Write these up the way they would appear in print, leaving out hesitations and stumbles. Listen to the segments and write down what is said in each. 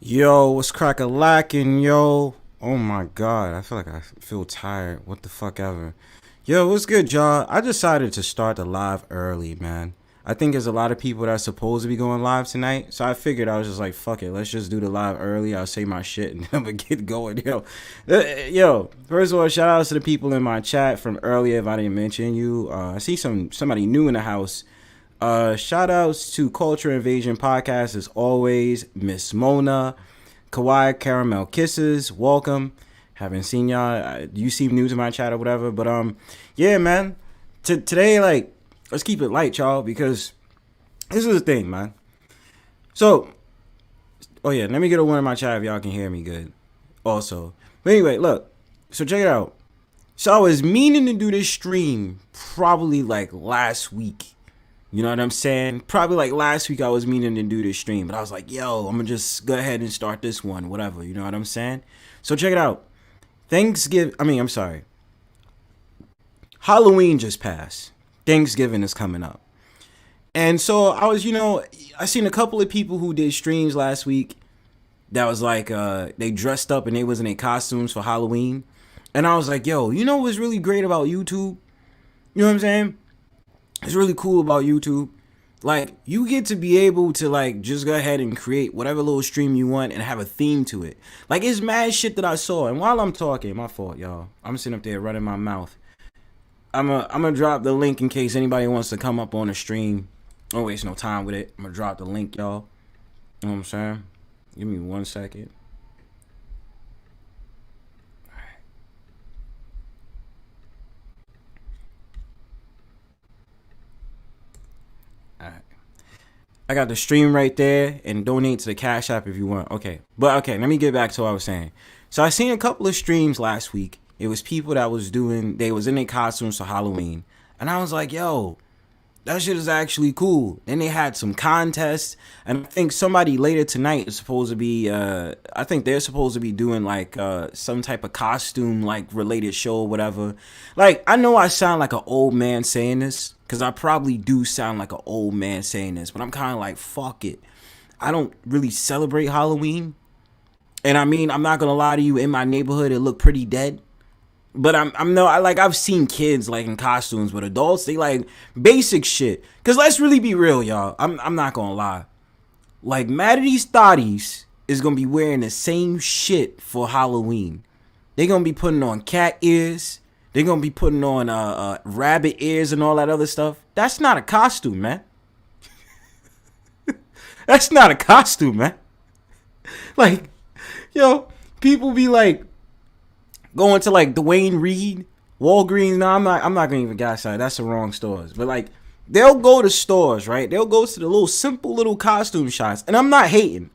Yo, what's crack-a-lackin', yo? Oh my god, I feel like I feel tired. What the fuck ever. Yo, what's good, y'all? I decided to start the live early, man. I think there's a lot of people that's supposed to be going live tonight, so I figured I was just like, fuck it, let's just do the live early. I'll say my shit and never get going, yo. Yo, first of all, shout outs to the people in my chat from earlier if I didn't mention you. I see somebody new in the house. Shout outs to Culture Invasion Podcast as always. Miss Mona, Kawaii Caramel Kisses, welcome. Haven't seen y'all. You seem new to my chat or whatever, but yeah, man. Today, like, let's keep it light, y'all, because this is the thing, man. So, oh yeah, let me get a one in my chat if y'all can hear me good. Also, but anyway, look. So check it out. So I was meaning to do this stream probably like last week. You know what I'm saying? Probably like last week I was meaning to do this stream, but I was like, yo, I'm gonna just go ahead and start this one, whatever. You know what I'm saying? So check it out. Halloween just passed. Thanksgiving is coming up. And so I was, I seen a couple of people who did streams last week that was like, they dressed up and they was in their costumes for Halloween. And I was like, yo, you know what's really great about YouTube? You know what I'm saying? It's really cool about YouTube. Like, you get to be able to, like, just go ahead and create whatever little stream you want and have a theme to it. Like, it's mad shit that I saw. And while I'm talking, my fault, y'all. I'm sitting up there running my mouth. I'm gonna drop the link in case anybody wants to come up on the stream. Don't waste no time with it. I'm gonna drop the link, y'all. You know what I'm saying? Give me 1 second. Alright. I got the stream right there, and donate to the Cash App if you want. Okay, let me get back to what I was saying. So I seen a couple of streams last week. It was people that they was in their costumes for Halloween, and I was like, yo, that shit is actually cool. Then they had some contests, and I think somebody later tonight is supposed to be, I think they're supposed to be doing like some type of costume like related show or whatever. Like, I know I sound like an old man saying this, because I probably do sound like an old man saying this, but I'm kind of like, fuck it. I don't really celebrate Halloween. And I mean, I'm not going to lie to you, in my neighborhood, it looked pretty dead. But I've seen kids like in costumes, but adults, they like basic shit. Cause let's really be real, y'all. I'm not gonna lie. Like, mad at these thotties is gonna be wearing the same shit for Halloween. They gonna be putting on cat ears. They gonna be putting on rabbit ears and all that other stuff. That's not a costume, man. That's not a costume, man. Like, yo, people be like, going to like Dwayne Reed, Walgreens. No, I'm not gonna even gas that. That's the wrong stores. But like, they'll go to stores, right? They'll go to the little simple little costume shops. And I'm not hating.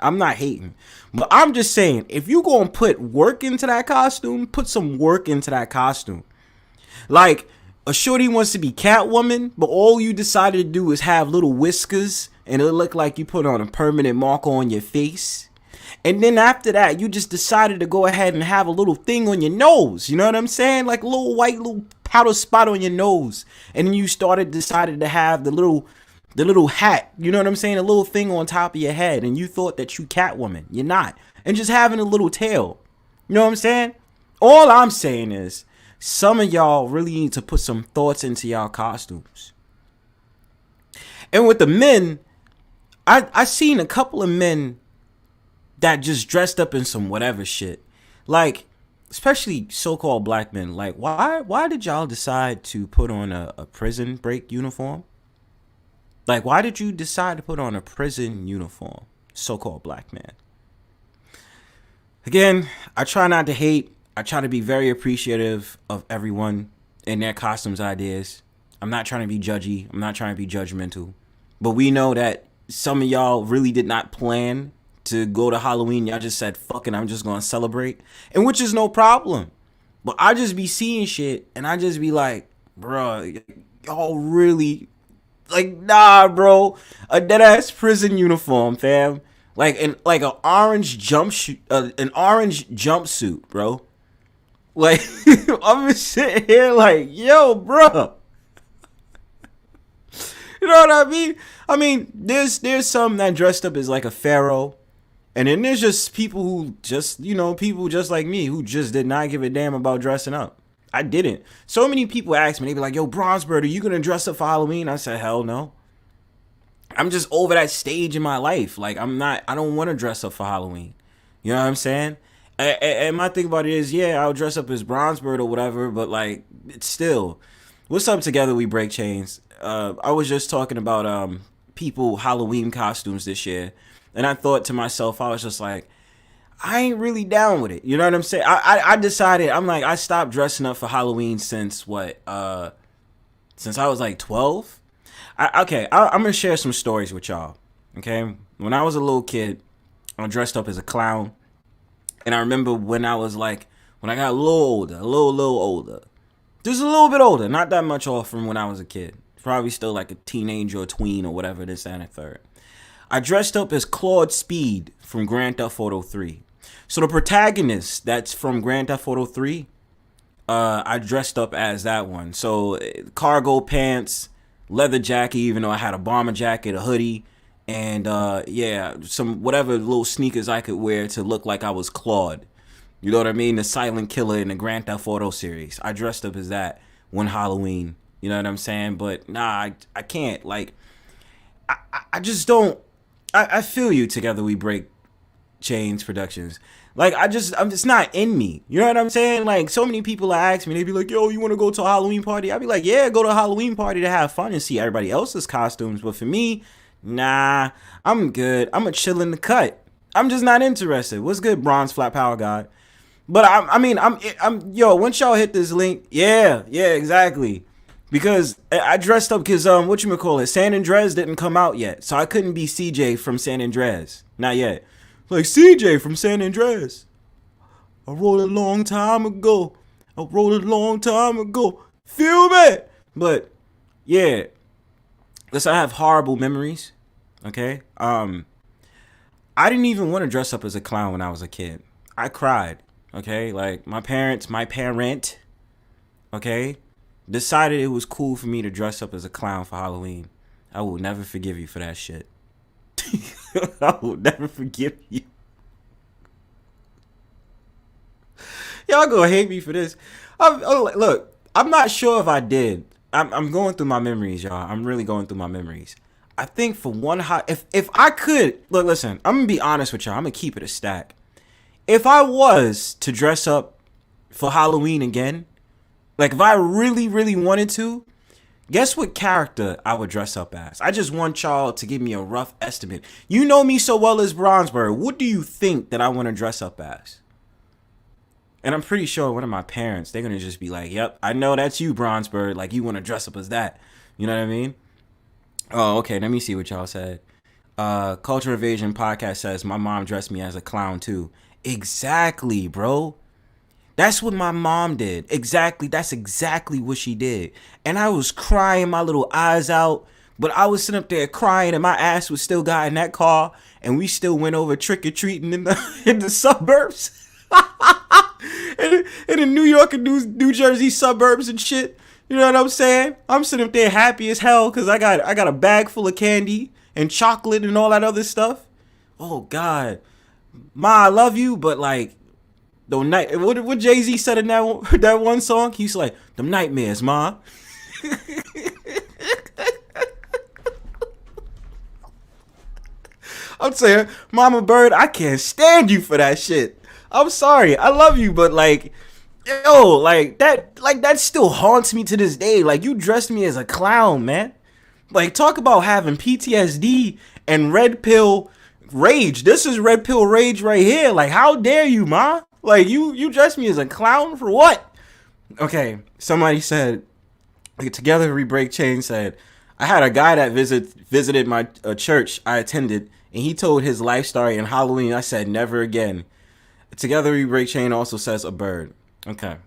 But I'm just saying, if you gonna put work into that costume, put some work into that costume. Like, a shorty wants to be Catwoman, but all you decided to do is have little whiskers, and it look like you put on a permanent marker on your face. And then after that, you just decided to go ahead and have a little thing on your nose. You know what I'm saying? Like a little white little powder spot on your nose. And then you decided to have the little hat. You know what I'm saying? A little thing on top of your head. And you thought that you Catwoman. You're not. And just having a little tail. You know what I'm saying? All I'm saying is, some of y'all really need to put some thoughts into y'all costumes. And with the men, I seen a couple of men that just dressed up in some whatever shit. Like, especially so-called black men. Like, why did y'all decide to put on a prison break uniform? Like, why did you decide to put on a prison uniform, so-called black man? Again, I try not to hate. I try to be very appreciative of everyone and their costumes ideas. I'm not trying to be judgy. I'm not trying to be judgmental. But we know that some of y'all really did not plan to go to Halloween. Y'all just said, fuck it, I'm just gonna celebrate. And which is no problem. But I just be seeing shit and I just be like, bro, y'all really, like, nah, bro. A dead ass prison uniform, fam. Like an orange jumpsuit, bro. Like, I'm just sitting here like, yo, bro. You know what I mean? I mean, there's some that dressed up as like a pharaoh. And then there's just people who just, people just like me who just did not give a damn about dressing up. I didn't. So many people ask me, they be like, yo, Bronzebird, are you going to dress up for Halloween? I said, hell no. I'm just over that stage in my life. Like, I don't want to dress up for Halloween. You know what I'm saying? And my thing about it is, yeah, I'll dress up as Bronzebird or whatever, but like, it's still, what's up, Together We Break Chains? I was just talking about people Halloween costumes this year, and I thought to myself, I was just like, I ain't really down with it. You know what I'm saying? I decided, I'm like, I stopped dressing up for Halloween since since I was like 12. I'm gonna share some stories with y'all. Okay, when I was a little kid, I dressed up as a clown. And I remember when I got a little older, a little older, just a little bit older, not that much off from when I was a kid. Probably still like a teenager or tween or whatever, this and a third. I dressed up as Claude Speed from Grand Theft Auto 3. So the protagonist that's from Grand Theft Auto 3, I dressed up as that one. So cargo pants, leather jacket, even though I had a bomber jacket, a hoodie, and some whatever little sneakers I could wear to look like I was Claude. You know what I mean? The silent killer in the Grand Theft Auto series. I dressed up as that one Halloween. You know what I'm saying? But nah, I can't. Like, I just don't. I feel you, Together We Break Chains Productions. Like, I'm just not in me. You know what I'm saying? Like, so many people ask me, they be like, yo, you want to go to a Halloween party? I'd be like, yeah, go to a Halloween party to have fun and see everybody else's costumes. But for me, nah, I'm good. I'm a chill in the cut. I'm just not interested. What's good, Bronze Flat Power God? But I'm yo, once y'all hit this link, yeah, exactly. Because I dressed up because San Andreas didn't come out yet. So I couldn't be CJ from San Andreas. Not yet. Like, CJ from San Andreas. I wrote a long time ago. Feel me? But yeah. Listen, I have horrible memories. Okay? I didn't even want to dress up as a clown when I was a kid. I cried. Okay? Like, my parent, okay, decided it was cool for me to dress up as a clown for Halloween. I will never forgive you for that shit. I will never forgive you. Y'all gonna hate me for this. Look, I'm not sure if I did. I'm going through my memories, y'all. I'm really going through my memories. I think for one if I could, look, listen, I'm gonna be honest with y'all. I'm gonna keep it a stack. If I was to dress up for Halloween again, like if I really, really wanted to, guess what character I would dress up as? I just want y'all to give me a rough estimate. You know me so well as Bronzebird. What do you think that I want to dress up as? And I'm pretty sure one of my parents, they're going to just be like, yep, I know that's you, Bronzebird. Like, you want to dress up as that. You know what I mean? Oh, okay. Let me see what y'all said. Culture Evasion Podcast says, my mom dressed me as a clown, too. Exactly, bro. That's what my mom did. Exactly. That's exactly what she did. And I was crying my little eyes out. But I was sitting up there crying and my ass was still got in that car. And we still went over trick-or-treating in the suburbs. in the New York and New Jersey suburbs and shit. You know what I'm saying? I'm sitting up there happy as hell because I got a bag full of candy and chocolate and all that other stuff. Oh, God. Ma, I love you, but like, what Jay-Z said in that one song? He's like, them nightmares, Ma. I'm saying, Mama Bird, I can't stand you for that shit. I'm sorry, I love you, but like, yo, that still haunts me to this day. Like, you dressed me as a clown, man. Like, talk about having PTSD and red pill rage. This is red pill rage right here. Like, how dare you, Ma? Like, you dressed me as a clown for what? Okay, somebody said, Together We Break Chain said, I had a guy that visited my church I attended, and he told his life story in Halloween. I said, never again. Together We Break Chain also says a bird. Okay.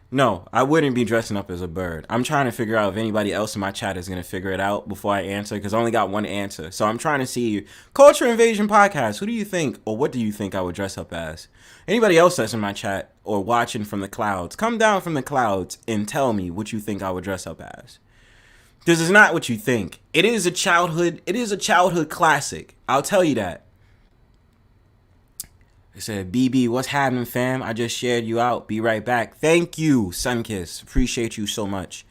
No, I wouldn't be dressing up as a bird. I'm trying to figure out if anybody else in my chat is going to figure it out before I answer, because I only got one answer. So I'm trying to see, Culture Invasion Podcast, who do you think, or what do you think I would dress up as? Anybody else that's in my chat or watching from the clouds, come down from the clouds and tell me what you think I would dress up as. This is not what you think. It is a childhood classic. I'll tell you that. It said, BB, what's happening, fam? I just shared you out. Be right back. Thank you, Sunkiss. Appreciate you so much.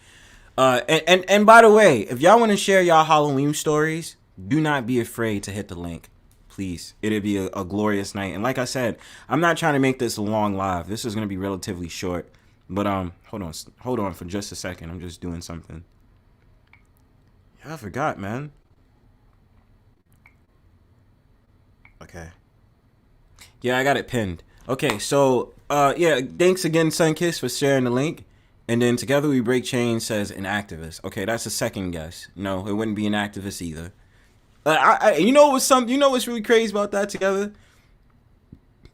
And by the way, if y'all want to share y'all Halloween stories, do not be afraid to hit the link. Please. It'll be a glorious night. And like I said, I'm not trying to make this a long live. This is going to be relatively short. But hold on for just a second. I'm just doing something. Yeah, I forgot, man. Okay. Yeah, I got it pinned. Okay, so yeah, thanks again, Sunkiss, for sharing the link. And then Together We Break Chains says an activist. Okay, that's a second guess. No, it wouldn't be an activist either. You know what's really crazy about that, Together?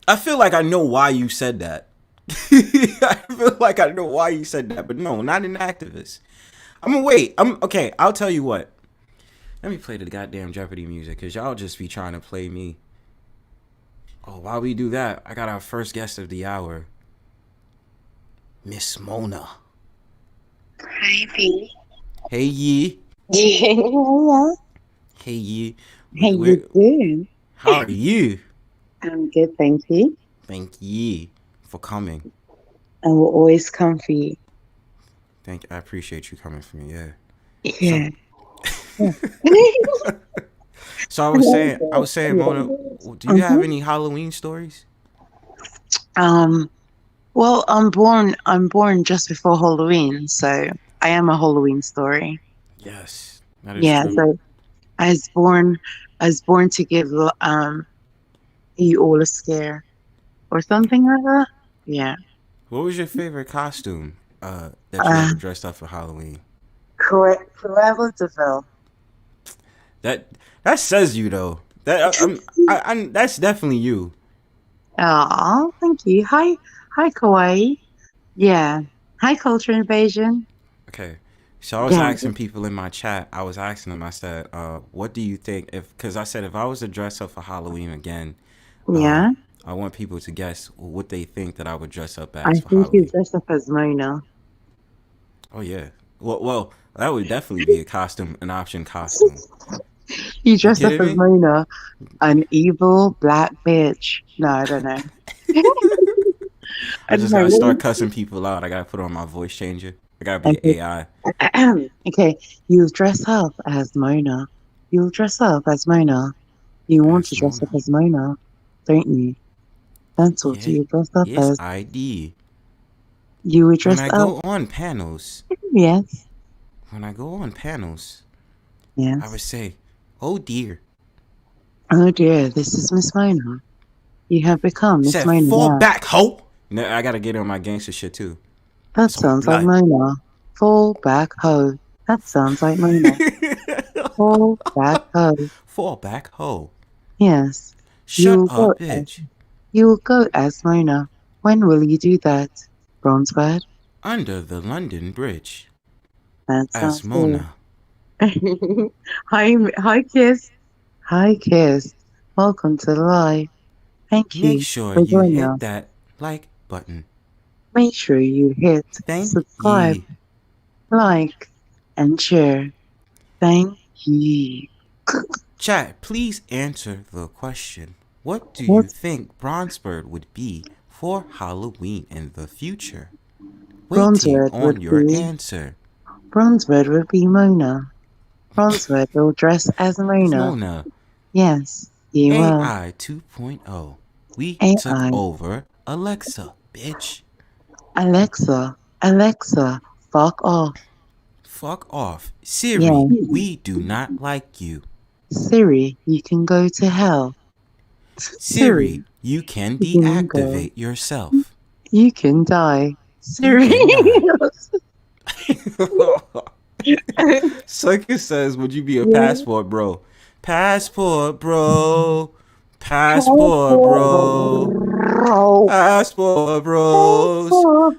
I feel like I know why you said that. I feel like I know why you said that, but no, not an activist. Okay, I'll tell you what. Let me play the goddamn Jeopardy music, because y'all just be trying to play me. Oh, while we do that, I got our first guest of the hour. Miss Mona. Hi, B. Hey, ye. Yeah. Hey, ye. How you doing? How are you? I'm good, thank you. Thank ye for coming. I will always come for you. I appreciate you coming for me, yeah. Yeah. So I was saying, Mona, do you have any Halloween stories? Well, I'm born just before Halloween, so I am a Halloween story. Yes, that is true. So I was born to give you all a scare or something like that. Yeah. What was your favorite costume that you ever dressed up for Halloween? Cruella de Vil. That says you though. That's definitely you. Oh, thank you. Hi, Kawaii. Yeah. Hi, Culture Invasion. Okay. So I was asking people in my chat, I said, what do you think because I said if I was to dress up for Halloween again, Yeah. I want people to guess what they think that I would dress up as I for think Halloween. you dress up as Mona. Oh yeah. Well, that would definitely be an option costume. You dress up as Mona, an evil black bitch. No, I don't know. I just gotta start cussing people out. I gotta put on my voice changer. I gotta be AI. Okay, you dress up as Mona. You dress up as Mona. You want to dress up as Mona, don't you? That's what you dress up as. Yes, I do. You would dress up. When I go on panels. Yes. When I go on panels. Yes. I would say, oh dear. Oh dear, this is Miss Mona. You have become Miss Mona. Fall back, ho! No, I gotta get on my gangster shit too. That sounds like Mona. Fall back, ho. That sounds like Mona. Fall back, ho. Fall back, ho. Yes. Shut up, bitch. You will go as Mona. When will you do that, Bronzebird? Under the London Bridge. That sounds as Mona. Hi, Kiss. Hi, Kiss. Welcome to the live. Thank you. Make sure you hit that like button. Make sure you hit subscribe, like, and share. Thank you. Chat, please answer the question. What do you think Bronzebird would be for Halloween in the future? Waiting on your answer. Bronzebird would be Mona. Bronzebird will dress as Mona. Mona. Yes, you will. AI 2.0. We took over Alexa, bitch. Alexa, fuck off. Fuck off. Siri, we do not like you. Siri, you can go to hell. Siri, you can deactivate yourself. You can die. Siri. Sucker says, would you be a passport bro? Passport bro. Passport bro. Passport bros.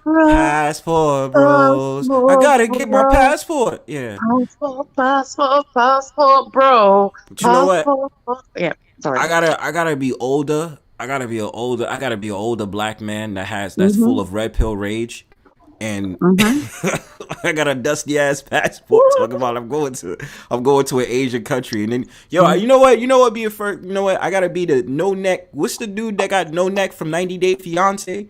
Passport bros. I gotta get my passport. Yeah. Passport bro. But you know what? Yeah. Sorry. I gotta be older. I gotta be an older black man that's full of red pill rage. and Mm-hmm. I got a dusty ass passport talking about I'm going to an Asian country, and then you know what be a first, you know what, I gotta be the no neck. What's the dude that got no neck from 90 Day Fiance?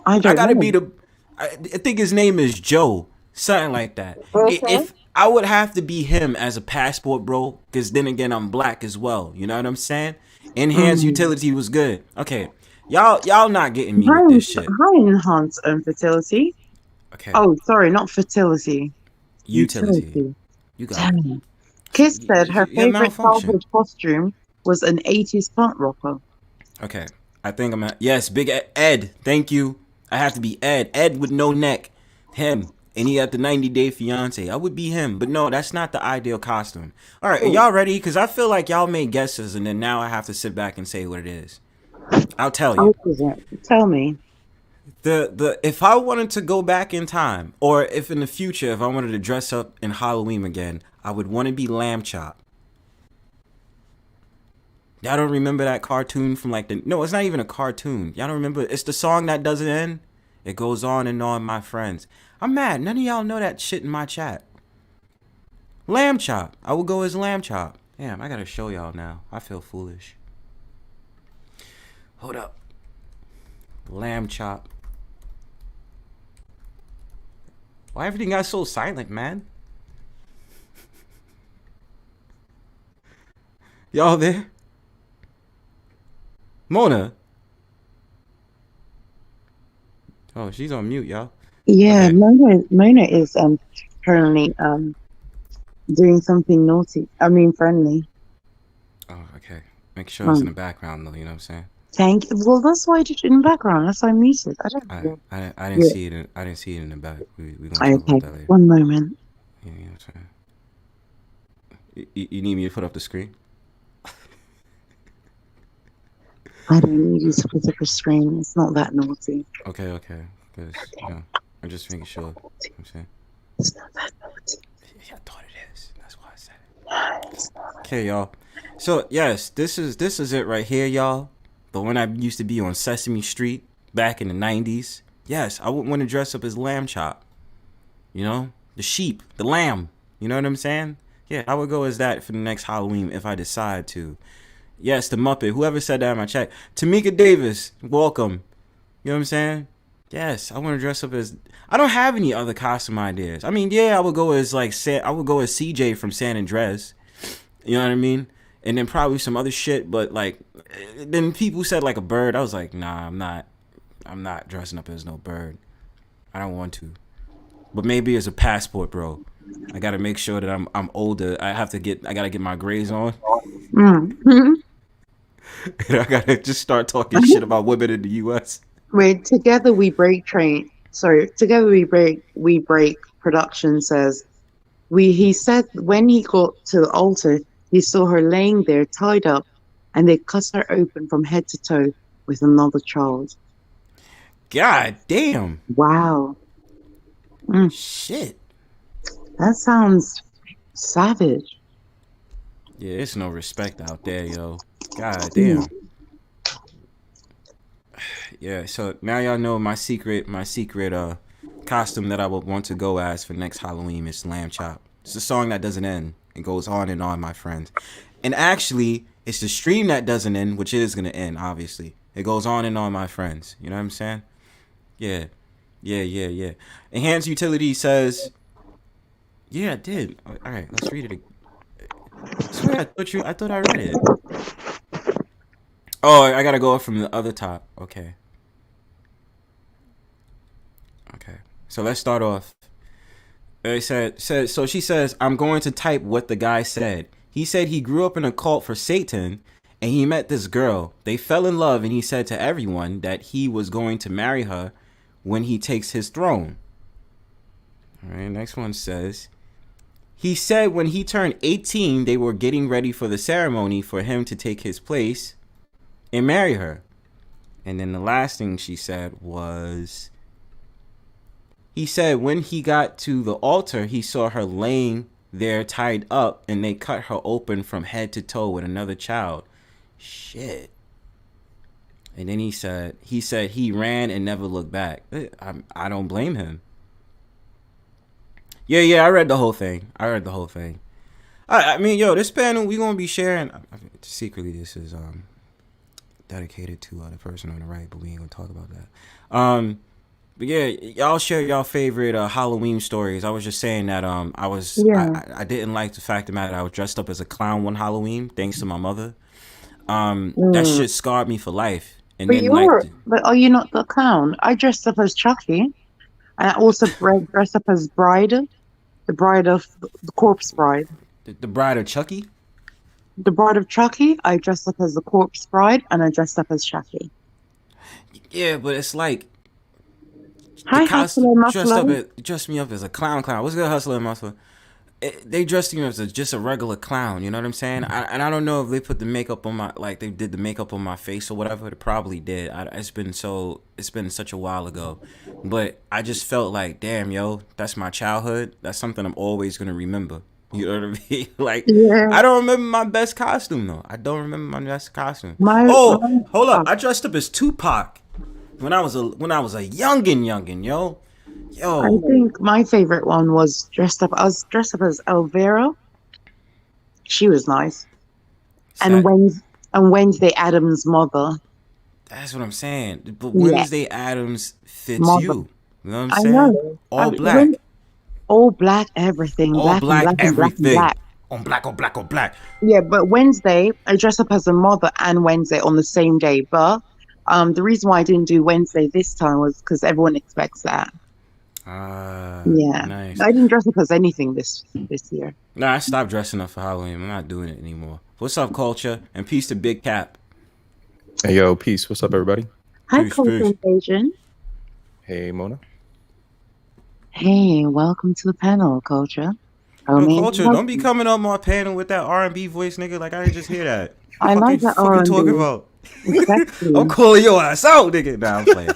I I don't gotta be know. the, I think his name is Joe, something like that. Okay. If I would have to be him as a passport, bro, because then again I'm black as well. You know what I'm saying? Enhanced Mm. utility was good. Okay, y'all not getting me with High, this shit. high enhanced fertility. Okay, Oh, sorry, not fertility. utility. Utility. You got it. Damn. Kiss said her You favorite malfunction. childhood costume was an 80s punk rocker. Okay, I think I'm at, yes, Big Ed. Thank you. I have to be Ed. Ed with no neck. Him. And he had the 90 Day Fiance. I would be him. But no, that's not the ideal costume. All right, are Oh, y'all ready? Because I feel like y'all made guesses, and then now I have to sit back and say what it is. I'll tell you. what is it? Tell me. The if I wanted to go back in time, or if in the future, if I wanted to dress up in Halloween again, I would want to be Lamb Chop. Y'all don't remember that cartoon from like the, no, it's not even a cartoon. Y'all don't remember, it's the song that doesn't end. It goes on and on, my friends. I'm mad. None of y'all know that shit in my chat. Lamb Chop. I will go as Lamb Chop. Damn, I gotta show y'all now. I feel foolish. Hold up. Lamb Chop. Why everything got so silent, man? Y'all there? Mona. Oh, she's on mute, y'all. Yeah, Okay. Mona is currently doing something naughty. I mean friendly. Oh, okay. Make sure it's in the Um, background though, you know what I'm saying? thank you. Well, that's why I did it in the background. That's why I muted. I don't know. I didn't Yeah. see it I didn't see it in the back. We gonna talk about Okay. that later. One moment. Yeah, you know what I'm saying? You need me to put up the screen? I don't need you to put up a screen. It's not that naughty. Okay. Because, you know, I'm just making sure. You know what I'm saying? It's not that naughty. Yeah, I thought it is. That's why I said it. No, it's not. Okay, y'all. So yes, this is it right here, y'all. The one I used to be on Sesame Street back in the 90s. Yes, I would want to dress up as Lamb Chop. You know? The sheep, the lamb. You know what I'm saying? Yeah, I would go as that for the next Halloween if I decide to. Yes, the Muppet. Whoever said that in my chat. Tamika Davis, welcome. You know what I'm saying? Yes, I want to dress up as. I don't have any other costume ideas. I mean, yeah, I would go as like I would go as CJ from San Andreas. You know what I mean? And then probably some other shit. But like, then people said like a bird. I was like, nah, I'm not. I'm not dressing up as no bird. I don't want to. But maybe as a passport, bro. I gotta make sure that I'm older. I gotta get my grades on. Mm. And I gotta just start talking shit about women in the US. Wait, together we break train. Sorry, together we break production says he said when he got to the altar, he saw her laying there tied up and they cut her open from head to toe with another child. God damn. Wow. Mm, Shit. that sounds savage. Yeah, it's no respect out there, yo. God Mm. damn. Yeah, so now y'all know my secret costume that I would want to go as for next Halloween is Lamb Chop. It's a song that doesn't end. It goes on and on, my friends. And actually, it's the stream that doesn't end, which is gonna end, obviously. It goes on and on, my friends. You know what I'm saying? Yeah. Enhanced Utility says, yeah, I did. All right, let's read it. I swear, I thought I read it. Oh, I gotta go from the other top. Okay. So let's start off. It said, so she says, I'm going to type what the guy said. He said he grew up in a cult for Satan and he met this girl. They fell in love and he said to everyone that he was going to marry her when he takes his throne. All right, next one says, he said when he turned 18, they were getting ready for the ceremony for him to take his place and marry her. And then the last thing she said was, he said when he got to the altar, he saw her laying there tied up and they cut her open from head to toe with another child. Shit. And then he said he ran and never looked back. I don't blame him. Yeah. I read the whole thing. I mean, yo, this panel we gonna be sharing. Secretly, this is dedicated to the person on the right, but we ain't gonna talk about that. But yeah, y'all share y'all favorite Halloween stories. I was just saying that Yeah. I didn't like the fact of the matter I was dressed up as a clown one Halloween thanks to my mother. That Mm. shit scarred me for life. And then But are you not the clown? I dressed up as Chucky, and I also dressed up as the bride of the corpse bride. the bride of Chucky. The bride of Chucky, I dressed up as the corpse bride, and I dressed up as Chucky. Yeah, but it's like the Hi, costume Hustler Muffler. dressed me up as a clown. What's good, hustler and muscle? They dressed me as just a regular clown. You know what I'm saying? And I don't know if they put the makeup on my like they did the makeup on my face or whatever. They probably did. It's been such a while ago, but I just felt like, damn, yo, that's my childhood. That's something I'm always gonna remember. You know what I mean? Like, Yeah, I don't remember my best costume though. I don't remember my best costume. my. Oh, hold up! I dressed up as Tupac when I was a youngin, yo. I Yo, think my favorite one was dressed up. I was dressed up as Elvira. She was nice, and that Wednesday Adams' mother. that's what I'm saying. But Yeah, Wednesday Adams fits mother. you. You know what I'm I saying? know. I All mean, when black. all black, everything, All black and black black and black and everything. black. On black, on black, on black. Yeah, but Wednesday, I dressed up as a mother and Wednesday on the same day. But the reason why I didn't do Wednesday this time was because everyone expects that. Ah, Yeah, nice. I didn't dress up as anything this year. Nah, I stopped dressing up for Halloween. I'm not doing it anymore. What's up, culture? And peace to Big Cap. Hey, yo, peace. What's up, everybody? Hi, Peace, Culture peace. Invasion. Hey, Mona. Hey, welcome to the panel, Culture. Yo, Homie, culture, don't be coming up my panel with that R&B voice, nigga. Like I didn't just hear that. I like that Fucking talking R&B. about. It's I'm sexy. calling your ass out, nigga. Nah, I'm playing.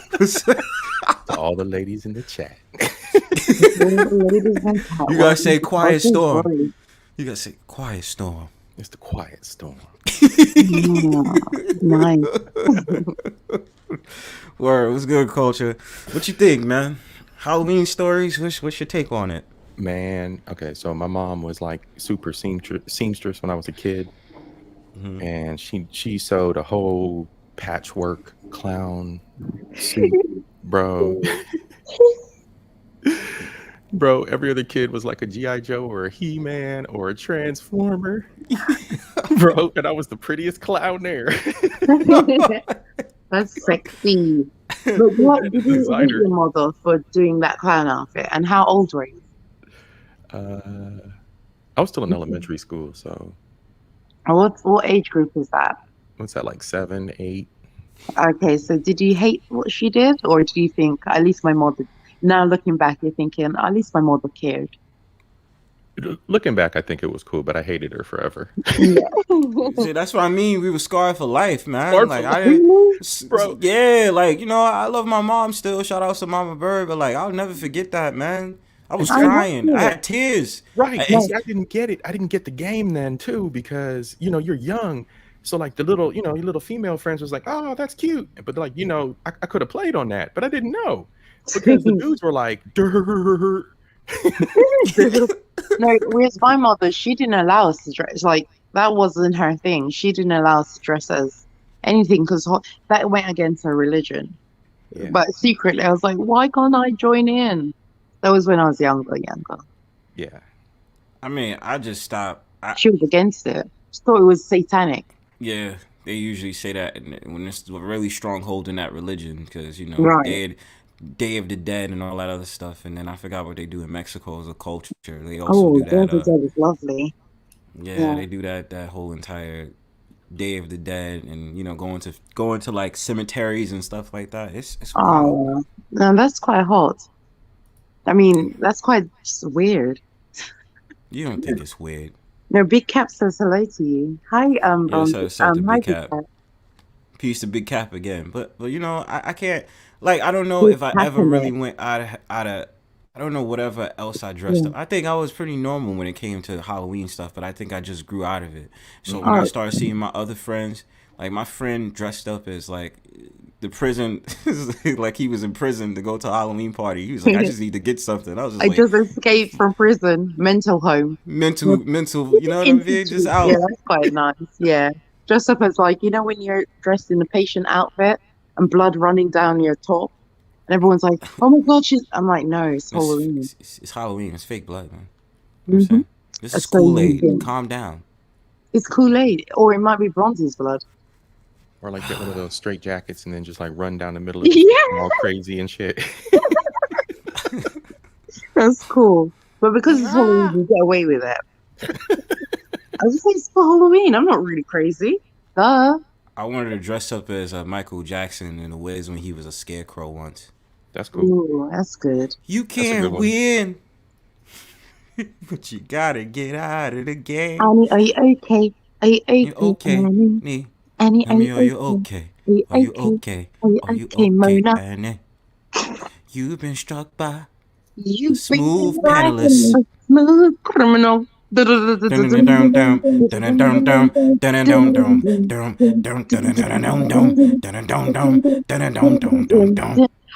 To all the ladies in the chat. Ladies and chat, You gotta welcome say to quiet Culture storm. Stories. You gotta say quiet storm. It's the quiet storm. Yeah, nice. Word, what's good, culture? What you think, man? Halloween stories? What's your take on it? Man, okay, so my mom was like super seamstress when I was a kid, and she sewed a whole patchwork clown suit, bro. Bro, every other kid was like a G.I. Joe or a He-Man or a Transformer. Bro, and I was the prettiest clown there. That's sexy. But what And did the you hate designer. your mother for doing that clown outfit? And how old were you? I was still in elementary school, so Or what age group is that? what's that, like 7, 8? Okay, so did you hate what she did, or do you think at least my mother? Now looking back, you're thinking at least my mother cared. Looking back, I think it was cool, but I hated her forever. Yeah. See, that's what I mean. We were scarred for life, man. Scarred Like for I life, Really? bro. yeah, like you know, I love my mom still. Shout out to Mama Bird, but like I'll never forget that, man. I was I love crying. I it. had tears. Right. And It's, see, I didn't get it. I didn't get the game then too, because you're young. So like the little, your little female friends was like, oh, that's cute. But like, I could have played on that, but I didn't know. Because the dudes were like, "Durr." No, whereas my mother, she didn't allow us to dress like that wasn't her thing. She didn't allow us to dress as anything because that went against her religion. Yeah. But secretly, I was like, why can't I join in? That was when I was younger. Yeah. I mean, I just stopped. She was against it. She thought it was satanic. Yeah, they usually say that when it's a really strong hold in that religion, because Right. Day of the Dead and all that other stuff, and then I forgot what they do in Mexico as a culture. They also Oh, do that. Jordy Skow is lovely. Yeah, Yeah. they do that whole entire Day of the Dead, and going to like cemeteries and stuff like that. It's wild. Oh, no, that's quite hot. I mean, that's quite just weird. You don't think it's weird? No, Big Cap says hello to you. Hi, Yeah, so the hi, Big Big Cap. Cap. Peace to Big Cap again. But I can't, like, I don't know He's if I ever packing really it. went out of I don't know whatever else I dressed Yeah. up. I think I was pretty normal when it came to Halloween stuff, but I think I just grew out of it. So when I Oh, started seeing my other friends Like my friend dressed up as like the prison, like he was in prison to go to a Halloween party. He was like, I just need to get something. I was just I like, just escaped from prison, mental home. mental, you know what I mean? Just out. Yeah, that's quite nice. Yeah. Dress up as like, when you're dressed in a patient outfit and blood running down your top, and everyone's like, oh my God, I'm like, no, it's Halloween. It's Halloween. It's fake blood, man. You know what I'm Mm-hmm. saying? This is So Kool-Aid. Calm down. It's Kool-Aid, or it might be Bronze's blood. Or like get one of those straight jackets and then just like run down the middle of the Yeah. all crazy and shit. That's cool. But because it's Halloween, you get away with it. I was just like, it's for Halloween. I'm not really crazy. Duh. I wanted to dress up as Michael Jackson in the Wiz when he was a scarecrow once. That's cool. Ooh, that's good. You can't win, but you gotta get out of the game. Annie, are you okay? Are you okay? You okay? Annie, Annie, are you okay? Are you okay? Are you okay, Mona? Annie? You've been struck by You smooth panelist. Smooth criminal.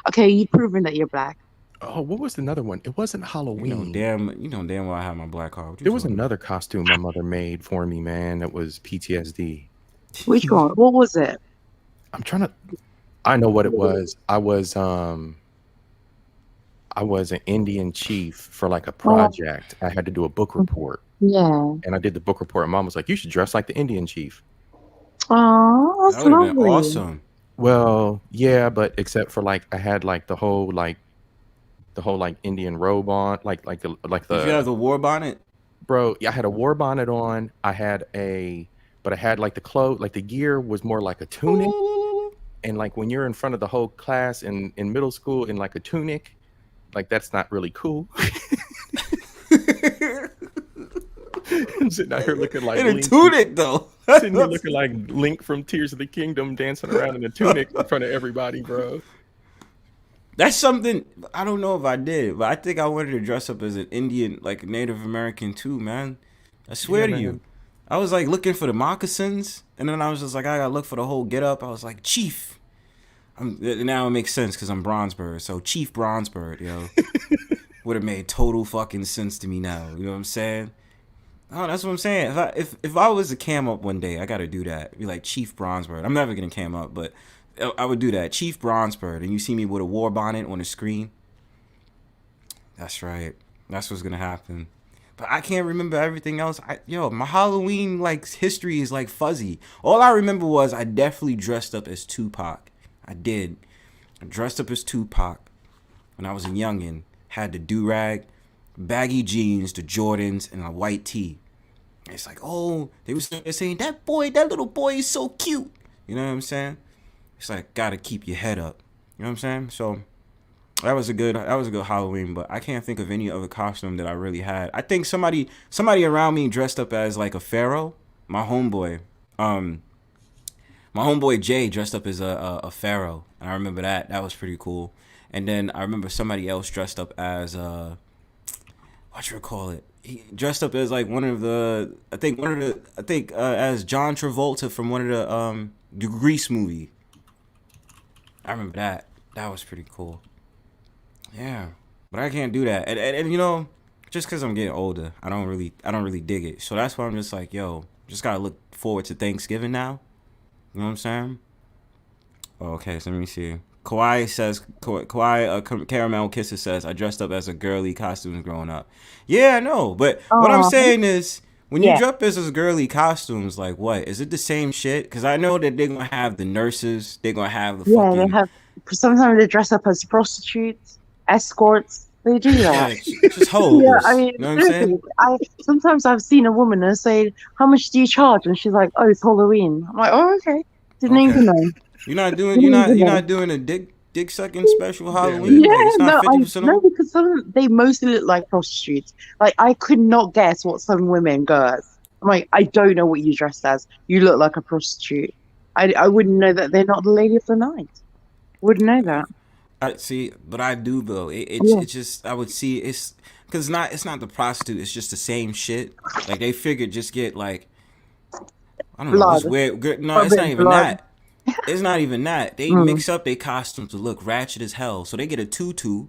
Okay, you proven that you're black. Oh, what was another one? It wasn't Halloween. You know damn well I have my black heart. There was another costume my mother made for me, man. That was PTSD. Which one? What was it? I know what it was. I was an Indian chief for like a project. I had to do a book report. Yeah. And I did the book report. And Mom was like, "You should dress like the Indian chief." Oh, that's that would have been lovely. awesome. Well, yeah, but except for like I had like the whole Indian robe on, like the Did you have the war bonnet? Bro, yeah, I had a war bonnet on. I had like the clothes, like the gear was more like a tunic. And like when you're in front of the whole class in middle school in like a tunic, like that's not really cool. I'm sitting out here looking like in a tunic though. Sitting here looking like Link from Tears of the Kingdom, dancing around in a tunic in front of everybody, bro. That's something I don't know if I did, but I think I wanted to dress up as an Indian, like Native American too, man. I swear to you. I was like looking for the moccasins, and then I was just like, I gotta look for the whole get up. I was like, Chief. Now it makes sense because I'm Bronzebird, so Chief Bronzebird, yo, would have made total fucking sense to me now. You know what I'm saying? Oh, that's what I'm saying. If I was to cam up one day, I gotta do that. Be like Chief Bronzebird. I'm never gonna cam up, but I would do that. Chief Bronzebird, and you see me with a war bonnet on the screen. That's right. That's what's gonna happen. But I can't remember everything else. My Halloween like history is like fuzzy. All I remember was I definitely dressed up as Tupac. I did. I dressed up as Tupac when I was a youngin'. Had the do-rag, baggy jeans, the Jordans, and a white tee. It's like, oh, they were saying that little boy is so cute. You know what I'm saying? It's like, gotta keep your head up. You know what I'm saying? So that was a good Halloween, but I can't think of any other costume that I really had. I think somebody around me dressed up as like a pharaoh. My homeboy Jay dressed up as a pharaoh, and I remember that. That was pretty cool. And then I remember somebody else dressed up as he dressed up as like as John Travolta from one of the Grease movie. I remember that. That was pretty cool. Yeah, but I can't do that. And you know, just because I'm getting older, I don't really dig it. So that's why I'm just like, yo, just gotta look forward to Thanksgiving now. You know what I'm saying? Oh, okay, so let me see. Caramel Kisses says, I dressed up as a girly costume growing up. Yeah, I know, but what I'm saying is, when you dress up as girly costumes, like what? Is it the same shit? Because I know that they're going to have the nurses, they're going to have the fucking... Yeah, they have... Sometimes they dress up as prostitutes, escorts. They do that. Just hoes. Yeah, I mean, you know what I'm saying? Sometimes I've seen a woman and say, how much do you charge? And she's like, oh, it's Halloween. I'm like, oh, okay. Didn't even know. You're not doing a dick sucking special Halloween? Yeah, like, it's not 50% no, because they mostly look like prostitutes. Like, I could not guess what some women go as. I'm like, I don't know what you dressed as. You look like a prostitute. I wouldn't know that they're not the lady of the night. Wouldn't know that. I see, but I do though. It's just I would see it's because it's not the prostitute. It's just the same shit. Like they figured just get like I don't know. Blood. It's weird. No, Or a it's bit not of even blood. that. It's not even that. They mix up their costumes to look ratchet as hell. So they get a tutu,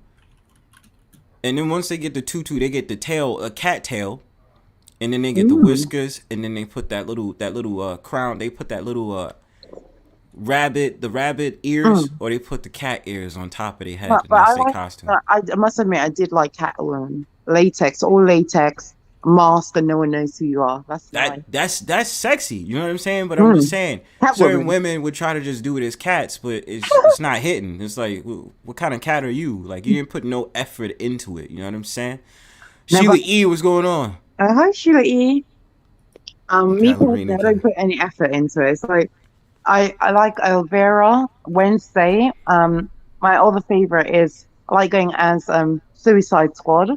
and then once they get the tutu, they get the tail, a cat tail, and then they get the whiskers, and then they put that little crown. They put that little the rabbit ears, or they put the cat ears on top of their head, and that's their costume. I must admit, I did like Catwoman. Latex, all latex, mask, and no one knows who you are. That's sexy. You know what I'm saying? But I'm just saying, certain women would try to just do it as cats, but it's not hitting. It's like, what kind of cat are you? Like, you didn't put no effort into it. You know what I'm saying? Sheila E, what's going on? Hi, Sheila E. Me personally, I don't put any effort into it. It's like I like Elvira, Wednesday. My other favorite is I like going as Suicide Squad.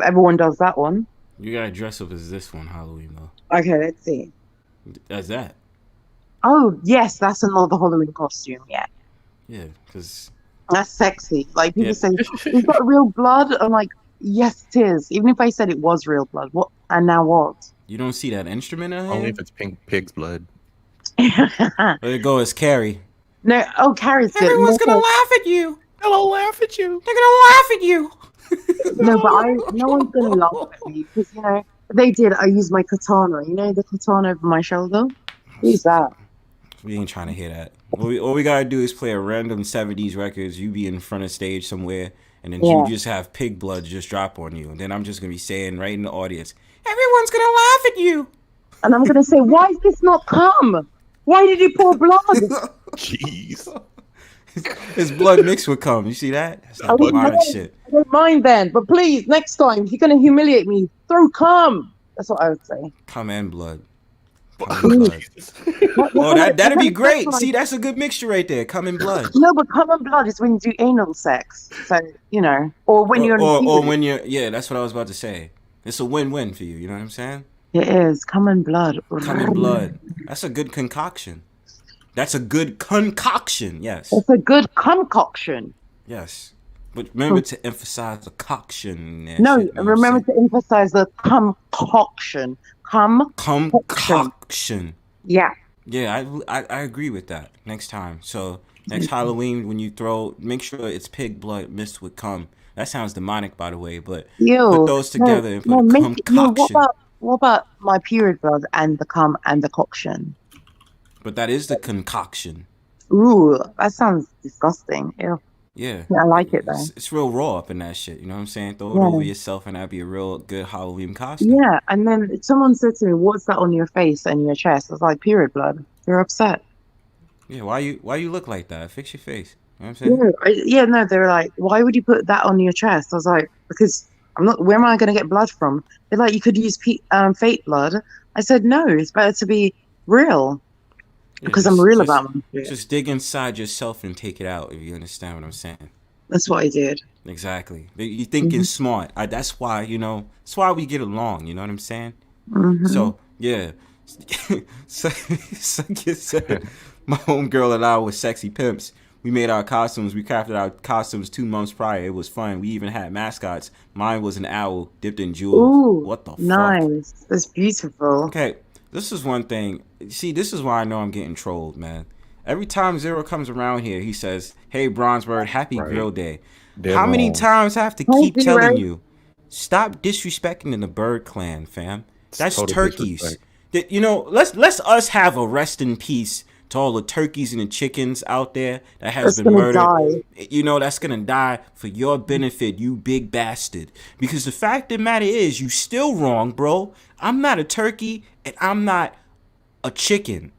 Everyone does that one. You gotta dress up as this one Halloween though. Okay, let's see. As that? Oh yes, that's another Halloween costume. Yeah. Yeah, because that's sexy. Like people say, is that real blood? I'm like, yes, it is. Even if I said it was real blood, what? And now what? You don't see that instrument in her hand? Only if it's pig's blood. There it go, it's Carrie. No, Carrie's good. Everyone's gonna laugh at you. They'll laugh at you. They're gonna laugh at you. No, but no one's gonna laugh at me because they did. I used my katana. You know the katana over my shoulder. Use that. We ain't trying to hear that. All we gotta do is play a random 70s records. You be in front of stage somewhere, and then you just have pig blood just drop on you, and then I'm just gonna be saying right in the audience, everyone's gonna laugh at you. And I'm gonna say, why is this not cum? Why did you pour blood? Jeez. His blood mixed with cum. You see that? That's that demonic shit. I don't mind then, but please, next time, if you're going to humiliate me, throw cum. That's what I would say. Cum and blood. Cum and blood. Oh, that'd be great. See, that's a good mixture right there. Cum and blood. No, but cum and blood is when you do anal sex. So, or when you're... Or when you're... Yeah, that's what I was about to say. It's a win-win for you. You know what I'm saying? It is. Cum and blood. Cum and blood. That's a good concoction. That's a good concoction, yes. It's a good concoction. Yes. But remember to emphasize the coction. No, remember to emphasize the concoction. Concoction. Yeah. Yeah, I agree with that. Next time. So, next Halloween, when you make sure it's pig blood mixed with cum. That sounds demonic, by the way, but put those together and put a concoction. What about my period blood and the cum and the coction? But that is the concoction. Ooh, that sounds disgusting. Ew. Yeah. I like it though. It's real raw up in that shit. You know what I'm saying? Throw it over yourself and that'd be a real good Halloween costume. Yeah, and then someone said to me, "What's that on your face and your chest?" I was like, "Period blood." You're upset. Yeah, why you look like that? Fix your face. You know what I'm saying? No, they were like, "Why would you put that on your chest?" I was like, "Because I'm not. Where am I going to get blood from?" They're like, "You could use fake blood." I said, "No, it's better to be real." Because I'm real about my shit. Just dig inside yourself and take it out, if you understand what I'm saying. That's what I did. Exactly. You're thinking smart. That's why, that's why we get along, you know what I'm saying? Mm-hmm. So, yeah. So you said, my homegirl and I were sexy pimps. We made our costumes. We crafted our costumes 2 months prior. It was fun. We even had mascots. Mine was an owl dipped in jewels. Ooh, what the fuck? Nice. That's beautiful. Okay. This is one thing. See, this is why I know I'm getting trolled, man. Every time Zero comes around here, he says, "Hey, Bronzebird, happy Grill Day." How many times I have to keep telling you, stop disrespecting the Bird Clan, fam? That's turkeys. Let's us have a rest in peace to all the turkeys and the chickens out there that has been murdered. That's gonna die for your benefit, you big bastard. Because the fact of the matter is, you still wrong, bro. I'm not a turkey and I'm not a chicken.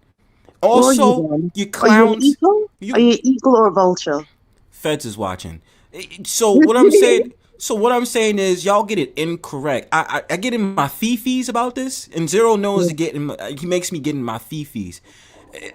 Also, you clowns. Are you an eagle or a vulture? Feds is watching. So what I'm saying is, y'all get it incorrect. I get in my fifis about this, and Zero knows he makes me get in my fifis.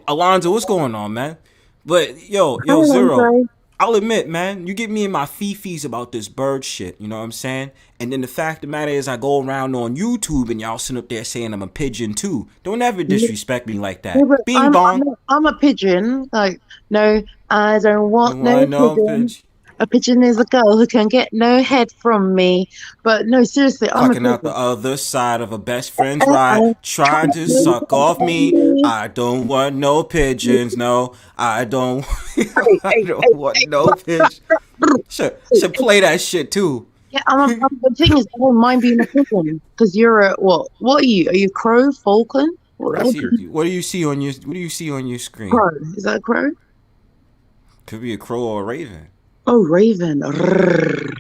Alonzo, what's going on, man? But yo, Zero, I'll admit, man, you get me in my fifis about this bird shit, you know what I'm saying? And then the fact of the matter is, I go around on YouTube and y'all sit up there saying I'm a pigeon too. Don't ever disrespect me like that. Bing bong. I'm a pigeon. Like, no, I don't want no pigeon. A pigeon is a girl who can get no head from me. But no, seriously, I'm a Fucking out the pigeon. other side of a best friend's ride, trying to suck off me. I don't want no pigeons, no. I don't. Hey, I hey, don't want no pigeons. Should play that shit too. yeah, the thing is, I don't mind being a pigeon because you're a what? What are you? Are you crow, falcon? I see. What do you see on your? What do you see on your screen? Crow. Is that a crow? Could be a crow or a raven. Oh, raven. Rrrr.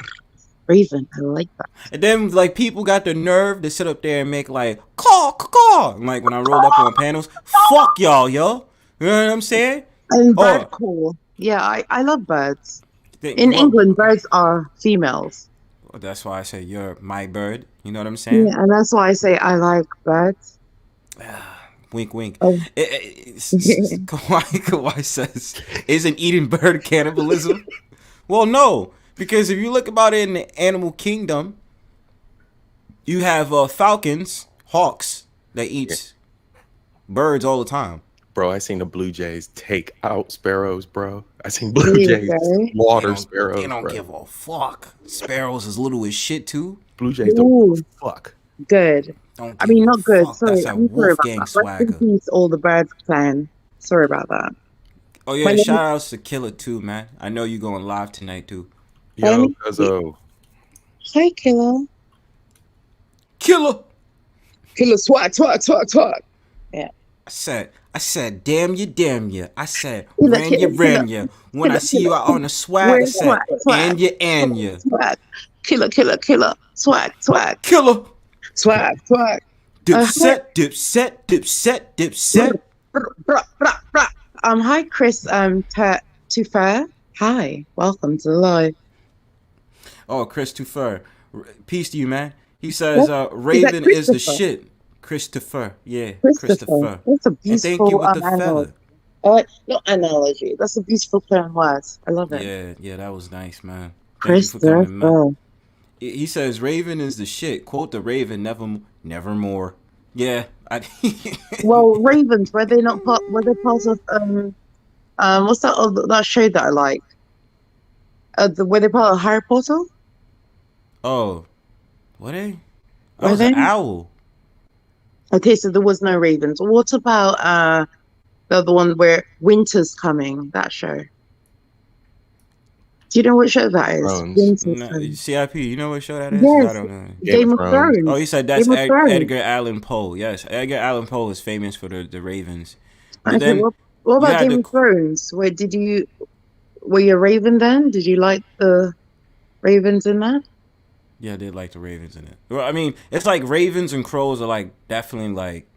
Raven. I like that. And then like people got the nerve to sit up there and make like caw caw. Like when I roll up on panels, fuck y'all, yo. You know what I'm saying? And bird call. Yeah, I love birds. In England, birds are females. Well, that's why I say you're my bird. You know what I'm saying? Yeah, and that's why I say I like birds. Wink, wink. Oh. Kawhi says, isn't eating bird cannibalism? Well, no. Because if you look about it in the animal kingdom, you have falcons, hawks, that eat birds all the time. Bro, I seen the blue jays take out sparrows, bro. I seen blue jays water sparrows. They don't give a fuck. Sparrows is little as shit too. Blue jays don't give a fuck. Good. I mean, not good. Fuck. Sorry, That's a Wolfgang swagger. Rest in peace, all the birds clan. Sorry about that. Oh yeah, shout outs to Killer too, man. I know you going live tonight too. Yo, cuzzo. Hi, Killer. Killer, swag. Yeah. I said, damn you. I said, ran you. When I see you out on the swag, I said, and you. Swag. Killer. Swag. Killer. Swag. Dipset. Hi, Chris. Tufair. Hi, welcome to the live. Oh, Chris Tufair. Peace to you, man. He says, Raven is the shit. Christopher. Yeah, Christopher. That's a beautiful and thank you with the feather. Not analogy. That's a beautiful play on words. I love it. Yeah, that was nice, man. Christopher. He says Raven is the shit. Quote the Raven, nevermore. Yeah. Well, Ravens, were they part of what's that show that I like? Were they part of Harry Potter? Oh, were they? That was an owl. Okay, so there was no ravens. What about the other one where winter's coming? That show. Do you know what show that is? CIP, you know what show that is? Yes, I don't know. Game of Thrones. Oh, you said that's Edgar Allan Poe. Yes, Edgar Allan Poe is famous for the ravens. But okay, then, what about Game of Thrones? Were you a raven then? Did you like the ravens in that? Yeah, I did like the ravens in it. Well, I mean, it's like ravens and crows are like definitely like,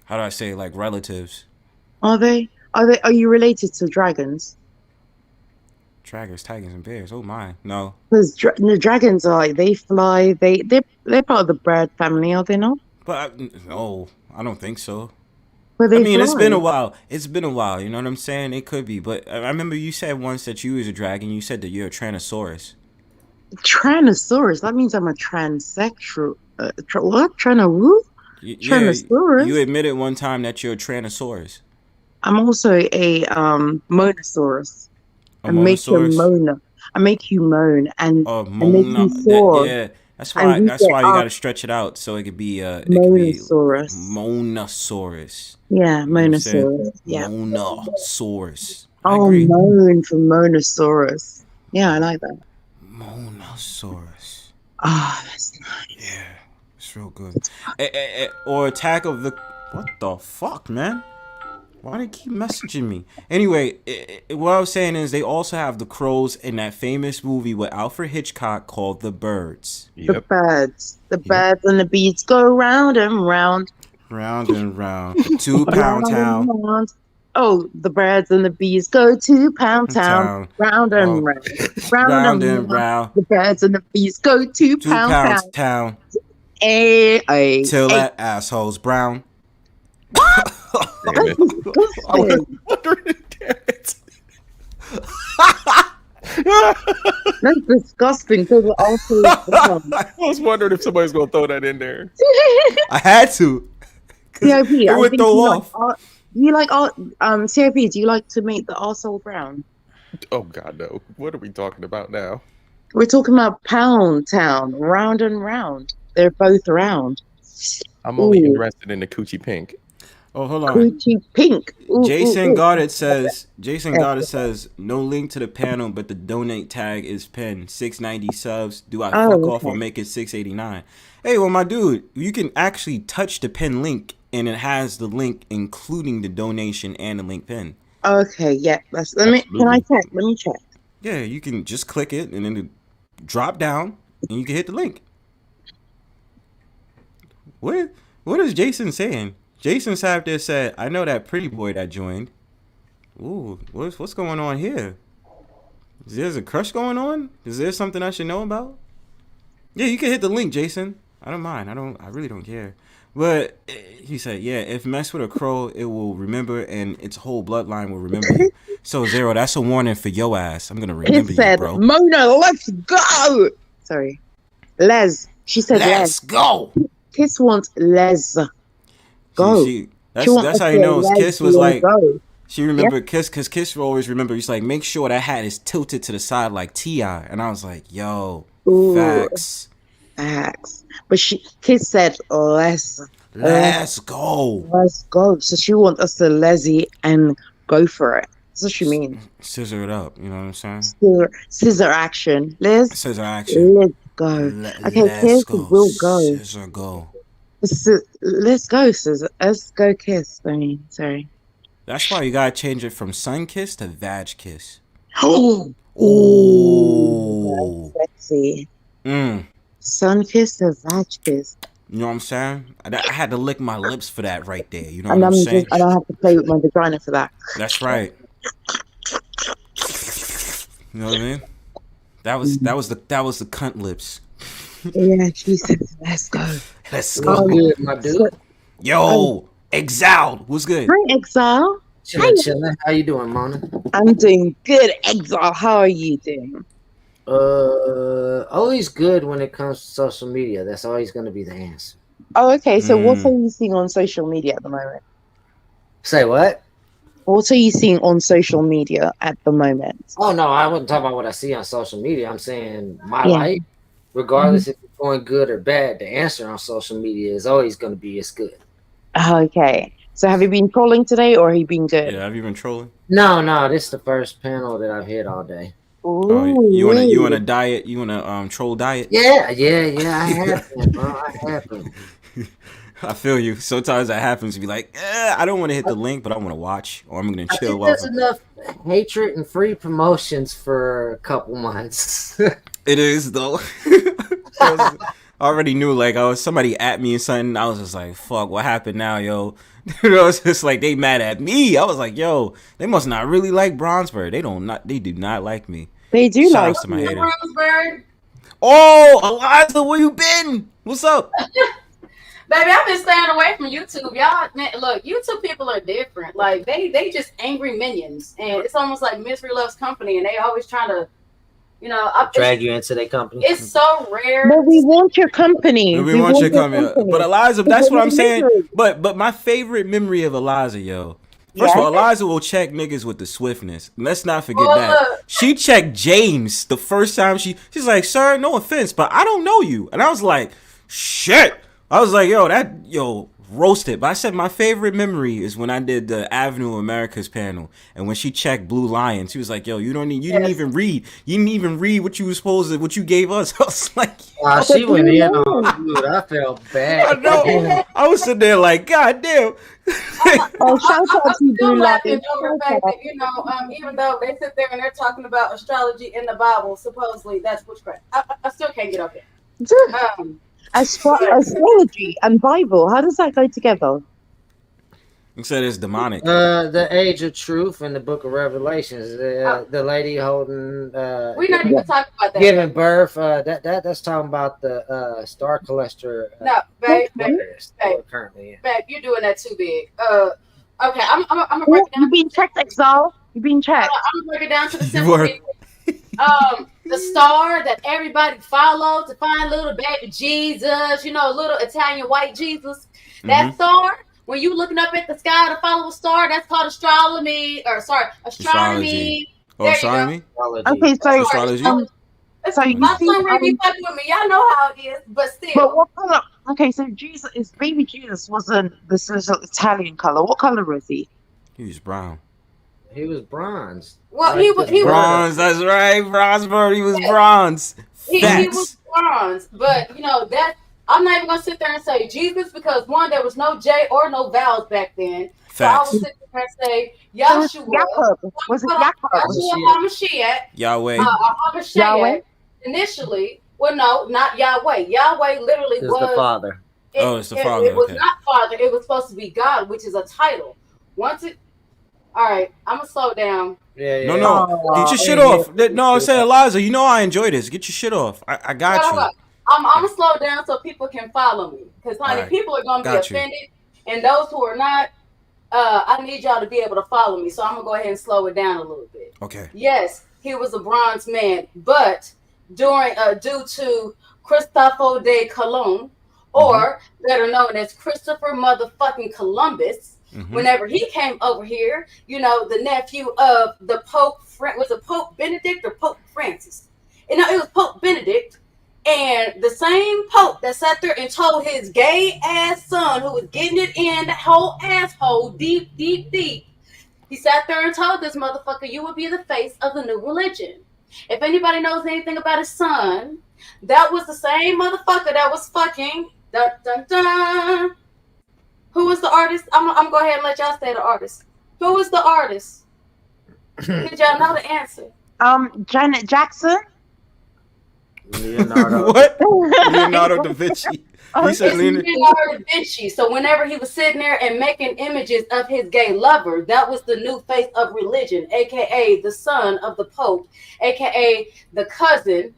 how do I say, like relatives. Are they? Are you related to dragons? Dragons, tigers, and bears. Oh my, no. Because the dragons are like they fly. They're part of the bird family, are they not? But no, I don't think so. But I mean, it's been a while. You know what I'm saying? It could be, but I remember you said once that you was a dragon. You said that you're a Tyrannosaurus. Tyrannosaurus? That means I'm a transsexual. What? Tyrannosaurus? You admitted one time that you're a Tyrannosaurus. I'm also a Monosaurus. I make you moan. I make you moan and make you soar. Yeah, that's why you gotta stretch it out so it could be Monosaurus. Monosaurus. Yeah, Monosaurus. Yeah. Monosaurus. Oh, moan for Monosaurus. Yeah, I like that. Monosaurus. Ah, that's nice. Yeah, it's real good. Or Attack of the... What the fuck, man? Why do they keep messaging me? Anyway, what I was saying is they also have the crows in that famous movie with Alfred Hitchcock called The Birds. Yep. The birds. The birds and the bees go round and round. Round and round. 2 Pound Town. Oh, the birds and the bees go to Pound Town. Round and round. Round and round. The birds and the bees go to Pound Town. Till that asshole's brown. Damn it. I was wondering, damn it. That's disgusting. I was wondering if somebody's gonna throw that in there. I had to. CIP, it would throw off. CIP, do you like to make the arsehole brown? Oh God, no! What are we talking about now? We're talking about Pound Town, round and round. They're both round. I'm only Ooh, interested in the coochie pink. Oh, hold on. coochie pink. Ooh, ooh, Jason ooh. Goddard says no link to the panel, but the donate tag is pinned. 690 subs. Do I fuck Oh, off or okay. make it 689? Hey, well, my dude, you can actually touch the pin link, and it has the link including the donation and the link pin. Okay, yeah. Can I Absolutely. check? Let me check. Yeah, you can just click it and then it drop down, and you can hit the link. What is Jason saying? Jason sat there said, "I know that pretty boy that joined." Ooh, what's going on here? Is there a crush going on? Is there something I should know about? Yeah, you can hit the link, Jason. I don't mind. I really don't care. But he said, yeah, if mess with a crow, it will remember, and its whole bloodline will remember you. So Zero, that's a warning for your ass. I'm gonna remember Kiss you, said, bro. Mona, let's go. Sorry. She said Let's go. Kiss wants Les. Go. That's how he knows. Kiss was like, go. she remembered Kiss, because Kiss will always remember. He's like, make sure that hat is tilted to the side like T.I. And I was like, yo, Ooh, facts. But Kiss said, Let's go. Let's go. So she wants us to lazy and go for it. That's what she means. Scissor it up. You know what I'm saying? Scissor action. Liz, Scissor action. let's go. Okay, Kiss will go. Scissor go. Let's go, Scissor. Let's go, Kiss. Sorry. That's why you gotta change it from sun kiss to vag kiss. Oh, sexy. Sun kiss to vag kiss. You know what I'm saying? I had to lick my lips for that right there. You know And what I'm saying? I don't have to play with my vagina for that. That's right. You know what I mean? That was the cunt lips. Yeah, she said, let's go. Let's go. Good, my dude. Yo, Exiled. What's good? Hi, Exile. Chilling. How you doing, Mona? I'm doing good, Exile. How are you doing? Always good when it comes to social media. That's always going to be the answer. Oh, okay. So what are you seeing on social media at the moment? Say what? What are you seeing on social media at the moment? Oh, no, I wasn't talking about what I see on social media. I'm saying my life, regardless if it's going good or bad, the answer on social media is always going to be it's good. Okay. So have you been trolling today or have you been good? Yeah, have you been trolling? No, this is the first panel that I've hit all day. Ooh, you on a diet? You on a troll diet? Yeah, I have been, bro. I have been. I feel you. Sometimes that happens to be like, I don't want to hit the link, but I want to watch, or I'm going to chill. There's enough hatred and free promotions for a couple months. It is, though. I already knew, like, somebody at me and something. I was just like, fuck, what happened now, yo? It's just like, they mad at me. I was like, yo, they must not really like Bronzebird. They do not like me. They do Shout like outs to my me. haters. Bronzebird. Oh, Alyza, where you been? What's up? Baby, I've been staying away from YouTube. Y'all, man, look, YouTube people are different. Like, they just angry minions. And it's almost like Misery Loves Company. And they always trying to, drag you into their company. It's so rare. But we want your company. We want your company. But Alyza, that's what I'm saying. But my favorite memory of Alyza, yo. First of all, Alyza will check niggas with the swiftness. Let's not forget that. She checked James the first time she's like, sir, no offense, but I don't know you. And I was like, shit. I was like, roasted. But I said my favorite memory is when I did the Avenue of America's panel, and when she checked Blue Lion, she was like, yo, you didn't even read what you gave us. I was like, she went in on dude. I felt bad. I know. I was sitting there like, god damn. Shout out to Blue Laughing over the fact that, even though they sit there and they're talking about astrology in the Bible, supposedly that's witchcraft. I still can't get over it. Astrology and Bible, how does that go together? You said it's demonic. The Age of Truth and the Book of Revelations. The lady holding. We're not even talking about that. Giving birth. That's talking about the star cluster. No, babe, currently in. Babe, you're doing that too big. Okay, I'm gonna break it down. You've been checked, Exile. You've been checked. I'm gonna break it down to the simple. The star that everybody followed to find little baby Jesus, little Italian white Jesus. That star, when you looking up at the sky to follow a star, that's called astronomy. Oh, There you astronomy? Okay, so Astrology? so you My see, son really be fucking with me. Y'all know how it is, but still. but what color? Okay, so Jesus, is baby Jesus wasn't this is an Italian color. What color was he? He was brown. He was bronze. Well, Like he was Bronze, that's right. Bronzebird, he was bronze. he Facts. was bronze, but you know that I'm not even gonna sit there and say Jesus because one, there was no J or no vowels back then. So I Facts. would sit there and say Was it Yahshua, Jacob? Was it Jacob? Yahshua HaMashiach, Yahweh. HaMashiach Yahweh? initially. Well, no, not Yahweh. Yahweh literally Is was the father. It's the father. It was Okay. not father. It was supposed to be God, which is a title. Once it, all right, I'm gonna slow down. Yeah, No, yeah. no. Get your shit off. No, I'm saying, Eliza, you know I enjoy this. Get your shit off. I got Hold you. on. I'm gonna slow down so people can follow me, because honey, Alright. people are gonna be Got you. offended, and those who are not, I need y'all to be able to follow me. So I'm gonna go ahead and slow it down a little bit. Okay. Yes, he was a bronze man, but during due to Cristoforo de Colon, or better known as Christopher motherfucking Columbus, whenever he came over here, you know, the nephew of the Pope, was it Pope Benedict or Pope Francis? And no, it was Pope Benedict. And the same Pope that sat there and told his gay ass son, who was getting it in that whole asshole deep, deep, deep, he sat there and told this motherfucker, you will be the face of the new religion. If anybody knows anything about his son, that was the same motherfucker that was fucking. Dun, dun, dun. Who was the artist? I'm gonna go ahead and let y'all say the artist. Who was the artist? Did y'all know the answer? Janet Jackson. Leonardo. What? Leonardo da Vinci. He said It's Leonardo. Leonardo da Vinci. So whenever he was sitting there and making images of his gay lover, that was the new face of religion, aka the son of the Pope, aka the cousin,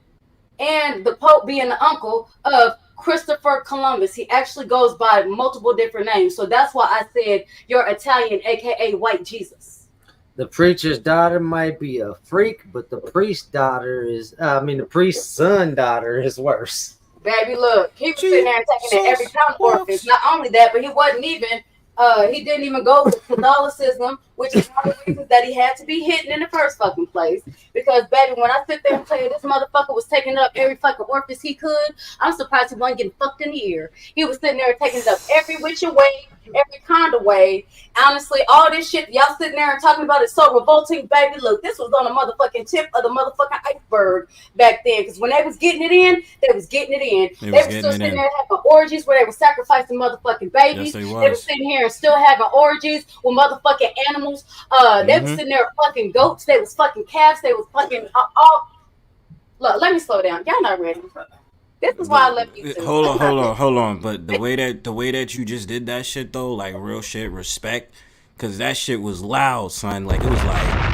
and the Pope being the uncle of Christopher Columbus. He actually goes by multiple different names. So that's why I said you're Italian, aka White Jesus. The preacher's daughter might be a freak, but the priest's daughter is, the priest's son daughter is worse. Baby, look, he was sitting there and taking it every time orphans. Not only that, but he wasn't even, he didn't even go with Catholicism, which is one of the reasons that he had to be hidden in the first fucking place. Because, baby, when I sit there and tell you this motherfucker was taking up every fucking orifice he could, I'm surprised he wasn't getting fucked in the ear. He was sitting there taking it up every which way, every kind of way. Honestly, all this shit y'all sitting there and talking about is so revolting, baby. Look, this was on the motherfucking tip of the motherfucking iceberg back then. Because when they was getting it in, they was getting it in. They were still sitting there having orgies where they were sacrificing motherfucking babies. Yes, they were sitting here and still having orgies with motherfucking animals. They was sitting there fucking goats. They was fucking calves. They was fucking all. Look, let me slow down. Y'all not ready. This is why I left you. Hold on. But the way that you just did that shit though, like real shit, respect, cause that shit was loud, son. Like it was like.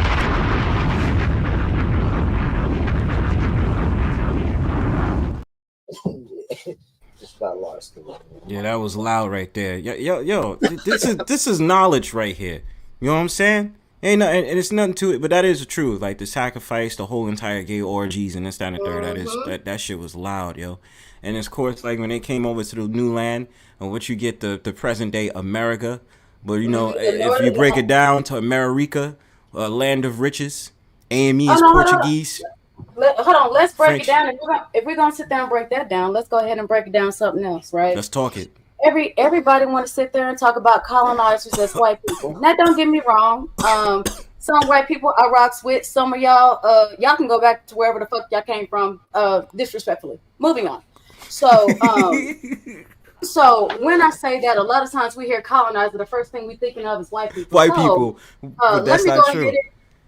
Just got lost. Yeah, that was loud right there. Yo, this is knowledge right here. You know what I'm saying? Ain't nothing, and it's nothing to it, but that is the truth. Like the sacrifice, the whole entire gay orgies and this, that, and the third. That shit was loud, yo. And of course, like when they came over to the new land, and what you get the present day America, but you know, if you break it down to America, land of riches, AME is Portuguese. Hold on, let's break French. it down. If we're gonna sit there and break that down, let's go ahead and break it down something else, right? Let's talk it. Everybody want to sit there and talk about colonizers as white people. Now, don't get me wrong. Some white people I rocks with. Some of y'all, y'all can go back to wherever the fuck y'all came from. Disrespectfully. Moving on. So, so when I say that, a lot of times we hear colonizer, the first thing we thinking of is white people. White people, but that's not true.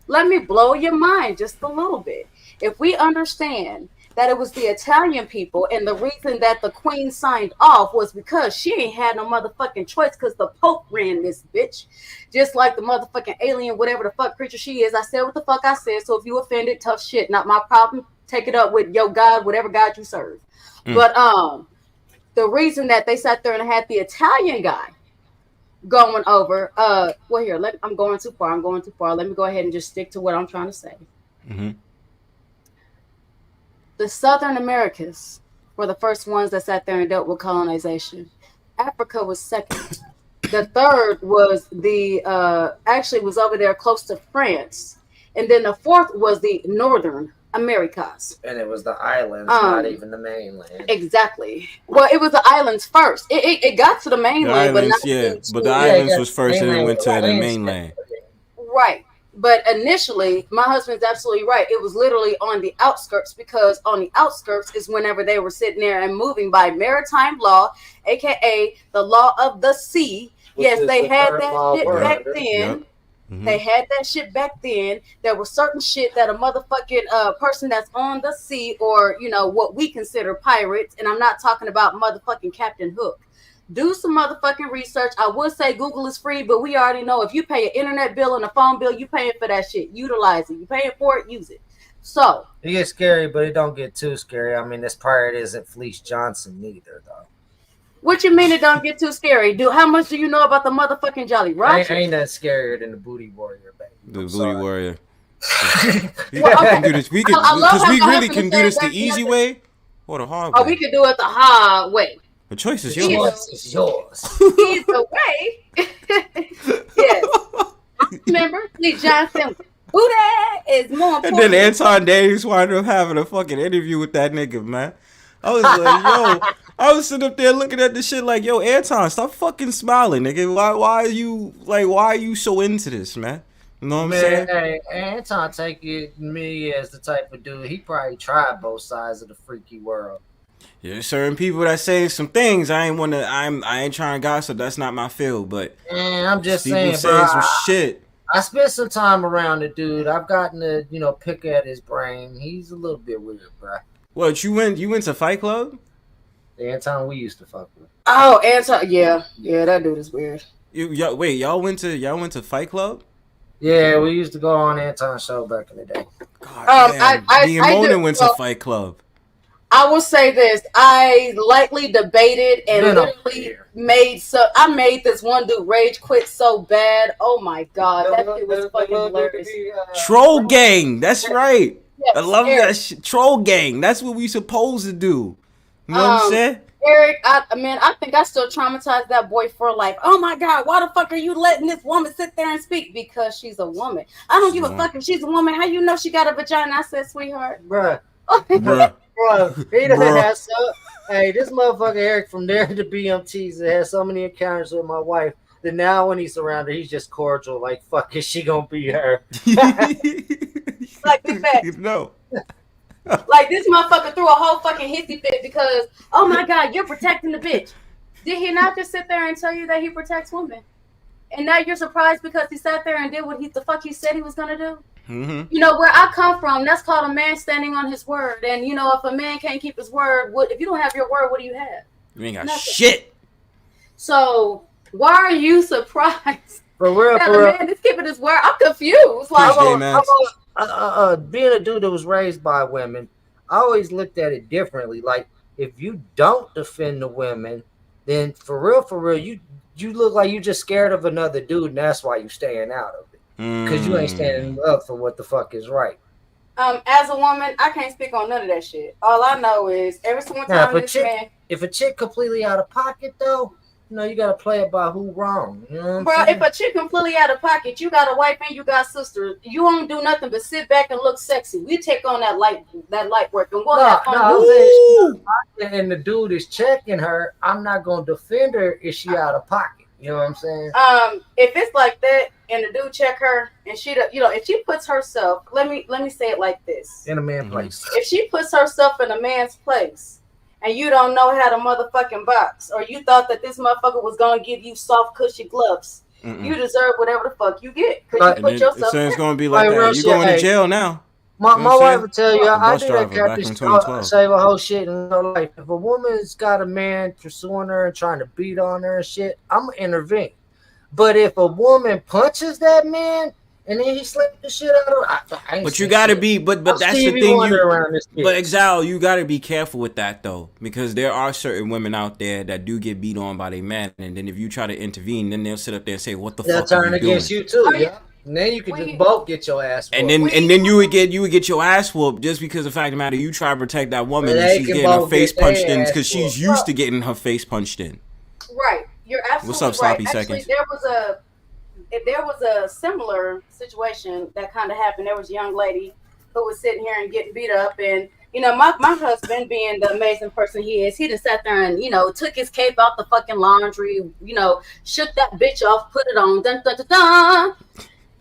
Let me blow your mind just a little bit. If we understand that it was the Italian people, and the reason that the queen signed off was because she ain't had no motherfucking choice, because the Pope ran this bitch. Just like the motherfucking alien, whatever the fuck creature she is. I said what the fuck I said, so if you offended, tough shit. Not my problem. Take it up with your God, whatever God you serve. But the reason that they sat there and had the Italian guy going over, well here, I'm going too far. Let me go ahead and just stick to what I'm trying to say. The Southern Americas were the first ones that sat there and dealt with colonization. Africa was second. The third was actually was over there close to France. and then the fourth was the Northern Americas. And it was the islands, not even the mainland. Exactly. Well, it was the islands first. It got to the mainland, the islands, but the islands was first, and then went to the mainland. Right. But initially, my husband's absolutely right. It was literally on the outskirts, because on the outskirts is whenever they were sitting there and moving by maritime law, aka the law of the sea. Yes, they had that shit back then. Mm-hmm. They had that shit back then. There was certain shit that a motherfucking person that's on the sea, or what we consider pirates, and I'm not talking about motherfucking Captain Hook. Do some motherfucking research. I would say Google is free, but we already know if you pay an internet bill and a phone bill, you paying for that shit. Utilize it. You paying for it, use it. So it gets scary, but it don't get too scary. I mean, this pirate isn't Fleece Johnson neither, though. What you mean it don't get too scary? How much do you know about the motherfucking Jolly Roger? Ain't that scarier than the Booty Warrior, baby. The Booty Warrior. We can do this. Because we really can do this the easy way or the hard way. Oh, we can do it the hard way. The choice is yours. It's yours. Either way. Yes. Remember, Fleece Johnson. Booty is more important. And then Anton Davis wound up having a fucking interview with that nigga, man. I was like, yo, I was sitting up there looking at this shit like, yo, Anton, stop fucking smiling, nigga. Why are you so into this, man? You know what I'm saying? Hey, Anton take me as the type of dude, he probably tried both sides of the freaky world. There's certain people that say some things I ain't trying to gossip. That's not my field, but I'm just saying, bro, some shit. I spent some time around the dude. I've gotten to, pick at his brain. He's a little bit weird, bro. What, you went to Fight Club? The Anton we used to fuck with. Oh, Anton, yeah, that dude is weird. Y'all went to Fight Club? Yeah, we used to go on Anton's show back in the day. God, me and Mona went to Fight Club. I will say this: I lightly debated and literally I made this one dude rage quit so bad. Oh my god, that shit was fucking hilarious. Troll gang, that's right. Yes, I love that shit. Troll gang, that's what we supposed to do. You know what I'm saying? Eric, I think I still traumatized that boy for life. Oh my god, why the fuck are you letting this woman sit there and speak? Because she's a woman. I don't give a fuck if she's a woman. How you know she got a vagina? I said, sweetheart. Bruh. Bro, hey, this motherfucker Eric from there to BMTs has so many encounters with my wife that now when he's around her, he's just cordial. Like, fuck, is she gonna be her? Like, in fact, no. Like, this motherfucker threw a whole fucking hissy fit because, oh my god, you're protecting the bitch. Did he not just sit there and tell you that he protects women? And now you're surprised because he sat there and did what the fuck he said he was gonna do? Mm-hmm. You know, where I come from, that's called a man standing on his word. And, you know, if a man can't keep his word, if you don't have your word, what do you have? You ain't got nothing. Shit. So, why are you surprised for real, that a man is keeping his word? I'm confused. Like, being a dude that was raised by women, I always looked at it differently. Like, if you don't defend the women, then for real, you look like you just scared of another dude, and that's why you staying out of it. Because you ain't standing up for what the fuck is right. As a woman, I can't speak on none of that shit. All I know is every single time if a chick completely out of pocket, though, you know, you got to play it by who wrong. You know what I'm saying? If a chick completely out of pocket, you got a wife and you got sisters, you won't do nothing but sit back and look sexy. We take on that light work and we'll have fun. And the dude is checking her. I'm not going to defend her if she out of pocket. You know what I'm saying? If it's like that and the dude check her and she, if she puts herself, let me say it like this. In a man's place. If she puts herself in a man's place and you don't know how to motherfucking box, or you thought that this motherfucker was going to give you soft, cushy gloves, you deserve whatever the fuck you get. Because you put yourself in. It's going to be like that. You're going to jail now. My wife will tell you, I did that catfish save a whole shit in her life. If a woman's got a man pursuing her and trying to beat on her and shit, I'm going to intervene. But if a woman punches that man and then he slapped the shit out of her, I but you got to be, but that's the thing. But Exile, you got to be careful with that, though. Because there are certain women out there that do get beat on by their man. And then if you try to intervene, then they'll sit up there and say, what the fuck are you doing? They'll turn against you, too, yeah. And then you could just both get your ass whooped. And then you would get your ass whooped just because the fact of the matter, you try to protect that woman and she's getting her face punched in because she's used to getting her face punched in. Right. You're absolutely What's up, right. Sloppy Actually, Seconds? there was there was a similar situation that kind of happened. There was a young lady who was sitting here and getting beat up, and my husband, being the amazing person he is, he just sat there and took his cape out the fucking laundry, shook that bitch off, put it on, dun dun dun dun,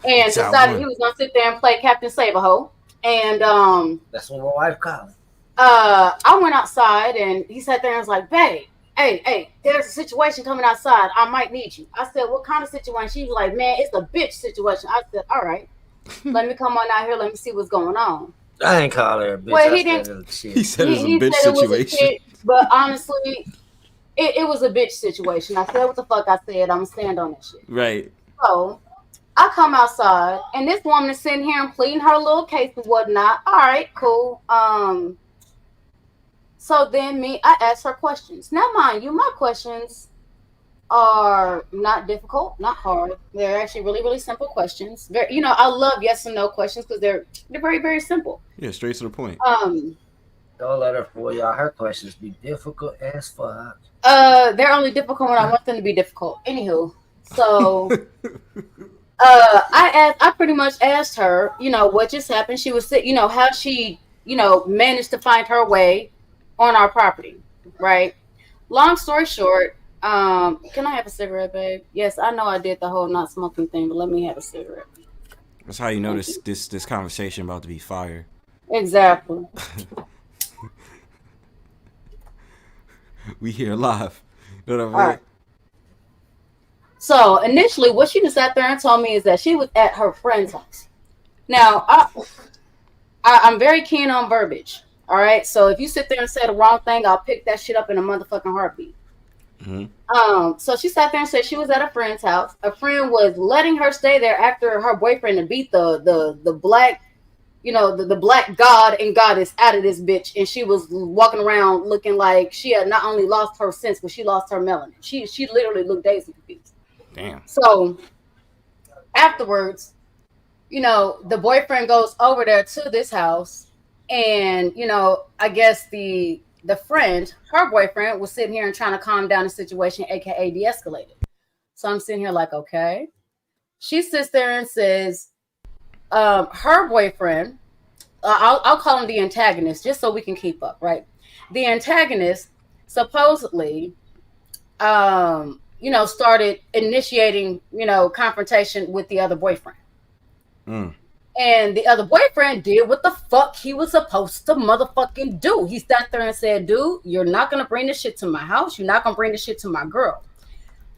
and decided he was gonna sit there and play Captain Saberho. And that's what my wife called it. I went outside and he sat there and was like, "Babe, hey, there's a situation coming outside. I might need you." I said, "What kind of situation?" She was like, "Man, it's a bitch situation." I said, "All right, let me come on out here. Let me see what's going on." I ain't call her a bitch. Well, he didn't. He said it was a bitch situation. Shit, but honestly, it was a bitch situation. I said what the fuck I said. I'm gonna stand on that shit. Right. So I come outside and this woman is sitting here and pleading her little case and whatnot. All right, cool. So then I asked her questions. Now, mind you, my questions are not difficult, not hard. They're actually really, really simple questions. Very, I love yes and no questions because they're very, very simple. Yeah, straight to the point. Don't let her fool y'all. Her questions be difficult as fuck. They're only difficult when I want them to be difficult. Anywho, so I pretty much asked her, what just happened. She was how she, managed to find her way on our property, right? Long story short, can I have a cigarette, babe? Yes, I know I did the whole not smoking thing, but let me have a cigarette. That's how you know this conversation about to be fire. Exactly. We here live. You know what I mean? All right. So initially, what she just sat there and told me is that she was at her friend's house. Now, I'm very keen on verbiage. All right, so if you sit there and say the wrong thing, I'll pick that shit up in a motherfucking heartbeat. Mm-hmm. So she sat there and said she was at a friend's house. A friend was letting her stay there after her boyfriend had beat the black, the black god and goddess out of this bitch, and she was walking around looking like she had not only lost her sense, but she lost her melanin. She literally looked dazed and confused. Damn. So afterwards, the boyfriend goes over there to this house. And, I guess the friend, her boyfriend, was sitting here and trying to calm down the situation, aka de-escalate it. So I'm sitting here like, okay. She sits there and says, her boyfriend, I'll call him the antagonist, just so we can keep up, right? The antagonist supposedly, started initiating, confrontation with the other boyfriend. And the other boyfriend did what the fuck he was supposed to motherfucking do. He sat there and said, "Dude, you're not going to bring this shit to my house. You're not going to bring this shit to my girl."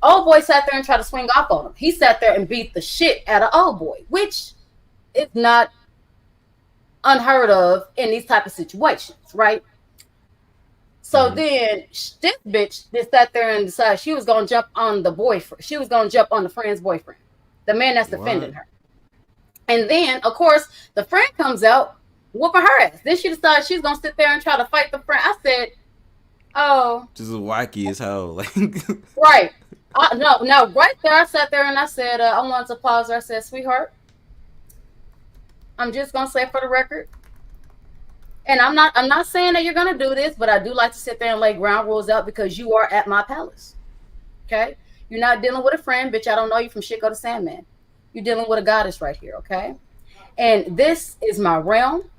Old boy sat there and tried to swing off on him. He sat there and beat the shit out of old boy, which is not unheard of in these type of situations, right? So then this bitch just sat there and decided she was going to jump on the boyfriend. She was going to jump on the friend's boyfriend, the man that's defending her. And then, of course, the friend comes out whooping her ass. Then she decides she's going to sit there and try to fight the friend. I said, oh. This is wacky as hell. Right. No, right there, I sat there and I said, I wanted to pause her. I said, "Sweetheart, I'm just going to say for the record, and I'm not saying that you're going to do this, but I do like to sit there and lay ground rules out because you are at my palace. Okay? You're not dealing with a friend, bitch. I don't know you from shit go to Sandman. You're dealing with a goddess right here, okay? And this is my realm.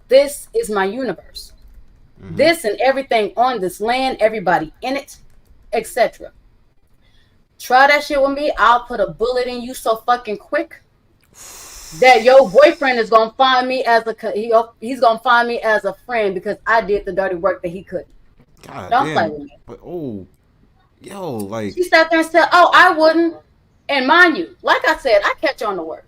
This is my universe. Mm-hmm. This and everything on this land, everybody in it, etc. Try that shit with me. I'll put a bullet in you so fucking quick that your boyfriend is gonna find me as he's gonna find me as a friend because I did the dirty work that he couldn't. God don't damn. play with me. But like she sat there and said, "Oh, I wouldn't." And mind you, like I said, I catch on the words.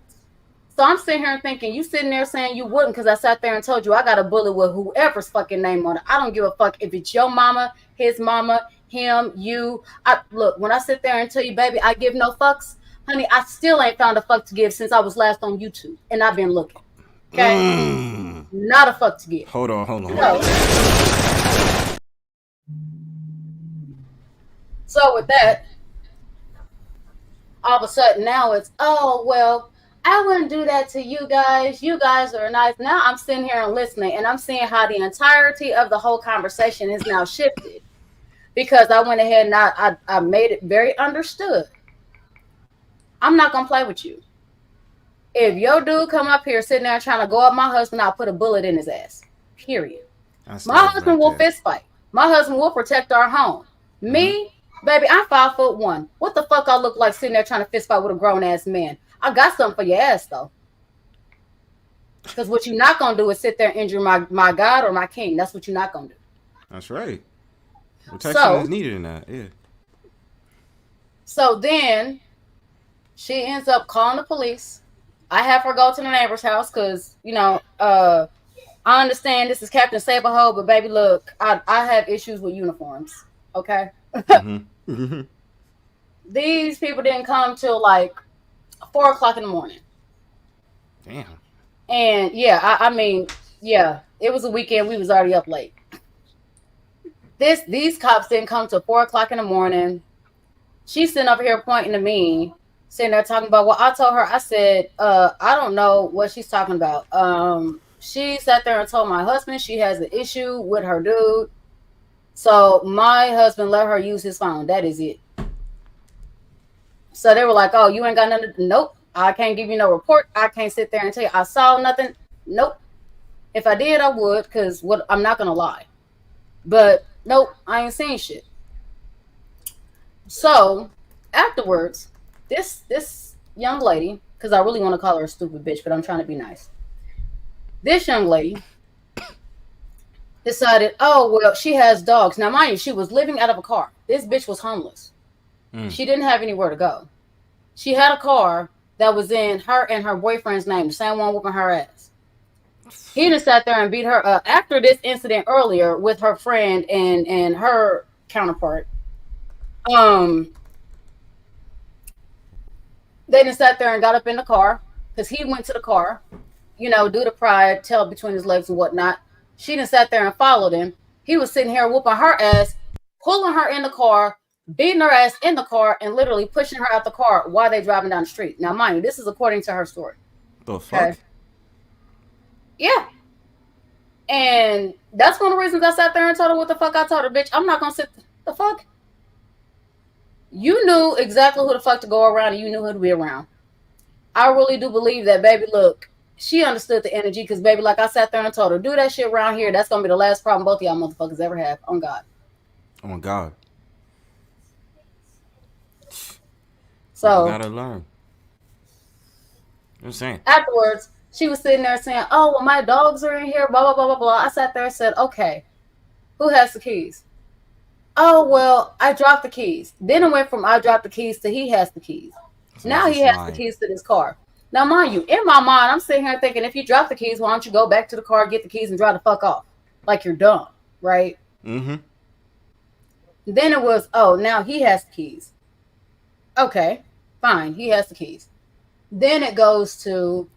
So I'm sitting here and thinking, you sitting there saying you wouldn't because I sat there and told you I got a bullet with whoever's fucking name on it. I don't give a fuck if it's your mama, his mama, him, you. Look, when I sit there and tell you, baby, I give no fucks, honey, I still ain't found a fuck to give since I was last on YouTube. And I've been looking. Okay? Not a fuck to give. Hold on. So with that, all of a sudden now it's, oh, well, I wouldn't do that to you guys. You guys are nice. Now I'm sitting here and listening, and I'm seeing how the entirety of the whole conversation is now shifted because I went ahead and I made it very understood I'm not gonna play with you. If your dude come up here sitting there trying to go up my husband, I'll put a bullet in his ass. Period. My husband will fist fight. My husband will protect our home. Me, baby, I'm 5'1". What the fuck I look like sitting there trying to fist fight with a grown ass man? I got something for your ass though. Because what you're not gonna do is sit there and injure my God or my king. That's what you're not gonna do. That's right. Protection is needed in that. Yeah. So then she ends up calling the police. I have her go to the neighbor's house because, I understand this is Captain Saberho, but baby, look, I have issues with uniforms. Okay. These people didn't come till like 4 o'clock in the morning. Damn. And yeah, I mean, yeah, it was a weekend. We was already up late. These cops didn't come till 4 o'clock in the morning. She's sitting up here pointing to me, sitting there talking about what I told her. I said, I don't know what she's talking about. She sat there and told my husband she has an issue with her dude. So my husband let her use his phone. That is it. So they were like, oh, you ain't got nothing. Nope. I can't give you no report. I can't sit there and tell you I saw nothing. Nope. If I did, I would, because I'm not going to lie. But nope, I ain't seen shit. So afterwards, this young lady, because I really want to call her a stupid bitch, but I'm trying to be nice. This young lady decided, oh, well, she has dogs. Now, mind you, she was living out of a car. This bitch was homeless. She didn't have anywhere to go. She had a car that was in her and her boyfriend's name, the same one whooping her ass. He just sat there and beat her up after this incident earlier with her friend and her counterpart. They just sat there and got up in the car because he went to the car, do the pride, tail between his legs and whatnot. She just sat there and followed him. He was sitting here whooping her ass, pulling her in the car, beating her ass in the car, and literally pushing her out the car while they driving down the street. Now, mind you, this is according to her story. The fuck? Okay? Yeah. And that's one of the reasons I sat there and told her what the fuck I told her, bitch. I'm not going to sit the fuck. You knew exactly who the fuck to go around and you knew who to be around. I really do believe that, baby, look, she understood the energy because, baby, like I sat there and told her, do that shit around here. That's going to be the last problem both of y'all motherfuckers ever have. On God. Oh, my God. So. You gotta learn. I'm saying. Afterwards, she was sitting there saying, oh, well, my dogs are in here, blah, blah, blah, blah, blah. I sat there and said, okay, who has the keys? Oh, well, I dropped the keys. Then it went from I dropped the keys to he has the keys. So now he has the keys to this car. Now, mind you, in my mind, I'm sitting here thinking, if you drop the keys, why don't you go back to the car, get the keys, and drive the fuck off? Like you're dumb, right? Mm-hmm. Then it was, oh, now he has the keys. Okay, fine, he has the keys. Then it goes to,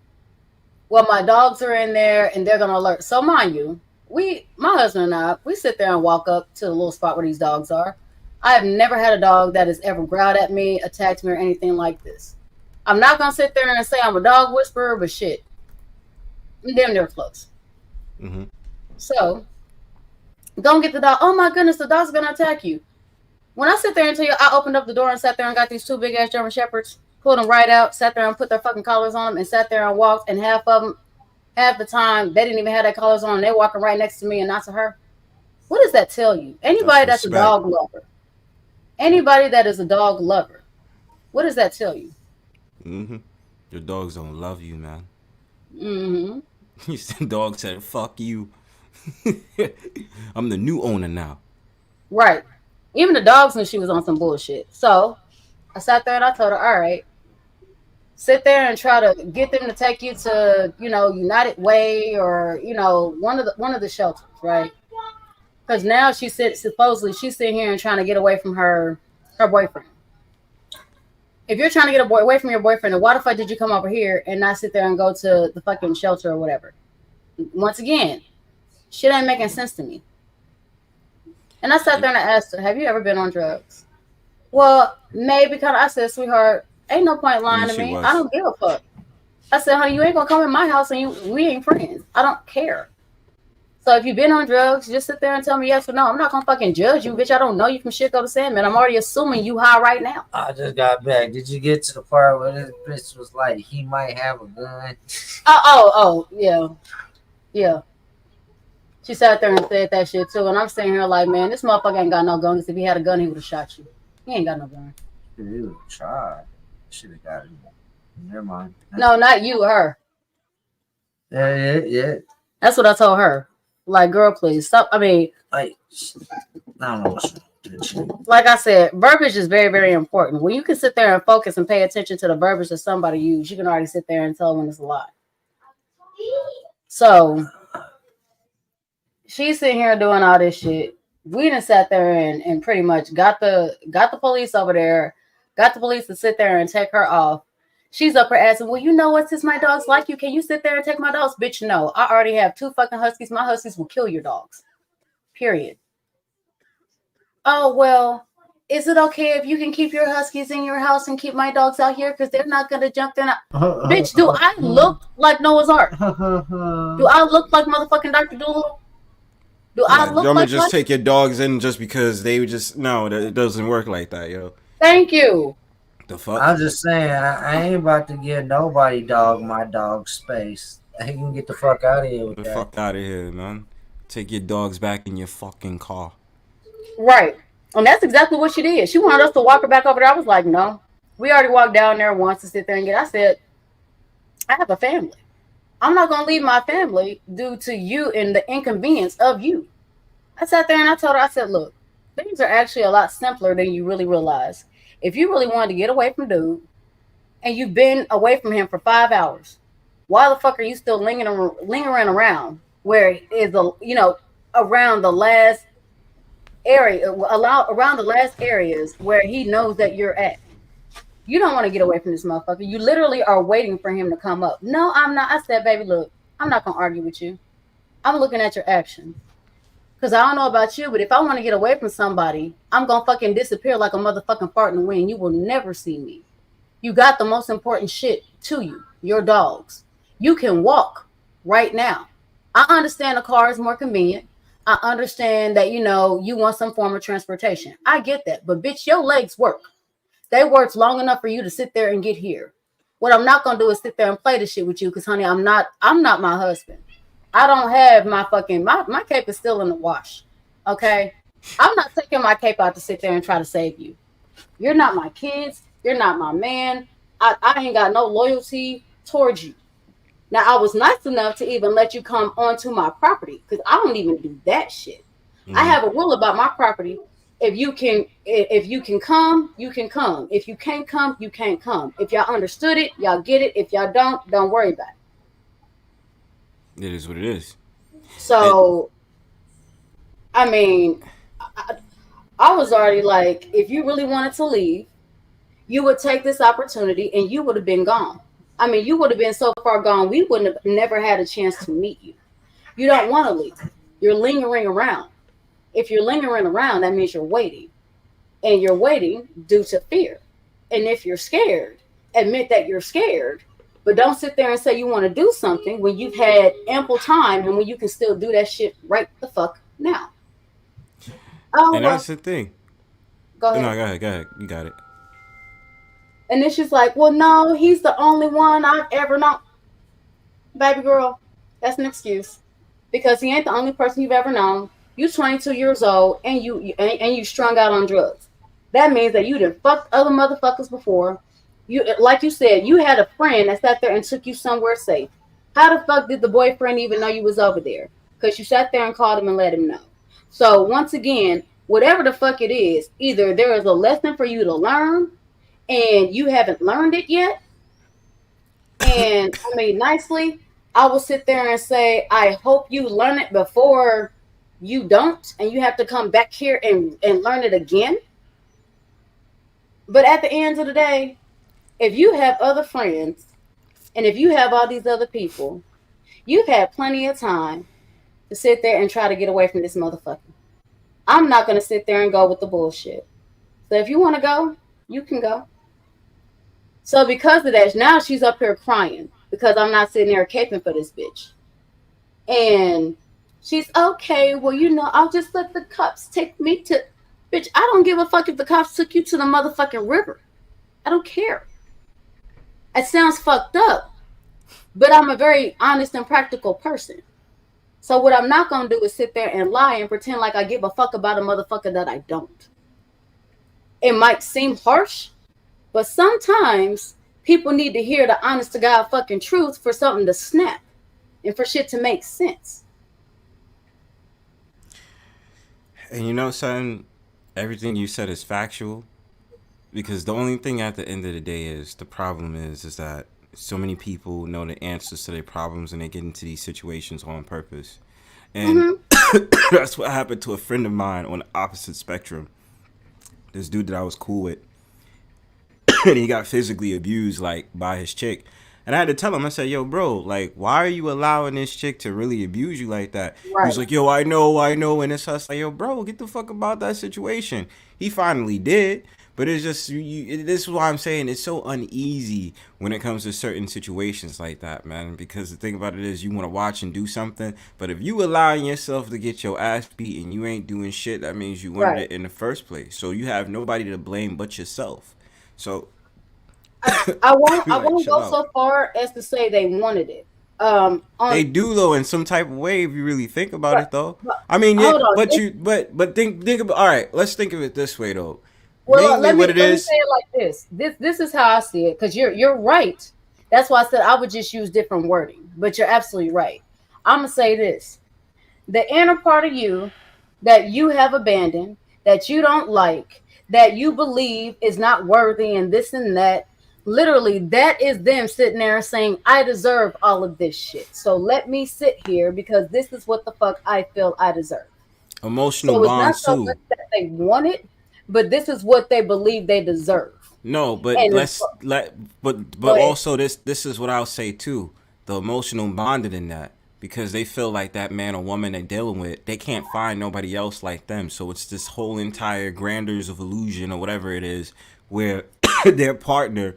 well, my dogs are in there, and they're going to alert. So, mind you, my husband and I, we sit there and walk up to the little spot where these dogs are. I have never had a dog that has ever growled at me, attacked me, or anything like this. I'm not going to sit there and say I'm a dog whisperer, but shit, I'm damn near close. Mm-hmm. So, don't get the dog. Oh my goodness, the dog's going to attack you. When I sit there and tell you, I opened up the door and sat there and got these 2 big ass German Shepherds, pulled them right out, sat there and put their fucking collars on them, and sat there and walked, and half the time, they didn't even have their collars on, and they're walking right next to me and not to her. What does that tell you? Anybody that's a dog lover. Anybody that is a dog lover. What does that tell you? Mm-hmm. Your dogs don't love you, man. Mm-hmm. Your dog said, fuck you. I'm the new owner now. Right. Even the dogs knew she was on some bullshit. So, I sat there and I told her, all right, sit there and try to get them to take you to, United Way or, one of the shelters, right? Because now supposedly she's sitting here and trying to get away from her boyfriend. If you're trying to get away from your boyfriend, then why the fuck did you come over here and not sit there and go to the fucking shelter or whatever? Once again, shit ain't making sense to me. And I sat there and I asked her, have you ever been on drugs? Well, maybe, kind of. I said, sweetheart, ain't no point lying to me. I don't give a fuck. I said, honey, you ain't gonna come in my house and we ain't friends. I don't care. So if you've been on drugs, just sit there and tell me yes or no. I'm not gonna fucking judge you, bitch. I don't know you from shit go to Sandman. I'm already assuming you high right now. I just got back. Did you get to the part where this bitch was like, he might have a gun? Yeah. She sat there and said that shit too, and I'm sitting here like, man, this motherfucker ain't got no gun. Because if he had a gun, he would have shot you. He ain't got no gun. He would have tried. Should have got it. Never mind. No, not you, her. Yeah. That's what I told her. Like, girl, please stop. I mean, like, I don't know what's like I said, verbiage is very, very important. When you can sit there and focus and pay attention to the verbiage that somebody used, you can already sit there and tell when it's a lie. So she's sitting here doing all this shit. We done sat there and pretty much got the police over there, got the police to sit there and take her off. She's up here asking, well, you know what, since my dogs like you, can you sit there and take my dogs? Bitch, no. I already have 2 fucking huskies. My huskies will kill your dogs. Period. Oh, well, is it okay if you can keep your huskies in your house and keep my dogs out here? Because they're not going to jump in. Bitch, do I look like Noah's Ark? Do I look like motherfucking Dr. Doolittle? Do I look like... like... just take your dogs in just because they would just... No, it doesn't work like that, yo. Thank you. The fuck? I'm just saying, I ain't about to give nobody my dog space. They can get the fuck out of here with that. The fuck out of here, man. Take your dogs back in your fucking car. Right. And that's exactly what she did. She wanted us to walk her back over there. I was like, no. We already walked down there once to sit there and get... I said, I have a family. I'm not going to leave my family due to you and the inconvenience of you. I sat there and I told her, I said, look, things are actually a lot simpler than you really realize. If you really wanted to get away from dude and you've been away from him for 5 hours, why the fuck are you still lingering around where is around the last area, around the last areas where he knows that you're at? You don't want to get away from this motherfucker. You literally are waiting for him to come up. No, I'm not. I said, baby, look, I'm not going to argue with you. I'm looking at your actions. Because I don't know about you, but if I want to get away from somebody, I'm going to fucking disappear like a motherfucking fart in the wind. You will never see me. You got the most important shit to you, your dogs. You can walk right now. I understand a car is more convenient. I understand that, you want some form of transportation. I get that. But bitch, your legs work. They worked long enough for you to sit there and get here. What I'm not going to do is sit there and play this shit with you because, honey, I'm not my husband. I don't have my cape is still in the wash. Okay? I'm not taking my cape out to sit there and try to save you. You're not my kids. You're not my man. I ain't got no loyalty towards you. Now, I was nice enough to even let you come onto my property because I don't even do that shit. I have a rule about my property. If you can come, you can come. If you can't come, you can't come. If y'all understood it, y'all get it. If y'all don't worry about it. It is what it is. So, I mean, I was already like, if you really wanted to leave, you would take this opportunity and you would have been gone. I mean, you would have been so far gone, we wouldn't have never had a chance to meet you. You don't want to leave. You're lingering around. If you're lingering around, that means you're waiting. And you're waiting due to fear. And if you're scared, admit that you're scared. But don't sit there and say you want to do something when you've had ample time and when you can still do that shit right the fuck now. Oh, and that's the thing. Go ahead. No, go ahead. You got it. And then she's like, well, no, he's the only one I've ever known. Baby girl, that's an excuse. Because he ain't the only person you've ever known. You're 22 years old and you strung out on drugs. That means that you done fucked other motherfuckers before. You, like you said, you had a friend that sat there and took you somewhere safe. How the fuck did the boyfriend even know you was over there? Because you sat there and called him and let him know. So once again, whatever the fuck it is, either there is a lesson for you to learn and you haven't learned it yet. And I mean, nicely, I will sit there and say, I hope you learn it before you don't, and you have to come back here and learn it again. But at the end of the day, if you have other friends and if you have all these other people, you've had plenty of time to sit there and try to get away from this motherfucker. I'm not going to sit there and go with the bullshit. So if you want to go, you can go. So because of that, now she's up here crying because I'm not sitting there caping for this bitch. And She's okay. Well, I'll just let the cops take me to. Bitch, I don't give a fuck if the cops took you to the motherfucking river. I don't care. It sounds fucked up, but I'm a very honest and practical person. So what I'm not gonna do is sit there and lie and pretend like I give a fuck about a motherfucker that I don't. It might seem harsh, but sometimes people need to hear the honest to God fucking truth for something to snap and for shit to make sense. And son, everything you said is factual. Because the only thing at the end of the day is the problem is that so many people know the answers to their problems and they get into these situations on purpose. And that's what happened to a friend of mine on the opposite spectrum. This dude that I was cool with. And he got physically abused like by his chick. And I had to tell him, I said, yo, bro, like, why are you allowing this chick to really abuse you like that? Right. He was like, yo, I know. And it's us like, yo, bro, get the fuck about that situation. He finally did. But it's just, this is why I'm saying it's so uneasy when it comes to certain situations like that, man. Because the thing about it is you want to watch and do something. But if you allowing yourself to get your ass beat and you ain't doing shit, that means you wanted it in the first place. So you have nobody to blame but yourself. So I won't go so far as to say they wanted it. They do though in some type of way if you really think about it though. I mean, yeah, but think about, all right, let's think of it this way though. Well, let me say it like this. This is how I see it, because you're right. That's why I said I would just use different wording, but you're absolutely right. I'm gonna say this: the inner part of you that you have abandoned, that you don't like, that you believe is not worthy, and this and that. Literally, that is them sitting there saying, I deserve all of this shit. So let me sit here because this is what the fuck I feel I deserve. Emotional bonds too. Much that they want it, but this is what they believe they deserve. No, but but also this is what I'll say too. The emotional bonded in that. Because they feel like that man or woman they're dealing with, they can't find nobody else like them. So it's this whole entire grandeurs of illusion or whatever it is where their partner,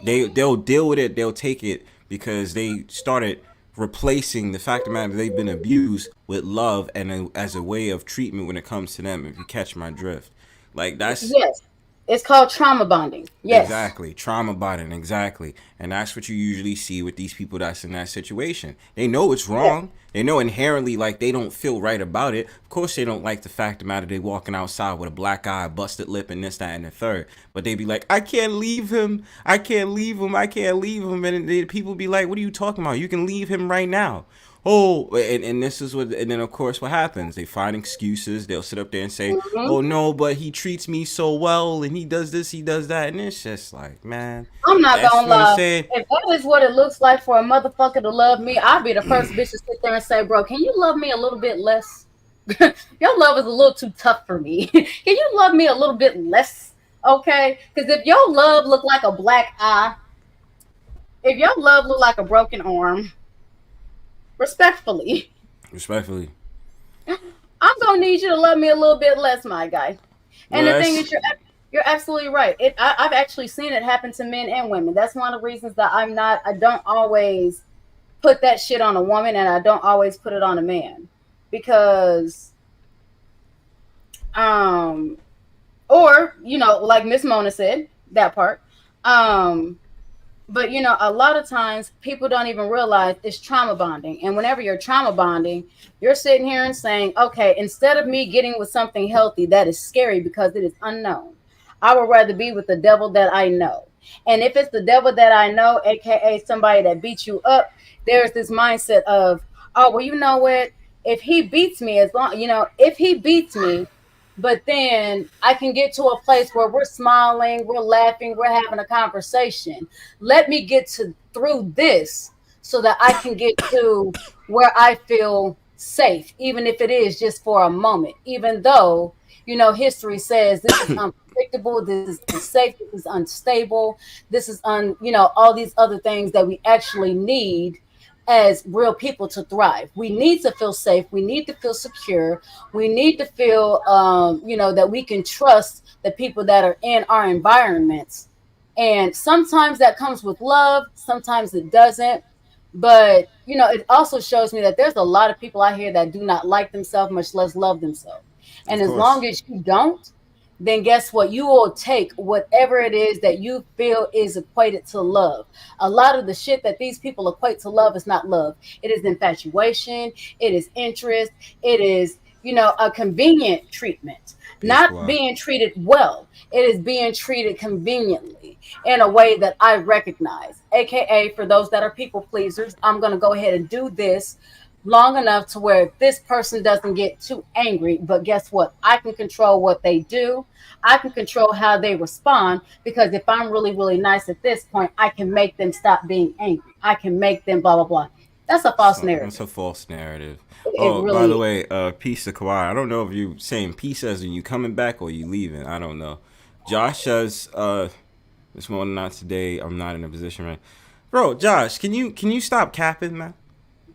they'll deal with it, they'll take it because they started replacing the fact of the matter they've been abused with love and as a way of treatment when it comes to them, if you catch my drift. Like that's... Yes. It's called trauma bonding. Yes. Exactly. Trauma bonding. Exactly. And that's what you usually see with these people that's in that situation. They know it's wrong. Yeah. They know inherently like they don't feel right about it. Of course they don't like the fact of the matter they walking outside with a black eye, busted lip, and this, that, and the third. But they be like, I can't leave him. I can't leave him. I can't leave him. And people be like, what are you talking about? You can leave him right now. Oh, and this is what, and then of course what happens? They find excuses. They'll sit up there and say, oh no, but he treats me so well, and he does this, he does that, and it's just like, man. I'm not gonna lie. If that is what it looks like for a motherfucker to love me, I'd be the first bitch to sit there and say, bro, can you love me a little bit less? Your love is a little too tough for me. Can you love me a little bit less? Okay? Because if your love look like a black eye, if your love look like a broken arm, respectfully, I'm gonna need you to love me a little bit less, my guy. And the thing is, you're absolutely right. I've actually seen it happen to men and women. That's one of the reasons that I don't always put that shit on a woman, and I don't always put it on a man, because or like Miss Mona said, that part. But, a lot of times people don't even realize it's trauma bonding. And whenever you're trauma bonding, you're sitting here and saying, okay, instead of me getting with something healthy, that is scary because it is unknown. I would rather be with the devil that I know. And if it's the devil that I know, aka somebody that beats you up, there's this mindset of, oh, well, you know what? If he beats me, if he beats me, but then I can get to a place where we're smiling, we're laughing, we're having a conversation. Let me get through this so that I can get to where I feel safe, even if it is just for a moment. Even though, history says this is unpredictable, this is unsafe, this is unstable, this is all these other things that we actually need as real people to thrive. We need to feel safe. We need to feel secure. We need to feel, that we can trust the people that are in our environments. And sometimes that comes with love. Sometimes it doesn't. But it also shows me that there's a lot of people out here that do not like themselves, much less love themselves. And Of as long course. as you don't, then guess what? You will take whatever it is that you feel is equated to love. A lot of the shit that these people equate to love is not love. It is infatuation, it is interest, it is, a convenient treatment, Peace not squad. being treated well. It is being treated conveniently in a way that I recognize. AKA, for those that are people pleasers, I'm going to go ahead and do this long enough to where this person doesn't get too angry. But guess what? I can control what they do. I can control how they respond, because if I'm really, really nice at this point, I can make them stop being angry. I can make them blah, blah, blah. That's a false So narrative. that's a false narrative. It Oh, by the really, way, peace to Kawhi. I don't know if you saying peace as in you coming back or you leaving. I don't know. Josh says, Miss Mona, not today. I'm not in a position right. Bro, Josh, can you stop capping, man?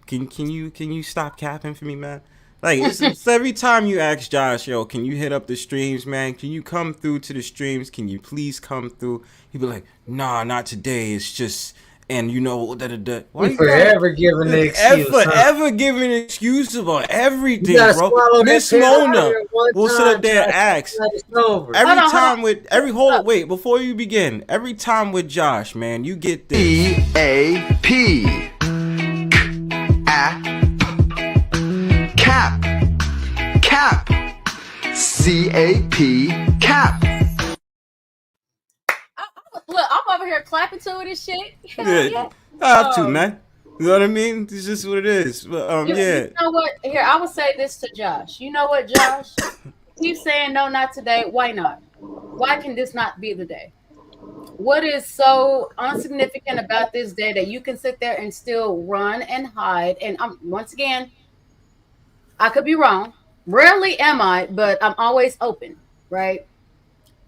Can you stop capping for me, man? Like it's every time you ask Josh, yo, can you hit up the streams, man? Can you come through to the streams? Can you please come through? He'd be like, nah, not today. It's just, and da da da. Why You you gotta forever giving the excuse, huh? forever giving an excuse about You everything, gotta bro? swallow that Miss pill Mona out here one will sit time, up there and Josh. ask It's over. every Hold on, hold time on. with every hold wait before you begin. Every time with Josh, man, you get this. EAP. Cap. Cap. CAP. Cap. look, I'm over here clapping to it and shit. Hell Yeah, yeah. I have to, Um, man. You know what I mean? It's just what it is. But You yeah. know what? Here, I will say this to Josh. You know what, Josh? Keep saying no, not today. Why not? Why can this not be the day? What is so insignificant about this day that you can sit there and still run and hide? And once again, I could be wrong. Rarely am I, but I'm always open, right?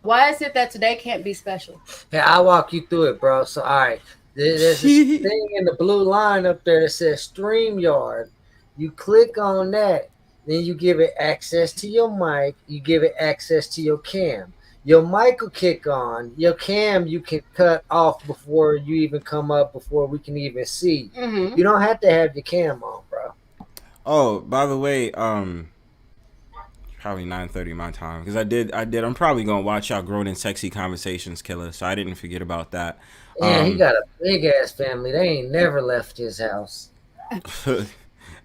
Why is it that today can't be special? Hey, I'll walk you through it, bro. So, all right, there's this thing in the blue line up there that says StreamYard. You click on that, then you give it access to your mic. You give it access to your cam. Your mic will kick on. Your cam you can cut off before you even come up, before we can even see. Mm-hmm. You don't have to have your cam on, bro. Oh, by the way, probably 9:30 my time because I did. I'm probably gonna watch y'all Grown and Sexy Conversations, Killer. So I didn't forget about that. Yeah, he got a big ass family. They ain't never left his house.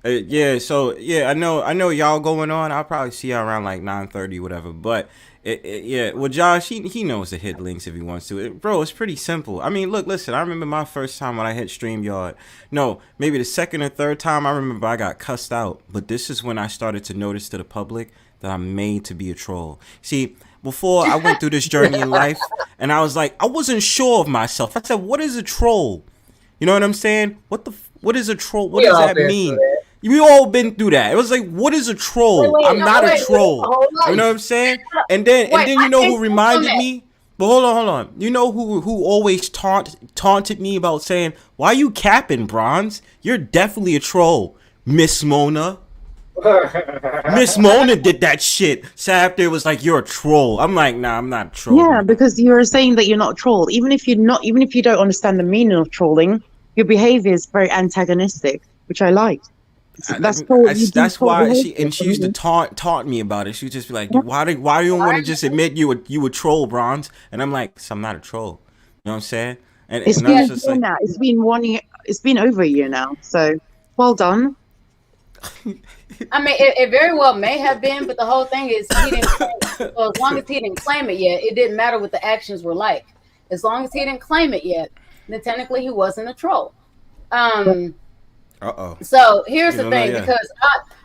Yeah, so yeah, I know y'all going on. I'll probably see y'all around like 9:30, whatever. But yeah, well, Josh, he knows to hit links if he wants to. Bro, it's pretty simple. I mean, look, listen. I remember my first time when I hit StreamYard. No, maybe the second or third time. I remember I got cussed out. But this is when I started to notice to the public that I'm made to be a troll. See, before I went through this journey in life, and I was like, I wasn't sure of myself. I said, what is a troll? You know what I'm saying? What is a troll? What We does all that been mean? through that. We all been through that. It was like, what is a troll? Wait, I'm not wait, a troll. whole You know life. what I'm saying? And then Wait, you I know can't who speak on reminded that. me? But hold on. You know who always taunted me about saying, why you capping, Bronze? You're definitely a troll. Miss Mona. Miss Mona did that shit. So after it was like, you're a troll. I'm like, nah, I'm not a troll. Yeah, because you're saying that you're not trolled. Even if you don't understand the meaning of trolling, your behavior is very antagonistic, which I like. That's troll. You do That's troll why behavior she for used to me. taunt me about it. She would just be like, why do you want to just admit you a troll, Bronze? And I'm like, 'cause I'm not a troll. You know what I'm saying? And It's I been was a just year like, now. It's been 1 year. It's been over a year now. So well done. I mean, it very well may have been, but the whole thing is he didn't claim it. So as long as he didn't claim it yet, it didn't matter what the actions were like. As long as he didn't claim it yet, then technically he wasn't a troll. uh-oh. So here's You the don't know thing, yet. because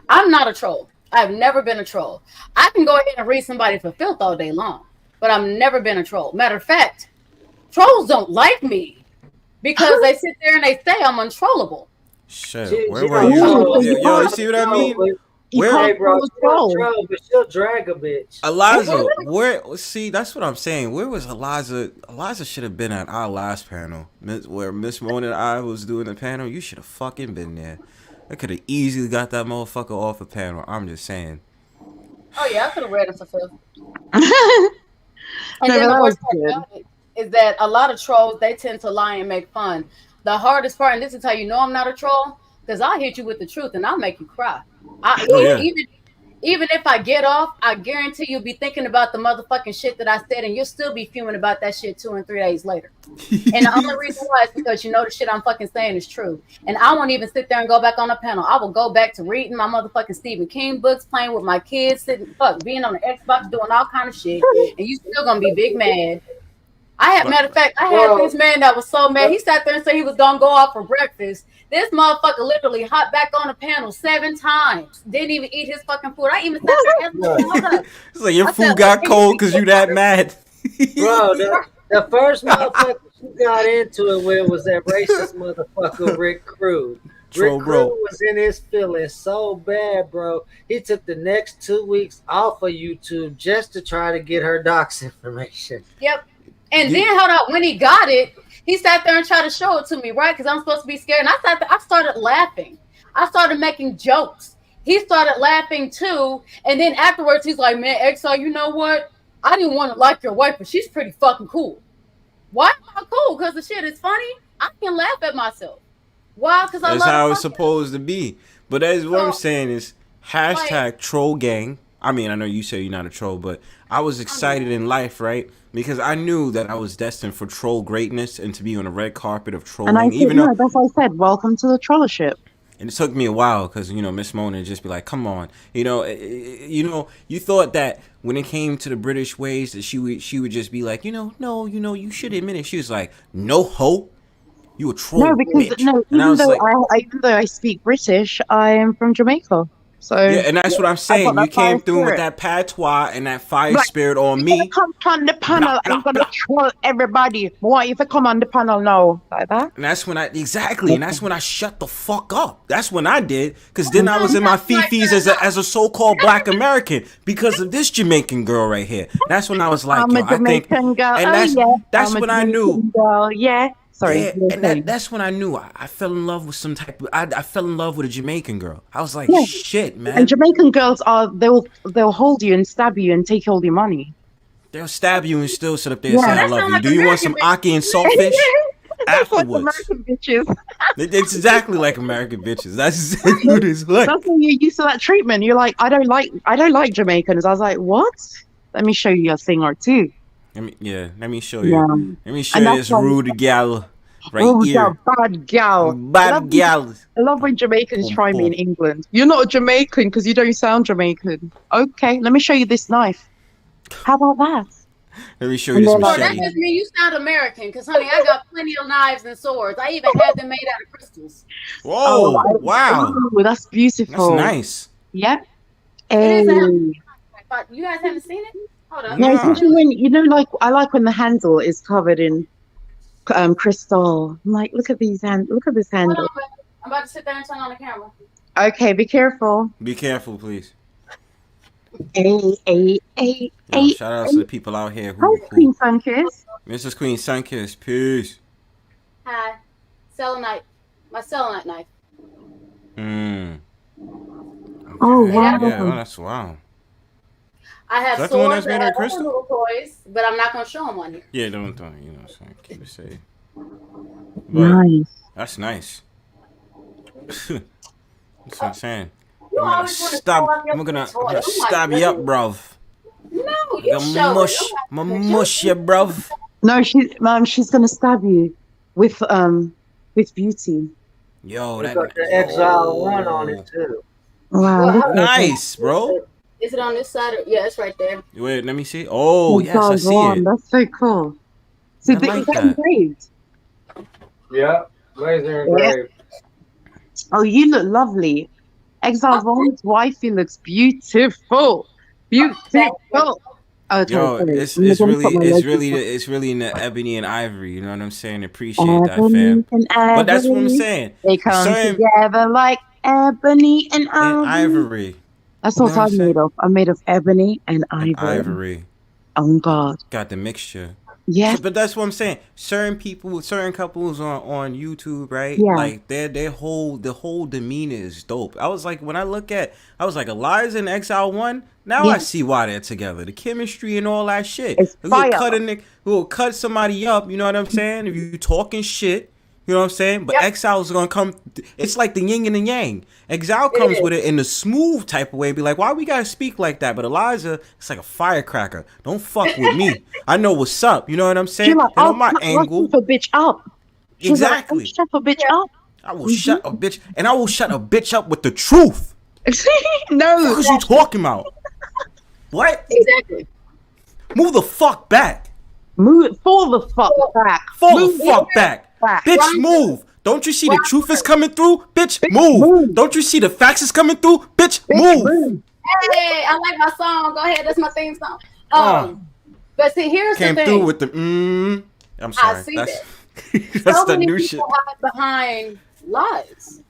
I'm not a troll. I've never been a troll. I can go ahead and read somebody for filth all day long, but I've never been a troll. Matter of fact, trolls don't like me because they sit there and they say I'm untrollable. Shit, where She were don't you? troll. Yo, you see what I mean? You Where- Hey, can't bro, troll a she don't troll. troll, but she'll drag a bitch. Eliza, where? See, that's what I'm saying. Where was Eliza? Eliza should have been at our last panel, where Miss Mona and I was doing the panel. You should have fucking been there. I could have easily got that motherfucker off the panel. I'm just saying. Oh yeah, I could have read it for filth. No, And then but the that was worst part good. about it is that a lot of trolls, they tend to lie and make fun. the hardest part, and this is how you know I'm not a troll, because I'll hit you with the truth and I'll make you cry. Oh, yeah. Even if I get off, I guarantee you'll be thinking about the motherfucking shit that I said, and you'll still be fuming about that shit 2 and 3 days later. And the only reason why is because you know the shit I'm fucking saying is true. And I won't even sit there and go back on the panel. I will go back to reading my motherfucking Stephen King books, playing with my kids, being on the Xbox, doing all kind of shit, and you still gonna be big mad. Matter of fact, I had this man that was so mad. He sat there and said he was gonna go out for breakfast. This motherfucker literally hopped back on the panel 7 times. Didn't even eat his fucking food. I even sat there and asked It's like your food got cold because you that mad. Bro, the first motherfucker she got into it with was that racist motherfucker Rick Crew. Rick Crew was in his feelings so bad, bro. He took the next 2 weeks off of YouTube just to try to get her docs information. Yep. And then hold on, when he got it, he sat there and tried to show it to me, right? Because I'm supposed to be scared. And I started laughing. I started making jokes. He started laughing too. And then afterwards, he's like, man, Exile, you know what? I didn't want to like your wife, but she's pretty fucking cool. Why am I cool? Because the shit is funny. I can laugh at myself. Why? Because that's how it's supposed to be. But that's what I'm saying is hashtag troll gang. I mean, I know you say you're not a troll, but I was excited in life, right? Because I knew that I was destined for troll greatness and to be on the red carpet of trolling. And even though that's what I said. Welcome to the trollership. And it took me a while because, you know, Miss Mona would just be like, come on. You thought that when it came to the British ways that she would just be like, no, you should admit it. She was like, no ho. You a troll. No, because bitch. even though I speak British, I am from Jamaica. So yeah, and that's what I'm saying. You came through with that patois and that fire spirit on me. Come on the panel, I'm gonna troll everybody. Why if I come on the panel now like that? And that's when I shut the fuck up. That's when I did, because then I was in my fifis as a so-called Black American because of this Jamaican girl right here. That's when I was like, I'm a Jamaican girl. And that's when I knew. Girl. Yeah. Sorry. Yeah, and that's when I knew I fell in love with some type of. I fell in love with a Jamaican girl. I was like, shit, man. And Jamaican girls they'll hold you and stab you and take all your money. They'll stab you and still sit up there and say I love you. Do you want some ackee and saltfish? Afterwards, American bitches. It's exactly like American bitches. That's exactly what it's like. That's when you're used to that treatment. You're like, I don't like Jamaicans. I was like, what? Let me show you a thing or two. Let me show you. Yeah. Let me show you this rude gal right here. Bad gal. Bad gal. I love when Jamaicans try me in England. You're not a Jamaican because you don't sound Jamaican. Okay, let me show you this knife. How about that? Let me show you this machete. That just means you sound American, because honey, I got plenty of knives and swords. I even had them made out of crystals. Whoa! Wow! Oh, that's beautiful. That's nice. Yep. You guys haven't seen it? Hold on. Yeah, especially when I like when the handle is covered in crystal. I'm like, look at this handle. Hold on, I'm about to sit there and turn on the camera. Okay, be careful. Be careful, please. Shout out to the people out here. Queen Sunkiss. Mrs. Queen Sunkiss, peace. Hi. Selenite. My selenite knife. Okay. Oh, wow. Yeah, that's wow. I have swords and other little toys, but I'm not going to show them on here. Yeah, don't, you know what I'm saying? Keep it safe. Nice. That's nice. That's what I'm saying. I'm gonna stab you up, bruv. No, you show it. Mush you, bruv. No, she's gonna stab you with beauty. Yo, that got the Xiled One on it too. Wow, nice, bro. Is it on this side? Yeah, it's right there. Wait, let me see. Oh, yes, I see it. That's so cool. So is that engraved? Yeah, laser engraved. Oh, you look lovely. Xiled One's wifey looks beautiful. Beautiful. Okay, yo, it's really in the ebony and ivory. You know what I'm saying? Appreciate that, fam. But that's what I'm saying. They come together like ebony and ivory. That's what I'm made of. I'm made of ebony and ivory. Oh God. Got the mixture. Yeah. But that's what I'm saying. Certain couples on YouTube, right? Yeah. Like the whole demeanor is dope. I was like, Alyza and Xiled One. Now I see why they're together. The chemistry and all that shit. It's fire. We'll cut somebody up, you know what I'm saying? If you talking shit, You know what I'm saying? But Exile is gonna come. It's like the yin and the yang. Exile comes with it in the smooth type of way. Be like, why we gotta speak like that? But Alyza, it's like a firecracker. Don't fuck with me. I know what's up. You know what I'm saying? She's like, and on my angle, shut a bitch up. She's exactly. Like, shut a bitch up. I will shut a bitch, and I will shut a bitch up with the truth. No. What are you talking about? What? Exactly. Move the fuck back. Fall the fuck back. Fall the fuck back. Bitch, move. Don't you see the truth is coming through? Bitch, move. Don't you see the facts is coming through? Bitch, move. Hey, I like my song. Go ahead. That's my theme song. But see, here's the thing. Came through with the I'm sorry. I see that. That's so the many new people shit. hide behind lies.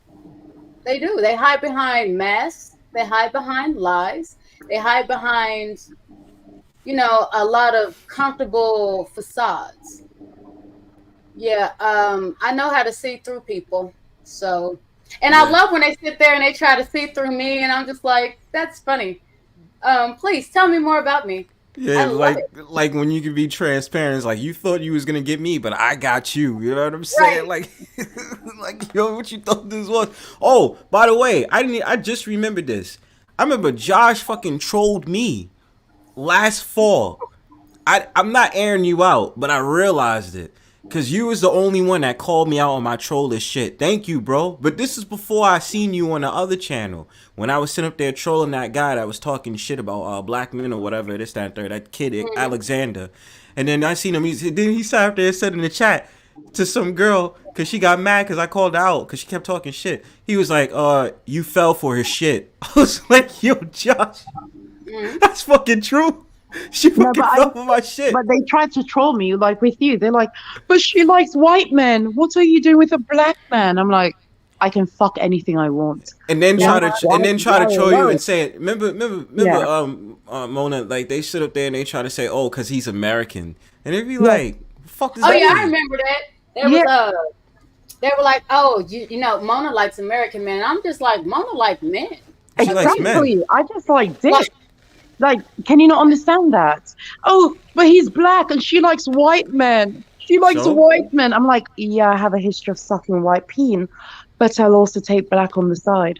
They do. They hide behind masks. They hide behind lies. They hide behind, a lot of comfortable facades. Yeah, I know how to see through people. So, and I love when they sit there and they try to see through me, and I'm just like, that's funny. Please tell me more about me. Yeah, like when you can be transparent. It's like you thought you was gonna get me, but I got you. You know what I'm saying? Right. Like what you thought this was? Oh, by the way, I just remembered this. I remember Josh fucking trolled me last fall. I'm not airing you out, but I realized it. Cause you was the only one that called me out on my trollish shit. Thank you, bro. But this is before I seen you on the other channel. When I was sitting up there trolling that guy that was talking shit about black men or whatever, this, that, and third, that kid, Alexander. And then I seen him, he sat up there and said in the chat to some girl, cause she got mad cause I called her out, cause she kept talking shit. He was like, you fell for his shit. I was like, yo, Josh, that's fucking true. She fucking fell for my shit. But they tried to troll me, like with you. They're like, but she likes white men. What are you doing with a black man? I'm like, I can fuck anything I want. And then try to troll you and say it. Remember, Mona, like they sit up there and they try to say, oh, cause he's American. And they'd be like, fuck this. Oh yeah, I remember that. They were like, oh, Mona likes American men. I'm just like, Mona like men. She likes men. I just like dick. Like, can you not understand that? Oh, but he's black and she likes white men. She likes white men. I'm like, yeah, I have a history of sucking white peen, but I'll also take black on the side.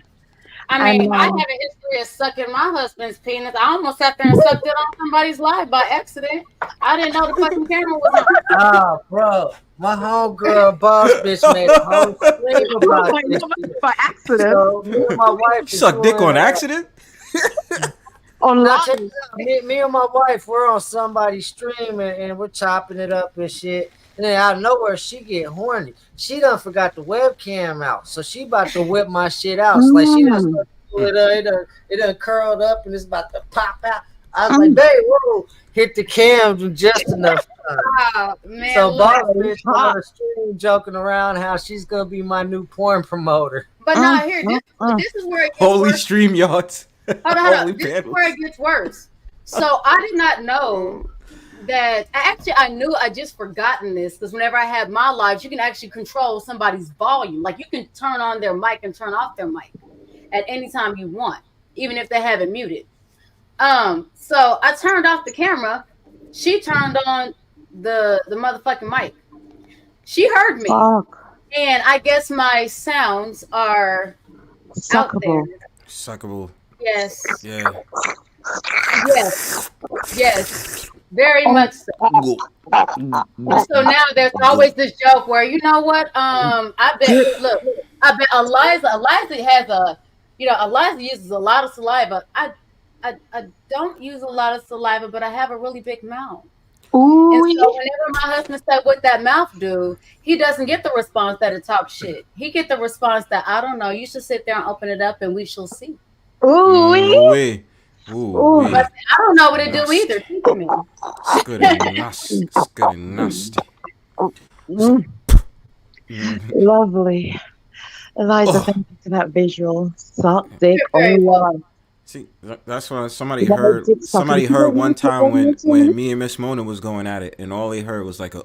I mean, I have a history of sucking my husband's penis. I almost sat there and sucked it on somebody's live by accident. I didn't know the fucking camera was on. Oh, bro. My homegirl boss bitch made a whole stream about this by accident. So, me and my wife suck dick on accident? Me and my wife, we're on somebody's stream and we're chopping it up and shit. And then out of nowhere, she get horny. She done forgot the webcam out, so she about to whip my shit out. So like she done it done curled up and it's about to pop out. I was like, babe, whoa, hit the cam just enough time. Oh, man, so boss bitch on the stream joking around how she's gonna be my new porn promoter. But now here, this is where it gets Holy worse. stream yards. Hold on. This is where it gets worse. So I did not know that. I knew. I just forgotten this because whenever I have my lives, you can actually control somebody's volume. Like you can turn on their mic and turn off their mic at any time you want, even if they have it muted. So I turned off the camera. She turned on the motherfucking mic. She heard me, and I guess my sounds are out there. Suckable. Yes. Yeah. Yes. Very much so. So now there's always this joke where I bet Alyza has Alyza uses a lot of saliva. I don't use a lot of saliva, but I have a really big mouth. Ooh, and so whenever my husband said what that mouth do, he doesn't get the response that it talks shit. He get the response that I don't know. You should sit there and open it up and we shall see. Ooh. But I don't know what it do either. Teach me. It's good and nasty. It's good and nasty. Lovely. Alyza, thank you for that visual. Suck dick on. See, that's when somebody heard one time when me and Miss Mona was going at it, and all they heard was like a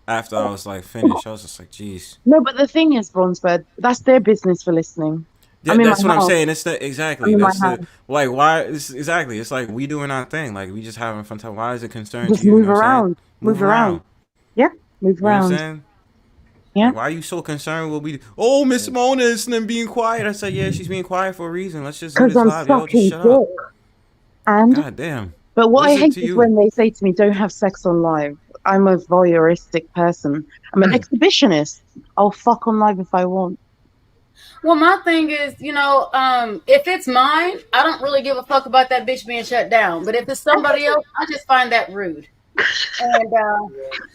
after I was like finished. I was just like, geez. No, but the thing is, Bronzebird, that's their business for listening. Yeah, that's what I'm saying. It's exactly. Like why? Exactly. It's like we doing our thing. Like we just having fun time. Why is it concerned? Just to you? move around. Move around. Yeah, move around. You know what I'm saying? Yeah. Like, why are you so concerned with what we do? Oh, Miss Mona is being quiet. I said, yeah, she's being quiet for a reason. Let's just do Because this I'm live, yo. Just sucking shut up. dick. And God damn. but what What I is it hate to is you? when they say to me, "Don't have sex on live." I'm a voyeuristic person. I'm an exhibitionist. I'll fuck on live if I want. Well, my thing is, if it's mine, I don't really give a fuck about that bitch being shut down. But if it's somebody else, I just find that rude. And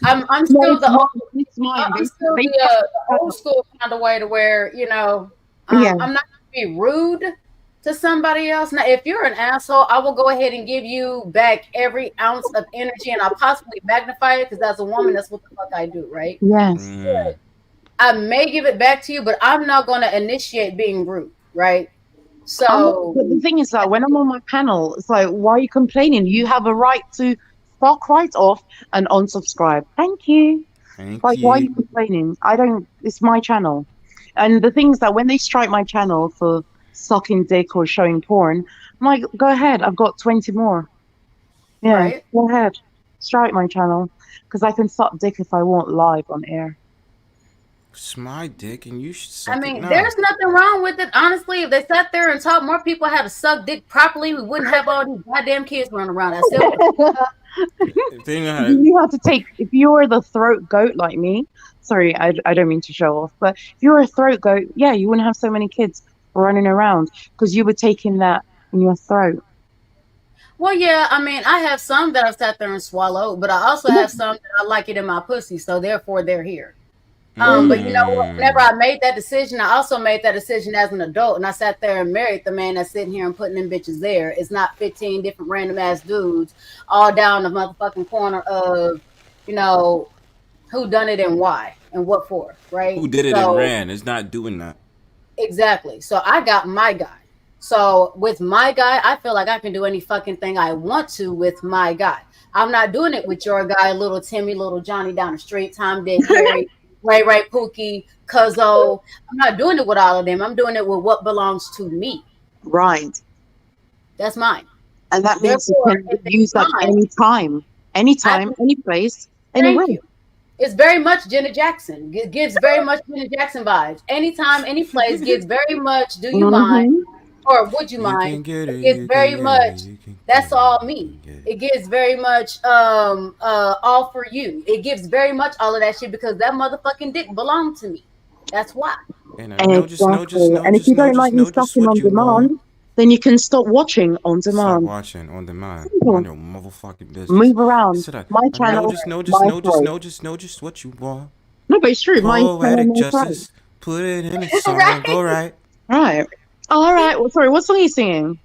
I'm No, still it's the mine. old, It's mine. I'm still the old school kind of way to where Yeah. I'm not going to be rude to somebody else. Now, if you're an asshole, I will go ahead and give you back every ounce of energy, and I'll possibly magnify it because as a woman, that's what the fuck I do, right? Yes. I may give it back to you, but I'm not going to initiate being rude, right? So, But the thing is that when I'm on my panel, it's like, why are you complaining? You have a right to fuck right off and unsubscribe. Thank you. Thank Like, you. why are you complaining? I don't. It's my channel, and the thing is that when they strike my channel for sucking dick or showing porn, I'm like, go ahead. I've got 20 more. Yeah, right? go ahead. Strike my channel because I can suck dick if I want live on air. It's my dick, and you should suck I it mean, now. there's nothing wrong with it. Honestly, if they sat there and taught more people how to suck dick properly, we wouldn't have all these goddamn kids running around. That's simple. If they know how to, You have to take, if you're the throat goat like me, sorry, I don't mean to show off, but if you're a throat goat, yeah, you wouldn't have so many kids running around because you were taking that in your throat. Well, yeah, I mean, I have some that I've sat there and swallowed, but I also have some that I like it in my pussy, so therefore they're here. But you know what? Whenever I made that decision, I also made that decision as an adult, and I sat there and married the man that's sitting here and putting them bitches there. It's not 15 different random ass dudes all down the motherfucking corner of, who done it and why and what for, right? who did it and ran is not doing that. Exactly. So I got my guy. So with my guy, I feel like I can do any fucking thing I want to with my guy. I'm not doing it with your guy, little Timmy, little Johnny down the street, Tom, Dick, Harry, Ray, Pookie, Cuzzo. I'm not doing it with all of them. I'm doing it with what belongs to me. Right. That's mine. And that means Therefore, you can use that anytime, any place, anywhere. Thank you. It's very much Janet Jackson. It gives very much Janet Jackson vibes. Anytime, any place gives very much. Do you mind, or would you mind? It gives very much. That's all me. It gives very much. All for you. It gives very much all of that shit because that motherfucking dick belonged to me. That's why. And if you don't like me sucking on demand, then you can stop watching on demand. Stop watching on demand. On your motherfucking business. Move around. My channel. Just know what you want. No, but it's true. Poetic justice. Put it in a song. Right. All right. Right. All right. Well, sorry. What song are you singing?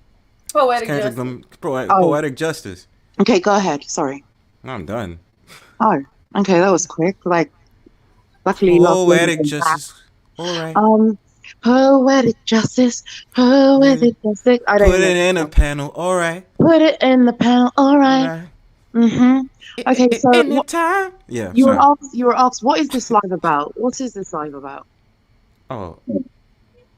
Poetic justice. Poetic justice. Okay, go ahead. Sorry. I'm done. Oh, okay. That was quick. Like, luckily, poetic justice. All right. Poetic justice. Poetic justice. I don't Put know. it in a panel. All right. Put it in the panel. All right. Okay, so in the time. Yeah. You were asked, what is this live about? What is this live about? Oh,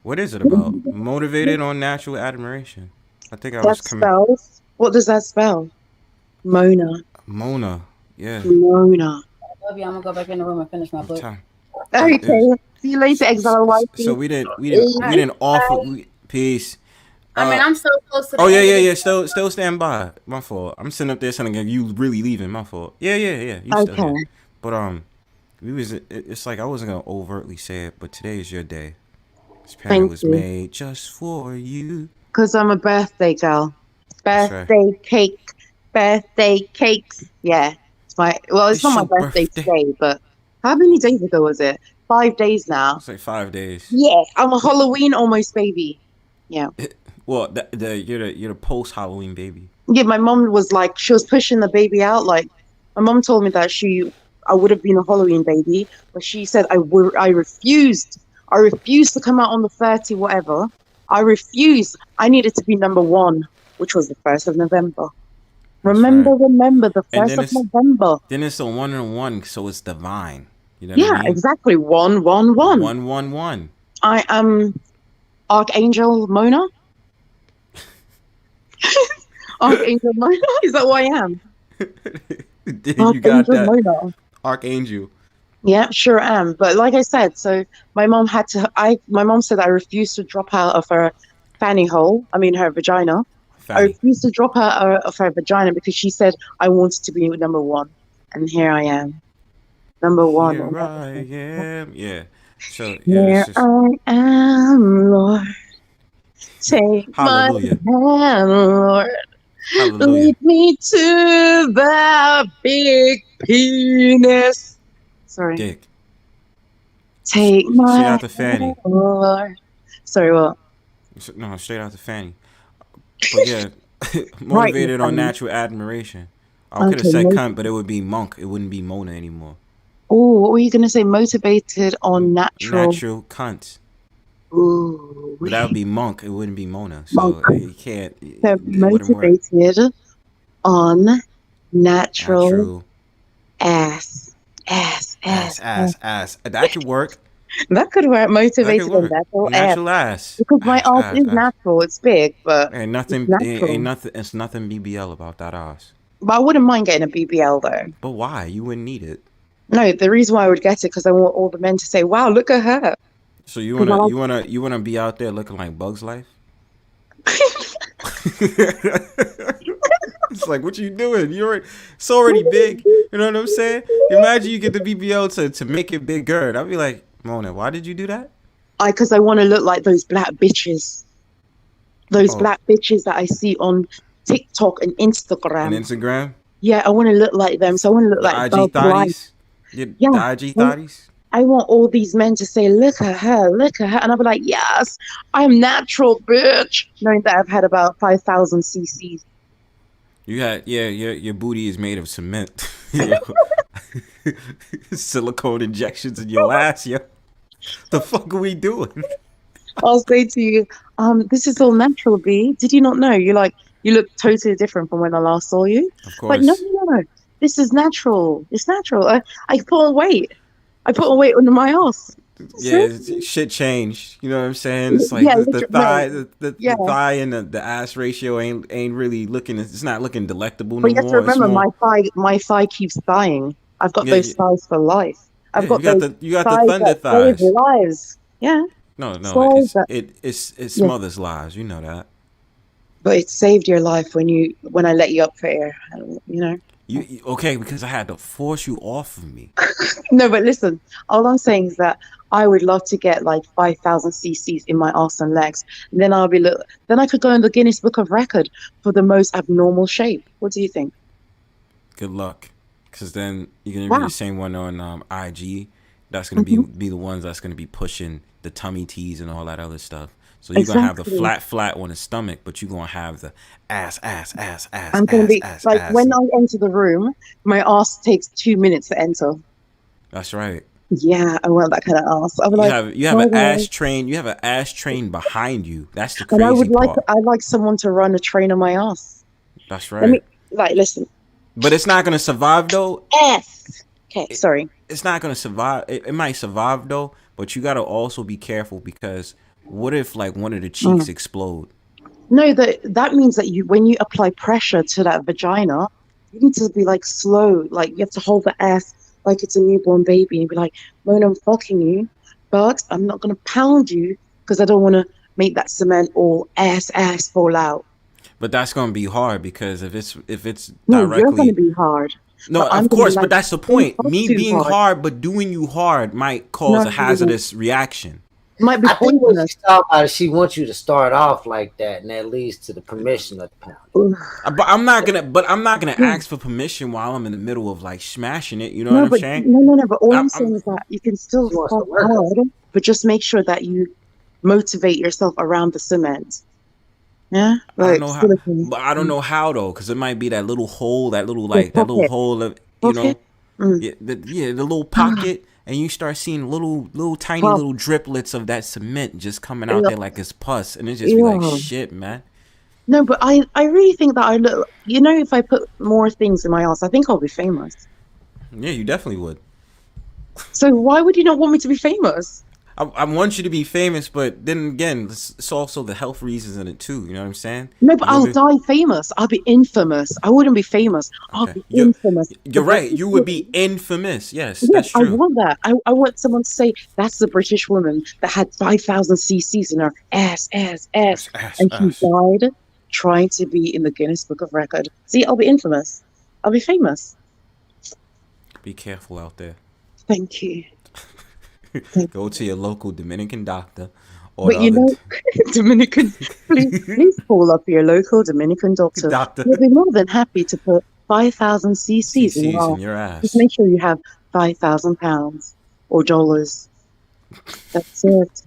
what is it about? Motivated on natural admiration. I think I was coming. Spells. What does that spell? Mona. Yeah. Mona. I love you. I'm gonna go back in the room and finish my book. Okay. See you later, Exile Wife. So we didn't offer peace. I mean, I'm so close to the yeah. Still stand by. My fault. I'm sitting up there saying you really leaving. My fault. Yeah. You still here. But it's like I wasn't gonna overtly say it, but today is your day. This panel was made just for you. Because I'm a birthday girl. Birthday cake. Birthday cakes. Yeah. It's not my birthday today, but how many days ago was it? 5 days now. It's like 5 days. Yeah. I'm a Halloween almost baby. Yeah. Well, you're the post Halloween baby. Yeah, my mom was like, she was pushing the baby out. Like, my mom told me that I would have been a Halloween baby, but she said I refused. I refused to come out on the 30, whatever. I refused. I needed to be number 1, which was the 1st of November. Remember the 1st of November. Then it's a 1 and 1, so it's divine. You know what I mean? Exactly. 1, 1, 1. 1, 1, 1. I am Archangel Mona. Archangel Mona? Is that who I am? You got that. Mona. Archangel. Yeah, sure am. But like I said, so my mom had to. My mom said I refused to drop out of her fanny hole. I mean, her vagina. I Fatty. refused to drop out of her vagina because she said I wanted to be number one, and here I am, number one. Here I am. Yeah. So yeah, it's Here just I am, Lord. Take my hallelujah. hand, Lord. Hallelujah. Lead me to the big penis. Sorry. Dick. Take Straight my out the fanny. hand, Lord. Sorry, what? No, straight out the fanny. But yeah, Right, Miss motivated on Fanny. natural admiration. I could have Okay. said cunt, but it would be monk. It wouldn't be Mona anymore. Oh, what were you gonna say? Motivated on natural. Natural cunt. Ooh, But that would be monk. It wouldn't be Mona. monk. So you can't. So It wouldn't work. motivated on natural Natural ass. ass. That could work. That could work. That could Motivated on work. natural ass. Natural ass. Because my ass is natural. It's big, but Ain't it's nothing. natural. Ain't nothing. It's nothing BBL about that ass. But I wouldn't mind getting a BBL though. But why? You wouldn't need it. No, the reason why I would get it because I want all the men to say, "Wow, look at her." So you 'Cause I wanna like- you wanna be out there looking like Bugs Life? It's like, what you doing? It's already big. You know what I'm saying? Imagine you get the BBL to make it bigger. I'd be like, Mona, why did you do that? Because I want to look like those black bitches. Those Oh. black bitches that I see on TikTok and Instagram. On Instagram? Yeah, I want to look like them. So I want to look The like IG Bugs Life. thotties? Yeah, Yeah. the IG thotties? I want all these men to say, look at her. And I'll be like, yes, I'm natural, bitch. Knowing that I've had about 5,000 cc's. You had, your booty is made of cement. Silicone injections in your ass, yo. The fuck are we doing? I'll say to you, this is all natural, B. Did you not know? You look totally different from when I last saw you. Of But course. no. This is natural. It's natural. I put on weight. I put on weight under my ass. Yeah, shit changed. You know what I'm saying? It's like Yeah, the literally, thigh, no. the Yeah. thigh and the ass ratio ain't really looking. It's not looking delectable But no you have to more. It's remember, more, my thigh keeps dying. I've got Yeah, those yeah. thighs for life. I've Yeah, got those you got the thighs thunder that save thighs. lives. Yeah, No, thighs that, it smothers lives. You know that. but it saved your life when I let you up for air. You know. Okay? Because I had to force you off of me. No, but listen. All I'm saying is that I would love to get like 5,000 cc's in my arse and legs. And then then I could go in the Guinness Book of Record for the most abnormal shape. What do you think? Good luck, because then you're gonna be Wow. the same one on IG. That's gonna be the ones that's gonna be pushing the tummy tees and all that other stuff. So you're gonna have the Exactly. flat on the stomach, but you're gonna have the ass. I'm going to be like, when I enter the room, my ass takes 2 minutes to enter. That's right. Yeah, I want that kind of ass. I'm like, You have an "Oh, ass train. You have an ass train behind you. That's the and crazy part. I'd like someone to run a train on my ass. That's Let me right. listen. But it's not gonna survive though. Ass. Okay, sorry. It's not gonna survive. It might survive though, but you gotta also be careful because what if like one of the cheeks explode? No, that means that when you apply pressure to that vagina, you need to be like slow. Like you have to hold the ass like it's a newborn baby and be like, Mona, I'm fucking you, but I'm not gonna pound you because I don't want to make that cement all ass fall out. But that's gonna be hard because if it's No, you're gonna directly be hard. no, But I'm of gonna be course, like, but that's the "Don't point. fuck Me too being hard but doing you hard might cause No, a hazardous reaction. It might be I think what poisonous. she's talking about is she wants you to start off like that, and that leads to the permission of the pound. But I'm not gonna ask for permission while I'm in the middle of like smashing it. You know No, what I'm but saying? no. But all I'm I'm- saying is that you can still She wants to fuck work. hard, but just make sure that you motivate yourself around the cement. Yeah, I don't like know how, silicone. but I don't know how though, because it might be that little hole, that little pocket. hole of Pocket? Mm. the little pocket, and you start seeing little tiny Pop. little driplets of that cement just coming out Yeah. there like it's pus, and it just be like Yeah. shit, man. No, but I really think that I look. You know, if I put more things in my ass, I think I'll be famous. Yeah, you definitely would. So why would you not want me to be famous? I want you to be famous, but then again, it's also the health reasons in it too. You know what I'm saying? No, but I'll die famous. I'll be infamous. I wouldn't be famous. I'll Okay, be infamous. you're right. You would be infamous. Yes, Yes, that's I true. want that. I want someone to say that's the British woman that had 5,000 cc's in her ass, Ass, and she ass. died trying to be in the Guinness Book of Record. See, I'll be infamous. I'll be famous. Be careful out there. Thank you. Go to your local Dominican doctor. Or But the you other know, Dominican, please call up your local Dominican doctor. doctor. He'll be more than happy to put 5,000 cc's in your CC's ass. in your Just ass. make sure you have 5,000 pounds or dollars. That's it.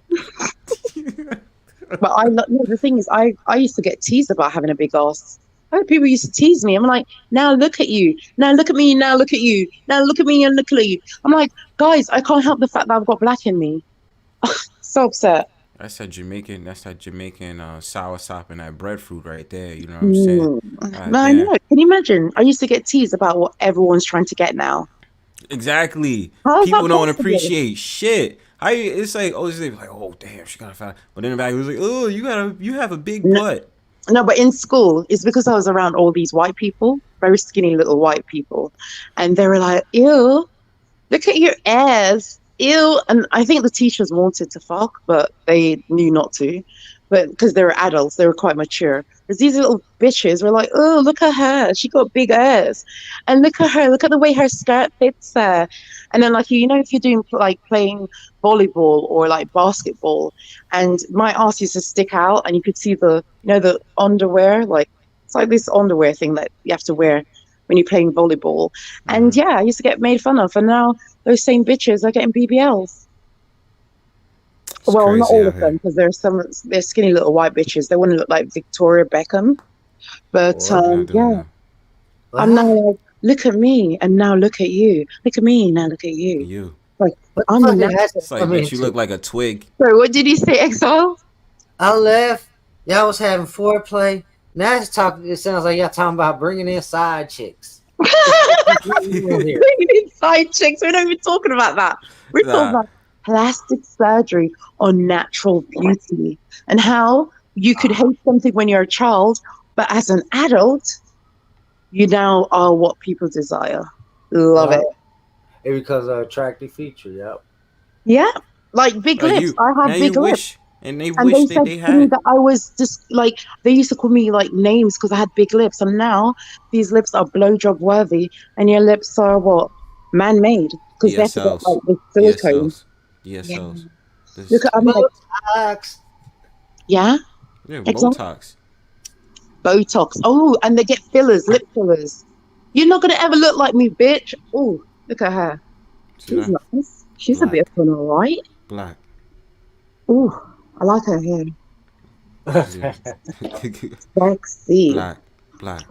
But no, the thing is, I used to get teased about having a big ass. People used to tease me. I'm like, now look at you. Now look at me. Now look at you. Now look at me and look at you. I'm like, guys, I can't help the fact that I've got black in me. So upset. That's that Jamaican sour sop and that breadfruit right there. You know what I'm saying? Man, I know. Can you imagine? I used to get teased about what everyone's trying to get now. Exactly. How is People that don't possible? appreciate shit. It's like, oh, it's like, oh, damn, she got a fat. But in the back, it was like, oh, you have a big butt. No, but in school, it's because I was around all these white people, very skinny little white people. And they were like, ew, look at your ass. Ew. And I think the teachers wanted to fuck, but they knew not to. But because they were adults, they were quite mature. Because these little bitches were like, oh, look at her. She got big ass. And look at her. Look at the way her skirt fits her. And then, like, you know, if you're doing, like, playing volleyball or, like, basketball, and my ass used to stick out, and you could see the, you know, the underwear. Like, it's like this underwear thing that you have to wear when you're playing volleyball. And, yeah, I used to get made fun of. And now those same bitches are getting BBLs. It's Well, not crazy all out of them, here. because they're skinny little white bitches. They want to look like Victoria Beckham. But I'm not doing yeah, that. I'm now like, look at me, and now look at you. Look at me, now look at you. You. Like, What I'm the fuck natural. has It's to like, come bitch, you into? look like a twig. Sorry, what did you say, Exile? I left. Y'all was having foreplay. Now it's talking. It sounds like y'all talking about bringing in side chicks. We need side chicks. We're not even talking about that. We're talking about plastic surgery on natural beauty and how you could hate something when you're a child, but as an adult, you now are what people desire. Love it. It's because of attractive feature. Yep. Yeah, like big lips. I now had big you lips. wish, and they And wish they that said they to me had. that I was just like, they used to call me like names because I had big lips. And now these lips are blowjob worthy. And your lips are what? Man made. Because they have to get DSLs. like the silicone. DSLs. Look at, I'm like, Botox. yeah, Yeah, exactly. Botox. Botox. Oh, and they get fillers, lip fillers. You're not going to ever look like me, bitch. Oh, look at her. See She's that? nice. She's a bit fun, all right. Black. Oh, I like her hair. Yeah. Sexy. Black. Black.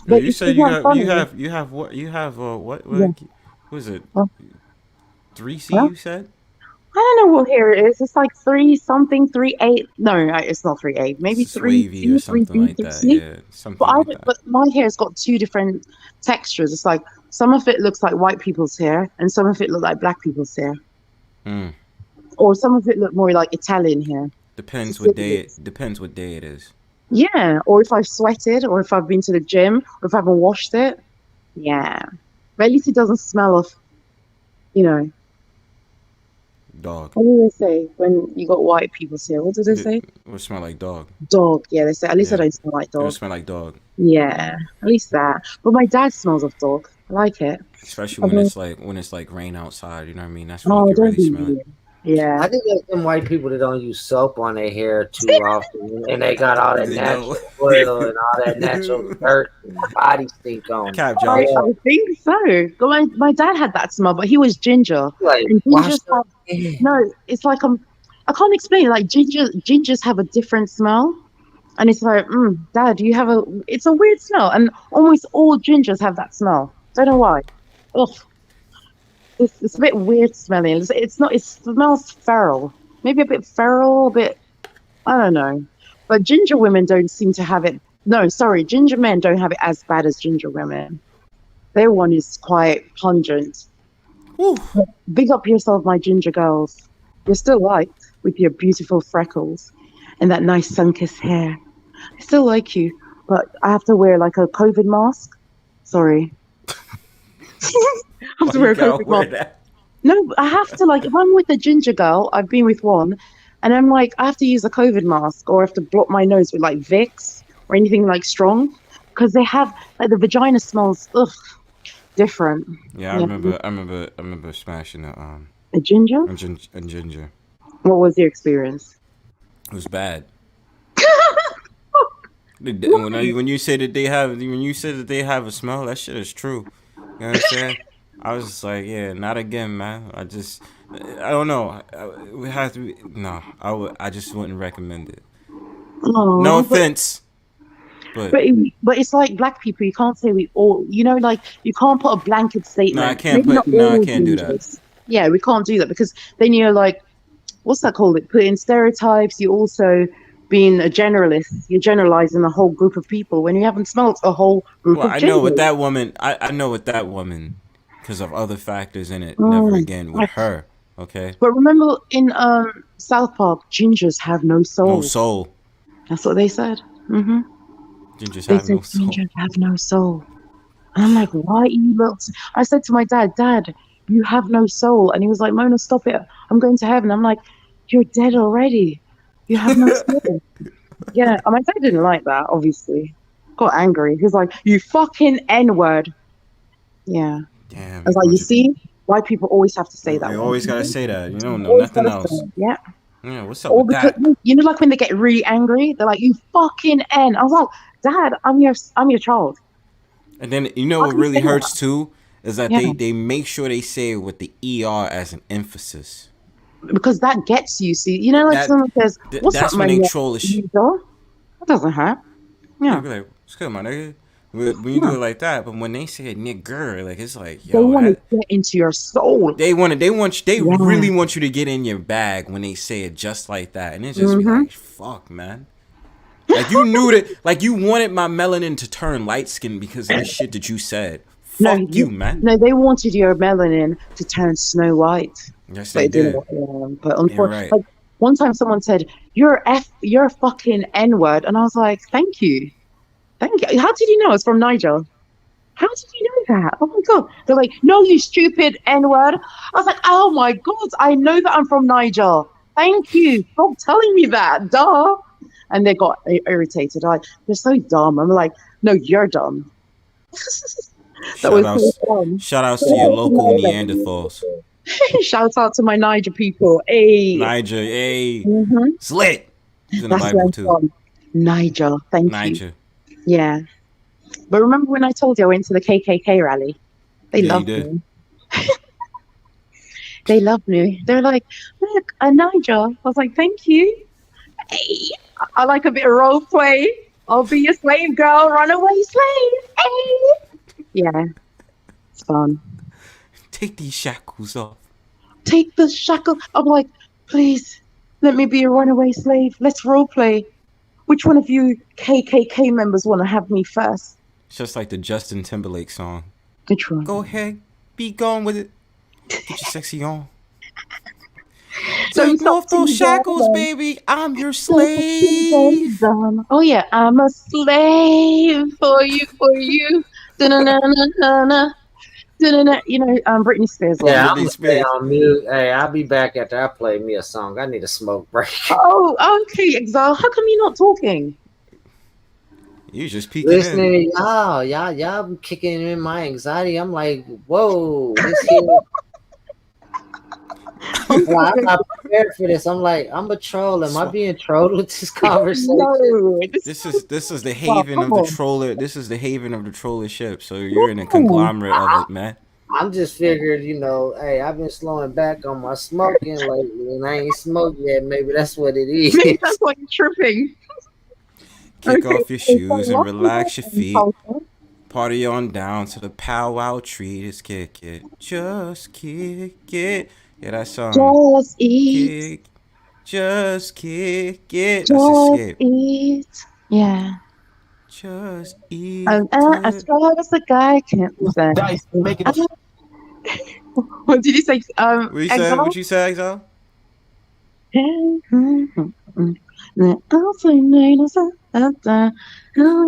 But You said it's you not have funny. you have what what Yeah. was it? Huh? 3C Huh? you said? I don't know what hair it is. It's like 3 something, 3/8. No, it's not 3/8. Maybe It's wavy or 3C, something 3B, like that. 3C. Yeah, something But like that. but my hair's got two different textures. It's like some of it looks like white people's hair, and some of it look like black people's hair, Mm. or some of it look more like Italian hair. Depends It's what day different. depends what day it is. Yeah, or if I've sweated, or if I've been to the gym, or if I haven't washed it. Yeah, but at least it doesn't smell of, you know. Dog. What do they say when you got white people's hair? What do they say? It would smell like dog. Dog. Yeah, they say. At least I Yeah. don't smell like It would dog. smell like dog. Yeah, at least that. But my dad smells of dog. I like it. Especially I when mean, it's like rain outside, you know what I mean? That's when you oh, can don't really be smell it. weird. Yeah. I think there's some white people that don't use soap on their hair too often, and they got all that They natural don't. oil and all that natural dirt and body stink on. Cap I, Josh. I think so. But my dad had that smell, but he was ginger. Like, And wash gingers your have hair. no. It's like I can't explain. Like gingers have a different smell, and it's like, Dad, you have a. It's a weird smell, and almost all gingers have that smell. Don't know why. Ugh. It's a bit weird smelling. It's not. It smells feral. Maybe a bit feral. A bit. I don't know. But ginger women don't seem to have it. No, sorry, ginger men don't have it as bad as ginger women. Their one is quite pungent. Woo. Big up yourself, my ginger girls. You're still liked with your beautiful freckles and that nice sun-kissed hair. I still like you, but I have to wear like a COVID mask. Sorry. I have to wear a COVID mask. That? No, I have to, like, if I'm with a ginger girl, I've been with one, and I'm like, I have to use a COVID mask, or I have to block my nose with like Vicks or anything like strong, because they have like the vagina smells different. Yeah, I remember smashing a ginger. A ginger. What was your experience? It was bad. When you say that they have a smell, that shit is true. You know what I'm saying? I was just like, yeah, not again, man. I don't know. It has to be, no. I just wouldn't recommend it. Oh, no offense, but it's like black people. You can't say we all. You know, like you can't put a blanket statement. No, I can't do that. Yeah, we can't do that because then you're like, what's that called? It put in stereotypes. You also being a generalist. You're generalizing a whole group of people when you haven't smelt a whole group of. I know with that woman. I know with that woman. Because of other factors in it, never again with her. Okay. But remember, in South Park, gingers have no soul. No soul. That's what they said. Mm-hmm. Gingers have no soul. Gingers have no soul. And I'm like, why you look? I said to my dad, you have no soul. And he was like, Mona, stop it. I'm going to heaven. I'm like, you're dead already. You have no soul. Yeah. And my dad didn't like that, obviously. Got angry. He was like, you fucking N-word. Yeah. Damn. I was like, you see, white people always have to say that. They always gotta say that. You don't know nothing else. Yeah. Yeah. What's up with that? You know, like when they get really angry, they're like, "You fucking N." I was like, "Dad, I'm your child." And then you know what really hurts too is that they make sure they say it with the ER as an emphasis. Because that gets you. See, you know, like someone says, "What's that's up, when my they troll the shit. That doesn't hurt. Yeah. Be like, "What's good, my nigga?" When you do it like that, but when they say a nigger, like it's like, yo, they want to get into your soul. They really want you to get in your bag when they say it just like that, and it's just be like, fuck, man. Like you knew that, like you wanted my melanin to turn light skin because of the shit that you said. Fuck you, man. No, they wanted your melanin to turn snow white. Yes, they did. But unfortunately, like one time someone said, "You're a fucking N-word," and I was like, "Thank you." Thank you. How did you know it's from Niger? How did you know that? Oh my god. They're like, no, you stupid N-word. I was like, oh my god, I know that I'm from Niger. Thank you. Stop telling me that. Duh. And they got irritated. Like, you're so dumb. I'm like, no, you're dumb. Shout outs to your local Neanderthals. Shout out to my Niger people. Hey. Niger, hey. Slit. He's in the That's Bible too. Niger. Thank you. Yeah. But remember when I told you I went to the KKK rally? They loved me. They loved me. They're like, look, a Niger. I was like, thank you. Hey, I like a bit of role play. I'll be your slave girl, runaway slave. Hey. Yeah. It's fun. Take these shackles off. Take the shackle. I'm like, please, let me be a runaway slave. Let's role play. Which one of you KKK members want to have me first? It's just like the Justin Timberlake song. Which one? Go ahead. Be gone with it. Get your sexy on. So take off those shackles, baby. I'm your slave. Oh, yeah. I'm a slave for you. Da-na-na-na-na-na. You know, Britney Spears. Yeah, I'm gonna stay on mute. Hey, I'll be back after I play me a song. I need a smoke break. Oh, okay, Exile. How come you're not talking? You just peeking listening to y'all kicking in my anxiety. I'm like, whoa, this here. Well, I'm not prepared for this. I'm like, I'm a troll. Am I being trolled with this conversation? No, this is the haven of the troller. This is the haven of the trollership. So you're in a conglomerate of it, man. I'm just figured, you know, hey, I've been slowing back on my smoking lately, and I ain't smoked yet. Maybe that's what it is. That's why you're tripping. Kick off your shoes and relax your feet. Party on down to the powwow treat. Just kick it. Just kick it. Yeah, that song. Just eat. Just kick it. Just eat. Yeah. Just eat. As far as the guy can't listen. Dice, make it. What did you say? What you said? Exile? What you said, Exile?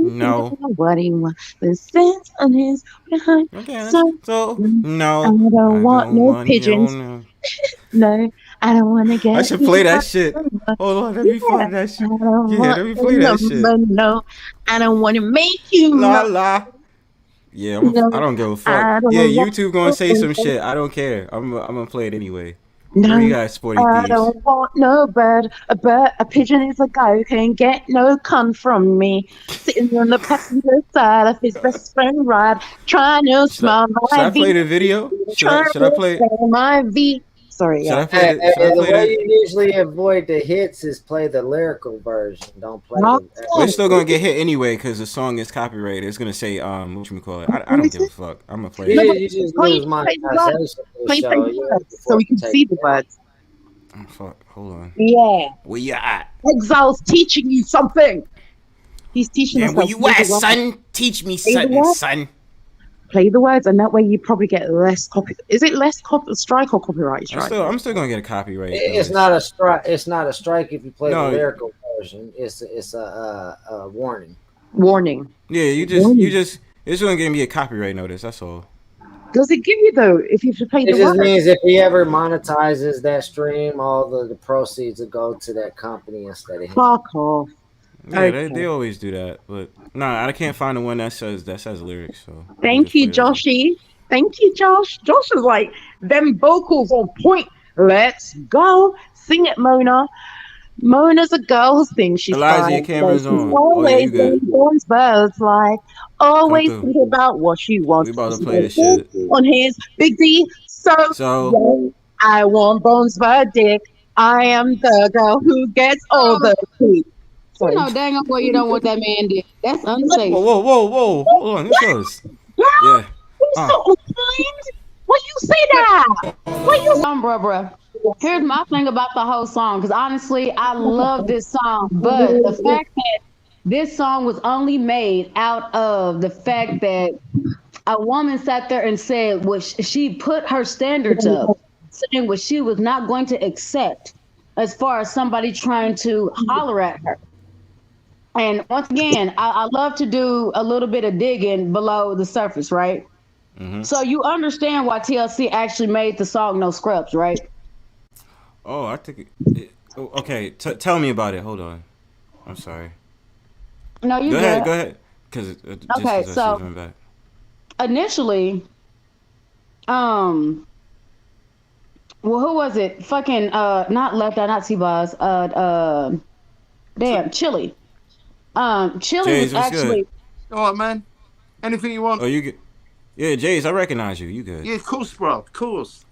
No. What he wants. The sense on his behind. Okay. So So I no, don't I want don't no want pigeons. your. No, I don't want to get. I should play that shit. Hold on, let me Yeah, find that I shit. don't Yeah, want let me the play that shit. number. No, I don't want to make you La know. la. Yeah, No, I don't give a fuck. I don't Yeah, want YouTube gonna say some no. shit. I don't care. I'm gonna play it anyway. Where you No, at, Sporty I Thieves? don't want no bird. A pigeon is a guy who can get no cunt from me. Sitting on the passenger side of his best friend ride, trying to smile Should my I play V. the video? Trying Should I to play? smile my V. Sorry, Should yeah. I play the? Should I The play way the? you usually avoid the hits is play the lyrical version. Don't play Not the. We're still gonna get hit anyway because the song is copyrighted. It's gonna say what you call it. I don't give a fuck. I'm gonna play You it. No, just, you just play lose the words. monetization for the Play show. the Yeah, words so before we you can take see the it out. words. Oh, fuck. Hold on. Yeah. Where you at? Exile's teaching you something. He's teaching Yeah, us. where how to you play at, the words. son? Teach me Play the something, words. son. Play the words, and that way you probably get less copy. Is it less strike or copyright strike? I'm still gonna get a copyright. It's notice. not a strike. It's not a strike if you play No. the lyrical version. It's a warning. Warning. Yeah, you just. It's gonna give me a copyright notice. That's all. Does it give you though if you play It the just words? means if he ever monetizes that stream, all the proceeds will go to that company instead of him. Fuck off. Yeah, Okay. they always do that, but no, I can't find the one that says lyrics. So I'll Thank just you, play that. Joshy. Thank you, Josh. Josh is like, them vocals on point. Let's go. Sing it, Mona. Mona's a girl who thinks she's Eliza, fine. your camera's She's on. Oh, yeah, always you good. born birds like always Come through. thinking about what she wants. We about to She's play this shit. on his big D. So So I want Bronzebird dick. I am the girl who gets all the tea. You know dang on well you don't want that man dick. That's unsafe. whoa, hold on, this goes. Yeah. You so blind? Why you say that? Why you? Bruh. Here's my thing about the whole song, because honestly, I love this song, but the fact that this song was only made out of the fact that a woman sat there and said what she put her standards up, saying what she was not going to accept as far as somebody trying to holler at her. And once again, I love to do a little bit of digging below the surface, right? Mm-hmm. So you understand why TLC actually made the song No Scrubs, right? Oh, I think. Okay, tell me about it. Hold on. I'm sorry. No, you Go good. ahead. Go ahead. Because Okay, so initially, well, who was it? Fucking not Left Eye, not T-Boz. Damn, Chili. Chili Jays, was what's actually. good? All right, man. Anything you want? Oh, you good? Yeah, Jays, I recognize you. You good? Yeah, of course, bro. Of course.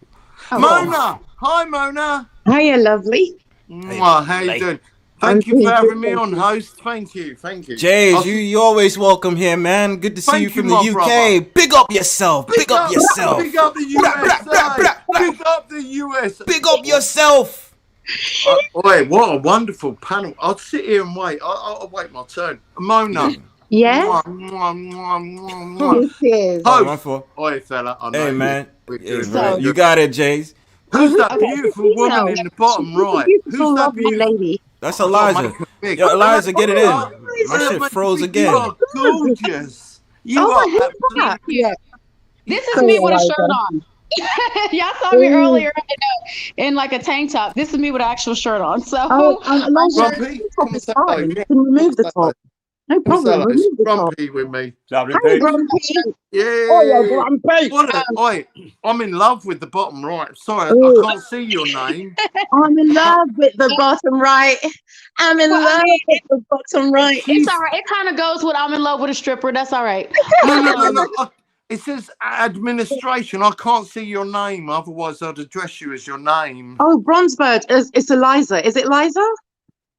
Oh, Mona! Hi, Mona! Hiya, lovely. Mwah, how you doing? Thank you for having me on, host. Thank you. Jays, you always welcome here, man. Good to see Thank you from you, the my UK. brother. Big up yourself. Big up yourself. Big up the USA. Big up the USA. Big up yourself. Wait, what a wonderful panel. I'll sit here and wait. I'll wait my turn. Mona. Yeah. Mwah, mwah, mwah, mwah. This is. Oh, my Host. fault. Oi, fella. I know Hey, man. we're Yeah, doing bro, really you good. got it, Jays. Who's that Okay. beautiful woman in the bottom right? Beautiful, Who's that lovely beautiful? lady. That's I've got to Eliza. make her big. Yo, Eliza, get it in. Oh, My shit froze You again. are gorgeous. You Oh, are who's absolutely. that? Yeah. This is Cool, me with a Eliza. shirt on. Y'all saw me earlier in like a tank top. This is me with an actual shirt on. So Oh, Eliza, Grumpy, the come top is say fine. hello. You can remove the top. No Come say problem. hello. Remove the top. Grumpy with me. Hi, Grumpy. Yeah. Grumpy. Oi, I'm in love with the bottom right. Sorry, Ooh. I can't see your name. I'm in love with the bottom right. I'm in Well, I love mean, with the bottom right. it's all right. It kind of goes with I'm in love with a stripper. That's all right. No. It says administration. I can't see your name. Otherwise, I'd address you as your name. Oh, Bronzebird. It's Eliza. Is it Liza?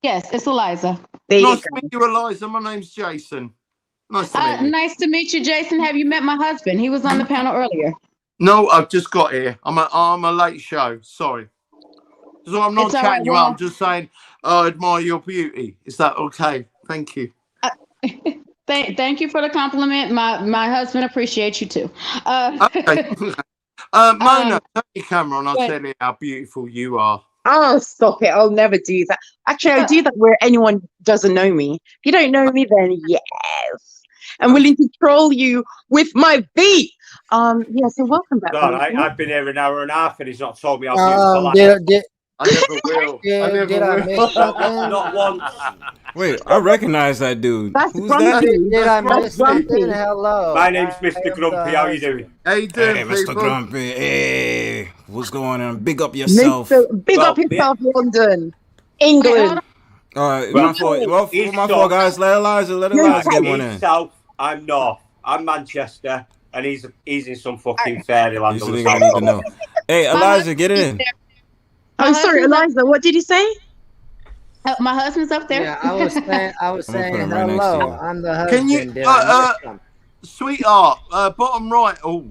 Yes, it's Eliza. There you Nice go. to meet you, Eliza. My name's Jason. Nice to meet you. Nice to meet you, Jason. Have you met my husband? He was on the panel earlier. No, I've just got here. I'm a late show. Sorry. So I'm not It's all chatting right, you well- out. I'm just saying I admire your beauty. Is that okay? Thank you. Thank you for the compliment. My husband appreciates you too. Okay. Mona, turn your camera on. I'll but- tell you how beautiful you are. Oh, stop it. I'll never do that. Actually, I do that where anyone doesn't know me. If you don't know me, then yes. I'm willing to troll you with my beat. Yeah, so welcome back. God, I've been here an hour and a half and he's not told me how beautiful I am. I never will. Did I miss something? Not once. Wait, I recognize that dude. That's Who's that? Grumpy. Did I That's miss something? Grumpy. Hello. My name's I Mr. am Grumpy. the How you doing? How you doing, Hey, Mr. people? Grumpy. Hey, what's going on? Big up yourself. Big up Well, yourself, London, England. All right, my fault. Well, He's my south. fault, guys. Let Eliza get one He's in. south. I'm north. I'm Manchester, and he's in some fucking fairyland. You on the still south need to coast. know. Hey, Eliza, get in. I'm sorry, Eliza. What did you say? My husband's up there. Yeah, I was I'm gonna saying put him right next to hello. you. I'm the husband. Can you, Did I miss something? sweetheart, bottom right. Oh,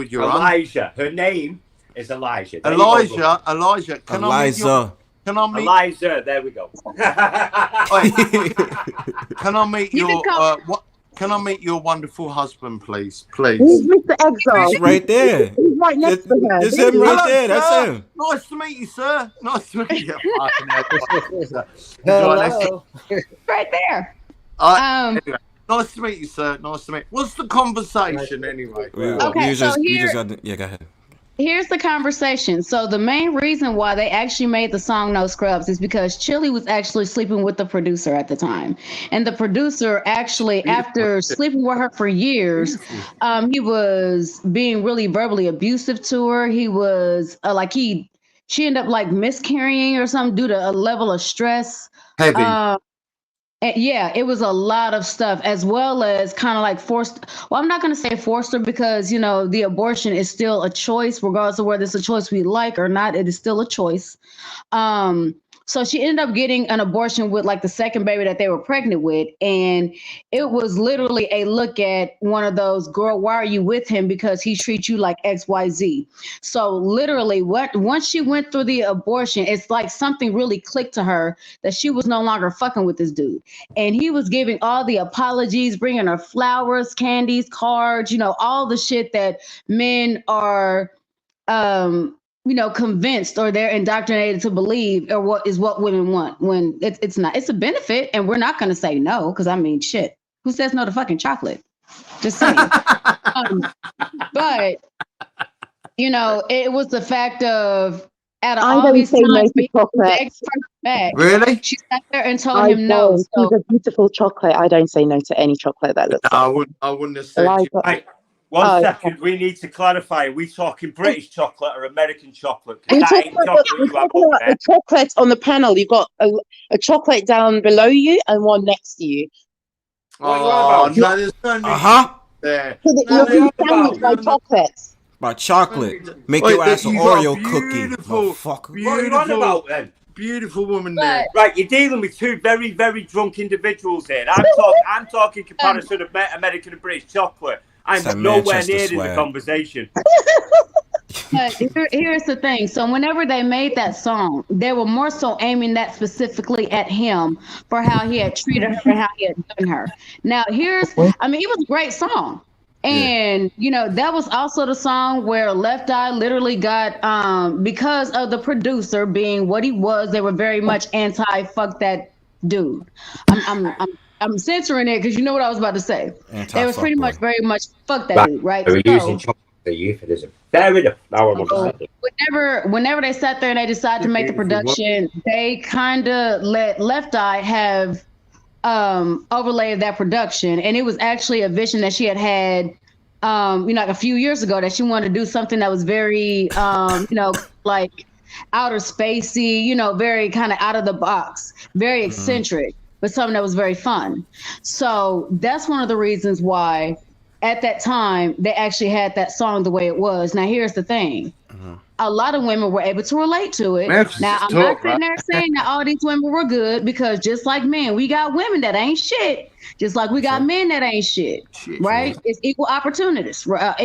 you're on. Elijah. Her name is Elijah. There you go, Elijah. Can I meet your? Eliza. Can I meet? Elijah. There we go. Can I meet You can your? call- What? Can I meet your wonderful husband, please? Please. Who's Mr. Exile? He's right there. He's right next to her. It's him right Hello, there. That's sir. him. Nice to meet you, sir. Nice to meet you. Fucking hell. He's right next to- Hello. Right there. Anyway, nice to meet you, sir. Nice to meet. What's the conversation anyway? Okay, you so just got yeah, go ahead. Here's the conversation. So the main reason why they actually made the song No Scrubs is because Chili was actually sleeping with the producer at the time. And the producer actually, after sleeping with her for years, he was being really verbally abusive to her. He was she ended up like miscarrying or something due to a level of stress. Heavy. And yeah, it was a lot of stuff, as well as kind of like forced. Well, I'm not going to say forced her because, you know, the abortion is still a choice, regardless of whether it's a choice we like or not. It is still a choice. So she ended up getting an abortion with like the second baby that they were pregnant with. And it was literally a look at one of those, girl, why are you with him? Because he treats you like XYZ. So literally once she went through the abortion, it's like something really clicked to her that she was no longer fucking with this dude. And he was giving all the apologies, bringing her flowers, candies, cards, you know, all the shit that men are, convinced or they're indoctrinated to believe or what women want, when it's not. It's a benefit, and we're not going to say no, because I mean, shit, who says no to fucking chocolate? Just saying. But you know, it was the fact of out of all these times back, Really? she sat there and told him no. She's So a beautiful chocolate. I don't say no to any chocolate that looks I like wouldn't have said. Eliza. Right. One Oh, second, we need to clarify. Are we talking British chocolate or American chocolate? 'Cause We're that talking ain't about, chocolate you have over there. the chocolate on the panel. You've got a chocolate down below you and one next to you. What are you Oh on about? no, there's no need Uh-huh. there. So that No, you're they being are sandwiched by about- chocolates. By chocolate. Make Wait, your ass an you got Oreo beautiful, cookie. Motherfucker. What are you on about then? Beautiful woman there. Right, you're dealing with two very, very drunk individuals here. I'm talking comparison of American and British chocolate. It's I'm a nowhere Manchester near in the swag. conversation. but here's the thing. So whenever they made that song, they were more so aiming that specifically at him for how he had treated her and how he had done her. Now it was a great song. And, you know, that was also the song where Left Eye literally got, because of the producer being what he was, they were very much anti-fuck that dude. I'm censoring it because you know what I was about to say. They was pretty much very much fuck that dude, right? We're So, using chocolate for euphemism. Fair enough. Now I'm understanding. whenever they sat there and they decided to make the production, they kind of let Left Eye have overlay of that production, and it was actually a vision that she had like a few years ago, that she wanted to do something that was very like outer spacey, very kind of out of the box, very eccentric, but something that was very fun. So that's one of the reasons why at that time they actually had that song the way it was. Now here's the thing. A lot of women were able to relate to it. Now, I'm not sitting there saying that all these women were good, because just like men, we got women that ain't shit, just like we got men that ain't shit, right? It's equal opportunists, right?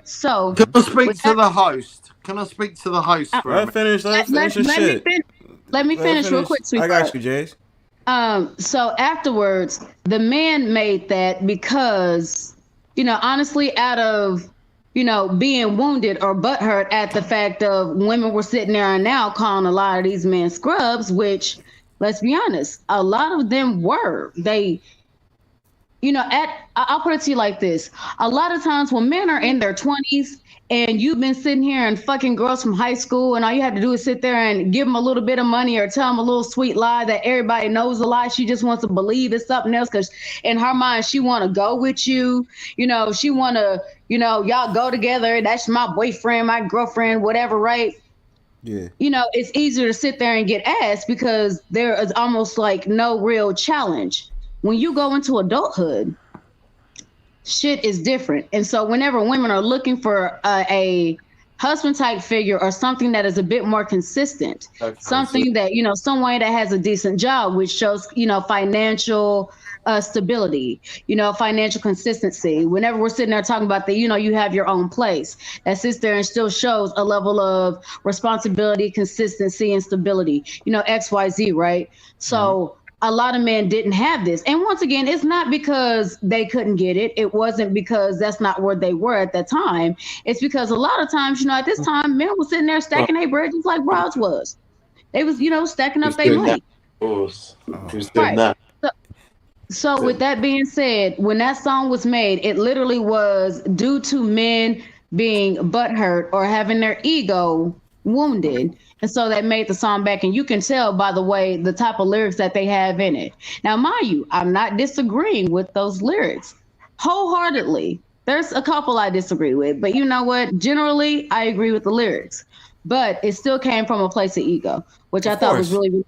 So, can I speak to the host? Can I speak to the host for a minute? Let me finish real quick, sweetheart. I got you, Jace. So afterwards, the man made that because, honestly, out of being wounded or butthurt at the fact of women were sitting there and now calling a lot of these men scrubs, which, let's be honest, a lot of them were. I'll put it to you like this. A lot of times when men are in their 20s and you've been sitting here and fucking girls from high school and all you have to do is sit there and give them a little bit of money or tell them a little sweet lie that everybody knows a lie. She just wants to believe it's something else because in her mind, she want to go with you. She want to, y'all go together. That's my boyfriend, my girlfriend, whatever, right? Yeah. It's easier to sit there and get ass because there is almost like no real challenge. When you go into adulthood, shit is different. And so whenever women are looking for a husband type figure or something that is a bit more consistent, something that, someone that has a decent job, which shows, financial stability, financial consistency. Whenever we're sitting there talking about that, you have your own place that sits there and still shows a level of responsibility, consistency, and stability, XYZ, right? So a lot of men didn't have this. And once again, it's not because they couldn't get it. It wasn't because that's not where they were at that time. It's because a lot of times, at this time, men were sitting there stacking their bread just like bros was. They was, stacking up their money. Who's doing that? So with that being said, when that song was made, it literally was due to men being butthurt or having their ego wounded. And so that made the song back. And you can tell by the way, the type of lyrics that they have in it. Now, mind you, I'm not disagreeing with those lyrics wholeheartedly. There's a couple I disagree with, but you know what? Generally, I agree with the lyrics. But it still came from a place of ego, which I thought was really.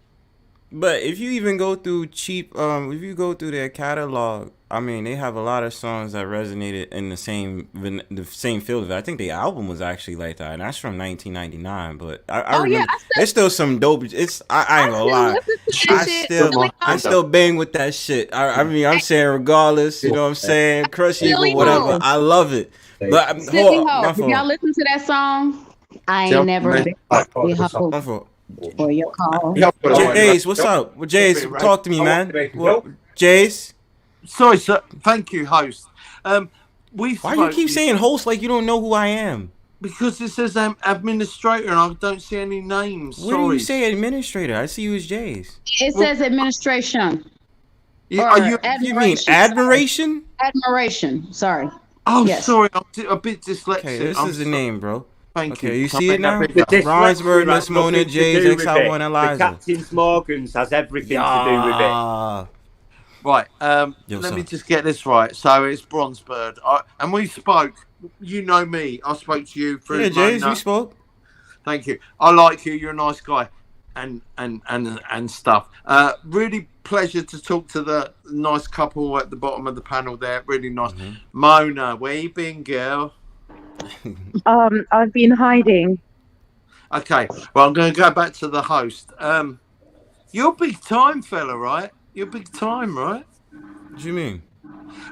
But if you even go through if you go through their catalog, I mean, they have a lot of songs that resonated in the same field of it. I think the album was actually like that, and that's from 1999. But I remember it's still some dope. I ain't gonna lie, I still bang with that shit. I mean, I'm saying regardless, you know what I'm saying, crush Eagle, whatever. I love it. But did y'all listen to that song? I ain't never been. For your call. Jace, what's up? Well, Jace, talk to me, man. Jace? Sorry, sir. Thank you, host. Why you keep saying host like you don't know who I am? Because it says administrator and I don't see any names. Where do you say administrator? I see you as Jace. It says administration. You mean admiration? Admiration. Sorry. Oh, yes. Sorry. I'm a bit dyslexic. Okay, this is the name, bro. Thank you. You see it now? Bronzebird Miss Mona, Xiled One, Alyza. The Captain's Morgans has everything to do with it. Right. Let me just get this right. So it's Bronzebird, and we spoke. You know me. I spoke to you through. Yeah, Jace, we spoke. Thank you. I like you. You're a nice guy, and stuff. Really pleasure to talk to the nice couple at the bottom of the panel there. Really nice. Mona, where you been, girl? I've been hiding. Okay, well, I'm going to go back to the host. You're big time, fella, right? You're big time, right? What do you mean?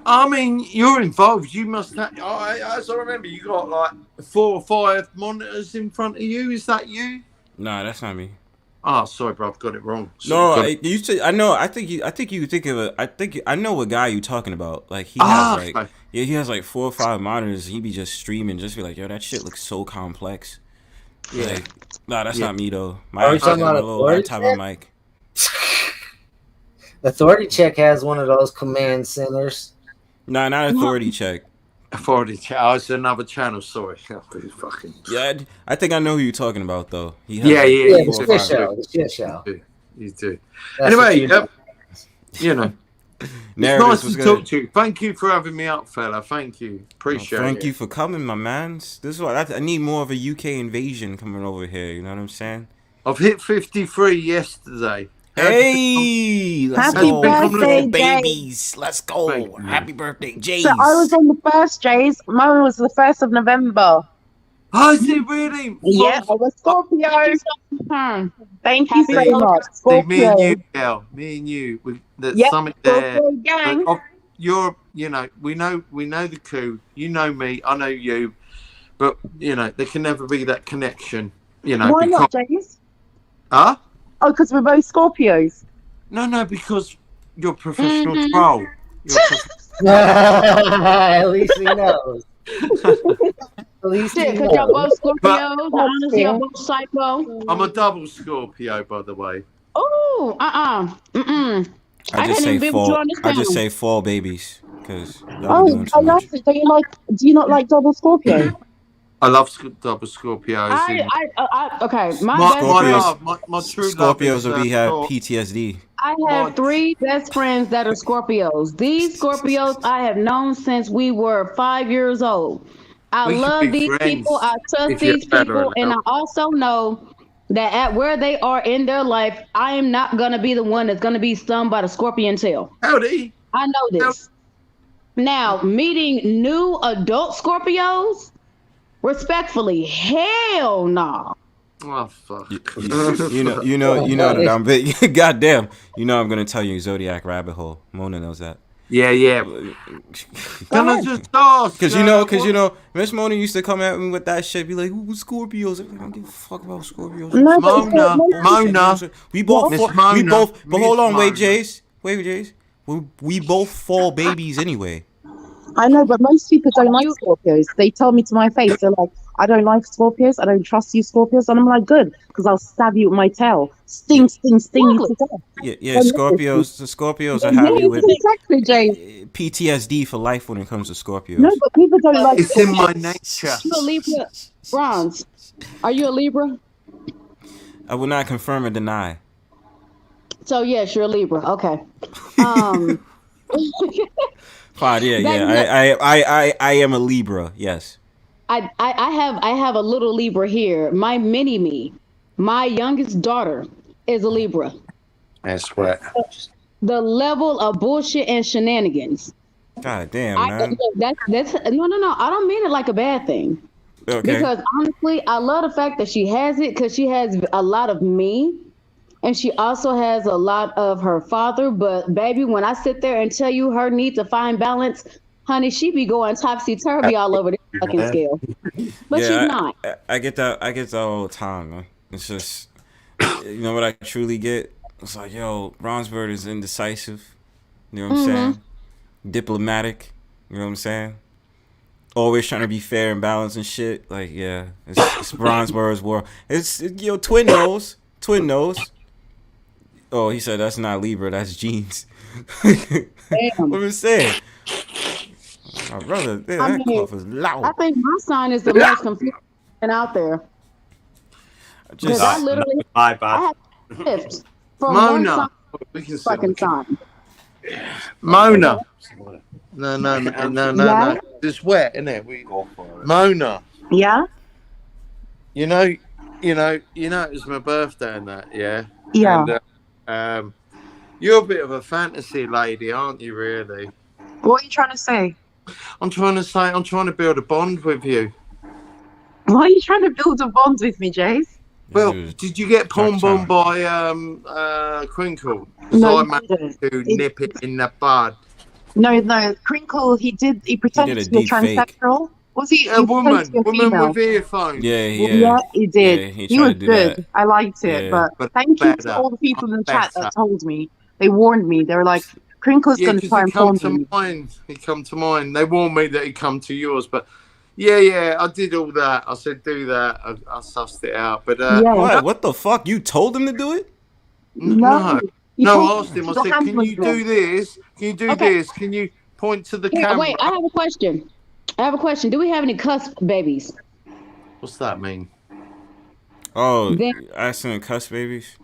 I mean, you're involved. You must have. As I remember, you got like 4 or 5 monitors in front of you. Is that you? Nah, that's not me. Oh, sorry, bro. I've got it wrong. I know. I think you think of it. I know what guy you talking about. Like he has he has like 4 or 5 monitors. He be just streaming, just be like, yo, that shit looks so complex. Yeah. Like, nah, that's not me though. Are you talking about a little laptop and mic? Authority Check has one of those command centers. Nah, not Authority Check. Authority Check. Oh, it's another channel. Sorry. Fucking. Yeah, I think I know who you're talking about though. The shit show. You do. Anyway, you know. It's nice to talk to you. Thank you for having me up, fella. Thank you. Appreciate it. Thank you for coming, my man. This is what I need more of a UK invasion coming over here. You know what I'm saying? I've hit 53 yesterday. Hey, let's go. Birthday, babies. Let's go. Happy birthday, Jace. So I was on the first, Jace. Mine was the 1st of November. Oh, is it really? Yeah, I was Scorpio. Thank you so much. See, me and you, girl. Me and you. There's something there. You're, we know the coup. You know me. I know you. But there can never be that connection. Why not, Jace? Huh? Oh, because we're both Scorpios. No, because you're a professional troll. At least he knows. At least Shit, you because y'all know. both Scorpios. Honestly, y'all both psycho. I'm a double Scorpio, by the way. Oh, mm-mm. I just can't say even be with you fall. on this I just panel. say fall babies because y'all be Oh, doing I too love much. it. Do you not like double Scorpio? I love double Scorpios. Okay, my my best Scorpios- friend. my true love Scorpios is will have Thor. PTSD. I have 3 best friends that are Scorpios. These Scorpios I have known since we were 5 years old. I We could love be these friends people. I trust if you're these better people, and I enough. also know that at where they are in their life, I am not gonna be the one that's gonna be stung by the scorpion tail. Howdy. I know this. Now, meeting new adult Scorpios, respectfully, hell no. Oh fuck. You know that I'm big. Goddamn. You know I'm gonna tell you Zodiac rabbit hole. Mona knows that. Yeah. Can I just ask? Cause you know, Miss Mona used to come at me with that shit. Be like, "Who Scorpios?" I don't give a fuck about Scorpios. No, Mona. We both. Miss We Mona, both. But hold Miss on, wait, Mona. Jace. Wait, Jace. We both fall babies anyway. I know, but most people don't like Scorpios. They tell me to my face, they're like, I don't like Scorpios. I don't trust you, Scorpios. And I'm like, good, because I'll stab you with my tail. Sting you to death. Yeah. Scorpios are have you with Exactly, Jay. PTSD for life when it comes to Scorpios. No, but people don't like It's in my nature. You a Libra? Bronze. Are you a Libra? I will not confirm or deny. So yes, you're a Libra. Okay. Fine, yeah. I am a Libra. Yes. I have a little Libra here. My mini me, my youngest daughter, is a Libra. That's right. The level of bullshit and shenanigans. God damn, man. That's no. I don't mean it like a bad thing. Okay. Because honestly, I love the fact that she has it because she has a lot of me. And she also has a lot of her father. But baby, when I sit there and tell you her need to find balance, honey, she be going topsy-turvy all over the fucking scale. But she's not. I get that all the time, man. It's just, you know what I truly get? It's like, yo, Bronzebird is indecisive. You know what I'm saying? Diplomatic. You know what I'm saying? Always trying to be fair and balanced and shit. Like, yeah, it's Bronzebird's world. It's twin nose. Twin nose. Oh, he said that's not Libra, that's jeans. Damn. What was saying? My brother, that cough is loud. I think my sign is the most confusing out there. Because I literally My bad. I have shifts from Mona. one fucking sign. Mona. No. It's wet, isn't it? Mona. Yeah? You know, it was my birthday and that, yeah? Yeah. And, you're a bit of a fantasy lady, aren't you, really? What are you trying to say? I'm trying to build a bond with you. Why are you trying to build a bond with me, Jace? Well, did you get pawn bombed by Crinkle? No, I managed to nip it in the bud. No. Crinkle, he pretended to be a transsexual. Was he a woman with earphones? Yeah, he did. Yeah, he was do good. that. I liked it. Yeah. But thank you to all the people in the chat that told me. They warned me. They were like, Crinkle's going to try and phone me. He come to mine. They warned me that he'd come to yours, but yeah, I did all that. I said do that. I sussed it out, but What the fuck? You told him to do it? No, I asked him. I said, "Can you do this? Can you do this? Can you point to the camera?" Wait, I have a question. Do we have any cusp babies? What's that mean? Oh, accident cusp babies.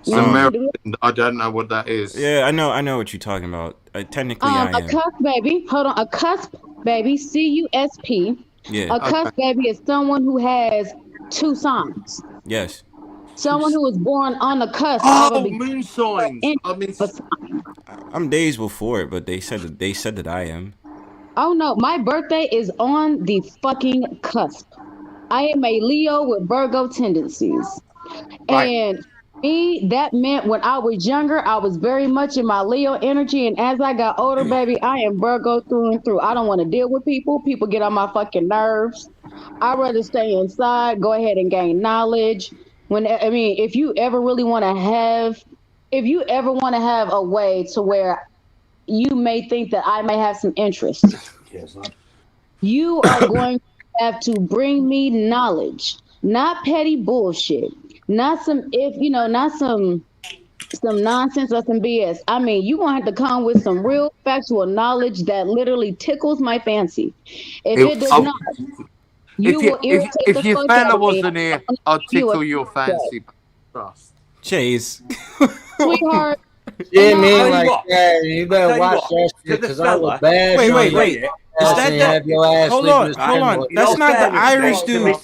American. I don't know what that is. Yeah, I know what you're talking about. Technically, I am. A cusp baby. Hold on. A cusp baby. CUSP. Yeah. A cusp baby is someone who has 2 signs. Yes. Someone who was born on the cusp. Oh, moon signs. I'm days before it, but they said that I am. Oh no, my birthday is on the fucking cusp. I am a Leo with Virgo tendencies. Right. And me, that meant when I was younger, I was very much in my Leo energy. And as I got older, baby, I am Virgo through and through. I don't want to deal with people. People get on my fucking nerves. I'd rather stay inside, go ahead and gain knowledge. If you ever want to have a way to where you may think that I may have some interest, you are going to have to bring me knowledge, not petty bullshit, not some some nonsense or some BS. I mean, you gonna have to come with some real factual knowledge that literally tickles my fancy. If it does not, you will irritate if the your fuck out fella of me. wasn't here, I'd tickle your fancy. Trust. Chase. Sweetheart. Yeah, no, man, I like what? that. You better I watch tell you that what, shit to the because I'm a fella- bad Wait. Is that your ass Hold leaving on, this hold on. family. That's not the Irish to dude.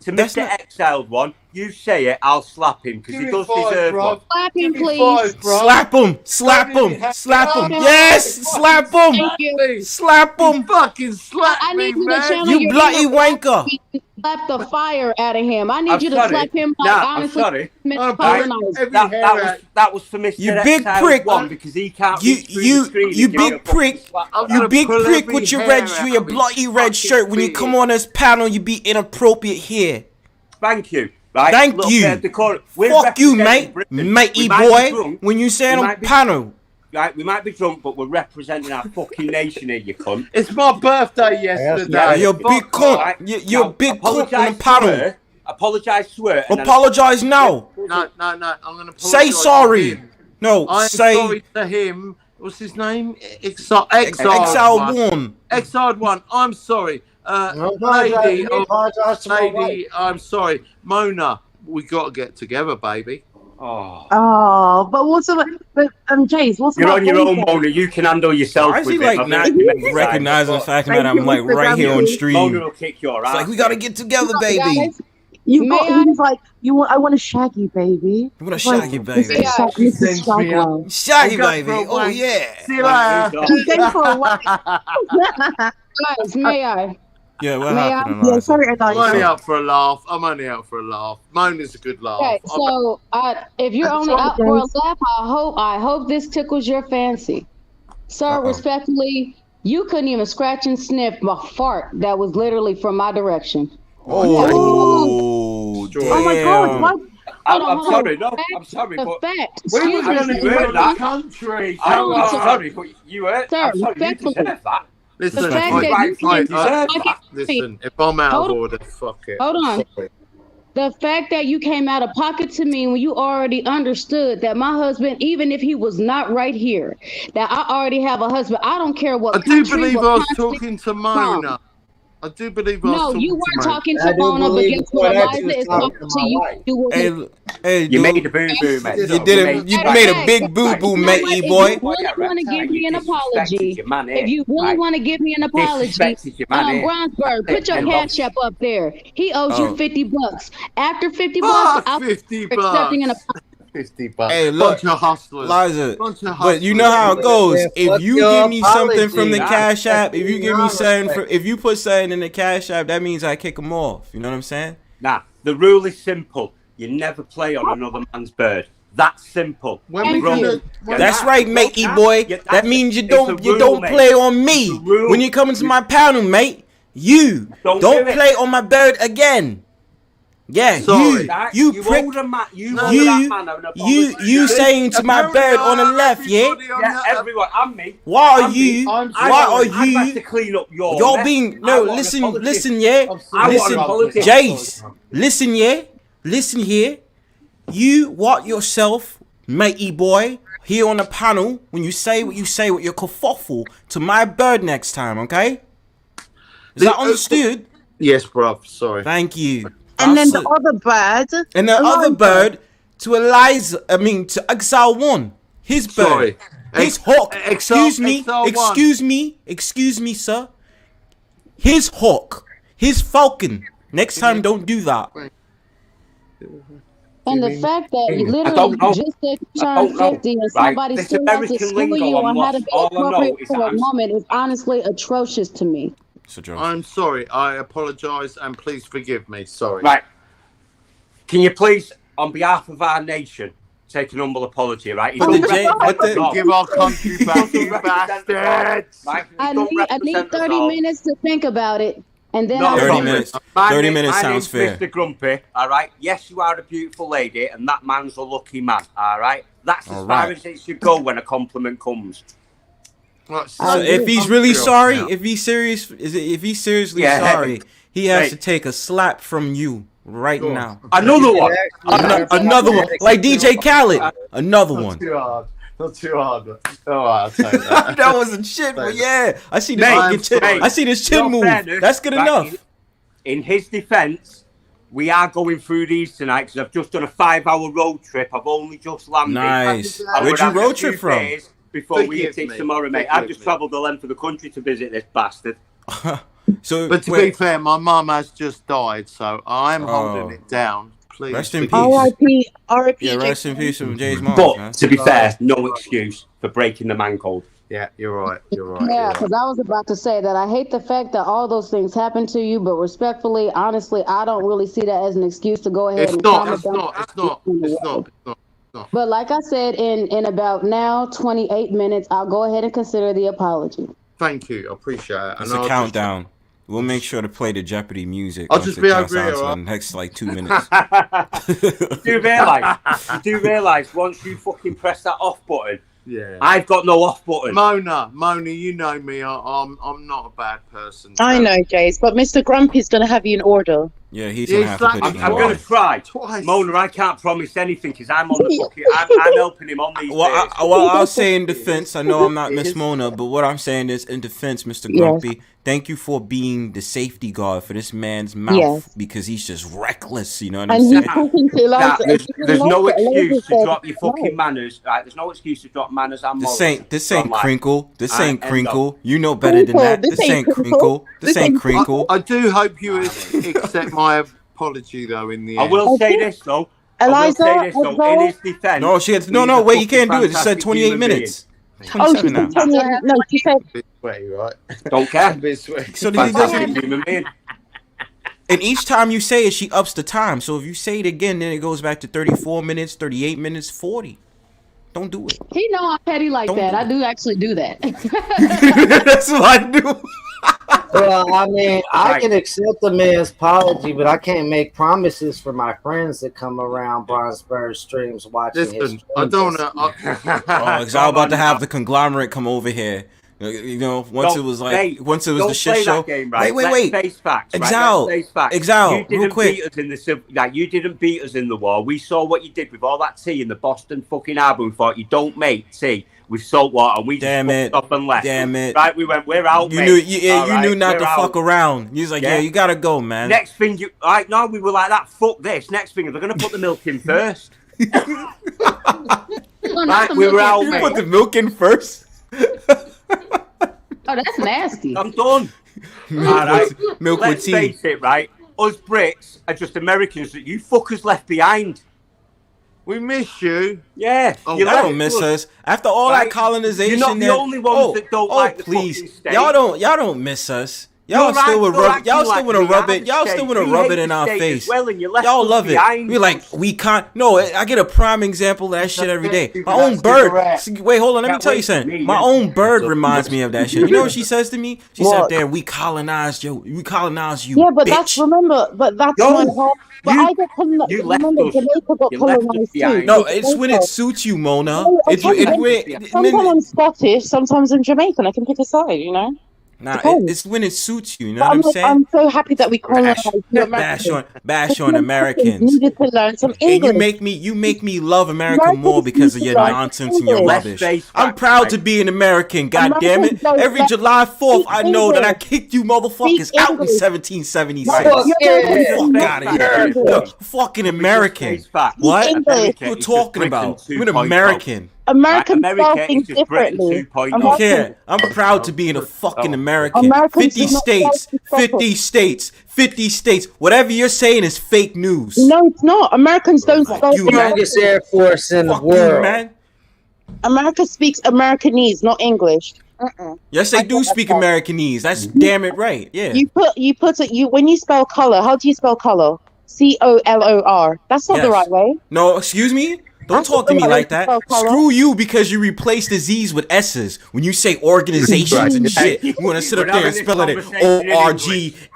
To That's Mr. not- Xiled One, you say it, I'll slap him because he does deserve one. Slap him, please. Slap him. Slap him. Slap him. Yes. Slap him. Thank you. Slap him. Fucking slap I me, need you to man. channel You your bloody inner wanker. slap the fire out of him. I need I'm you to sorry. slap him like Nah, I'm honestly. sorry. Mr. Colonizer. That was for Mr. You big Xiled prick. One because he can't You reach through the screen you and give a big fucking prick. slap. You big pull prick every with your hair red out your of his bloody red fucking shirt. When you beard. come on this panel, you be inappropriate here. Thank you. Right? Thank Look, you. we're Fuck you, mate. representing Britain. Matey We might be boy. drunk, When you say we on might be- panel. Right, we might be drunk, but we're representing our fucking nation here, you cunt. It's my birthday yesterday. You're a big Fuck cunt. off. You're a big cunt on the panel. Apologise to her. and then- Apologize now. No. I'm gonna apologize. Say sorry. to him. No, I'm say sorry to him. What's his name? Exiled Exiled One. Exiled One. I'm sorry. Lady, I'm sorry. Mona, we got to get together, baby. Oh. Oh, but what's about? But Jace, what's You're about? on your own, Boyfriend? Mona. You can handle yourself. Why is he with it. like I've not heard you many times. recognizing the fact Thank that I'm you, like Mr. right here on Grammy. stream? Mona will kick your ass. It's like we gotta get together, baby. Guys, You May got. I? He was like, you want? I want to shag you, baby. I'm gonna It's like, shag you, Mr. baby. Yeah. Mrs. Shagwell. Shag you, Go baby. for a Oh wank. yeah. See you later. He's going for a walk. guys, may I? Yeah, what May I? happened? Yeah, Eliza? sorry, I'm only Eliza. out for a laugh. Mona's a good laugh. Okay, so if you're I'm only sorry, out for a guys. laugh, I hope this tickles your fancy. Sir, Uh-oh. respectfully, you couldn't even scratch and sniff my fart that was literally from my direction. Oh, damn. Oh my God! What? I'm sorry. No, I'm sorry, The but fact, We're excuse I me, don't sir, even heard that. country. I'm sir. sorry, but you heard. Sir, I'm sorry, you respectfully. deserve that. Listen, The fact I- that Right, you fine, can- you deserve I that. listen, if I'm out Hold of on. order, fuck it. Hold on. Sorry. The fact that you came out of pocket to me when you already understood that my husband, even if he was not right here, that I already have a husband. I don't care what I do country, believe what I was continent talking to Mona. I do believe I was No, talking you to weren't Mona. talking I to do Mona, but believe guess what? before that you Eliza was is talking talking to to my you. wife. You will Hey, You dude. made a boo boo, mate. You made a big boo boo, matey boy. If you really want to give me an apology, if you really want to give me an apology, Disrespected your man, eh? Bronzebird, put your cash app up there. He owes you Oh. $50. After $50, Fuck I'll 50 be accepting an bucks. apology. 50 bucks. Hey, look, Bunch of hustlers. Liza. Bunch of But you know how it hustlers. goes. Yeah, If fuck you your give me something from the apology. Cash App, if you give me Nah, something, respect. if you put something in the Cash App, that means I kick him off. You know what I'm saying? Nah, the rule is simple. You never play on another man's bird. That's simple. When we Thank gonna- you. when- That's right, matey boy. Yeah, That that's means you it's a don't rule, mate. play on me It's a rule. when you come into my panel, mate. You Don't don't do it. play on my bird again. Yeah, Sorry. you prick. owe that man an You apology. saying to my Apparently bird on the I'm left, yeah? everybody on Yeah, that- everyone, and me. Why are I'm you? I'm Why sorry. are I'd like to you? clean up your You're mess. being I no. want an Listen, apology. listen, yeah. I want Listen, an apology. Jace. Listen, yeah. Listen here. You what yourself, matey boy, here on the panel when you say what you say with your kerfuffle to my bird next time, okay? Is that understood? Yes, bruv. Sorry. Thank you. And then That's the it. other bird. And the Eliza. other bird to Eliza, to Exile One. His bird. Sorry. His hawk. Excuse me. Exile One. Excuse me. Excuse me, sir. His hawk. His falcon. Next time, don't do that. And the fact that you I literally don't know. just said you I don't turned know. 50 and Right. somebody This still has to American school lingo, you I'm on how to lost. be All I know appropriate is for that a I'm- woman is honestly atrocious to me. So, Joe. I'm sorry. I apologise and please forgive me. Sorry. Right. Can you please, on behalf of our nation, take an humble apology, right? You But don't the J- represent but the- us all. Give our country back, you Represent us all, bastards. right? You I don't need represent us 30 all. minutes to think about it, and then No, I'll 30 problem. minutes. My 30 name- minutes my sounds name's fair. Mr. Grumpy, all right? Yes, you are a beautiful lady, and that man's a lucky man, all right? That's as All far right. as it should go when a compliment comes. So if he's really sorry, now. if he's seriously sorry, he has to take a slap from you right now. Another one. Another one. Like DJ Khaled. Another one. Not too hard. I'll take that. That wasn't shit, but yeah. I see this chin move. That's good enough. In his defense, we are going through these tonight because I've just done a 5-hour road trip. I've only just landed. Nice. Where'd you road trip from? Before we hit it tomorrow, mate. I've just travelled the length of the country to visit this bastard. But to be fair, my mum has just died, so I'm holding it down. Please. Rest in peace. R.I.P. R.I.P. Yeah, rest in peace from Jay's mom. But man. to be fair, no excuse for breaking the man code. Yeah, you're right. Yeah, because I was about to say that I hate the fact that all those things happen to you, but respectfully, honestly, I don't really see that as an excuse to go ahead It's and not. But like I said, in about now 28 minutes, I'll go ahead and consider the apology. Thank you. I appreciate it. It's a countdown. We'll make sure to play the Jeopardy music. I'll just be over here. For the next 2 minutes. You do realise once you fucking press that off button, yeah, I've got no off button. Mona, you know me. I'm not a bad person. I know, Jace, but Mr. Grumpy's going to have you in order. Yeah, he's going to have to put I'm going to try. Twice. Mona, I can't promise anything because I'm on the fucking. I'm helping him on these days. I'll say in defense, I know I'm not Miss Mona, but what I'm saying is in defense, Mr. Grumpy, thank you for being the safety guard for this man's mouth because he's just reckless. You know what I'm saying? There's no excuse to drop your fucking manners. Right? There's no excuse to drop manners and morals. This ain't Crinkle. This ain't Crinkle. You know better than that. This ain't Crinkle. This ain't Crinkle. I do hope you accept my apology though. In the end, I will say this though. Eliza, in his defense. No, wait, you can't do it. It said 28 minutes. 27 now. No, she said. Sweaty, right? Don't care. So he doesn't. And each time you say it, she ups the time. So if you say it again, then it goes back to 34 minutes, 38 minutes, 40. Don't do it. He know I'm petty like Don't that. do I do actually do that. That's what I do. Well, I mean, I can accept the man's apology, but I can't make promises for my friends that come around Bronzebird streams watching his streams. I don't know. Because I was about to have the conglomerate come over here. You know, once it was the shit show. Game, right? Wait. Face facts, Exile, real quick. You didn't beat us in the war. We saw what you did with all that tea in the Boston fucking Harbor. We thought you don't make tea with salt water, and we just fucked up and left. Damn it! Right, we went. We're out. You knew not to fuck around. You was like, yeah, you gotta go, man. Next thing now we were like that. Fuck this. Next thing, they're gonna put the milk in first. Right, we were out. You put the milk in first. Oh, that's nasty. I'm done. Milk Let's with tea. face it, right? Us Brits are just Americans that you fuckers left behind. We miss you. Yeah. I don't miss us. After all that colonization, you're not the only ones that don't like the fucking state. Y'all don't miss us. Y'all still want to rub it. Y'all still want to rub it in our face. Y'all love it. We're like, we can't. No, I get a prime example of that shit every day. My own bird. Wait, hold on. Let me tell you something. My own bird reminds me of that shit. You know what she says to me? She said, "Damn, we colonized you. We colonized you." Yeah, but bitch. that's my whole. But I get remember Jamaica got colonized too. No, it's when it suits you, Mona. Sometimes I'm Scottish, sometimes I'm Jamaican. I can pick a side, you know. Nah, it's when it suits you. You know what I'm saying? I'm so happy that we colonized bash on Americans. Needed to learn some English. And you make me love America more because of your nonsense and your rubbish. I'm proud to be an American. God damn it! Every July 4th, I know that I kicked you motherfuckers out in 1776. Fuck out of here, fucking American. What? What are you talking about? You're an American. Americans spell things differently. I'm proud to be in a fucking American. 50 states. Whatever you're saying is fake news. No, it's not. Americans don't spell the strongest Air Force in the world. Man. America speaks Americanese, not English. Yes, they do speak Americanese. That's damn it right. Yeah. When you spell color, how do you spell color? COLOR. That's not the right way. No, excuse me. Don't talk to me like that. Screw you because you replace the Z's with S's when you say organizations and shit. You want to sit up there and spell it ORGANSIATI.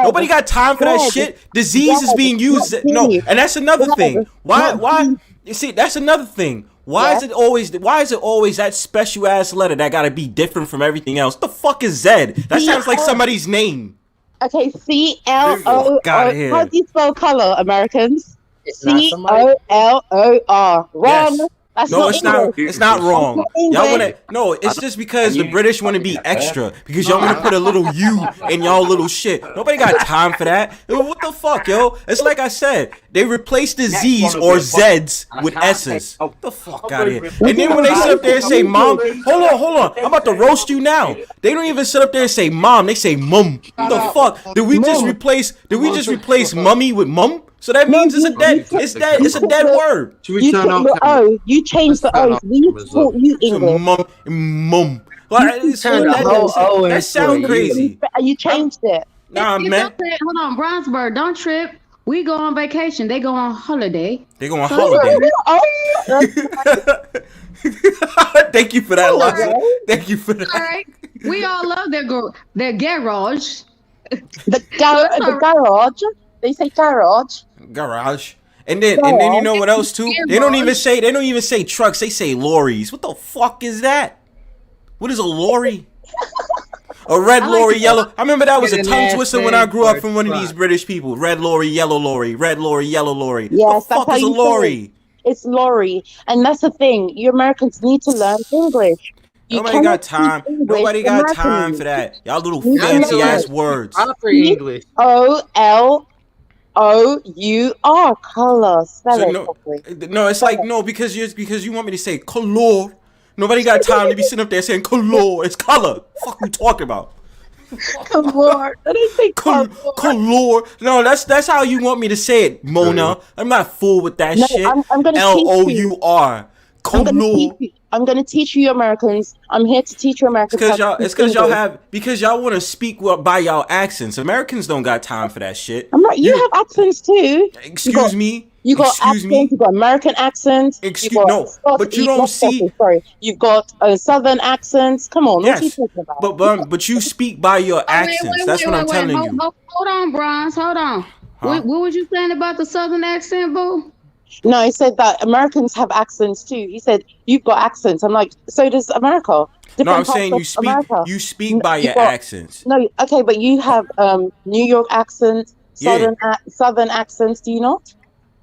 Nobody got time for that shit. The Z's is being used. No, and that's another thing. Why? You see, that's another thing. Why is it always that special ass letter that gotta be different from everything else? What the fuck is Z? That sounds like somebody's name. Okay, CLOO. How do you spell color, Americans? COLOR. Wrong. Yes. That's No, not it's not. English. It's not wrong. That's not Y'all English. wanna? No, it's just because the British want to be extra because y'all want to put a little U in y'all little shit. Nobody got time for that. What the fuck, yo? It's like I said, they replaced the Z's or Z's with S's. What the fuck out of here? And then when they sit up there and say mom, hold on, I'm about to roast you now. They don't even sit up there and say mom. They say mum. What the fuck? Did we just replace mummy with mum? So that means it's a dead word. You took the O. You changed the O. We taught you English. Mum. That sounds crazy. You changed it. Nah, man. Hold on, Bronzebird, don't trip. We go on vacation. They go on holiday. They go on holiday. Thank you for that, Lisa. Thank you for that. All right. We all love their garage. The garage. They say garage. Garage. And then you know what else too? They don't even say trucks, they say lorries. What the fuck is that? What is a lorry? A red lorry, yellow. I remember that was a tongue twister when I grew up from one of these British people. Red lorry, yellow lorry, red lorry, yellow lorry. Yes, what the fuck is a lorry? It's lorry. And that's the thing. You Americans need to learn English. Nobody got time. Nobody got time for that. Y'all little fancy ass words. English. COLOUR. Color. Spell it properly. No, it's like because you want me to say color. Nobody got time to be sitting up there saying color. It's color. Fuck you talking about? Color. I didn't say color. No, that's how you want me to say it, Mona. I'm not fool with that shit. I'm gonna LOUR. Color. I'm gonna teach you Americans. I'm here to teach you Americans. It's because y'all want to speak by y'all accents. Americans don't got time for that shit. You have accents too. Excuse me. You got accents. You got American accents. But you don't see. Sorry, you've got Southern accents. Come on, yes. What are you talking about? But you speak by your accents. That's what I'm telling you. Hold on, Bronze. Hold on. What was you saying about the Southern accent, boo? No, he said that Americans have accents too. He said you've got accents. I'm like, so does America. No, I'm saying you speak by your accents. No, okay, but you have New York accents, Southern accents. Do you not?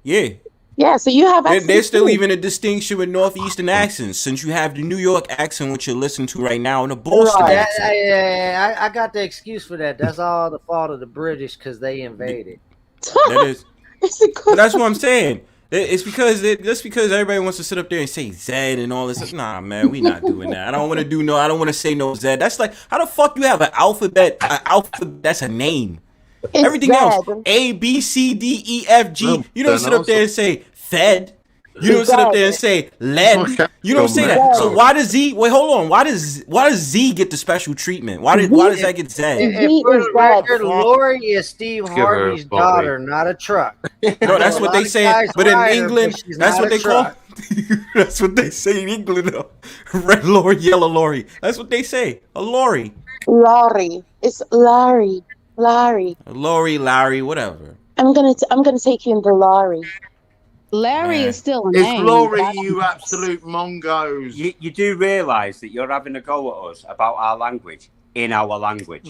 Yeah. Yeah, so you have accents. They're still even a distinction with Northeastern accents, since you have the New York accent, which you're listening to right now, and the Boston accent. Yeah, I got the excuse for that. That's all the fault of the British because they invaded. That is. But that's what I'm saying. It's because everybody wants to sit up there and say Z and all this. Nah, man, we not doing that. I don't want to say no Z. That's like, how the fuck you have an alphabet that's a name? It's everything else, A, B, C, D, E, F, G. You don't sit up there and say Fed. You don't sit up there and say lead. You don't say that. So why does Z? Wait, hold on. Why does Z get the special treatment? Why does that get Z? For the record, Lori is Steve Harvey's daughter, not a truck. No, that's what they say. But in England, that's what they call. That's what they say in England. Red lorry, yellow lorry. That's what they say. A lorry. Lorry. It's Larry. Larry, whatever. I'm gonna take you in the lorry. Larry is still a name. It's Lorry, you absolute mongos. You do realise that you're having a go at us about our language in our language.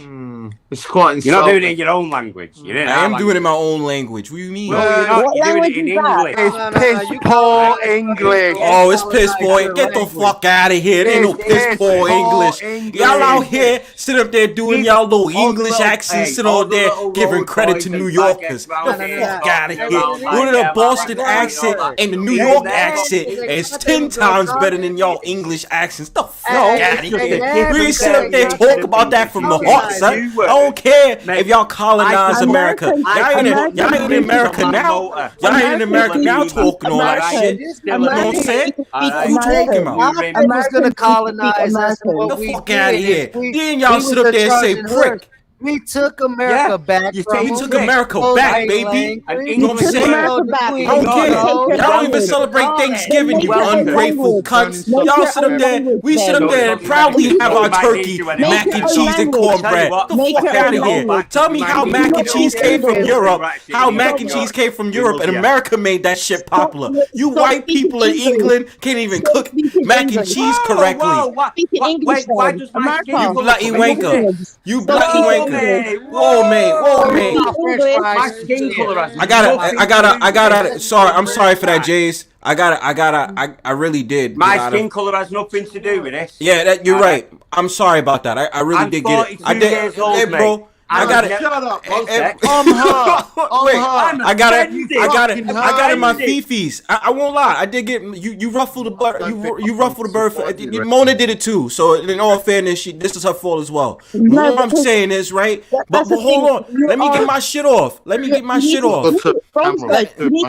It's quite insulting. You're not doing it in your own language. You're I am doing it in my own language. What do you mean? No, you're not. You're doing it in English. It's piss poor English. Oh, it's piss poor. Get the fuck out of here. There ain't no piss poor English. Y'all out here sit up there doing y'all little English accents, sit on there giving credit to New Yorkers. Get the fuck out of here. One of the Boston accent and the New York accent is 10 times better than y'all English accents. The fuck out of here. We ain't sit up there talk about that from the heart, son. I don't care if y'all colonize America. Y'all ain't in America now. Y'all ain't in America now talking all that shit. You know what I'm saying? What you talking about? Who's gonna colonize us? Get the fuck out of here. Then y'all sit up there and say prick. We took America back. You We took America back, baby. You know what I'm saying? I don't care. Y'all don't even celebrate Thanksgiving, you ungrateful cunts. Y'all sit up there. We sit up there and proudly have our turkey, mac and cheese, and cornbread. Get the fuck out of here. Tell me how mac and cheese came from Europe. How mac and cheese came from Europe and America made that shit popular. You white people in England can't even cook mac and cheese correctly. Why does my skin You bloody wanker. You bloody wanker. Whoa, man. My skin color has I gotta. Sorry, I'm sorry for that, Jays. I really did. My skin color has nothing to do with this. Yeah, you're right. I'm sorry about that. I really did get it. I did, hey, bro. I got it. Shut up. Wait, I got it in my fifis. I won't lie. I did get you ruffled the butter. You ruffled the bird. Mona did it too. So in all fairness, this is her fault as well. What I'm saying is right. But hold on. Let me get my shit off.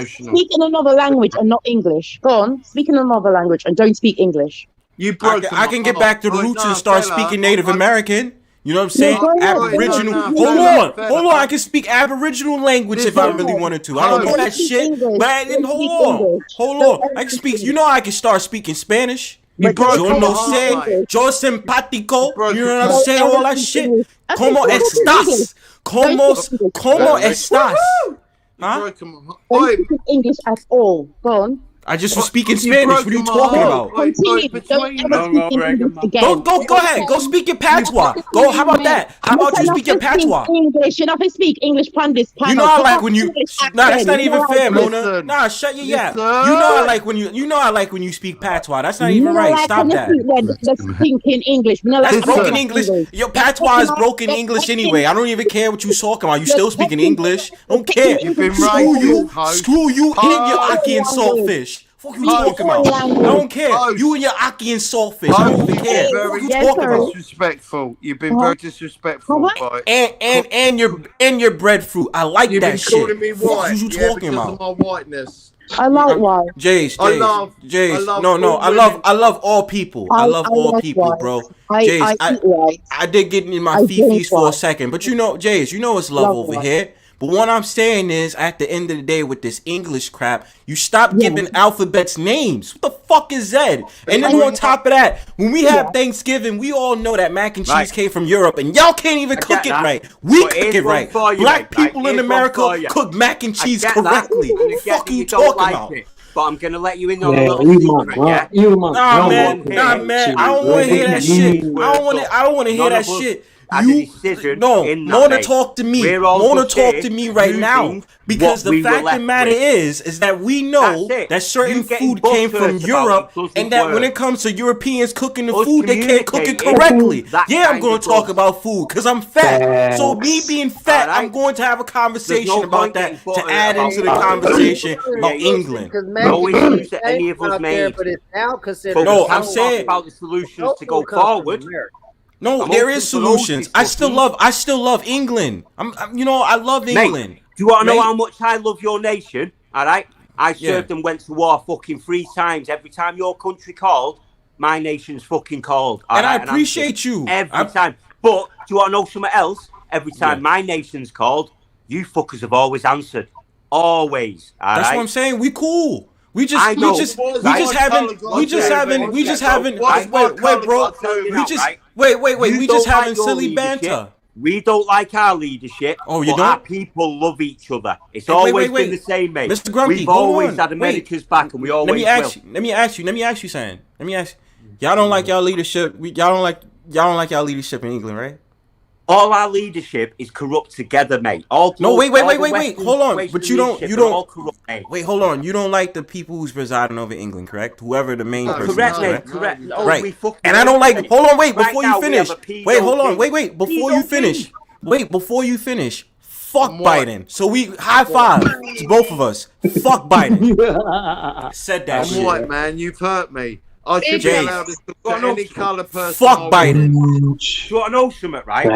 Speak in another language and not English. Go on. Speak in another language and don't speak English. I can get back to the roots and start speaking Native American. You know what I'm saying? Aboriginal. Hold on. I can speak Aboriginal language if I really wanted to. I don't know that shit, but I didn't. Hold on. I can speak. You know, I can start speaking Spanish. Yo no sé. Yo simpático. You know what I'm saying? All that shit. ¿Cómo estás? ¿Cómo estás? Huh? Don't speak English at all. Go on. I just was speaking Spanish. What are you talking about? Go ahead. Go speak your patois. Go. How about that? How about you speak your patois? English. You know, speak English on this panel. You know I like when you. Nah, that's not even fair, Mona. Nah, shut your yap. You know I like when you. You know I like when you speak patois. That's not even right. Stop that. Let's think in English. That's broken English. Your patois is broken English anyway. I don't even care what you talking about. You still speaking English. Don't care. Screw you and your Aki and saltfish. Fuck you talking about? I don't care. You and your Aki and saltfish. I don't even care. What you talking about? Disrespectful. You've been very disrespectful. Boy. And your breadfruit. I like You've that shit. You've been calling me white. What you talking about? Of my whiteness. I like white. Jace. I love all people. I love all people, bro. Jace, I did get in my fifis for a second, but you know, Jace, you know it's love over here. But what I'm saying is, at the end of the day, with this English crap, you stop giving alphabets names. What the fuck is that? And then on top of that, when we have Thanksgiving, we all know that mac and cheese came from Europe, and y'all can't even cook it right. We cook it right. Black people in America cook mac and cheese correctly. What the fuck are you talking about? But I'm gonna let you in on a little secret, Nah, man. I don't want to hear that shit. I don't want to hear that shit. Mona, talk to me. Mona, talk to me right now. Because the fact of the matter is that we know that certain food came from Europe, and that when it comes to Europeans cooking the food, they can't cook it correctly. Yeah, I'm going to talk about food because I'm fat. So me being fat, I'm going to have a conversation about that to add into the conversation about England. No issues that any of us made. No, I'm saying about the solutions to go forward. No, there is solutions. I still love England. I love England. Mate, do you want to know how much I love your nation? All right, I served and went to war fucking 3 times. Every time your country called, my nation's fucking called. And I appreciate you every time. But do you want to know something else? Every time my nation's called, you fuckers have always answered. Always. That's what I'm saying. We cool. We just haven't. We just having silly banter. We don't like our leadership. Oh, you but don't? Our people love each other. It's always been the same, mate. Mr. Grumpy, we've always had America's back, and we always will. Let me ask you, son. Y'all don't like y'all leadership. Y'all don't like y'all leadership in England, right? All our leadership is corrupt together, mate. Wait. Hold on. But you don't. Wait, hold on. You don't like the people who's presiding over England, correct? Whoever the main person correct, is, mate. Correct. Right. And I don't like. Hold on. Wait. Before you finish. Wait. Hold on. Wait. Before you finish. Fuck Biden. So we high five to both of us. Fuck Biden. Said that shit. I'm white, man. You've hurt me. I should be allowed to talk to any colour person. Fuck Biden. Do you want to know something, right?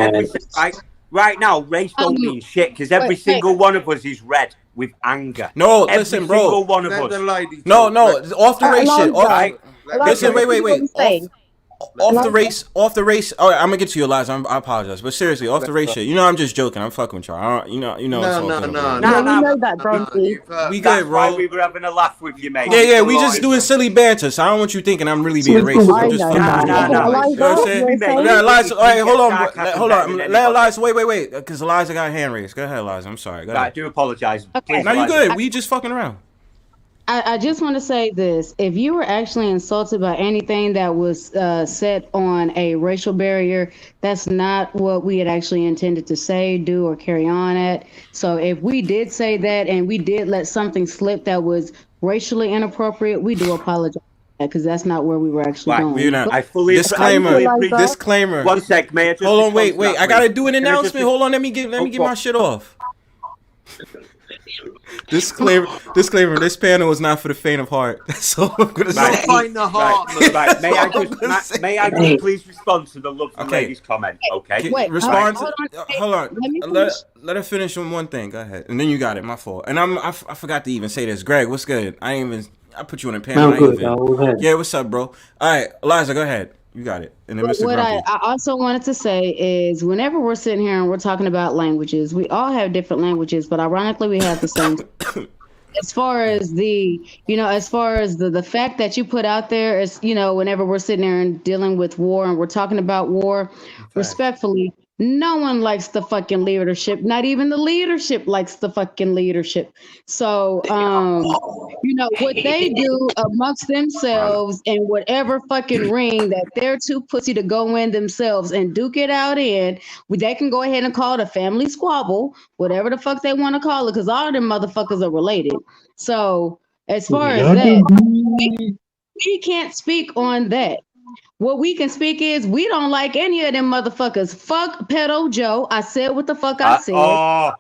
Right now, race don't mean shit because every single one of us is red with anger. No, listen, bro. Every single one of us. No, off the race shit. Listen, wait. off the race. Oh, I'm gonna get to you, Eliza. I apologize, but seriously, off the race shit. You know, I'm just joking. I'm fucking with y'all. You know. No. We know that, Bronzy. We good, That's why bro. we were having a laugh with you, mate. Yeah. We just doing silly banter. So I don't want you thinking I'm really being racist. I'm just fucking. No. You know what I'm saying? Yeah, Eliza. All right, hold on. Let Eliza. Wait. Because Eliza got a hand raised. Go ahead, Eliza. I'm sorry. Go ahead. I do apologize. Okay. No, you good. We just fucking around. I just want to say this. If you were actually insulted by anything that was set on a racial barrier, that's not what we had actually intended to say, do, or carry on at. So if we did say that and we did let something slip that was racially inappropriate, we do apologize. Because that's not where we were actually going. We're not. I fully Disclaimer. 1 sec, man. Hold on, wait. I gotta do an announcement. Hold on, let me get my shit off. Disclaimer. This panel is not for the faint of heart. That's all I'm gonna say. Faint of heart. Right. May I just please respond to the lovely lady's comment? Okay. Wait, respond. Hold on. Let her finish on one thing. Go ahead, and then you got it. My fault. And I forgot to even say this. Greg, what's good? I put you on a panel. I'm good, dog. Yeah, what's up, bro? All right, Eliza, go ahead. You got it. And then Mr. What Grumpy. I also wanted to say is whenever we're sitting here and we're talking about languages, we all have different languages, but ironically we have the same. As far as the fact that you put out there is, whenever we're sitting there and dealing with war and we're talking about war, respectfully, no one likes the fucking leadership. Not even the leadership likes the fucking leadership. So, what they do amongst themselves and whatever fucking ring that they're too pussy to go in themselves and duke it out in, they can go ahead and call it a family squabble, whatever the fuck they want to call it, because all of them motherfuckers are related. So, as far as that, we can't speak on that. What we can speak is we don't like any of them motherfuckers. Fuck Pedo Joe. I said what the fuck I said. Right.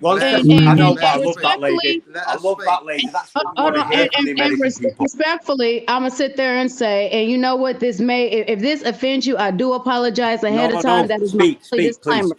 Well, I know, but I love that lady. That's what I want to hear from the American people. Respectfully, I'm gonna sit there and say, and you know what? If this offends you, I do apologize ahead of time. That is my disclaimer.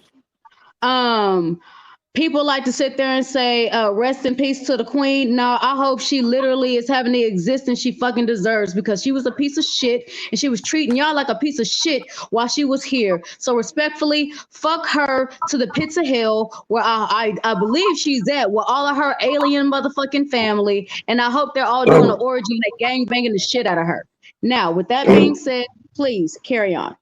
People like to sit there and say, rest in peace to the queen. No, I hope she literally is having the existence she fucking deserves, because she was a piece of shit and she was treating y'all like a piece of shit while she was here. So respectfully, fuck her to the pits of hell where I believe she's at with all of her alien motherfucking family. And I hope they're all doing an orgy and they gang banging the shit out of her. Now, with that being said, please carry on.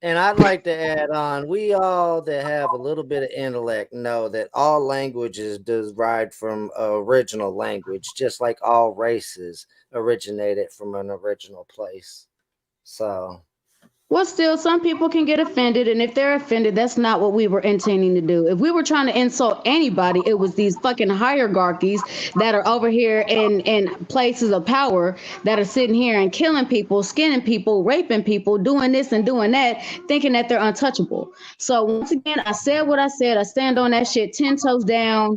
And I'd like to add on, we all that have a little bit of intellect know that all languages derived from original language, just like all races originated from an original place. So. Well, still, some people can get offended, and if they're offended, that's not what we were intending to do. If we were trying to insult anybody, it was these fucking hierarchies that are over here in places of power that are sitting here and killing people, skinning people, raping people, doing this and doing that, thinking that they're untouchable. So once again, I said what I said. I stand on that shit 10 toes down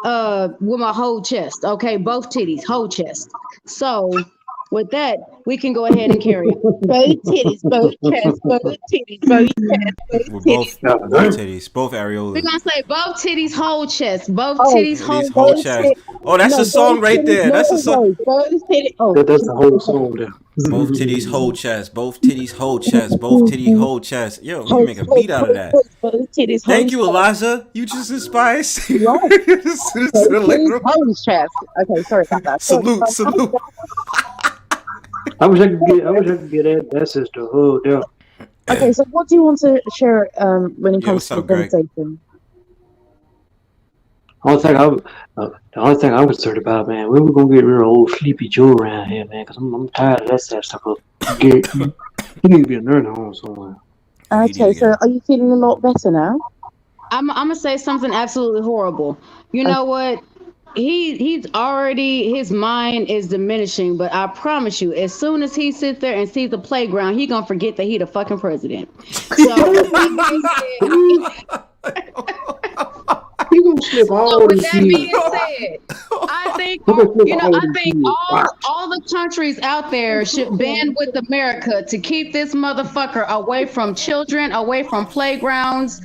with my whole chest. Okay, both titties, whole chest. So with that, we can go ahead and carry on. Both titties, both chests, both titties, both chests, both titties. Both titties, both areolas. We're going to say both titties, whole chest. Both titties, whole chest. Oh, that's a song right there. That's a song. Both titties. Oh. That's the whole song there. Both titties, whole chest. Both titties, whole chest. Both titties, whole chest. Yo, you can make a beat out of that. Thank you, Eliza. You just inspired. Whole chest. Okay, sorry about that. Salute. I wish I could get that sister hooked up. Okay, so what do you want to share when it comes to the conversation? The only thing I'm concerned about, man, when we gonna get rid of old Sleepy Joe around here, man? Because I'm tired of that stuff. He need to be a nursing home somewhere. Okay, so are you feeling a lot better now? I'm gonna say something absolutely horrible. You know what? He's already, his mind is diminishing, but I promise you, as soon as he sits there and sees the playground, he gonna forget that he the fucking president. So, with that being said, I think all the countries out there should band with America to keep this motherfucker away from children, away from playgrounds.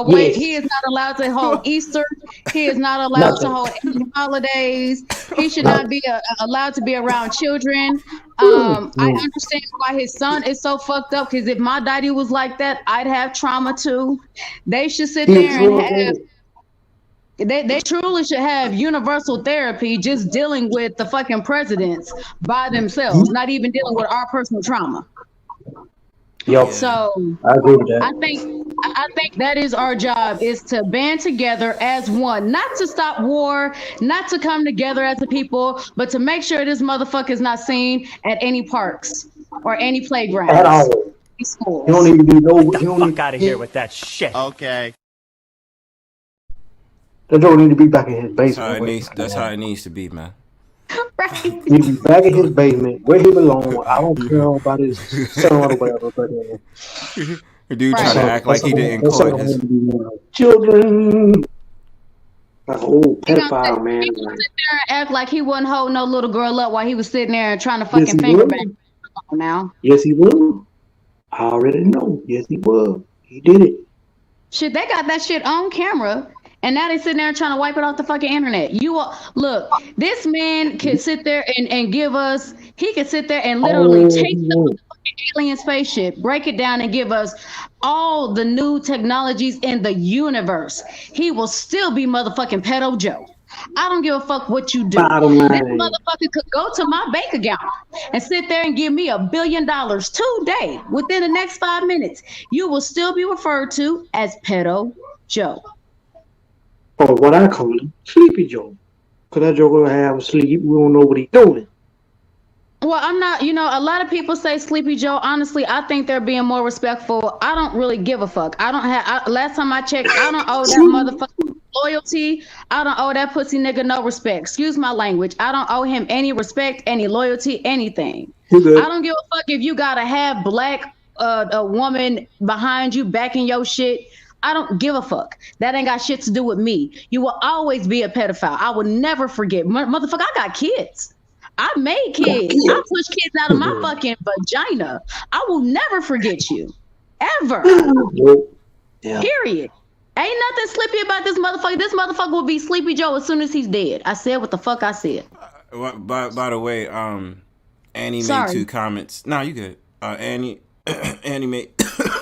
He is not allowed to hold Easter. He is not allowed to hold any holidays. He should not be allowed to be around children. I understand why his son is so fucked up, because if my daddy was like that, I'd have trauma too. They should sit there and have. They truly should have universal therapy, just dealing with the fucking presidents by themselves, not even dealing with our personal trauma. Yep. So I agree with that. I think that is our job, is to band together as one, not to stop war, not to come together as a people, but to make sure this motherfucker is not seen at any parks or any playgrounds. At all. Schools. You don't even do no. Get the fuck out of here with that shit. Okay. That don't need to be back in his basement. That's how it needs to be, man. Right. He need to be back in his basement where he belongs. I don't care about his son or whatever, but the dude trying to act like he didn't court his children. Like old pedophile, man. He sit there and act like he wouldn't hold no little girl up while he was sitting there and trying to fucking finger bang. Now. Yes, he would. I already know. Yes, he would. He did it. Shit, they got that shit on camera. And now they sitting there trying to wipe it off the fucking internet. Look, this man can sit there and give us, he can sit there and literally take the fucking alien spaceship, break it down and give us all the new technologies in the universe. He will still be motherfucking Pedo Joe. I don't give a fuck what you do. This motherfucker could go to my bank account and sit there and give me $1 billion today within the next 5 minutes. You will still be referred to as Pedo Joe. Or what I call him, Sleepy Joe. Because that Joe will have sleep. We don't know what he's doing. Well, I'm not, a lot of people say Sleepy Joe. Honestly, I think they're being more respectful. I don't really give a fuck. Last time I checked, I don't owe that motherfucker loyalty. I don't owe that pussy nigga no respect. Excuse my language. I don't owe him any respect, any loyalty, anything. I don't give a fuck if you gotta have black a woman behind you backing your shit. I don't give a fuck. That ain't got shit to do with me. You will always be a pedophile. I will never forget. Motherfucker, I got kids. I made kids. I push kids out of my fucking vagina. I will never forget you. Ever. Yeah. Period. Ain't nothing sleepy about this motherfucker. This motherfucker will be Sleepy Joe as soon as he's dead. I said what the fuck I said. By the way, Annie made 2 comments. No, you good. Annie made.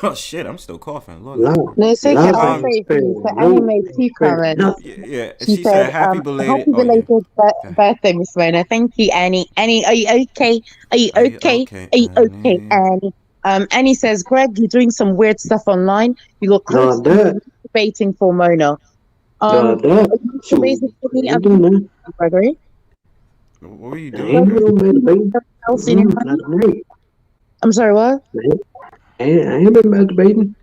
Oh shit! I'm still coughing. Lord. No, it's okay. I'll say it. So Annie made 2 comments. Yeah. She said, "Happy belated birthday, Miss Mona." Thank you, Annie. Annie, are you okay? Are you okay? Are you okay, Annie? Annie says, "Greg, you're doing some weird stuff online. You got close to debating for Mona." Gregory, what were you doing? I'm sorry, what? I ain't been masturbating.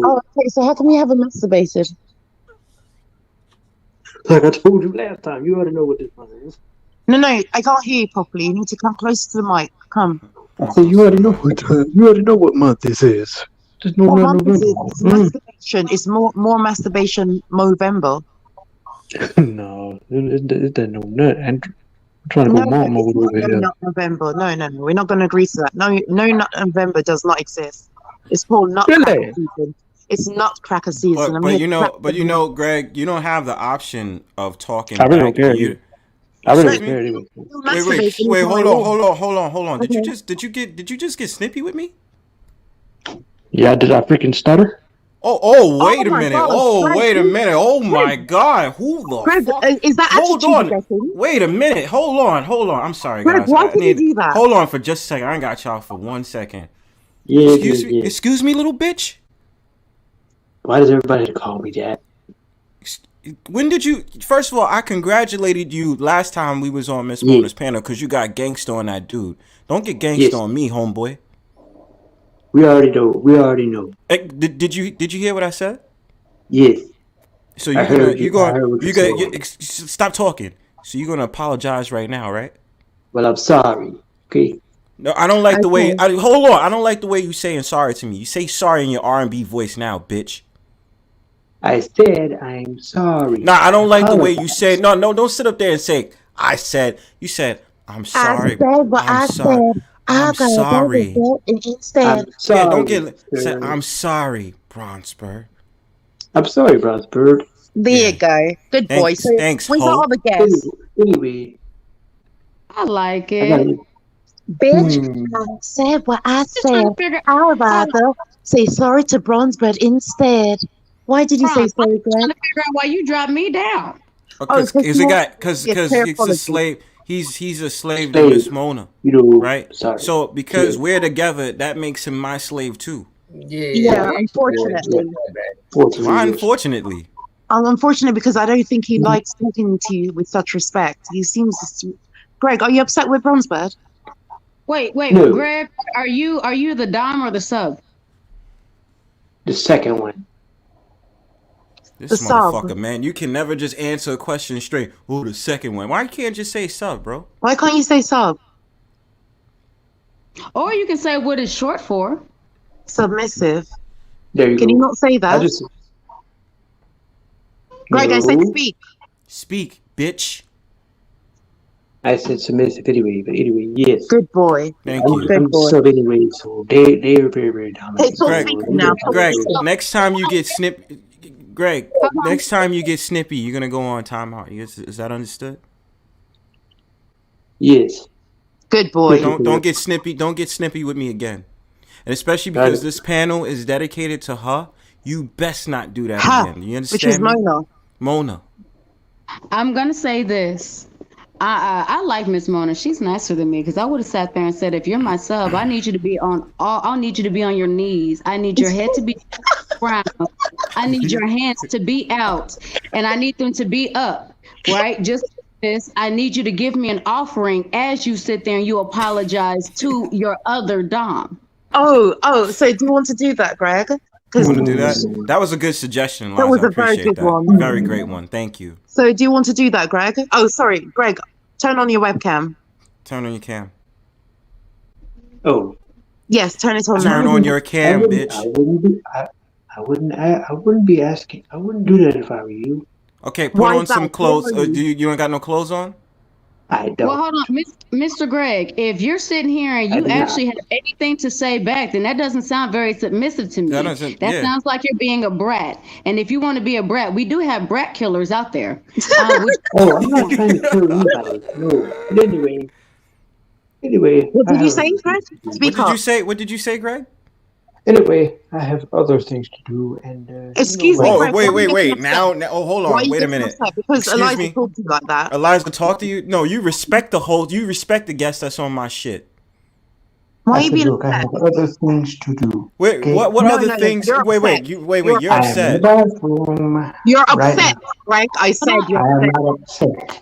Oh, okay. So how come you haven't masturbated? Like I told you last time, you already know what this one is. No, I can't hear you properly. You need to come closer to the mic. Come. I said you already know what month this is. Just November. It's masturbation. It's more masturbation Movember. No, it doesn't know nothing. I'm trying to go mom over here. Not November. No. We're not going to agree to that. No, not November does not exist. It's called Nutcracker season. It's Nutcracker season. But you know, Greg, you don't have the option of talking. I really don't care. I really don't care anyway. Wait, hold on. Okay. Did you just get snippy with me? Yeah, did I freaking stutter? Wait a minute. Wait a minute. Oh my God. Who the fuck? Is that Hold on. Wait a minute. Hold on. I'm sorry, guys. Why did you do that? Hold on for just a second. I ain't got y'all for 1 second. Yeah, Excuse me, little bitch. Why does everybody call me that? When did you? First of all, I congratulated you last time we was on Miss Mona's panel because you got gangsta on that dude. Don't get gangsta on me, homeboy. We already know. Did you hear what I said? Yes. So you're gonna stop talking. So you're gonna apologize right now, right? Well, I'm sorry. Okay. No, I don't like the way. Hold on. I don't like the way you saying sorry to me. You say sorry in your R&B voice now, bitch. I said I'm sorry. Nah, I don't like the way you said. No, don't sit up there and say I said. You said I'm sorry. I'm sorry. I'm sorry. Yeah, don't get. I'm sorry, Bronzebird. I'm sorry, Bronzebird. There you go. Good boy. So Thanks, where's the Ho. other guest? Anyway, I like I got it. it. Bitch, I said what I Just trying said. to figure I'd rather say sorry to Bronzebird instead. Why did you say Bronze, I'm sorry, trying Greg? to figure out why you dropped me down. Because Oh, he's a guy. Because yeah, he's careful. a slave. He's a slave to Slave. Miss Mona, You know, right? sorry. So because Yeah. we're together, that makes him my slave too. Yeah, unfortunately. Why? Unfortunately. I'm unfortunate because I don't think he likes talking to you with such respect. He seems. Greg, are you upset with Bronzebird? Wait, No. Greg, are you the dom or the sub? The second one. This The sub. motherfucker, man. You can never just answer a question straight. Oh, the second one. Why can't you just say sub, bro? Why can't you say sub? Or you can say what it's short for. Submissive. There you Can go. you not say that? I just. Greg, I said No. speak. Speak, bitch. I said submissive anyway, but anyway, yes. Good boy. Thank I'm, you. Good I'm boy. sub anyway, so they're very, very dominant. Hey, talk Greg, speaking now. Greg, next time you get Greg, next time you get snippy, you're gonna go on timeout. Is that understood? Yes. Good boy. Don't get snippy. Don't get snippy with me again. And especially because this panel is dedicated to her, you best not do that again. You understand? Which is me? Mona. Mona. I'm gonna say this. I like Miss Mona. She's nicer than me because I would have sat there and said, if you're my sub, I need you to be on I'll need you to be on your knees. I need your head to be ground. I need your hands to be out, and I need them to be up. Right? Just this. I need you to give me an offering as you sit there and you apologize to your other dom. Oh, so do you want to do that, Greg? You want to do that? That was a good suggestion, Liza. That was I a very appreciate good that. one. Very great one. Thank you. So do you want to do that, Greg? Oh, sorry, Greg. Turn on your webcam. Turn on your cam. Oh. Yes, turn it on now. Turn on your cam, bitch. I wouldn't be asking. I wouldn't do that if I were you. Okay, put on some clothes. You don't got no clothes on? I don't. Well, hold on, Mr. Greg. If you're sitting here and you actually have anything to say back, then that doesn't sound very submissive to me. That sounds like you're being a brat. And if you want to be a brat, we do have brat killers out there. Oh, I'm not trying to kill anybody. No. But anyway. What did you say, Greg? Speak up. What did you say, Greg? Anyway, I have other things to do, and excuse me. Oh, wait. Now, hold on. Wait a minute. Because Eliza talked to you like that. Eliza talked to you? No, you respect you respect the guest that's on my shit. Why are you being look, I have other things to do. Wait, okay? what other things? Wait, you're upset. You're upset, Greg. I said you're I am upset. not upset.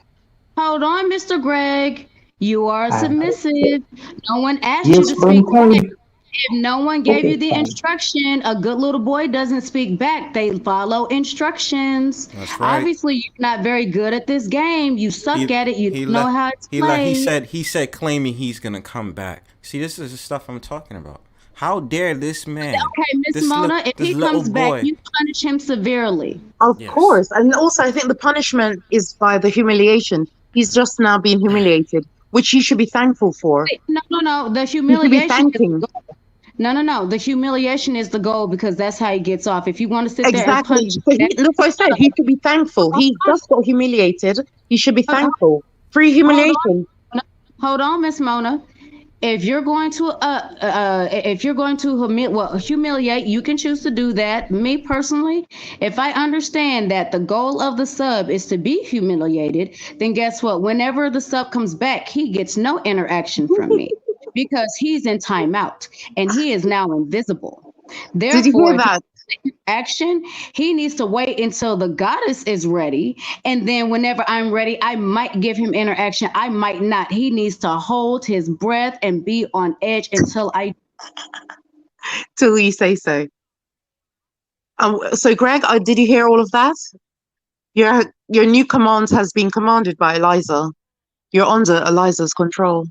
Hold on, Mr. Greg. You are submissive. No one asked Yes, you to speak but back. If no one gave you the instruction, a good little boy doesn't speak back. They follow instructions. That's right. Obviously, you're not very good at this game. You suck at it. You don't know how it's played. He said claiming he's gonna come back. See, this is the stuff I'm talking about. How dare this man? Okay, Miss Mona, if he comes back, you punish him severely. Of course. And also, I think the punishment is by the humiliation. He's just now being humiliated, which you should be thankful for. No. The You should be humiliation. thanking. No. The humiliation is the goal because that's how he gets off. If you want to sit there and Exactly. punch, Look what I said. He should be thankful. He just got humiliated. He should be thankful. Free humiliation. Hold on, Miss Mona. If you're going to humiliate, you can choose to do that. Me personally, if I understand that the goal of the sub is to be humiliated, then guess what? Whenever the sub comes back, he gets no interaction from me because he's in timeout and he is now invisible. Therefore, did you hear that? Action, he needs to wait until the goddess is ready, and then whenever I'm ready, I might give him interaction. I might not. He needs to hold his breath and be on edge until till you say so. So Greg, did you hear all of that? Your new command has been commanded by Eliza. You're under Eliza's control.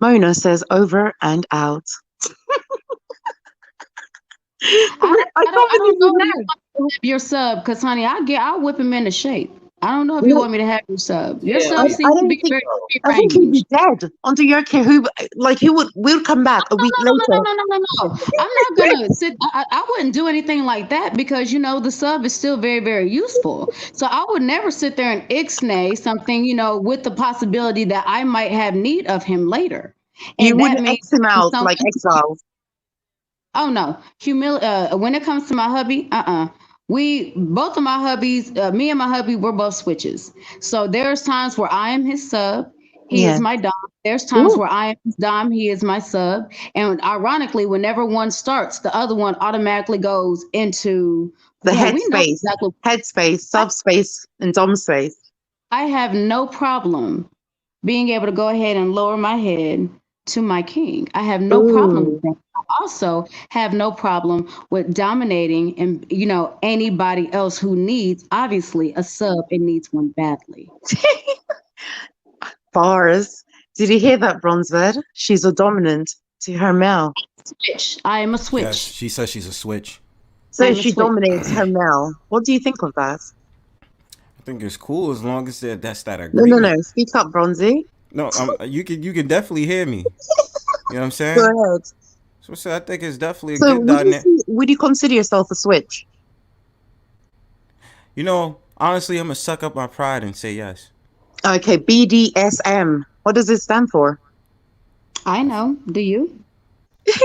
Mona says over and out. I don't know your sub, because honey, I'll whip him into shape. I don't know if you want me to have your sub. Your Yeah, sub I seems to don't be think. very I think he'd be arranged. dead under your care. Who, like, he will come back a week No, no, no, later. no, no, no, no, no. I'm not gonna sit. I wouldn't do anything like that because the sub is still very, very useful. So I would never sit there and ixnay something, with the possibility that I might have need of him later, You and that wouldn't means X him out like something. exile. Oh no, when it comes to my hubby, we both of my hubbies, me and my hubby, we're both switches. So there's times where I am his sub, he is Yeah. my dom. There's times Ooh. where I am his dom, he is my sub. And ironically, whenever one starts, the other one automatically goes into The we know headspace, exactly. headspace, subspace, and dom space. I have no problem being able to go ahead and lower my head to my king. I have no problem with that. I also have no problem with dominating and anybody else who needs obviously a sub and needs one badly. Bars. Did you hear that, Bronzebird? She's a dominant to her male. Switch. I am a switch. Yes, she says she's a switch. So I'm a she switch. dominates her male. What do you think of that? I think it's cool as long as that's that No, agreement. no, no. Speak up, Bronzy. No, you can definitely hear me. You know what I'm saying? Go ahead. So I think it's definitely a So good dynamic. would you consider yourself a switch? Honestly, I'm gonna suck up my pride and say yes. Okay, BDSM. What does it stand for? I know. Do you?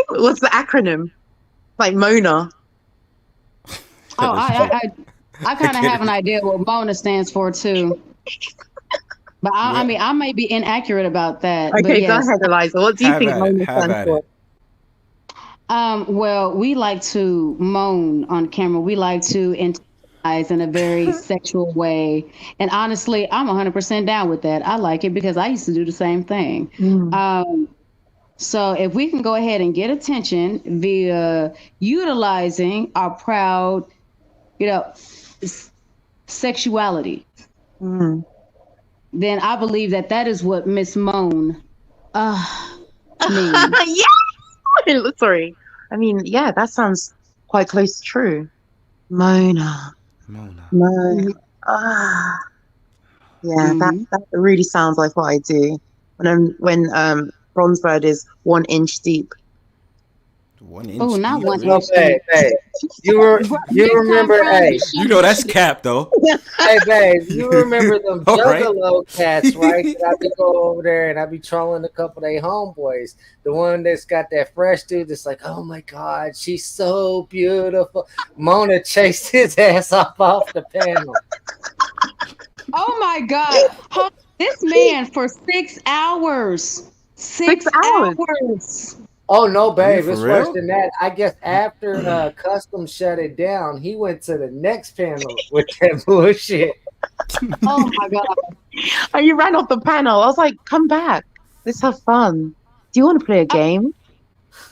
What's the acronym? Like Mona. Oh, I kind of have an idea what Mona stands for too. But I mean, I may be inaccurate about that. Okay, but yes. go ahead, Eliza. What do you think Mona stands for? Well, we like to moan on camera. We like to interact in a very sexual way. And honestly, I'm 100% down with that. I like it because I used to do the same thing. So if we can go ahead and get attention via utilizing our proud, sexuality, then I believe that is what Miss Mona means. Yeah. Sorry. I mean, yeah, that sounds quite close to true. Mona. Yeah, that really sounds like what I do when Bronzebird is 1 inch deep. 1 inch. Oh, not deep, 1 really? inch. Hey, you remember? Hey, that's cap though. hey, babe, you remember them All right. Juggalo cats, right? That I be go over there and I be trolling a couple of their homeboys. The one that's got that fresh dude that's like, oh my god, she's so beautiful. Mona chased his ass off the panel. Oh my God. This man for 6 hours. 6 hours. Oh no, babe, For it's real? worse than that. I guess after Custom shut it down, he went to the next panel with that bullshit. Oh my God. And you ran off the panel. I was like, come back. Let's have fun. Do you want to play a game?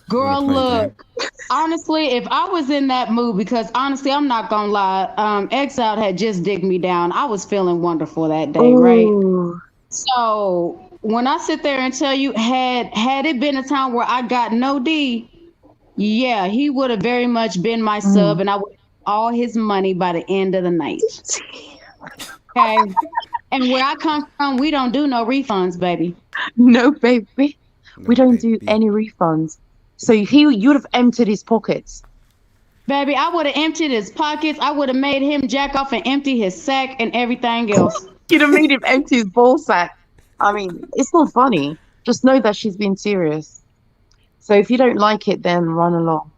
Girl, look. Honestly, if I was in that mood, because honestly, I'm not gonna lie, Exiled had just digged me down. I was feeling wonderful that day, right? So when I sit there and tell you, had it been a time where I got no D, yeah, he would have very much been my sub, and I would have all his money by the end of the night. Okay. And where I come from, we don't do no refunds, baby. No, baby. We don't do any refunds. So you would have emptied his pockets. Baby, I would have emptied his pockets. I would have made him jack off and empty his sack and everything else. You'd have made him empty his ball sack. I mean, it's not funny. Just know that she's being serious. So if you don't like it, then run along.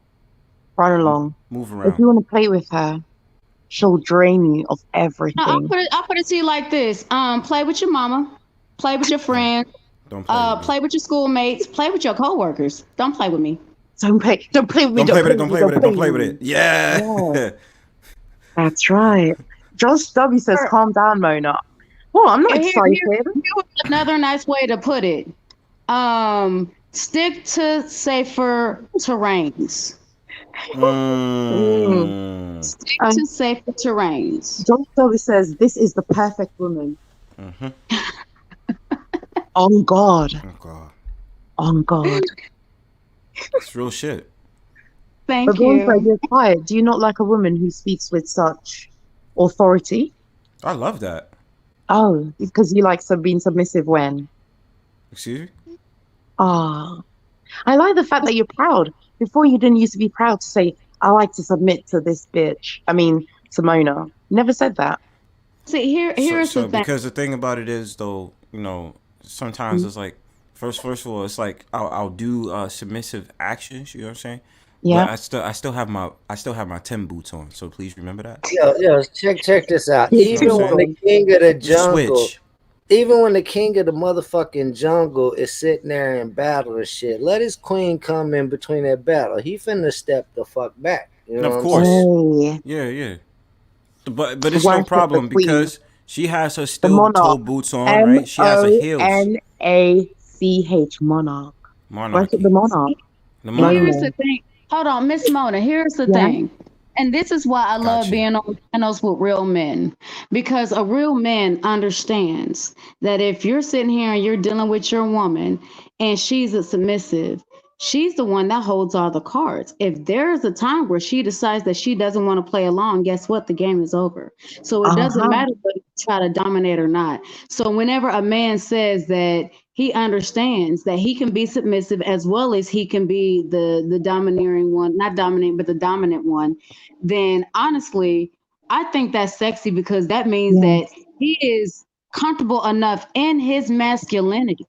Run along. Move around. If you want to play with her, she'll drain you of everything. No, I'll put it to you like this. Play with your mama. Play with your friends. Don't play. Play with your schoolmates. Play with your coworkers. Don't play with me. Don't play with me. Don't play with it. Yeah. That's right. Josh W says, calm down, Mona. Oh, I'm not excited. Here's another nice way to put it. Stick to safer terrains. Stick to safer terrains. Josh W says, this is the perfect woman. On God. On God. It's real shit. But you're quiet. Do you not like a woman who speaks with such authority? I love that. Oh, because you like being submissive when. Excuse me? Ah, I like the fact that you're proud. Before you didn't used to be proud to say, I like to submit to this bitch. I mean, Simona. Never said that. See, here's the So thing. because the thing about it is though, sometimes Mm. it's like first of all, it's like I'll do submissive actions, you know what I'm saying? But Yeah. I still have my Tim boots on, so please remember that. Yo, check this out. His You know what I'm Even when saying? the Timberland. king of the It's a jungle, switch. even when the king of the motherfucking jungle is sitting there in battle and shit, let his queen come in between that battle. He finna step the fuck back. You And know of what I'm saying? course. Hey, Yeah, yeah. But it's no worship the problem queen, because she has her the steel toe monarch. boots on, right? She has her heels. Monach. Monarch. Worship the Monarchy. monarch. The Here's monarchy. the Mona. thing. Hold on, Miss Mona. Here's the Yeah. thing. And this is why I love Gotcha. being on panels with real men. Because a real man understands that if you're sitting here and you're dealing with your woman and she's a submissive, she's the one that holds all the cards. If there's a time where she decides that she doesn't want to play along, guess what? The game is over. So it doesn't Uh-huh. matter whether you try to dominate or not. So whenever a man says that he understands that he can be submissive as well as he can be the domineering one, not dominating, but the dominant one, then honestly, I think that's sexy because that means that Yes. he is comfortable enough in his masculinity.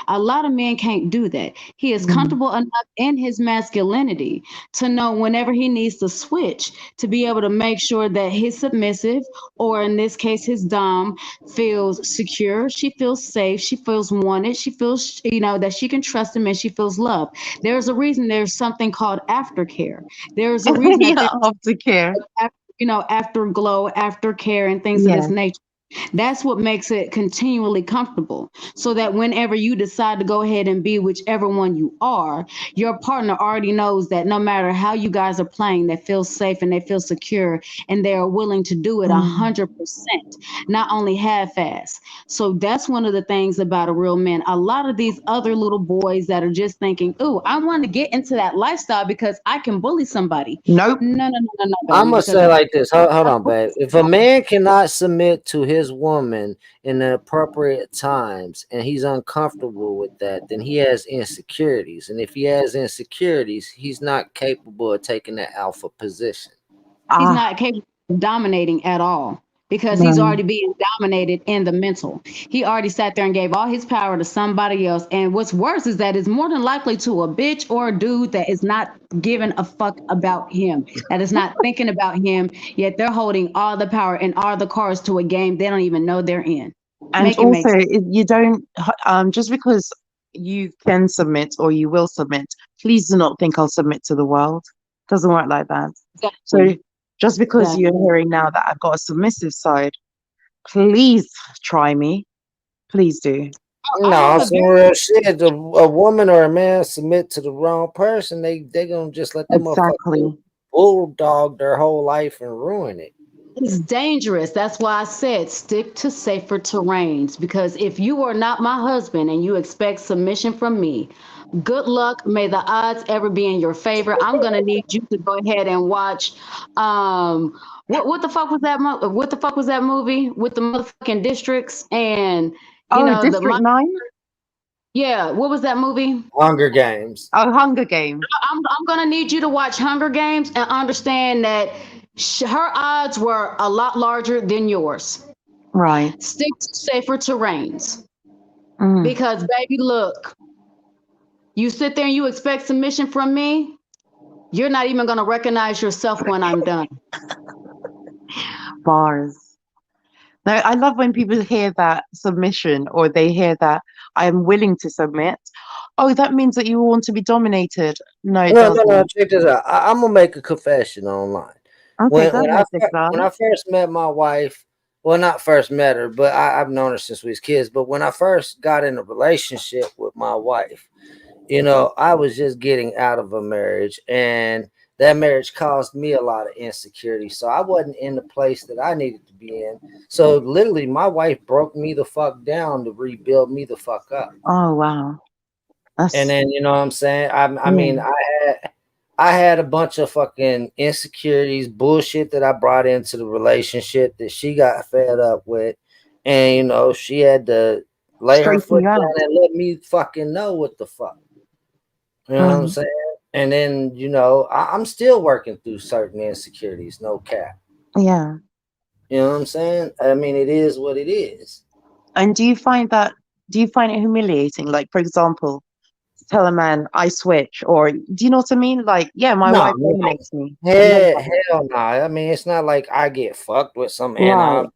A lot of men can't do that. He is Mm. comfortable enough in his masculinity to know whenever he needs to switch, to be able to make sure that his submissive, or in this case, his dom, feels secure. She feels safe. She feels wanted. She feels, that she can trust him and she feels loved. There's a reason there's something called aftercare. There's a reason that Yeah, there's, aftercare. afterglow, aftercare, and things of this Yeah. nature. That's what makes it continually comfortable. So that whenever you decide to go ahead and be whichever one you are, your partner already knows that no matter how you guys are playing, they feel safe and they feel secure and they are willing to do it Mm. 100%, not only half-ass. So that's one of the things about a real man. A lot of these other little boys that are just thinking, "Ooh, I want to get into that lifestyle because I can bully somebody." Nope. No, no, no, no, no, I'm baby, gonna because say like this. Hold on, babe. If a man cannot submit to his woman in the appropriate times and he's uncomfortable with that, then he has insecurities. And if he has insecurities, he's not capable of taking that alpha position. he's Ah, not capable of dominating at all because he's no. already being dominated in the mental. He already sat there and gave all his power to somebody else. And what's worse is that it's more than likely to a bitch or a dude that is not giving a fuck about him, that is not thinking about him, yet they're holding all the power and all the cards to a game they don't even know they're in. And Make it make also, sense. you don't, just because you can submit or you will submit, please do not think I'll submit to the world. Doesn't work like that. So Exactly. just because Exactly. you're hearing now that I've got a submissive side, please try me. Please do. I have No, a some very real shit. A woman or a man submit to the wrong person, they gonna just let that motherfucker Exactly. bulldog their whole life and ruin it. It's dangerous. That's why I said stick to safer terrains. Because if you are not my husband and you expect submission from me, good luck. May the odds ever be in your favor. I'm gonna need you to go ahead and watch. What the fuck was that? What the fuck was that movie with the motherfucking districts and Oh, the District 9? yeah? What was that movie? Hunger Games. Oh, Hunger Games. I'm gonna need you to watch Hunger Games and understand that her odds were a lot larger than yours. Right. Stick to safer terrains. Mm. Because, baby, look, you sit there and you expect submission from me, you're not even going to recognize yourself when I'm done. Bars. No, I love when people hear that submission or they hear that I am willing to submit. Oh, that means that you want to be dominated. No, it No. doesn't. Check this out. I'm gonna make a confession online. Okay, go ahead, big When dog. I first met my wife, well, not first met her, but I've known her since we was kids. But when I first got in a relationship with my wife, I was just getting out of a marriage, and that marriage caused me a lot of insecurity. So I wasn't in the place that I needed to be in. So literally, my wife broke me the fuck down to rebuild me the fuck up. Oh, wow. And That's, then you know what I'm saying? I yeah. mean, I had a bunch of fucking insecurities, bullshit that I brought into the relationship that she got fed up with. and you know, she had to lay her Straighten foot you down out. and let me fucking know what the fuck. You know what I'm saying? And then, you know, I'm still working through certain insecurities, no cap. Yeah. You know what I'm saying? I mean, it is what it is. And do you find it humiliating? Like, for example, tell a man I switch, or do you know what I mean? Like, yeah, my No, wife no. dominates me. Hell no. I mean, it's not like I get fucked with some Right.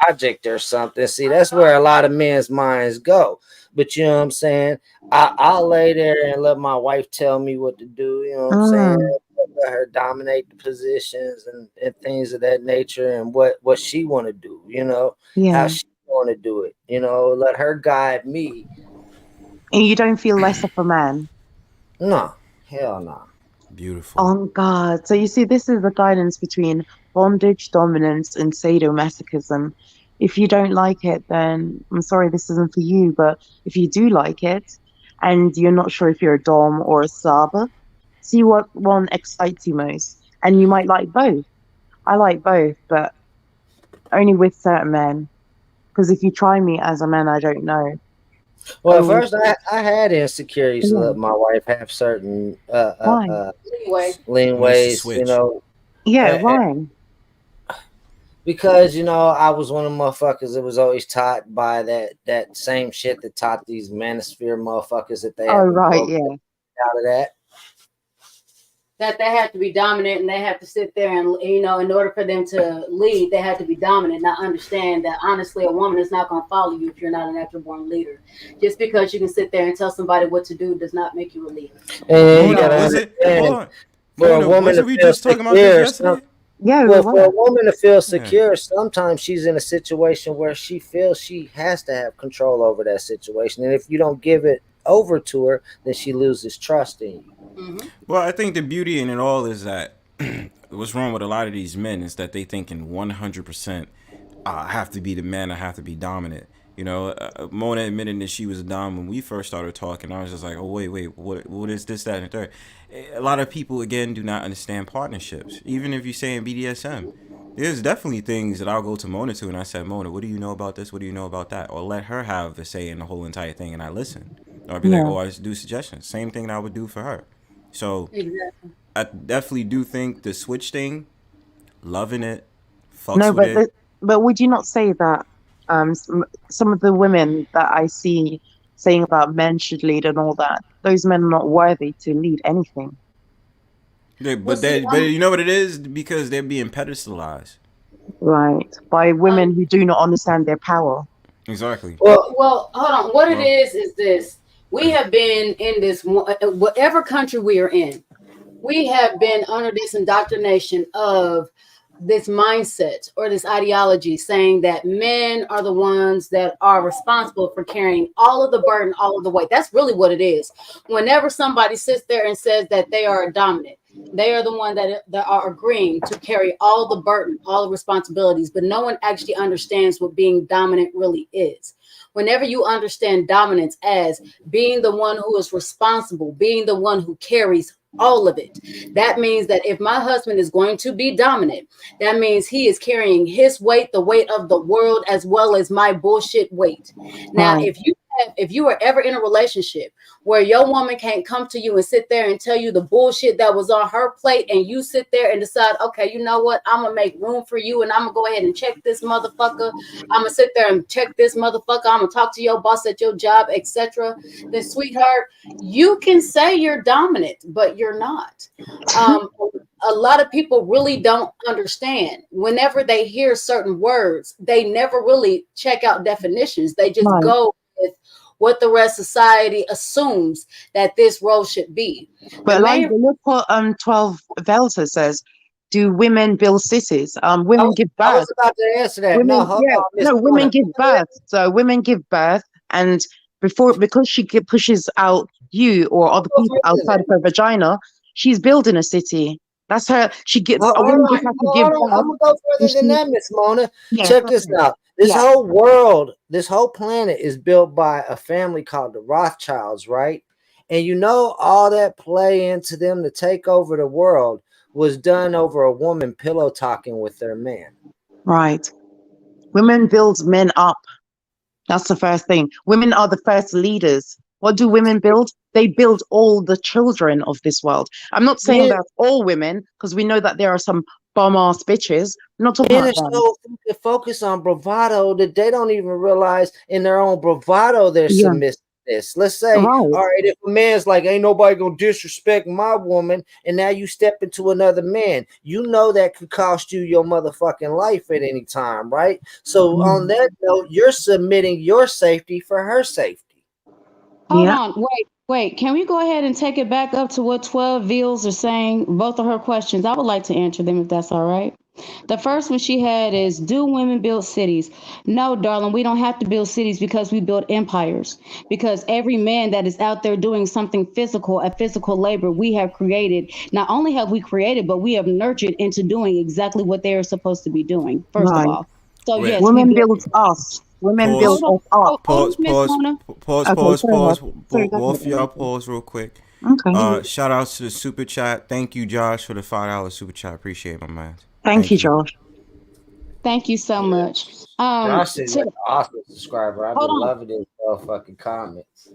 object or something. See, that's where a lot of men's minds go. But you know what I'm saying? I'll lay there and let my wife tell me what to do. You know what I'm saying? Let her dominate the positions and things of that nature, and what she want to do. You know, how she want to do it. You know, let her guide me. And you don't feel less of a man. No, hell no. Beautiful. Oh God. So you see, this is the guidance between bondage, dominance, and sadomasochism. If you don't like it, then I'm sorry, this isn't for you. But if you do like it, and you're not sure if you're a dom or a sub, see what one excites you most. And you might like both. I like both, but only with certain men. Because if you try me as a man, I don't know. Well, at first I had insecurities to let my wife have certain leanways, you know. Yeah, why? Because, you know, I was one of the motherfuckers that was always taught by that same shit that taught these manosphere motherfuckers that they Oh, right, yeah. out of that. That they have to be dominant and they have to sit there and, you know, in order for them to lead, they have to be dominant. Not understand that honestly, a woman is not going to follow you if you're not a natural born leader. Just because you can sit there and tell somebody what to do does not make you a leader. And you gotta understand, for a woman to feel secure, for a woman to feel secure, sometimes she's in a situation where she feels she has to have control over that situation, and if you don't give it over to her, then she loses trust in you. Well, I think the beauty in it all is that what's wrong with a lot of these men is that they thinking 100% I have to be the man, I have to be dominant. You know, Mona admitted that she was a dom when we first started talking. I was just like, oh, wait, what is this, that, and the third? A lot of people, again, do not understand partnerships. Even if you're saying BDSM, there's definitely things that I'll go to Mona to and I said, Mona, what do you know about this? What do you know about that? Or let her have a say in the whole entire thing and I listen. Or I'd be like, oh, I just do suggestions. Same thing that I would do for her. So I definitely do think the switch thing, loving it, fucks with it. But would you not say that some of the women that I see saying about men should lead and all that, those men are not worthy to lead anything? But you know what it is? Because they're being pedestalized. Right. By women who do not understand their power. Exactly. Well, hold on. What it is this. We have been in this, whatever country we are in, we have been under this indoctrination of this mindset or this ideology saying that men are the ones that are responsible for carrying all of the burden, all of the weight. That's really what it is. Whenever somebody sits there and says that they are dominant, they are the one that are agreeing to carry all the burden, all the responsibilities, but no one actually understands what being dominant really is. Whenever you understand dominance as being the one who is responsible, being the one who carries all of it, that means that if my husband is going to be dominant, that means he is carrying his weight, the weight of the world, as well as my bullshit weight. Now, if you are ever in a relationship where your woman can't come to you and sit there and tell you the bullshit that was on her plate, and you sit there and decide, okay, you know what, I'm gonna make room for you and I'm gonna go ahead and check this motherfucker, I'm gonna sit there and check this motherfucker, I'm gonna talk to your boss at your job, etc., then sweetheart, you can say you're dominant, but you're not. A lot of people really don't understand. Whenever they hear certain words, they never really check out definitions. They just go with what the rest of society assumes that this role should be. But look what 12 Velta says. Do women build cities? Women give birth. I was about to answer that. Women give birth. So women give birth, and because she pushes out you or other people outside of her vagina, she's building a city. That's her. She gets. A woman just have to give birth. I'm gonna go further than that, Miss Mona. Check this out. This whole world, this whole planet is built by a family called the Rothschilds, right? And you know, all that play into them to take over the world was done over a woman pillow talking with their man. Right. Women build men up. That's the first thing. Women are the first leaders. What do women build? They build all the children of this world. I'm not saying Men, that's all women, because we know that there are some bomb ass bitches. I'm not talking men about are them. so focused on bravado that they don't even realize in their own bravado they're Yeah. submissive. Let's say, Right. all right, if a man's like, ain't nobody gonna disrespect my woman, and now you step into another man, you know that could cost you your motherfucking life at any time, right? So on that note, you're submitting your safety for her safety. Hold Yeah. on, wait. Can we go ahead and take it back up to what 12 Vils are saying? Both of her questions. I would like to answer them if that's all right. The first one she had is, do women build cities? No, darling, we don't have to build cities because we build empires. Because every man that is out there doing something physical, a physical labor, we have created. Not only have we created, but we have nurtured into doing exactly what they are supposed to be doing, first of Right. all. So Wait. yes, we Women build. build us. Women Pause. build us up. Pause, Miss pause, Mona. pause, Okay, pause, sorry, pause. sorry, go Both of ahead. y'all pause real quick. Okay. Shout out to the super chat. Thank you, Josh, for the $5 super chat. Appreciate it, my man. Thank you, Josh. Thank you so much. Josh is To, an awesome subscriber. I've hold been on. loving his motherfucking comments.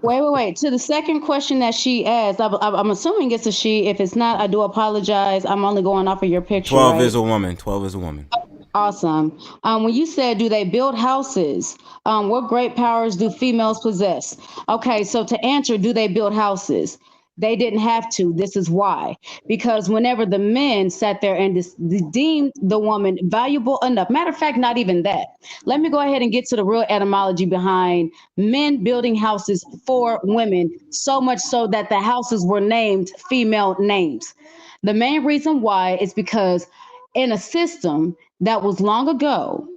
Wait. To the second question that she asked, I'm assuming it's a she. If it's not, I do apologize. I'm only going off of your picture, 12 right? is a woman. 12 is a woman. Awesome. When you said, do they build houses? What great powers do females possess? Okay, so to answer, do they build houses? They didn't have to. This is why. Because whenever the men sat there and deemed the woman valuable enough, matter of fact, not even that. Let me go ahead and get to the real etymology behind men building houses for women, so much so that the houses were named female names. The main reason why is because in a system that was long ago,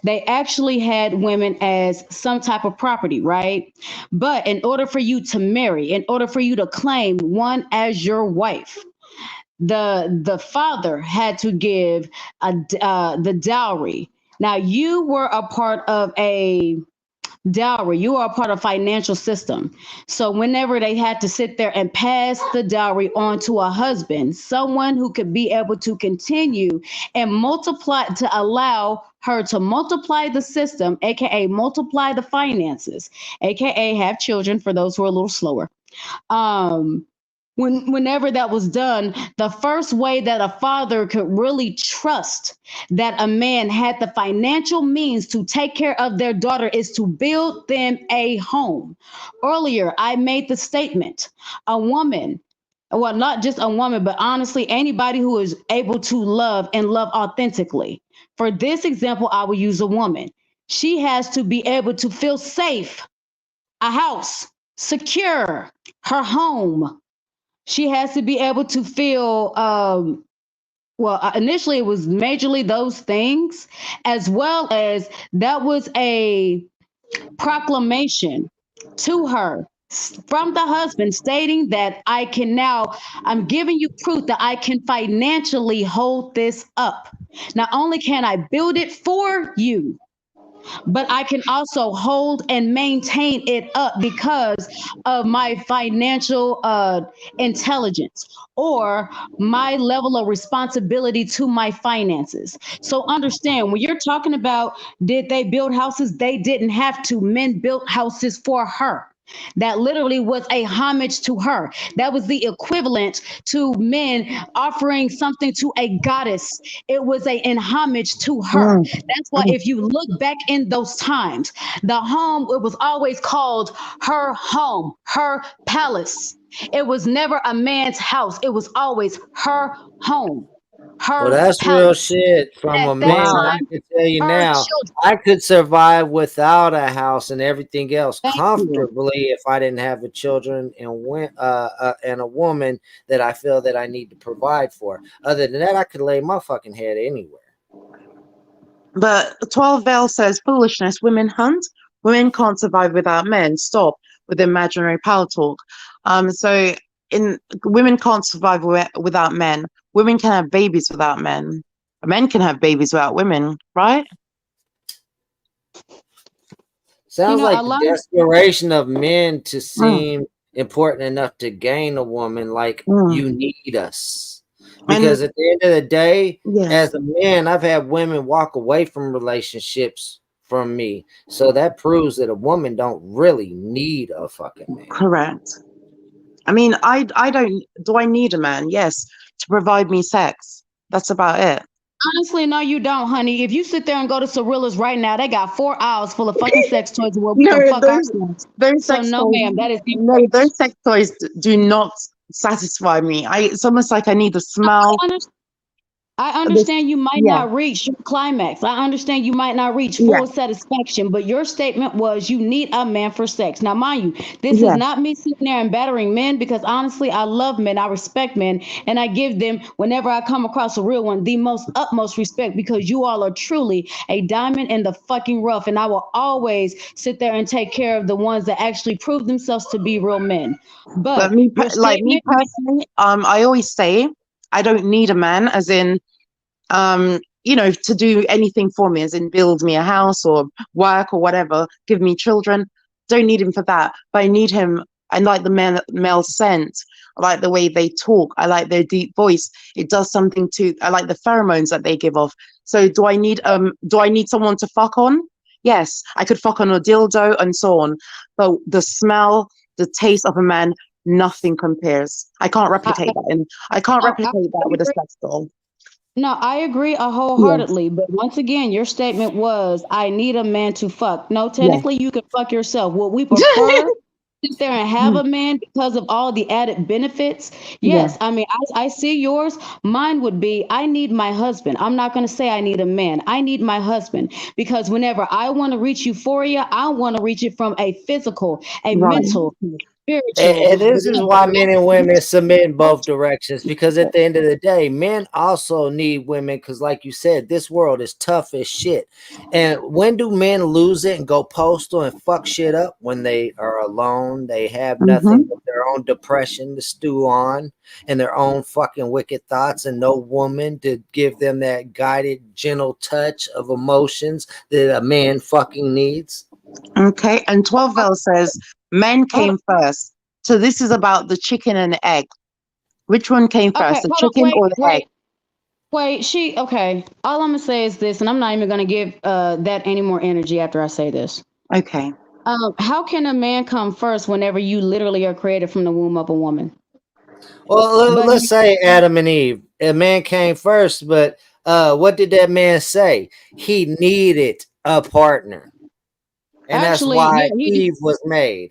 they actually had women as some type of property, right? But in order for you to marry, in order for you to claim one as your wife, the father had to give the dowry. Now you were a part of a dowry. You are a part of financial system. So whenever they had to sit there and pass the dowry on to a husband, someone who could be able to continue and multiply, to allow her to multiply the system, aka multiply the finances, aka have children for those who are a little slower. Whenever that was done, the first way that a father could really trust that a man had the financial means to take care of their daughter is to build them a home. Earlier, I made the statement, a woman, well, not just a woman, but honestly, anybody who is able to love and love authentically. For this example, I will use a woman. She has to be able to feel safe, a house, secure, her home. She has to be able to feel initially it was majorly those things, as well as that was a proclamation to her from the husband stating that I'm giving you proof that I can financially hold this up. Not only can I build it for you, but I can also hold and maintain it up because of my financial intelligence or my level of responsibility to my finances. So understand, when you're talking about did they build houses, they didn't have to. Men built houses for her. That literally was a homage to her. That was the equivalent to men offering something to a goddess. It was in homage to her. That's why if you look back in those times, the home, it was always called her home, her palace. It was never a man's house. It was always her home, her Well, that's palace. real shit from At a that man. I time, can tell you her now, children. I could survive without a house and everything else Thank you. comfortably if I didn't have a children and a woman that I feel that I need to provide for. Other than that, I could lay my fucking head anywhere. But 12 Veil says, foolishness, women hunt. Women can't survive without men. Stop with imaginary power talk. So women can't survive without men. Women can have babies without men. Men can have babies without women, right? Sounds like the desperation of men to seem important enough to gain a woman, like you need us. Because at the end of the day, as a man, I've had women walk away from relationships from me. So that proves that a woman don't really need a fucking man. Correct. I mean, I don't. Do I need a man? Yes, to provide me sex. That's about it. Honestly, no, you don't, honey. If you sit there and go to Cirilla's right now, they got 4 aisles full of fucking sex toys where we No, can fuck those ourselves. those So sex no, toys. ma'am, that is No, incorrect. those sex toys do not satisfy me. It's almost like I need the smell. I understand you might Yeah. not reach your climax. I understand you might not reach Yeah. full satisfaction, but your statement was you need a man for sex. Now, mind you, this Yeah. is not me sitting there and battering men because honestly, I love men, I respect men, and I give them, whenever I come across a real one, the most utmost respect because you all are truly a diamond in the fucking rough, and I will always sit there and take care of the ones that actually prove themselves to be real men. But me your personally, I always say I don't need a man, as in, to do anything for me, as in build me a house or work or whatever, give me children. Don't need him for that, but I need him. I like the male scent. I like the way they talk. I like their deep voice. It does something to. I like the pheromones that they give off. So do I need someone to fuck on? Yes, I could fuck on a dildo and so on, but the smell, the taste of a man, nothing compares. I can't replicate that. I can't replicate that with a sex doll. No, I agree wholeheartedly. But once again, your statement was, I need a man to fuck. No, technically, you can fuck yourself. What we prefer sit there and have a man because of all the added benefits. Yes, I mean, I see yours. Mine would be, I need my husband. I'm not going to say I need a man. I need my husband because whenever I want to reach euphoria, I want to reach it from a physical, a mental, spiritual. And this is why men and women submit in both directions, because at the end of the day, men also need women because, like you said, this world is tough as shit. And when do men lose it and go postal and fuck shit up? When they are alone, they have nothing but their own depression to stew on and their own fucking wicked thoughts, and no woman to give them that guided, gentle touch of emotions that a man fucking needs. Okay, and 12 Vel says men came first. So this is about the chicken and the egg. Which one came first, the chicken or the egg? Wait, okay. All I'm gonna say is this, and I'm not even gonna give that any more energy after I say this. Okay. How can a man come first whenever you literally are created from the womb of a woman? Well, let's say Adam and Eve. A man came first, but what did that man say? He needed a partner. And Actually, that's why yeah, Eve was made.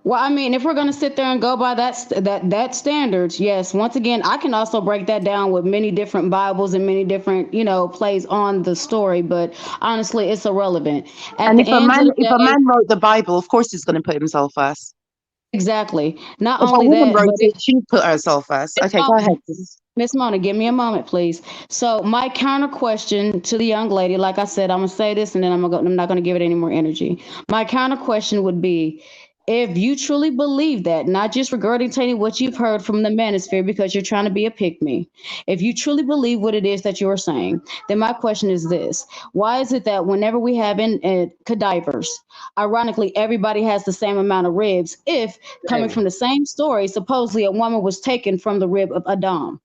Well, I mean, if we're going to sit there and go by that standards, yes. Once again, I can also break that down with many different Bibles and many different, plays on the story. But honestly, it's irrelevant. And if a man wrote the Bible, of course he's going to put himself first. Exactly. Not if only a woman that, wrote but it, she put herself first. Okay, go ahead. Miss Mona, give me a moment, please. So my counter question to the young lady, like I said, I'm gonna say this and then I'm not gonna give it any more energy. My counter question would be, if you truly believe that, not just regurgitating what you've heard from the manosphere because you're trying to be a pick-me, if you truly believe what it is that you're saying, then my question is this: why is it that whenever we have in cadavers, ironically, everybody has the same amount of ribs? If coming from the same story, supposedly a woman was taken from the rib of Adam.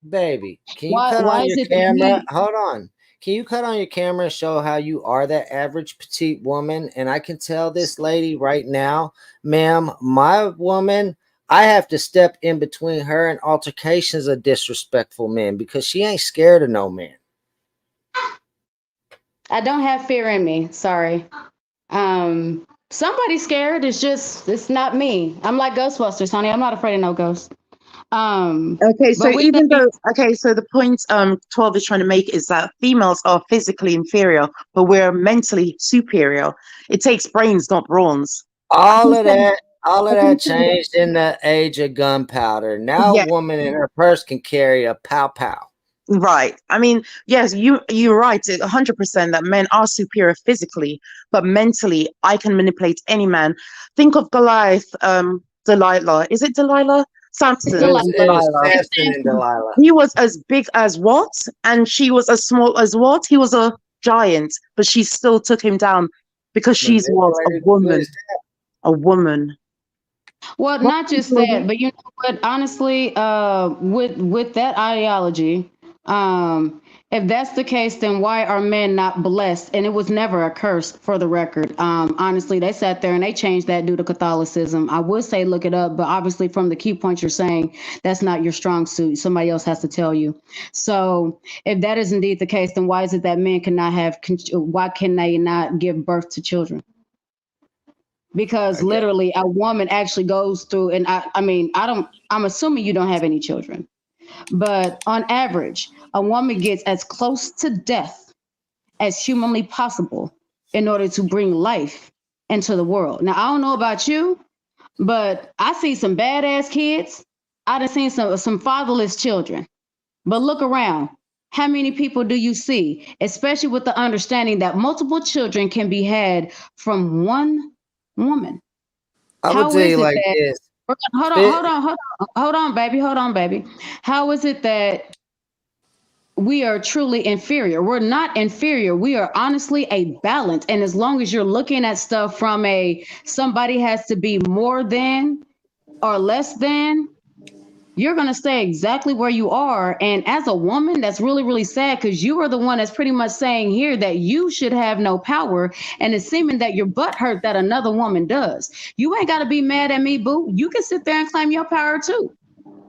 Baby, can you cut on your camera? Hold on. Can you cut on your camera and show how you are that average petite woman? And I can tell this lady right now, ma'am, my woman, I have to step in between her and altercations of disrespectful men because she ain't scared of no man. I don't have fear in me. Sorry. Somebody's scared. It's not me. I'm like Ghostbusters, honey. I'm not afraid of no ghosts. Okay, so the point 12 is trying to make is that females are physically inferior, but we're mentally superior. It takes brains, not brawns. All of that changed in the age of gunpowder. Now a woman in her purse can carry a pow. Right. I mean, yes, you're right 100% that men are superior physically, but mentally I can manipulate any man. Think of Goliath, Delilah. Is it Delilah? Samson and Delilah. He was as big as what? And she was as small as what? He was a giant, but she still took him down because she's what? A woman. A woman. Well, not just that, but you know what? Honestly, with that ideology, If that's the case, then why are men not blessed? And it was never a curse, for the record. Honestly, they sat there and they changed that due to Catholicism. I would say look it up, but obviously from the key points you're saying, that's not your strong suit. Somebody else has to tell you. So if that is indeed the case, then why is it that men cannot why can they not give birth to children? Because literally a woman actually goes through, and I'm assuming you don't have any children. But on average, a woman gets as close to death as humanly possible in order to bring life into the world. Now, I don't know about you, but I see some badass kids. I done seen some fatherless children. But look around. How many people do you see, especially with the understanding that multiple children can be had from one woman? I would tell you like this. Hold on, baby. How is it that we are truly inferior? We're not inferior. We are honestly a balance. And as long as you're looking at stuff from somebody has to be more than or less than, you're going to stay exactly where you are. And as a woman, that's really, really sad, because you are the one that's pretty much saying here that you should have no power. And it's seeming that your butt hurt that another woman does. You ain't got to be mad at me, boo. You can sit there and claim your power too.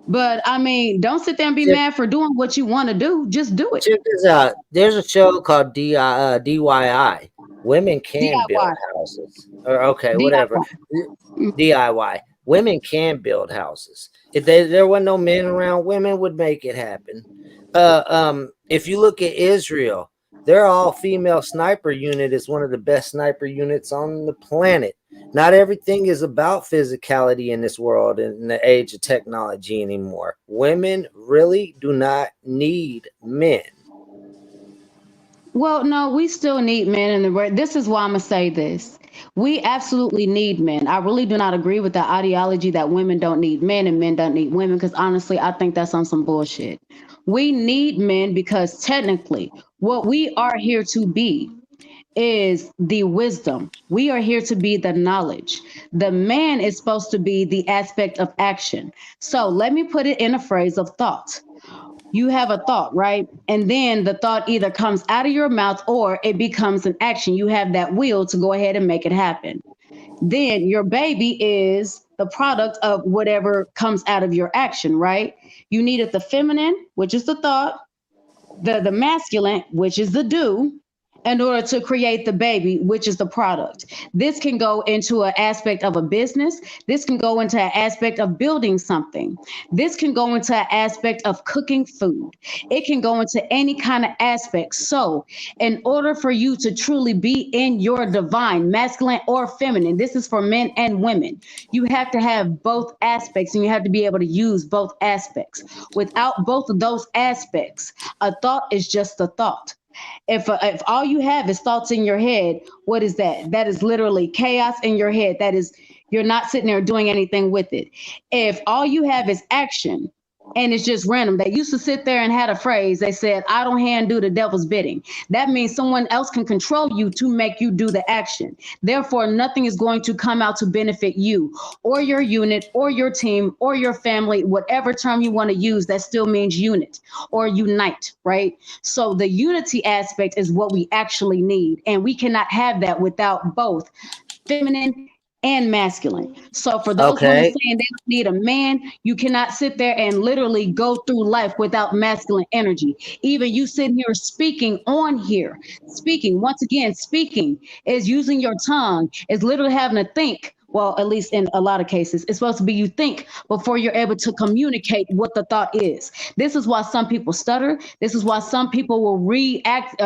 But I mean, don't sit there and be mad for doing what you want to do. Just do it. Check this out. There's a show called DIY. Women can build houses. Or whatever. DIY. Women can build houses. If there wasn't no men around, women would make it happen. If you look at Israel, their all-female sniper unit is one of the best sniper units on the planet. Not everything is about physicality in this world in the age of technology anymore. Women really do not need men. Well, no, we still need men. This is why I'm going to say this. We absolutely need men. I really do not agree with the ideology that women don't need men and men don't need women, because honestly, I think that's on some bullshit. We need men because technically what we are here to be is the wisdom. We are here to be the knowledge. The man is supposed to be the aspect of action. So let me put it in a phrase of thought. You have a thought, right? And then the thought either comes out of your mouth or it becomes an action. You have that will to go ahead and make it happen. Then your baby is the product of whatever comes out of your action, right? You needed the feminine, which is the thought, the masculine, which is the do, in order to create the baby, which is the product. This can go into an aspect of a business. This can go into an aspect of building something. This can go into an aspect of cooking food. It can go into any kind of aspect. So in order for you to truly be in your divine, masculine or feminine, this is for men and women, you have to have both aspects and you have to be able to use both aspects. Without both of those aspects, a thought is just a thought. If all you have is thoughts in your head, what is that? That is literally chaos in your head. That is, you're not sitting there doing anything with it. If all you have is action and it's just random, they used to sit there and had a phrase. They said, idle hand do the devil's bidding. That means someone else can control you to make you do the action. Therefore, nothing is going to come out to benefit you or your unit or your team or your family, whatever term you want to use, that still means unit or unite, right? So the unity aspect is what we actually need. And we cannot have that without both feminine and masculine. So for those women saying they don't need a man, you cannot sit there and literally go through life without masculine energy. Even you sitting here speaking on here, speaking, once again, speaking is using your tongue, is literally having to think. Well, at least in a lot of cases, it's supposed to be you think before you're able to communicate what the thought is. This is why some people stutter. This is why some people will redact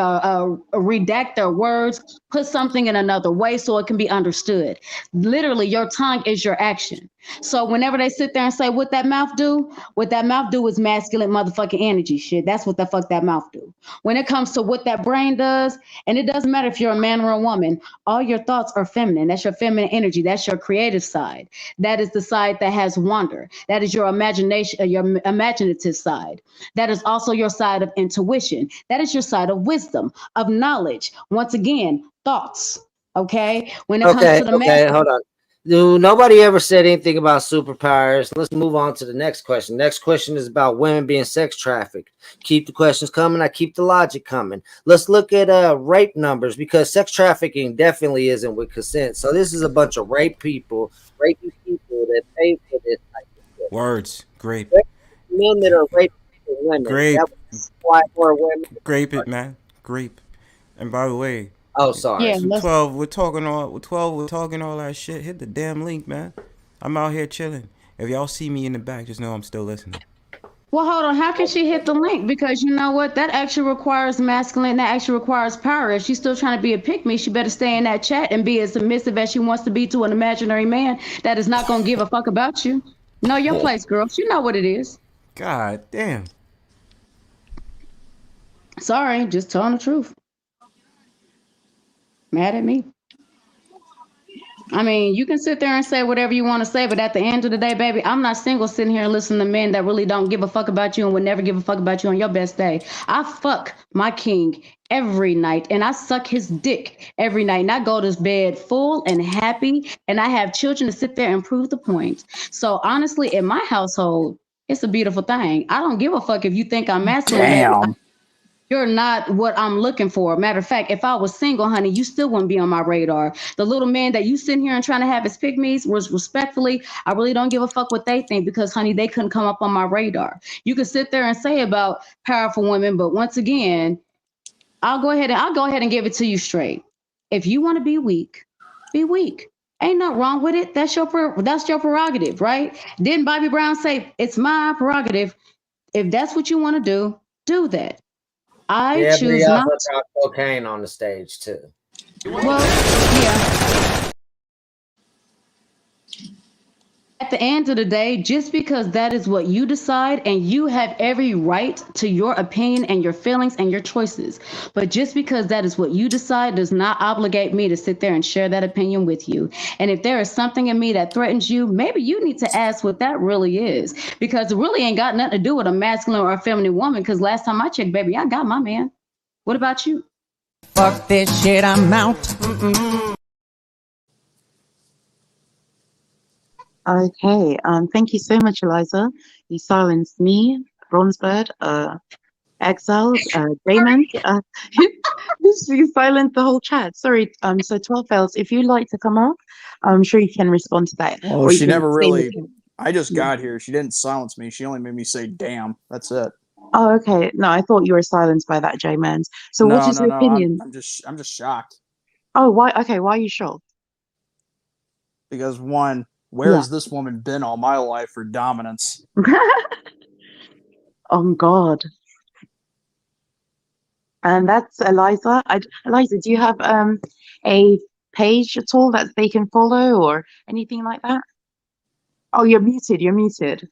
their words, put something in another way so it can be understood. Literally, your tongue is your action. So whenever they sit there and say what that mouth do is masculine motherfucking energy shit. That's what the fuck that mouth do. When it comes to what that brain does, and it doesn't matter if you're a man or a woman, all your thoughts are feminine. That's your feminine energy. That's your creative side. That is the side that has wonder. That is your imagination, your imaginative side. That is also your side of intuition. That is your side of wisdom, of knowledge. Once again, thoughts. Okay. When it comes to the hold on. Dude, nobody ever said anything about superpowers. Let's move on to the next question. Next question is about women being sex trafficked. Keep the questions coming. I keep the logic coming. Let's look at rape numbers, because sex trafficking definitely isn't with consent. So this is a bunch of raping people that pay for this type of shit. Words. Grape. Men that are raping women. Grape. That was why more women. Grape it, man. Grape. And by the way, Oh, sorry. Yeah, with 12, we're talking all that shit. Hit the damn link, man. I'm out here chilling. If y'all see me in the back, just know I'm still listening. Well, hold on. How can she hit the link? Because you know what? That actually requires masculine. That actually requires power. If she's still trying to be a pick me, she better stay in that chat and be as submissive as she wants to be to an imaginary man that is not going to give a fuck about you. Know your place, girl. You know what it is. God damn. Sorry, just telling the truth. Mad at me. I mean, you can sit there and say whatever you want to say, but at the end of the day, baby, I'm not single sitting here listening to men that really don't give a fuck about you and would never give a fuck about you on your best day. I fuck my king every night and I suck his dick every night. And I go to bed full and happy and I have children to sit there and prove the point. So honestly, in my household, it's a beautiful thing. I don't give a fuck if you think I'm masculine. Damn. You're not what I'm looking for. Matter of fact, if I was single, honey, you still wouldn't be on my radar. The little man that you sitting here and trying to have as pygmies was respectfully, I really don't give a fuck what they think because, honey, they couldn't come up on my radar. You can sit there and say about powerful women, but once again, I'll go ahead and give it to you straight. If you want to be weak, be weak. Ain't nothing wrong with it. That's your prerogative, right? Didn't Bobby Brown say it's my prerogative? If that's what you want to do that. I choose not to. Cocaine on the stage too. Well, yeah. At the end of the day, just because that is what you decide and you have every right to your opinion and your feelings and your choices, but just because that is what you decide does not obligate me to sit there and share that opinion with you. And if there is something in me that threatens you, maybe you need to ask what that really is, because it really ain't got nothing to do with a masculine or a feminine woman, because last time I checked, baby, I got my man. What about you? Fuck this shit, I'm out. Mm-mm. Okay, thank you so much, Eliza. You silenced me, Bronzebird, Exiled, Raymond. You silenced the whole chat. Sorry, so 12 fails. If you'd like to come up, I'm sure you can respond to that. Well, she never really. I just got here. She didn't silence me. She only made me say "damn." That's it. Oh, okay. No, I thought you were silenced by that, J-Man. So what is your opinion? I'm just shocked. Oh, why? Okay, why are you shocked? Because one, where has this woman been all my life for dominance? Oh God. And that's Eliza. Eliza, do you have a page at all that they can follow or anything like that? Oh, you're muted. You're muted.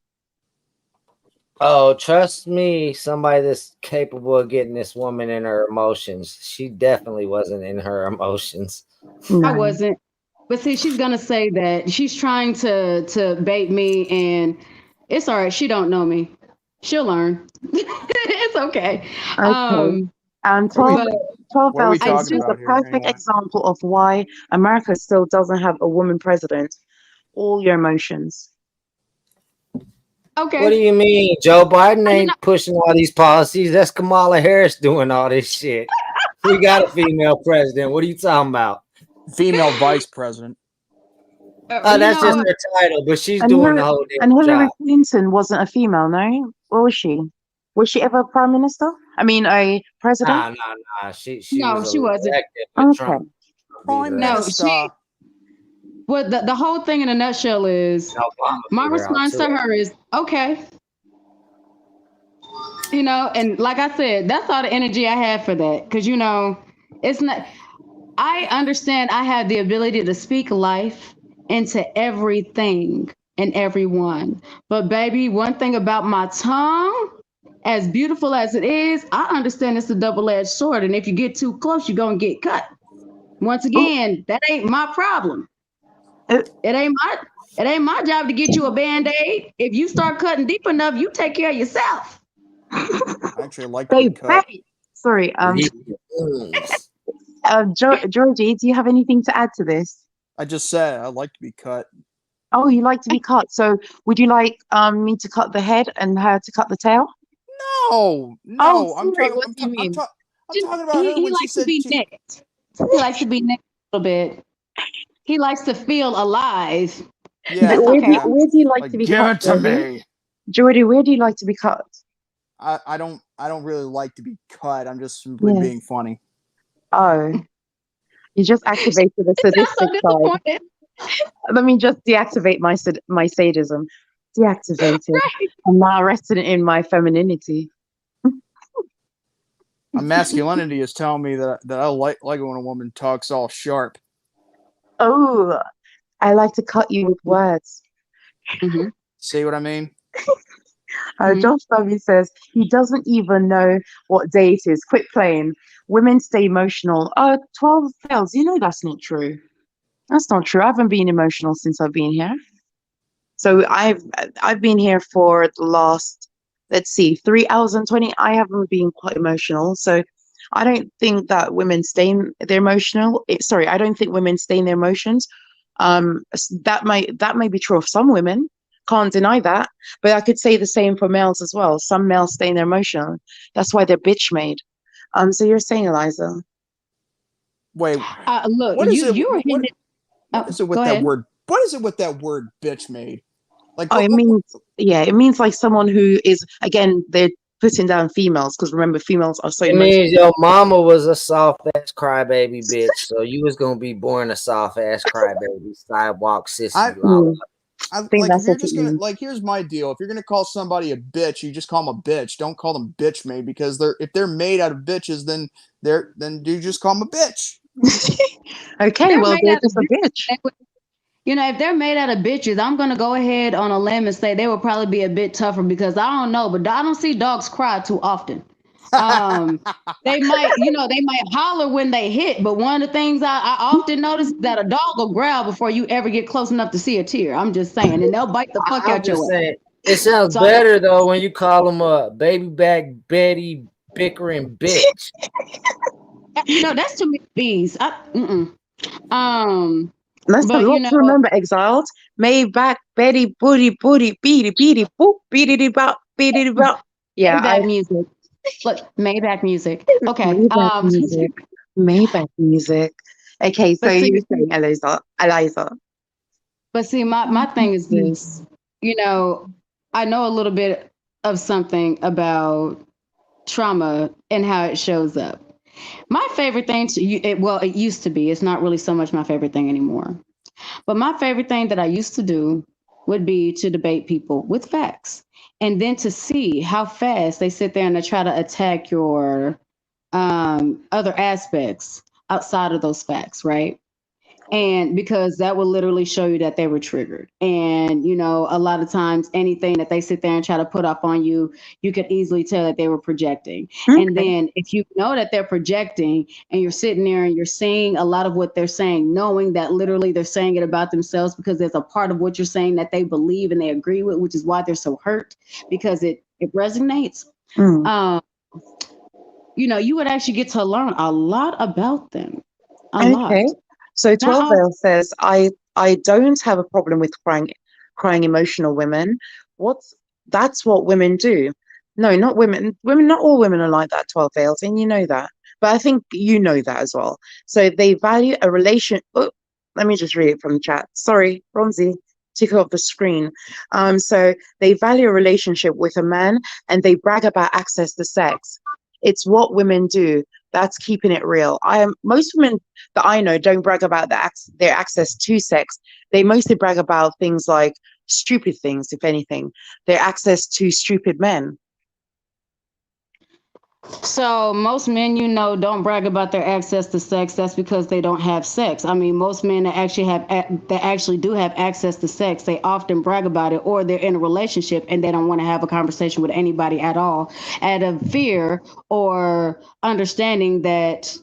Oh, trust me, somebody that's capable of getting this woman in her emotions. She definitely wasn't in her emotions. I wasn't. But see, she's gonna say that she's trying to bait me, and it's all right. She don't know me. She'll learn. It's okay. Okay. 12 bells is just a perfect example of why America still doesn't have a woman president. All your emotions. Okay. What do you mean? Joe Biden ain't pushing all these policies. That's Kamala Harris doing all this shit. We got a female president. What are you talking about? Female vice president. That's just her title, but she's doing the whole damn job. And Hillary Clinton wasn't a female, no? What was she? Was she ever a prime minister? I mean, a president? Nah. She wasn't. Okay. No, she. Well, the whole thing in a nutshell is my response to her is okay. You know, and like I said, that's all the energy I have for that. Because, you know, it's not. I understand I have the ability to speak life into everything and everyone. But baby, one thing about my tongue, as beautiful as it is, I understand it's a double-edged sword. And if you get too close, you're going to get cut. Once again, that ain't my problem. It ain't my job to get you a Band-Aid. If you start cutting deep enough, you take care of yourself. I actually like being cut. Sorry. Georgie, do you have anything to add to this? I just said I'd like to be cut. Oh, you like to be cut. So would you like me to cut the head and her to cut the tail? No, Oh, I'm sorry. talking. What do you mean? I'm talking about her He when she likes to said be she. necked. He likes to be necked a little bit. He likes to feel alive. Yeah, That's Where do okay. you, where do you like to be give cut, it to Jordy? me. Jordy, where do you like to be cut? I don't really like to be cut. I'm just simply Yeah. being funny. Oh, you just activated the Sounds so sadistic side. disappointed. Let me just deactivate my sadism. Deactivated. Right. I'm now resting in my femininity. My masculinity is telling me that I like it when a woman talks all sharp. Oh, I like to cut you with words. Mm-hmm. See what I mean? Josh W says he doesn't even know what day it is. Quit playing. Women stay emotional. 12 fails. You know that's not true. That's not true. I haven't been emotional since I've been here. So I've been here for the last, let's see, 3 hours and 20. I haven't been quite emotional. So I don't think that women stay in their emotional. I don't think women stay in their emotions. That may be true of some women. Can't deny that. But I could say the same for males as well. Some males stay in their emotion. That's why they're bitch made. So you're saying, Alyza? Wait, Look, what is it? you were hitting it. What is it with Go that ahead. word? What is it with that word bitch made? Like, Oh, it means like someone who is, again, they're putting down females because remember, females are so It emotional. means your mama was a soft ass crybaby bitch, so you was gonna be born a soft ass crybaby, sidewalk sissy. I think like that's if you're what just it gonna means. like here's my deal. If you're gonna call somebody a bitch, you just call them a bitch. Don't call them bitch made because if they're made out of bitches, then you just call them a bitch. Okay, They're well, made they're out of just a bitches. bitch. You know, if they're made out of bitches, I'm gonna go ahead on a limb and say they would probably be a bit tougher because I don't know, but I don't see dogs cry too often. They might, they might holler when they hit, but one of the things I often notice that a dog will growl before you ever get close enough to see a tear. I'm just saying, and they'll bite the fuck I'm out your just ass. saying, it sounds So better though when you call them a baby back Betty bickering bitch. that's too many bees. Let's But remember, Exiled. Maybach, Betty, Booty, Booty, Beady, Beady, Boop, Beady, Bop, Beady, Bop. Yeah, Maybach music. Look, Maybach music. Okay. Maybach music. Maybach music. Okay, so But see, you're saying Eliza. But see, my thing is this. I know a little bit of something about trauma and how it shows up. My favorite thing it used to be. It's not really so much my favorite thing anymore. But my favorite thing that I used to do would be to debate people with facts, and then to see how fast they sit there and they try to attack your other aspects outside of those facts, right? And because that will literally show you that they were triggered. And, a lot of times anything that they sit there and try to put up on you, you could easily tell that they were projecting. Okay. And then if you know that they're projecting and you're sitting there and you're seeing a lot of what they're saying, knowing that literally they're saying it about themselves because there's a part of what you're saying that they believe and they agree with, which is why they're so hurt because it resonates. You would actually get to learn a lot about them. A lot. So Not 12 all- Veil says, I don't have a problem with crying emotional women. That's what women do. No, not women. Not all women are like that, 12 Veils, and you know that. But I think you know that as well. So they value a relation. Oh, let me just read it from the chat. Sorry, Bronzy, took it off the screen. So they value a relationship with a man and they brag about access to sex. It's what women do. That's keeping it real. Most women that I know don't brag about their access to sex. They mostly brag about things like stupid things, if anything. Their access to stupid men. So most men, don't brag about their access to sex. That's because they don't have sex. I mean, most men that actually do have access to sex, they often brag about it, or they're in a relationship and they don't want to have a conversation with anybody at all, out of fear or understanding that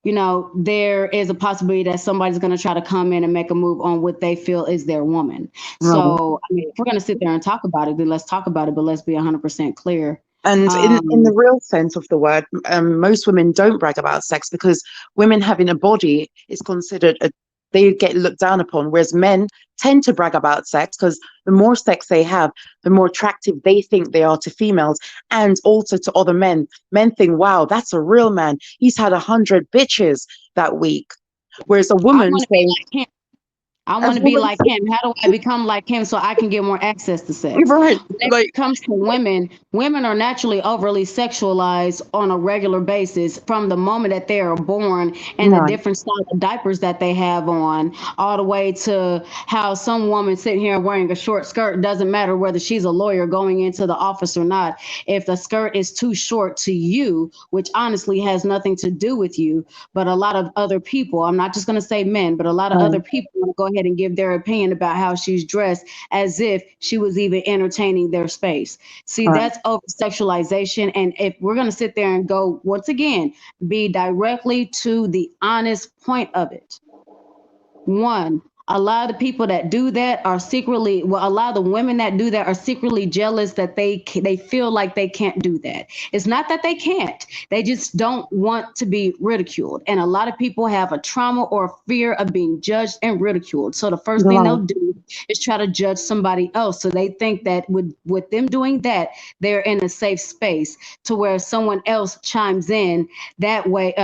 there is a possibility that somebody's going to try to come in and make a move on what they feel is their woman. So, I mean, if we're going to sit there and talk about it, then let's talk about it, but let's be 100% clear. And in the real sense of the word, most women don't brag about sex because women having a body is considered they get looked down upon. Whereas men tend to brag about sex because the more sex they have, the more attractive they think they are to females and also to other men. Men think, wow, that's a real man. He's had 100 bitches that week. Whereas a woman saying, I want to be like him. How do I become like him so I can get more access to sex? Right. When it comes to women, women are naturally overly sexualized on a regular basis from the moment that they are born and the different style of diapers that they have on, all the way to how some woman sitting here wearing a short skirt, doesn't matter whether she's a lawyer going into the office or not. If the skirt is too short to you, which honestly has nothing to do with you, but a lot of other people, I'm not just going to say men, but a lot of other people want to go ahead and give their opinion about how she's dressed as if she was even entertaining their space. See, that's over sexualization. And if we're going to sit there and go, once again, be directly to the honest point of it. One, a lot of the people that do that are secretly, well, a lot of the women that do that are secretly jealous that they feel like they can't do that. It's not that they can't. They just don't want to be ridiculed. And a lot of people have a trauma or a fear of being judged and ridiculed. So the first thing they'll do is try to judge somebody else. So they think that with them doing that, they're in a safe space to where someone else chimes in. That way,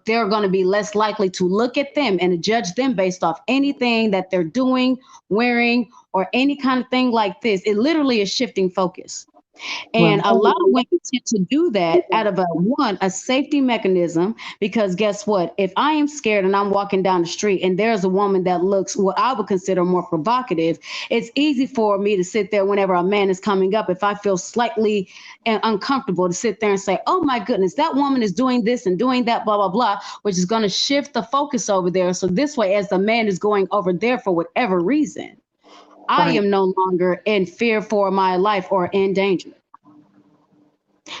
they're going to be less likely to look at them and judge them based off anything that they're doing, wearing, or any kind of thing like this. It literally is shifting focus. And a lot of women tend to do that out of a safety mechanism, because guess what? If I am scared and I'm walking down the street and there's a woman that looks what I would consider more provocative, it's easy for me to sit there whenever a man is coming up. If I feel slightly uncomfortable, to sit there and say, oh my goodness, that woman is doing this and doing that, blah, blah, blah, which is going to shift the focus over there. So this way, as the man is going over there for whatever reason, I am no longer in fear for my life or in danger.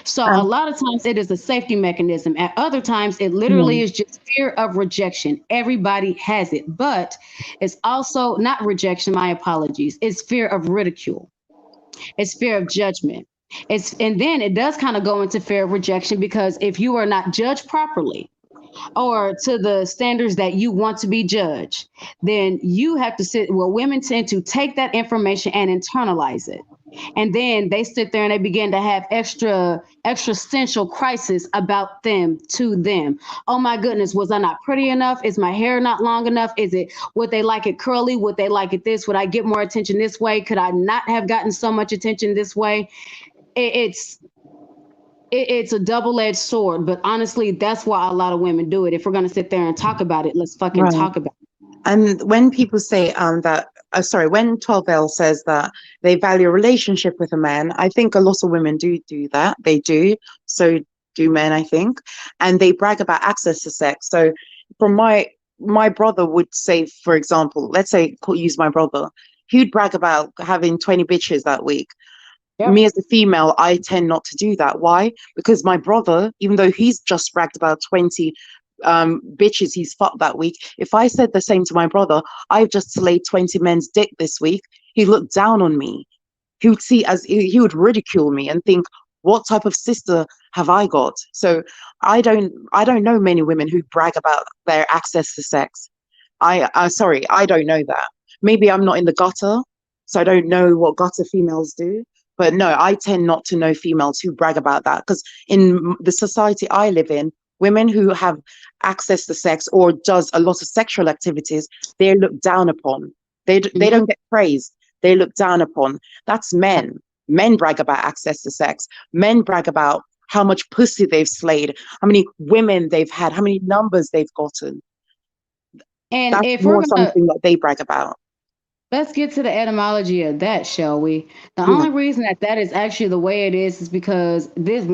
So a lot of times it is a safety mechanism. At other times, it literally is just fear of rejection. Everybody has it, but it's also not rejection. My apologies. It's fear of ridicule. It's fear of judgment. And then it does kind of go into fear of rejection, because if you are not judged properly, or to the standards that you want to be judged, then you have to women tend to take that information and internalize it. And then they sit there and they begin to have existential crisis about them to them. Oh my goodness, was I not pretty enough? Is my hair not long enough? Would they like it curly? Would they like it this? Would I get more attention this way? Could I not have gotten so much attention this way? It's a double-edged sword, but honestly, that's why a lot of women do it. If we're going to sit there and talk about it, let's fucking talk about it. And when people say when 12L says that they value a relationship with a man, I think a lot of women do that. They do. So do men, I think. And they brag about access to sex. So from my brother would say, for example, let's say, use my brother, he'd brag about having 20 bitches that week. Yep. Me as a female, I tend not to do that. Why? Because my brother, even though he's just bragged about 20 bitches he's fucked that week, if I said the same to my brother, I've just slayed 20 men's dick this week, he looked down on me. He would ridicule me and think, what type of sister have I got? So I don't know many women who brag about their access to sex. I don't know that. Maybe I'm not in the gutter, so I don't know what gutter females do. But no, I tend not to know females who brag about that, because in the society I live in, women who have access to sex or does a lot of sexual activities, they're looked down upon. They don't get praised. They're looked down upon. That's men. Men brag about access to sex. Men brag about how much pussy they've slayed, how many women they've had, how many numbers they've gotten. And that's something that they brag about. Let's get to the etymology of that, shall we? The only reason that is actually the way it is because this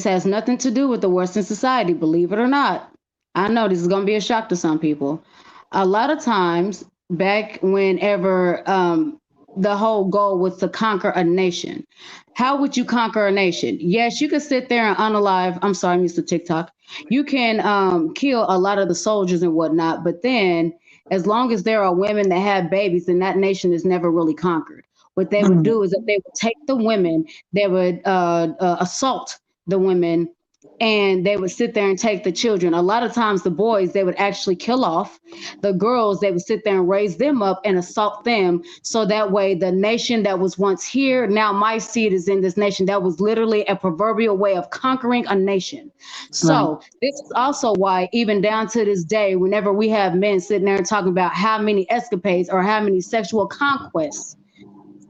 has nothing to do with the Western society, believe it or not. I know this is going to be a shock to some people. A lot of times, back whenever the whole goal was to conquer a nation, how would you conquer a nation? Yes, you can sit there and unalive. I'm sorry, Mr. TikTok. You can kill a lot of the soldiers and whatnot, but then as long as there are women that have babies, then that nation is never really conquered. What they would do is that they would take the women, they would assault the women and they would sit there and take the children. A lot of times the boys they would actually kill off. The girls they would sit there and raise them up and assault them, so that way the nation that was once here, now my seed is in this nation. That was literally a proverbial way of conquering a nation. So this is also why even down to this day, whenever we have men sitting there and talking about how many escapades or how many sexual conquests,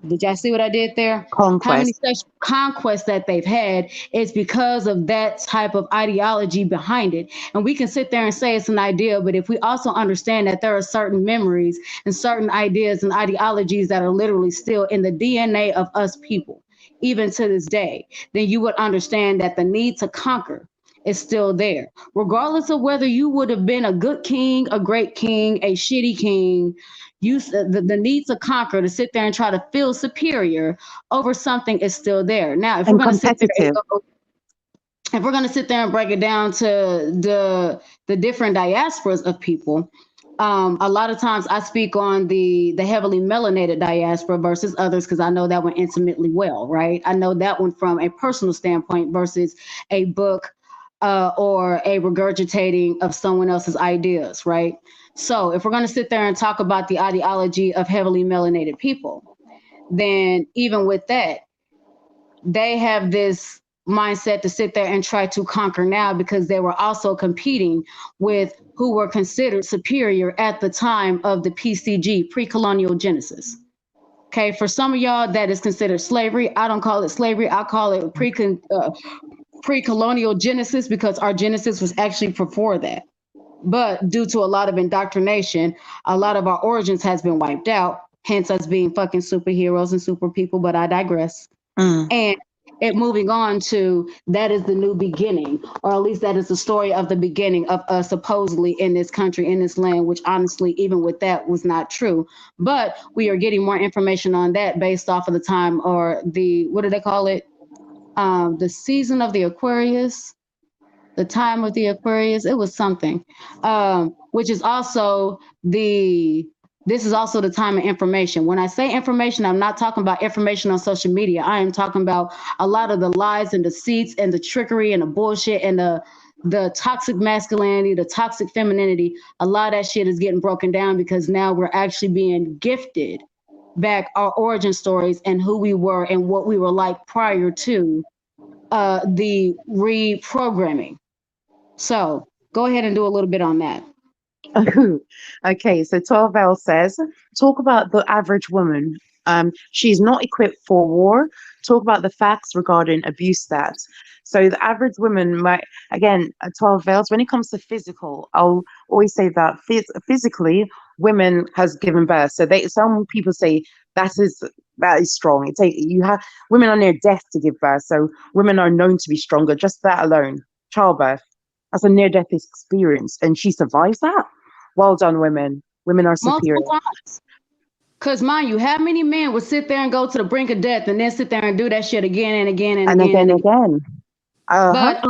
did y'all see what I did there? How many sexual conquests that they've had is because of that type of ideology behind it. And we can sit there and say it's an idea, but if we also understand that there are certain memories and certain ideas and ideologies that are literally still in the DNA of us people, even to this day, then you would understand that the need to conquer is still there, regardless of whether you would have been a good king, a great king, a shitty king. The need to conquer, to sit there and try to feel superior over something is still there. Now, if we're going to sit there and go, if we're going to sit there and break it down to the different diasporas of people, a lot of times I speak on the heavily melanated diaspora versus others because I know that one intimately well, right? I know that one from a personal standpoint versus a book or a regurgitating of someone else's ideas, right? So if we're going to sit there and talk about the ideology of heavily melanated people, then even with that, they have this mindset to sit there and try to conquer now because they were also competing with who were considered superior at the time of the PCG, pre-colonial Genesis. Okay, for some of y'all, that is considered slavery. I don't call it slavery. I call it pre-colonial Genesis because our Genesis was actually before that. But due to a lot of indoctrination, a lot of our origins has been wiped out, hence us being fucking superheroes and super people, but I digress. And it moving on to that is the new beginning, or at least that is the story of the beginning of us supposedly in this country, in this land, which honestly, even with that was not true. But we are getting more information on that based off of the time or the, what do they call it? The season of the Aquarius. The time of the Aquarius, it was something, which is also this is also the time of information. When I say information, I'm not talking about information on social media. I am talking about a lot of the lies and deceits and the trickery and the bullshit and the toxic masculinity, the toxic femininity. A lot of that shit is getting broken down because now we're actually being gifted back our origin stories and who we were and what we were like prior to the reprogramming. So go ahead and do a little bit on that. Okay, so 12L says, talk about the average woman. She's not equipped for war. Talk about the facts regarding abuse stats. So the average woman might, again, 12Ls, when it comes to physical, I'll always say that physically, women has given birth. So some people say that is strong. Women are near death to give birth. So women are known to be stronger. Just that alone, childbirth. That's a near-death experience, and she survives that. Well done, women. Women are superior. Multiple times. Because mind you, how many men would sit there and go to the brink of death and then sit there and do that shit again and again and again and again? But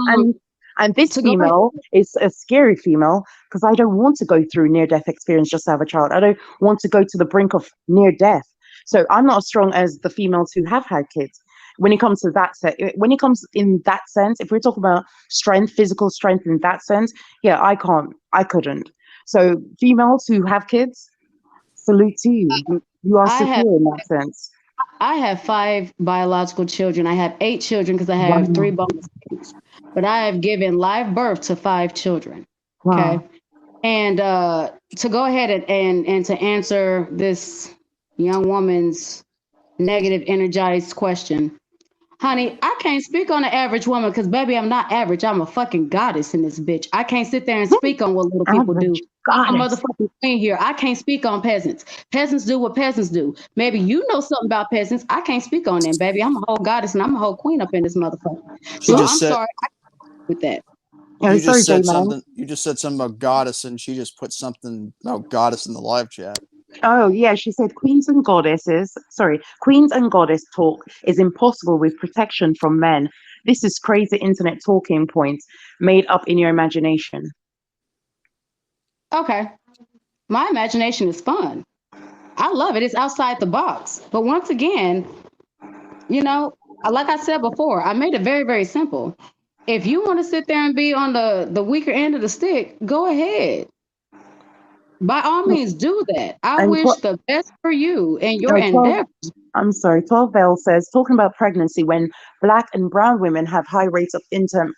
and this female is a scary female because I don't want to go through near-death experience just to have a child. I don't want to go to the brink of near death. So I'm not as strong as the females who have had kids. When it comes to that in that sense, if we're talking about strength, physical strength in that sense, yeah, I couldn't. So females who have kids, salute to you. You are superior in that sense. I have 5 biological children. I have 8 children because I have 3 bonus kids. But I have given live birth to 5 children. Okay. Wow. And to go ahead and to answer this young woman's negative energized question. Honey, I can't speak on the average woman because, baby, I'm not average. I'm a fucking goddess in this bitch. I can't sit there and speak on what little people do. I'm a motherfucking queen here. I can't speak on peasants. Peasants do what peasants do. Maybe you know something about peasants. I can't speak on them, baby. I'm a whole goddess and I'm a whole queen up in this motherfucker. So I'm sorry with that. You just said something. You just said something about goddess, and she just put something about goddess in the live chat. Oh, yeah, she said queens and goddess talk is impossible with protection from men. This is crazy internet talking points made up in your imagination. Okay. My imagination is fun. I love it. It's outside the box. But once again, you know, like I said before, I made it very, very simple. If you want to sit there and be on the weaker end of the stick, go ahead. By all means, do that. I And wish the best for you and your 12, endeavors. I'm sorry, 12 Bell says, talking about pregnancy, when black and brown women have high rates of infant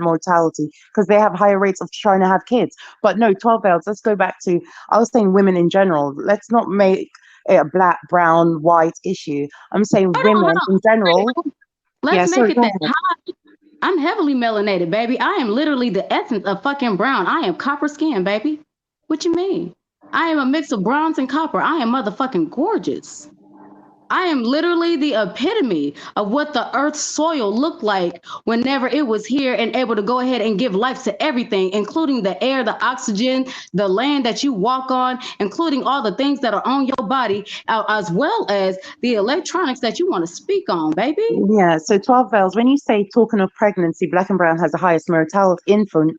mortality because they have higher rates of trying to have kids. But no, 12 Bells, let's go back to, I was saying women in general. Let's not make it a black, brown, white issue. I'm saying women in general. Let's make sorry, it go that ahead. high. I'm heavily melanated, baby. I am literally the essence of fucking brown. I am copper skin, baby. What you mean? I am a mix of bronze and copper. I am motherfucking gorgeous. I am literally the epitome of what the earth's soil looked like whenever it was here and able to go ahead and give life to everything, including the air, the oxygen, the land that you walk on, including all the things that are on your body, as well as the electronics that you want to speak on, baby. Yeah, so 12 Bells, when you say talking of pregnancy, black and brown has the highest mortality infant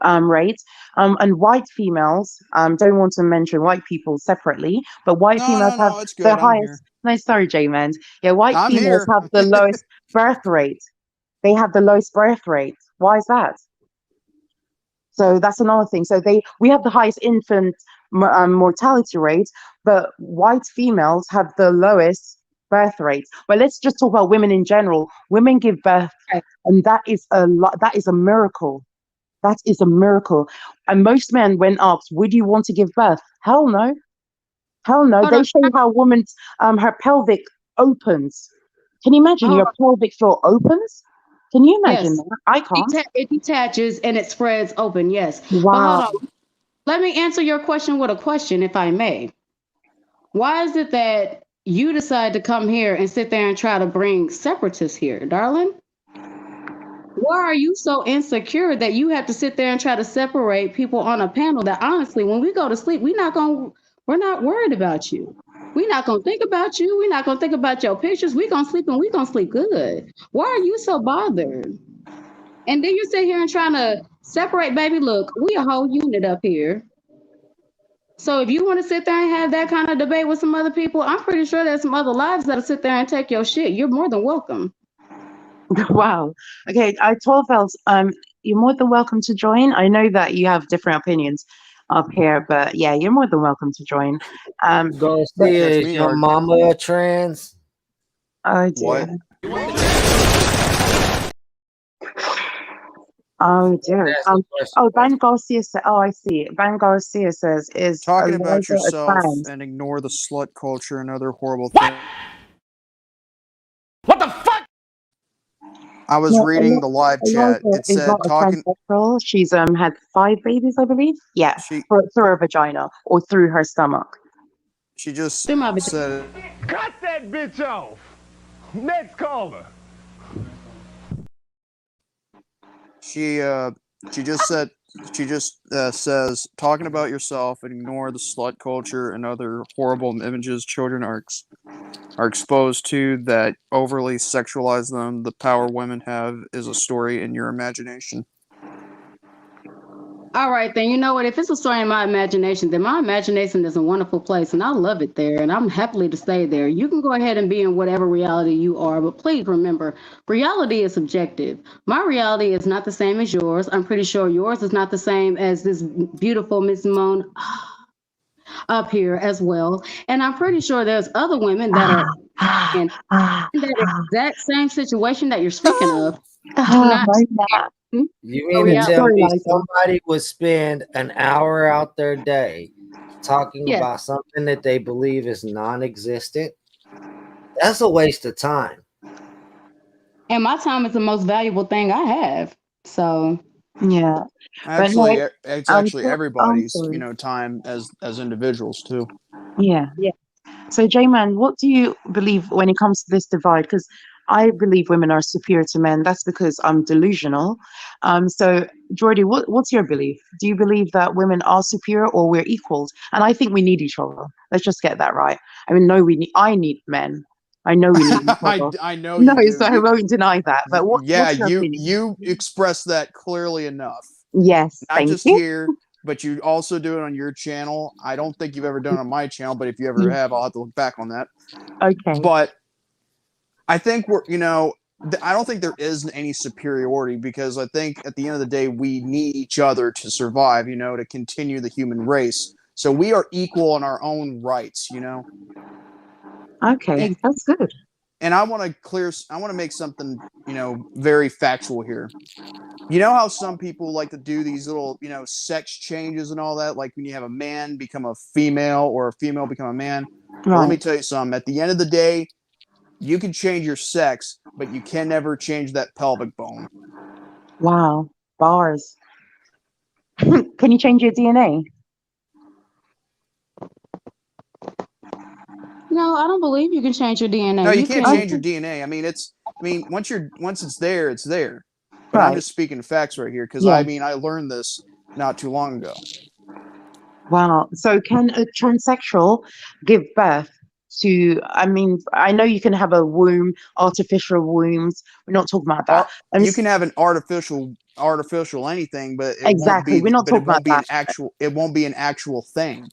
rate. And white females, don't want to mention white people separately, but white females have it's good. the I'm highest. here. No, sorry, J-Man. Yeah, white I'm females here. have the lowest birth rate. They have the lowest birth rate. Why is that? So that's another thing. So we have the highest infant mortality rate, but white females have the lowest birth rate. But let's just talk about women in general. Women give birth, and that is a lot. That is a miracle. That is a miracle. And most men, when asked, "Would you want to give birth?" Hell no. Hell no. They show how woman's her pelvic opens. Can you imagine your pelvic floor opens? Can you imagine Yes. that? I can't. It detaches and it spreads open, yes. Wow. But hold on. Let me answer your question with a question, if I may. Why is it that you decide to come here and sit there and try to bring separatists here, darling? Why are you so insecure that you have to sit there and try to separate people on a panel that honestly, when we go to sleep, we're not worried about you. We're not gonna think about you. We're not gonna think about your pictures. We're gonna sleep and we're gonna sleep good. Why are you so bothered? And then you sit here and trying to separate, baby. Look, we a whole unit up here. So if you want to sit there and have that kind of debate with some other people, I'm pretty sure there's some other lives that'll sit there and take your shit. You're more than welcome. Wow. Okay, I 12 Bells, you're more than welcome to join. I know that you have different opinions up here, but yeah, you're more than welcome to join. Go see, is your mama a trans? Oh dear. Oh dear. Van Garcia said, oh, I see. Van Garcia says, is Talking about Alyza a yourself trans? and ignore the slut culture and other horrible things. What the fuck? I was No, reading the live chat. Alyza It is said not a talking. transsexual. She's had 5 babies, I believe. Yeah, through her vagina or through her stomach. She just said. Cut that bitch off. Next caller. She just says talking about yourself and ignore the slut culture and other horrible images children are exposed to that overly sexualize them. The power women have is a story in your imagination. All right, then you know what? If it's a story in my imagination, then my imagination is a wonderful place and I love it there and I'm happily to stay there. You can go ahead and be in whatever reality you are, but please remember, reality is subjective. My reality is not the same as yours. I'm pretty sure yours is not the same as this beautiful Miss Mona up here as well. And I'm pretty sure there's other women that are in that exact same situation that you're speaking of. Do not. You mean to tell me somebody would spend an hour out their day talking about something that they believe is non-existent? That's a waste of time. And my time is the most valuable thing I have. So yeah. Actually, it's actually everybody's time as individuals too. Yeah. Yeah. So J-Man, what do you believe when it comes to this divide? Because I believe women are superior to men. That's because I'm delusional. So Jordy, what's your belief? Do you believe that women are superior or we're equals? And I think we need each other. Let's just get that right. I mean, no, I need men. I know we need each other. I know no, you do. So I won't deny that. But what's your opinion? you express that clearly enough. Yes, not just here, but you also do it on your channel. I don't think you've ever done it on my channel, but if you ever have, I'll have to look back on that. Okay. But I think I don't think there is any superiority, because I think at the end of the day we need each other to survive, to continue the human race. So we are equal in our own rights, Okay, And, that's good. and I want to make something, very factual here. You know how some people like to do these little, sex changes and all that, like when you have a man become a female or a female become a man. Well, let me Right. tell you something. At the end of the day, you can change your sex, but you can never change that pelvic bone. Wow. Bars. Can you change your DNA? No, I don't believe you can change your DNA. No, you can't can. change your DNA. I mean, once it's there, it's there. But I'm Right. just speaking facts right here, because Yeah. I learned this not too long ago. Wow. So can a transsexual give birth to, I know you can have a womb, artificial wombs. We're not talking about that. You can have an artificial anything, but Exactly. We're not talking about that. It won't be an actual thing.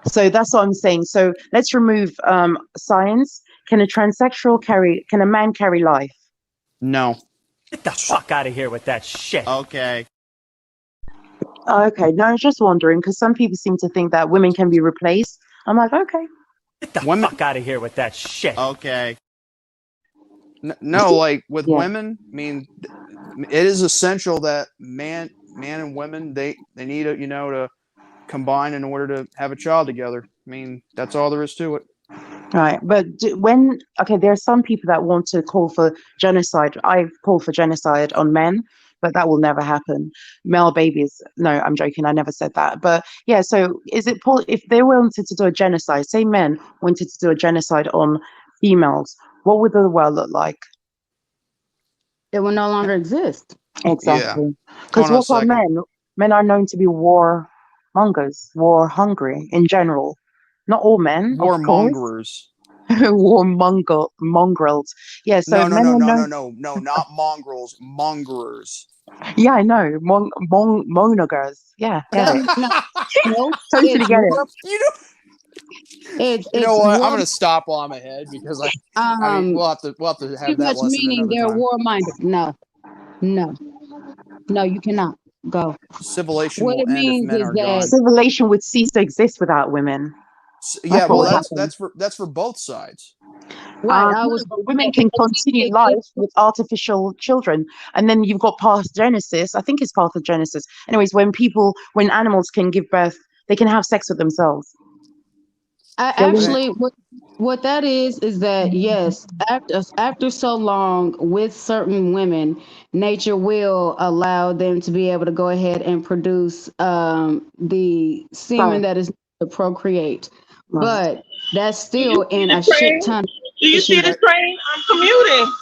So that's what I'm saying. So let's remove science. Can a man carry life? No. Get the fuck out of here with that shit. Okay. Okay. No, I was just wondering, because some people seem to think that women can be replaced. I'm like, okay. Get the fuck out of here with that shit. Okay. No, like with Yeah. women, it is essential that man and women, they need to, to combine in order to have a child together. That's all there is to it. Right. But there are some people that want to call for genocide. I've called for genocide on men, but that will never happen. Male babies. No, I'm joking. I never said that. But yeah, so is it if they wanted to do a genocide, say men wanted to do a genocide on females, what would the world look like? It will no longer exist. Exactly. Yeah. Because Hold on a what are second. men? Men are known to be warmongers, war hungry in general. Not all men, of course. Warmongers. Mongrels. Yeah, so No, men are known. no, not mongrels, mongrers. Yeah, I know. Monogers. Yeah, get it. No, Totally it's get it. war. It's You know what? war. I'm gonna stop while I'm ahead, because we'll have to have too that much lesson meaning. another They're time. war-minded. No, you cannot go. Civilization What will it end if means men is are that gone. Civilization would cease to exist without women. Yeah, well, what that's for both sides. right. I No, was. but women can continue life with artificial children, and then you've got parthenogenesis. I think it's parthenogenesis. Anyways, when animals can give birth, they can have sex with themselves. Actually, what that is that yes, after so long with certain women, nature will allow them to be able to go ahead and produce the semen that is to procreate, but that's still in a shit ton. Do you see the train? I'm commuting.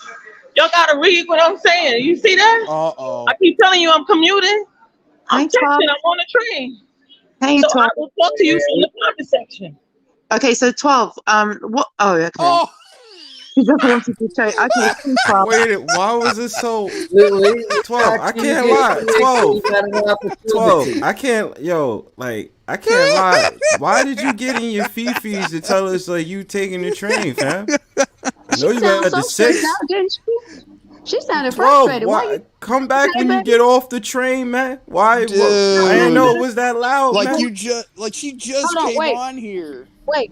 Y'all gotta read what I'm saying. You see that? Uh-oh. I keep telling you I'm commuting. I'm Hey, texting. Tom. I'm on the train. Hey, So I 12. will talk to you in the comment section. Okay, so 12. What? Oh, okay. Oh, He just wanted to show. Okay, 12. Wait, why was it so 12? I can't lie. 12. I can't I can't lie. Why did you get in your fifis to tell us like you taking the train, fam? I know you got the 6. She sounded 12. frustrated. Why? Come back when you get off the train, man. Why? dude. I didn't know it was that loud, Like man. she just Hold on, came wait. on here. Wait.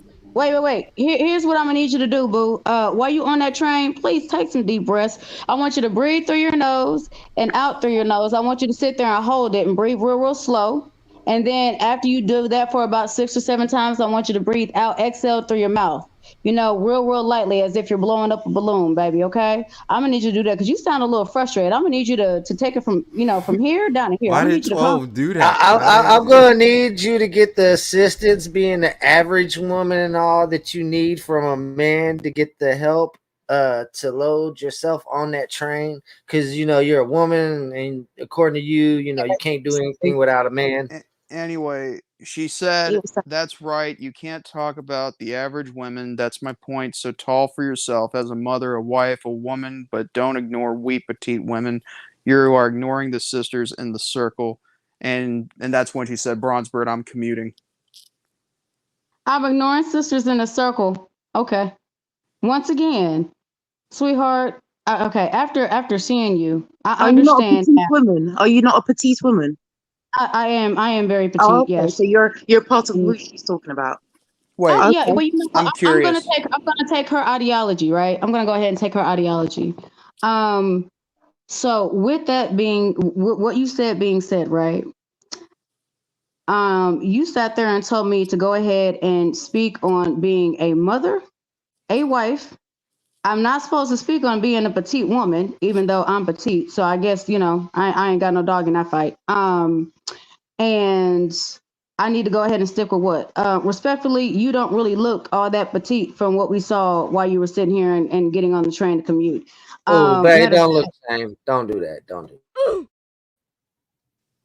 Here's what I'm gonna need you to do, boo. While you on that train, please take some deep breaths. I want you to breathe through your nose and out through your nose. I want you to sit there and hold it and breathe real slow. And then after you do that for about 6 or 7 times, I want you to breathe out, exhale through your mouth. Real lightly, as if you're blowing up a balloon, baby. Okay, I'm gonna need you to do that because you sound a little frustrated. I'm gonna need you to take it from here down to here. Why I'm gonna did need you to 12 do that? I'm gonna need you to get the assistance, being the average woman and all that you need from a man to get the help to load yourself on that train, because you're a woman and according to you can't do anything without a man. Anyway, she said, that's right. You can't talk about the average women. That's my point. So tall for yourself as a mother, a wife, a woman, but don't ignore we petite women. You are ignoring the sisters in the circle. And that's when she said, Bronzebird, I'm commuting. I'm ignoring sisters in a circle. Okay. Once again, sweetheart, Okay, after seeing you, I Are you not a understand petite that. woman? Are you not a petite woman? I am very Oh, petite. okay. Yes. So you're part of Mm. who she's talking about. Wait, Yeah, Okay. but you know, I'm curious. I'm gonna take her ideology, right? I'm gonna go ahead and take her ideology. So with that being what you said being said, right? You sat there and told me to go ahead and speak on being a mother, a wife. I'm not supposed to speak on being a petite woman, even though I'm petite. So I guess, I ain't got no dog in that fight. And I need to go ahead and stick with what? Respectfully, you don't really look all that petite from what we saw while you were sitting here and getting on the train to commute. Oh, babe, Matter of don't look fact, the same. Don't do that. Don't do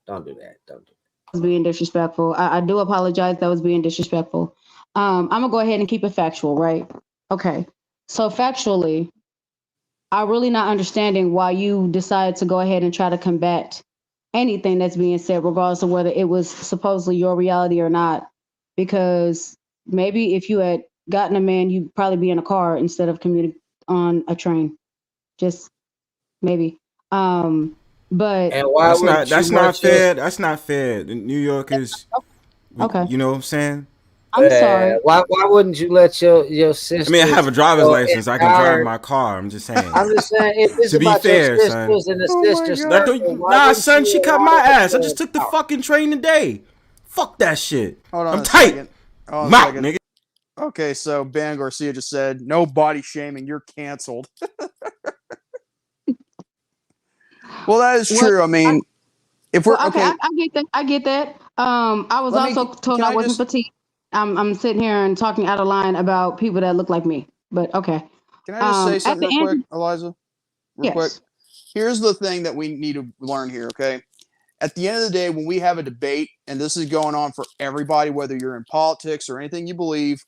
Don't do that. Don't do was being disrespectful. I do apologize. That was being disrespectful. I'm gonna go ahead and keep it factual, right? Okay. So factually, I'm really not understanding why you decided to go ahead and try to combat anything that's being said, regardless of whether it was supposedly your reality or not. Because maybe if you had gotten a man, you'd probably be in a car instead of commuting on a train. Just maybe. But And why wouldn't you That's not want your fair. That's not fair. New York is, okay. you know what I'm saying? I'm sorry. why wouldn't you let your I mean, I have sisters a driver's go license. I can drive my car. I'm just saying. I'm just saying, if it's To be about your fair, son. sisters and the sister That circle, why nah, wouldn't son, you she cut allow my them ass. I to just took the out? fucking train today. Fuck that shit. Hold on I'm a tight. second. Hold on a Mouth, second. nigga. Okay, so Ben Garcia just said, no body shaming, you're canceled. Well, that is true. I mean, if we're Well, okay, okay, I get that. I get that. I was let me, also told can I I wasn't just, petite. I'm sitting here and talking out of line about people that look like me. But okay. can I just say At something the real quick, end, Eliza? Real quick. yes. Here's the thing that we need to learn here, okay? At the end of the day, when we have a debate, and this is going on for everybody, whether you're in politics or anything you believe,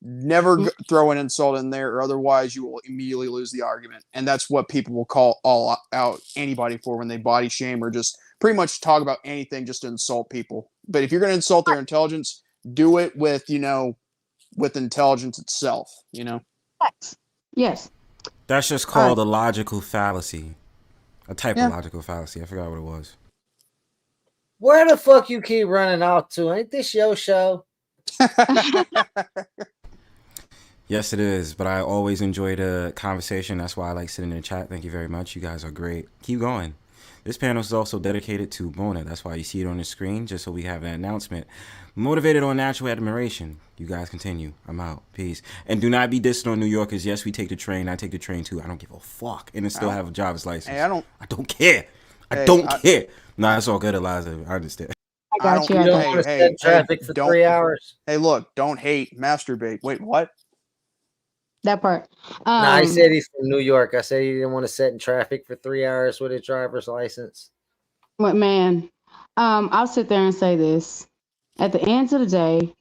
never throw an insult in there, or otherwise you will immediately lose the argument. And that's what people will call all out anybody for when they body shame or just pretty much talk about anything just to insult people. But if you're going to insult their intelligence, do it with, with intelligence itself. Yes. That's just All right. called a logical fallacy. A type Yeah. of logical fallacy. I forgot what it was. Where the fuck you keep running off to? Ain't this your show? Yes, it is. But I always enjoy the conversation. That's why I like sitting in the chat. Thank you very much. You guys are great. Keep going. This panel is also dedicated to Mona. That's why you see it on the screen, just so we have an announcement. Motivated on natural admiration. You guys continue. I'm out. Peace. And do not be dissing on New Yorkers. Yes, we take the train. I take the train too. I don't give a fuck. And I still have a driver's license. Hey, I don't care. I don't care. Nah, it's all good, Eliza. I understand. I got you. You don't want to sit in traffic for 3 hours? Hey, look, don't hate, masturbate. Wait, what? That part. Nah, I said he's from New York. I said he didn't want to sit in traffic for 3 hours with a driver's license. But man, I'll sit there and say this. At the end of the day,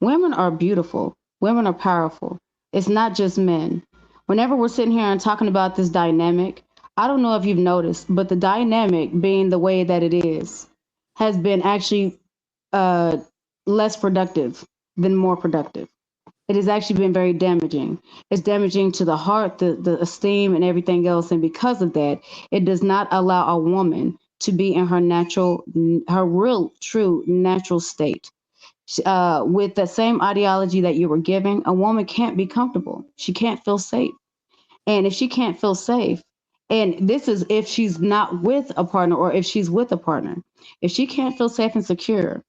women are beautiful. Women are powerful. It's not just men. Whenever we're sitting here and talking about this dynamic, I don't know if you've noticed, but the dynamic being the way that it is has been actually less productive than more productive. It has actually been very damaging. It's damaging to the heart, the esteem, and everything else. And because of that, it does not allow a woman to be in her real, true, natural state. With the same ideology that you were giving, a woman can't be comfortable. She can't feel safe. And if she can't feel safe, and this is if she's not with a partner or if she's with a partner, if she can't feel safe and secure,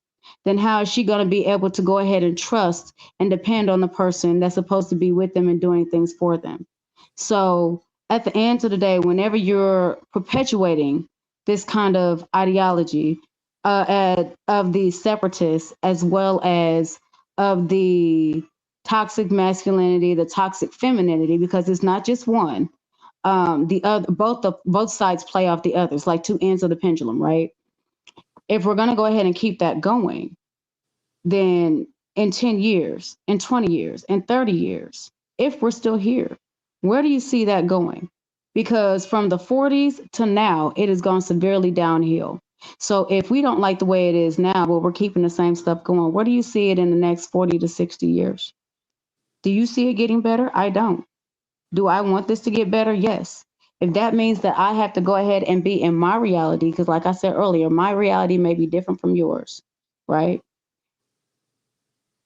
then how is she going to be able to go ahead and trust and depend on the person that's supposed to be with them and doing things for them? So at the end of the day, whenever you're perpetuating this kind of ideology of the separatists as well as of the toxic masculinity, the toxic femininity, because it's not just one. The other, both sides play off the others, like two ends of the pendulum, right? If we're gonna go ahead and keep that going, then in 10 years, in 20 years, in 30 years, if we're still here, where do you see that going? Because from the 40s to now, it has gone severely downhill. So if we don't like the way it is now, but we're keeping the same stuff going, where do you see it in the next 40 to 60 years? Do you see it getting better? I don't. Do I want this to get better? Yes. If that means that I have to go ahead and be in my reality, because like I said earlier, my reality may be different from yours, right?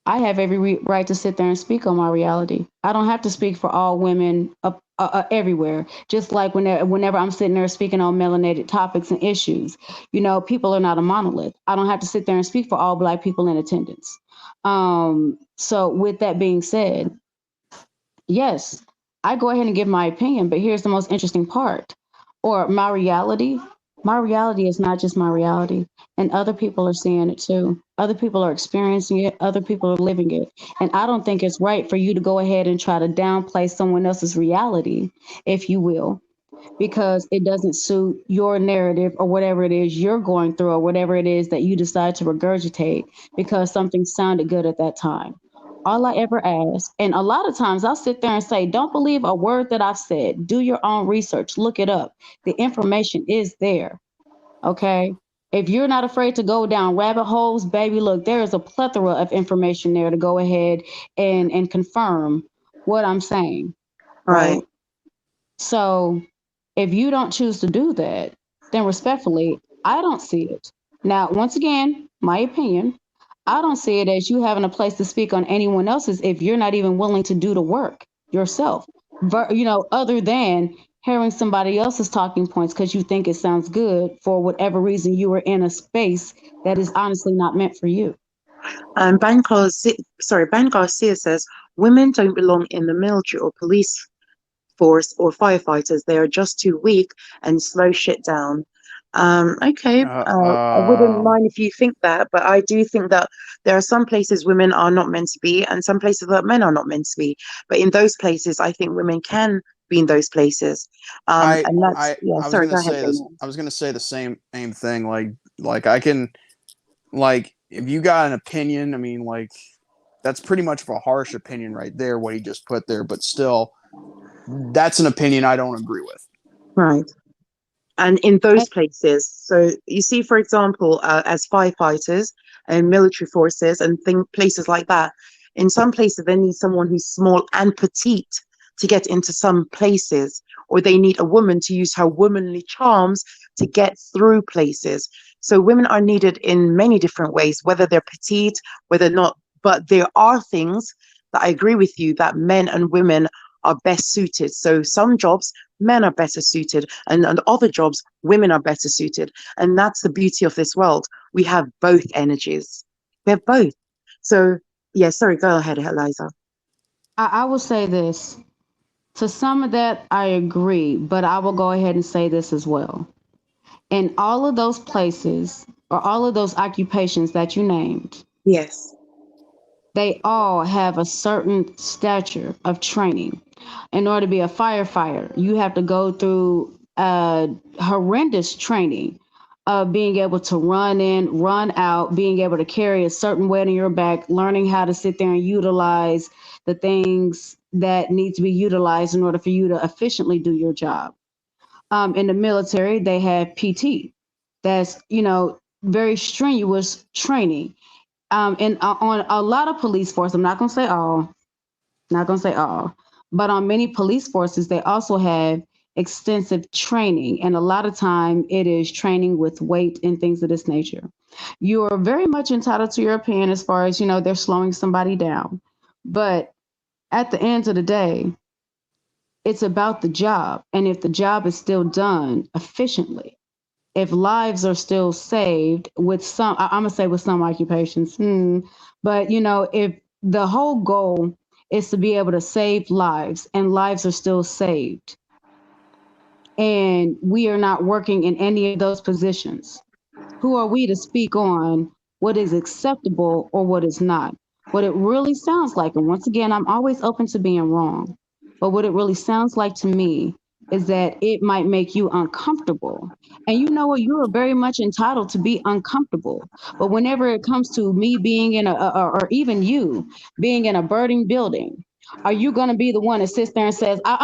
I have every right to sit there and speak on my reality. I don't have to speak for all women everywhere. Just like whenever I'm sitting there speaking on melanated topics and issues, people are not a monolith. I don't have to sit there and speak for all Black people in attendance. So with that being said, yes, I go ahead and give my opinion, but here's the most interesting part, or my reality. My reality is not just my reality, and other people are seeing it too. Other people are experiencing it. Other people are living it. And I don't think it's right for you to go ahead and try to downplay someone else's reality, if you will, because it doesn't suit your narrative or whatever it is you're going through or whatever it is that you decide to regurgitate because something sounded good at that time. All I ever ask, and a lot of times I'll sit there and say, don't believe a word that I've said. Do your own research, look it up. The information is there. Okay. If you're not afraid to go down rabbit holes, baby, look, there is a plethora of information there to go ahead and confirm what I'm saying. Right. So if you don't choose to do that, then respectfully, I don't see it. Now, once again, my opinion, I don't see it as you having a place to speak on anyone else's if you're not even willing to do the work yourself, other than hearing somebody else's talking points because you think it sounds good for whatever reason you were in a space that is honestly not meant for you. Ben Garcia says women don't belong in the military or police force or firefighters. They are just too weak and slow shit down. Okay, I wouldn't mind if you think that, but I do think that there are some places women are not meant to be and some places that men are not meant to be. But in those places, I think women can be in those places. I was gonna say the same thing. Like I can, like, if you got an opinion, I mean, like, that's pretty much of a harsh opinion right there, what he just put there, but still, that's an opinion I don't agree with. Right. And in those places, so you see, for example, as firefighters and military forces and places like that, in some places they need someone who's small and petite to get into some places, or they need a woman to use her womanly charms to get through places. So women are needed in many different ways, whether they're petite, whether not, but there are things that I agree with you that men and women are best suited. So some jobs, men are better suited, and other jobs, women are better suited. And that's the beauty of this world. We have both energies. We have both. So, yeah, sorry, go ahead, Eliza. I will say this. To some of that, I agree, but I will go ahead and say this as well. In all of those places or all of those occupations that you named, yes, they all have a certain stature of training. In order to be a firefighter, you have to go through horrendous training of being able to run in, run out, being able to carry a certain weight on your back, learning how to sit there and utilize the things that need to be utilized in order for you to efficiently do your job. In the military, they have PT. That's, very strenuous training. And on a lot of police force, I'm not going to say all, but on many police forces, they also have extensive training. And a lot of time it is training with weight and things of this nature. You are very much entitled to your opinion as far as, they're slowing somebody down. But at the end of the day, it's about the job. And if the job is still done efficiently, if lives are still saved with some, I'm going to say with some occupations, but if the whole goal is to be able to save lives and lives are still saved and we are not working in any of those positions, who are we to speak on what is acceptable or what is not? What it really sounds like, and once again, I'm always open to being wrong, but what it really sounds like to me is that it might make you uncomfortable. And you know what? You are very much entitled to be uncomfortable. But whenever it comes to me being in or even you being in a burning building, are you going to be the one that sits there and says, hold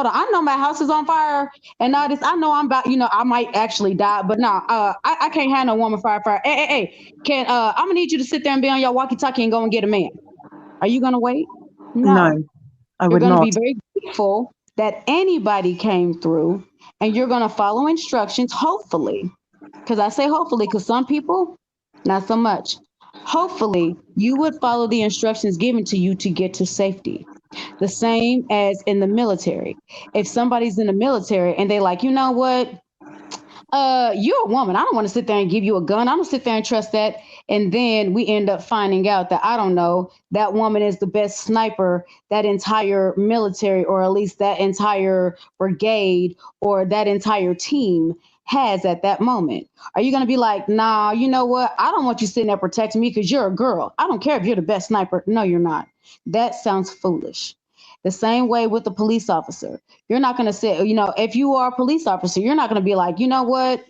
on, I know my house is on fire and all this, I know I'm about, I might actually die, but no, I can't have no woman fire. Hey, I'm going to need you to sit there and be on your walkie-talkie and go and get a man. Are you going to wait? No, I would You're going to not. be very grateful that anybody came through and you're going to follow instructions, hopefully, because I say hopefully because some people, not so much. Hopefully, you would follow the instructions given to you to get to safety. The same as in the military. If somebody's in the military and they like, you know what? You're a woman. I don't want to sit there and give you a gun. I don't sit there and trust that. And then we end up finding out that, I don't know, that woman is the best sniper that entire military, or at least that entire brigade, or that entire team has at that moment. Are you going to be like, nah, you know what? I don't want you sitting there protecting me because you're a girl. I don't care if you're the best sniper. No, you're not. That sounds foolish. The same way with the police officer. You're not going to say, if you are a police officer, you're not going to be like, you know what?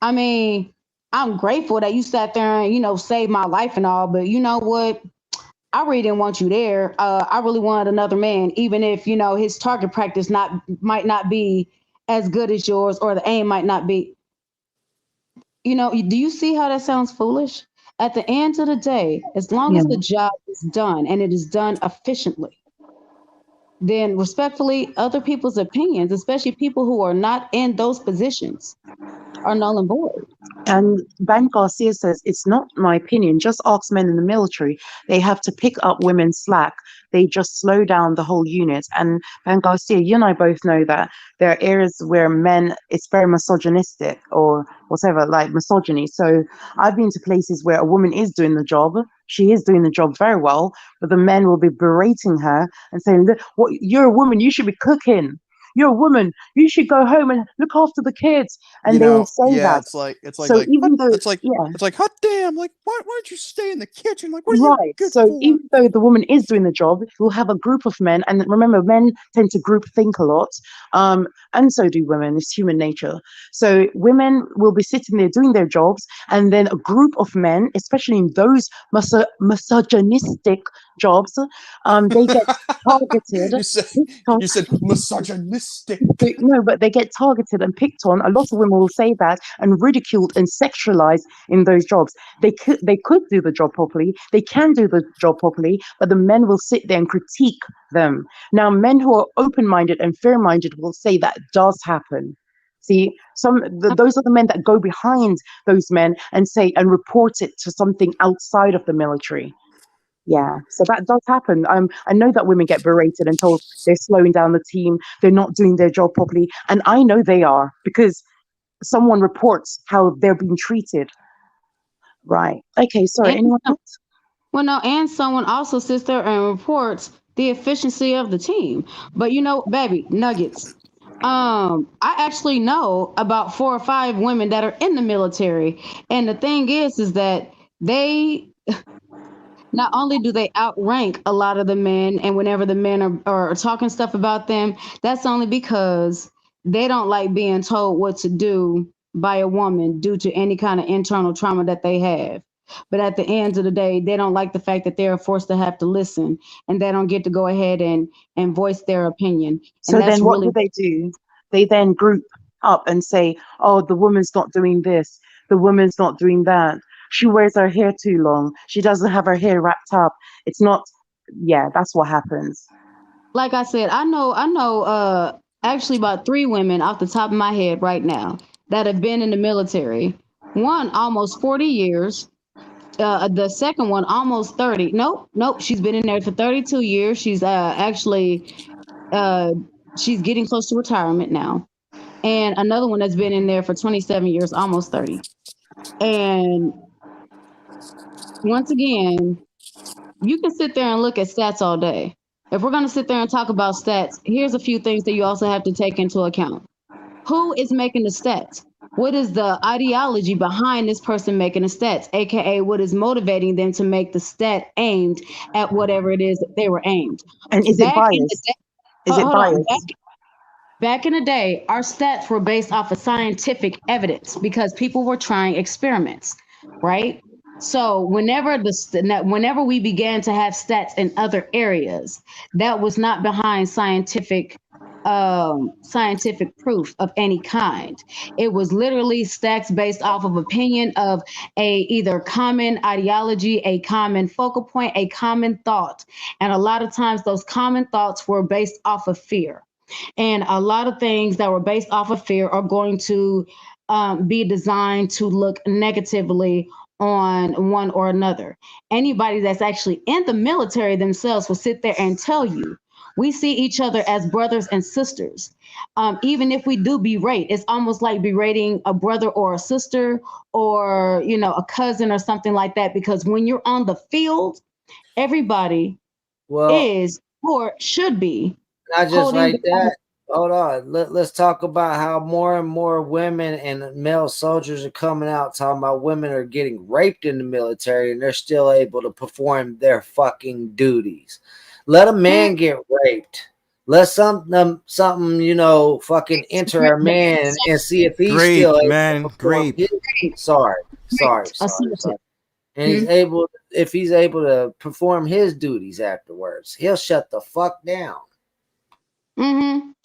I mean, I'm grateful that you sat there and, saved my life and all, but you know what? I really didn't want you there. I really wanted another man, even if, his target practice might not be as good as yours, or the aim might not be. Do you see how that sounds foolish? At the end of the day, as long as the job is done and it is done efficiently, then respectfully, other people's opinions, especially people who are not in those positions, are null and void. And Ben Garcia says, it's not my opinion. Just ask men in the military. They have to pick up women's slack. They just slow down the whole unit. And Ben Garcia, you and I both know that there are areas where men, it's very misogynistic or whatever, like misogyny. So I've been to places where a woman is doing the job. She is doing the job very well, but the men will be berating her and saying, look, what, you're a woman, you should be cooking. You're a woman. You should go home and look after the kids. And they will say that. It's like so even though it's like hot damn, like why don't you stay in the kitchen? Like what are right. you good So for? even though the woman is doing the job, you'll have a group of men, and remember, men tend to group think a lot, and so do women. It's human nature. So women will be sitting there doing their jobs, and then a group of men, especially in those misogynistic jobs, they get targeted. You said misogynistic. No, but they get targeted and picked on. A lot of women will say that and ridiculed and sexualized in those jobs. They could do the job properly. They can do the job properly, but the men will sit there and critique them. Now, men who are open-minded and fair-minded will say that does happen. See, those are the men that go behind those men and say and report it to something outside of the military. Yeah, so that does happen. I know that women get berated and told they're slowing down the team, they're not doing their job properly, and I know they are because someone reports how they're being treated. Right. Okay, sorry, anyone else? Well, no, and someone also sits there and reports the efficiency of the team. But baby, nuggets. I actually know about 4 or 5 women that are in the military, and the thing is that they not only do they outrank a lot of the men, and whenever the men are talking stuff about them, that's only because they don't like being told what to do by a woman due to any kind of internal trauma that they have. But at the end of the day, they don't like the fact that they're forced to have to listen, and they don't get to go ahead and voice their opinion. So then what do they do? They then group up and say, oh, the woman's not doing this, the woman's not doing that. She wears her hair too long. She doesn't have her hair wrapped up. It's not, that's what happens. Like I said, I know actually about 3 women off the top of my head right now that have been in the military. One almost 40 years. The second one almost 30. Nope. She's been in there for 32 years. She's actually she's getting close to retirement now. And another one that's been in there for 27 years, almost 30. And once again, you can sit there and look at stats all day. If we're going to sit there and talk about stats, here's a few things that you also have to take into account. Who is making the stats? What is the ideology behind this person making the stats? AKA, what is motivating them to make the stat aimed at whatever it is that they were aimed? And is it biased? Back in the day, our stats were based off of scientific evidence because people were trying experiments, right? So whenever we began to have stats in other areas, that was not behind scientific proof of any kind. It was literally stats based off of opinion of a either common ideology, a common focal point, a common thought. And a lot of times those common thoughts were based off of fear. And a lot of things that were based off of fear are going to be designed to look negatively on one or another. Anybody that's actually in the military themselves will sit there and tell you, we see each other as brothers and sisters. Even if we do berate, it's almost like berating a brother or a sister or, you know, a cousin or something like that. Because when you're on the field, everybody is or should be Not just holding like that. Hold on. Let's talk about how more and more women and male soldiers are coming out talking about women are getting raped in the military and they're still able to perform their fucking duties. Let a man get raped. Let something, you know, fucking enter a man and see if he's still able to perform his, sorry. And he's able, if he's able to perform his duties afterwards, he'll shut the fuck down.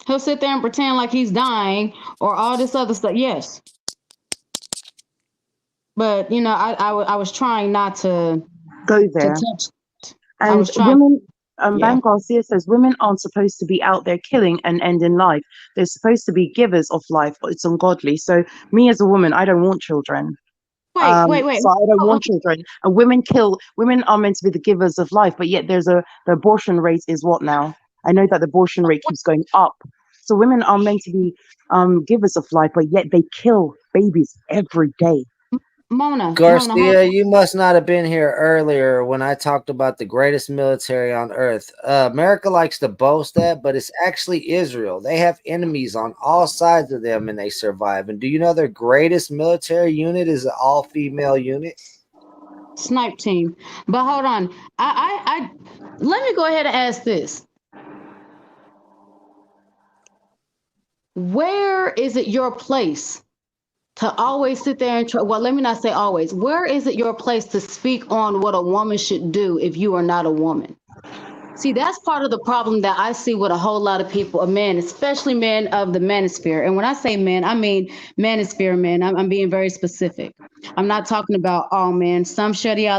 He'll sit there and pretend like he's dying or all this other stuff. Yes. But, you know, I was trying not to go there. And women, Van Garcia says women aren't supposed to be out there killing and ending life. They're supposed to be givers of life, but it's ungodly. So me as a woman, I don't want children. Wait. So I don't want children. And women are meant to be the givers of life, but yet the abortion rate is what now? I know that the abortion rate keeps going up. So women are meant to be givers of life, but yet they kill babies every day. Garcia, you must not have been here earlier when I talked about the greatest military on earth. America likes to boast that, but it's actually Israel. They have enemies on all sides of them and they survive. And do you know their greatest military unit is an all-female unit? Snipe team. But hold on. I let me go ahead and ask this. Where is it your place to always sit there and try? Well, let me not say always. Where is it your place to speak on what a woman should do if you are not a woman? See, that's part of the problem that I see with a whole lot of people, a men, especially men of the manosphere. And when I say men, I mean manosphere men. I'm being very specific. I'm not talking about all men. Some share the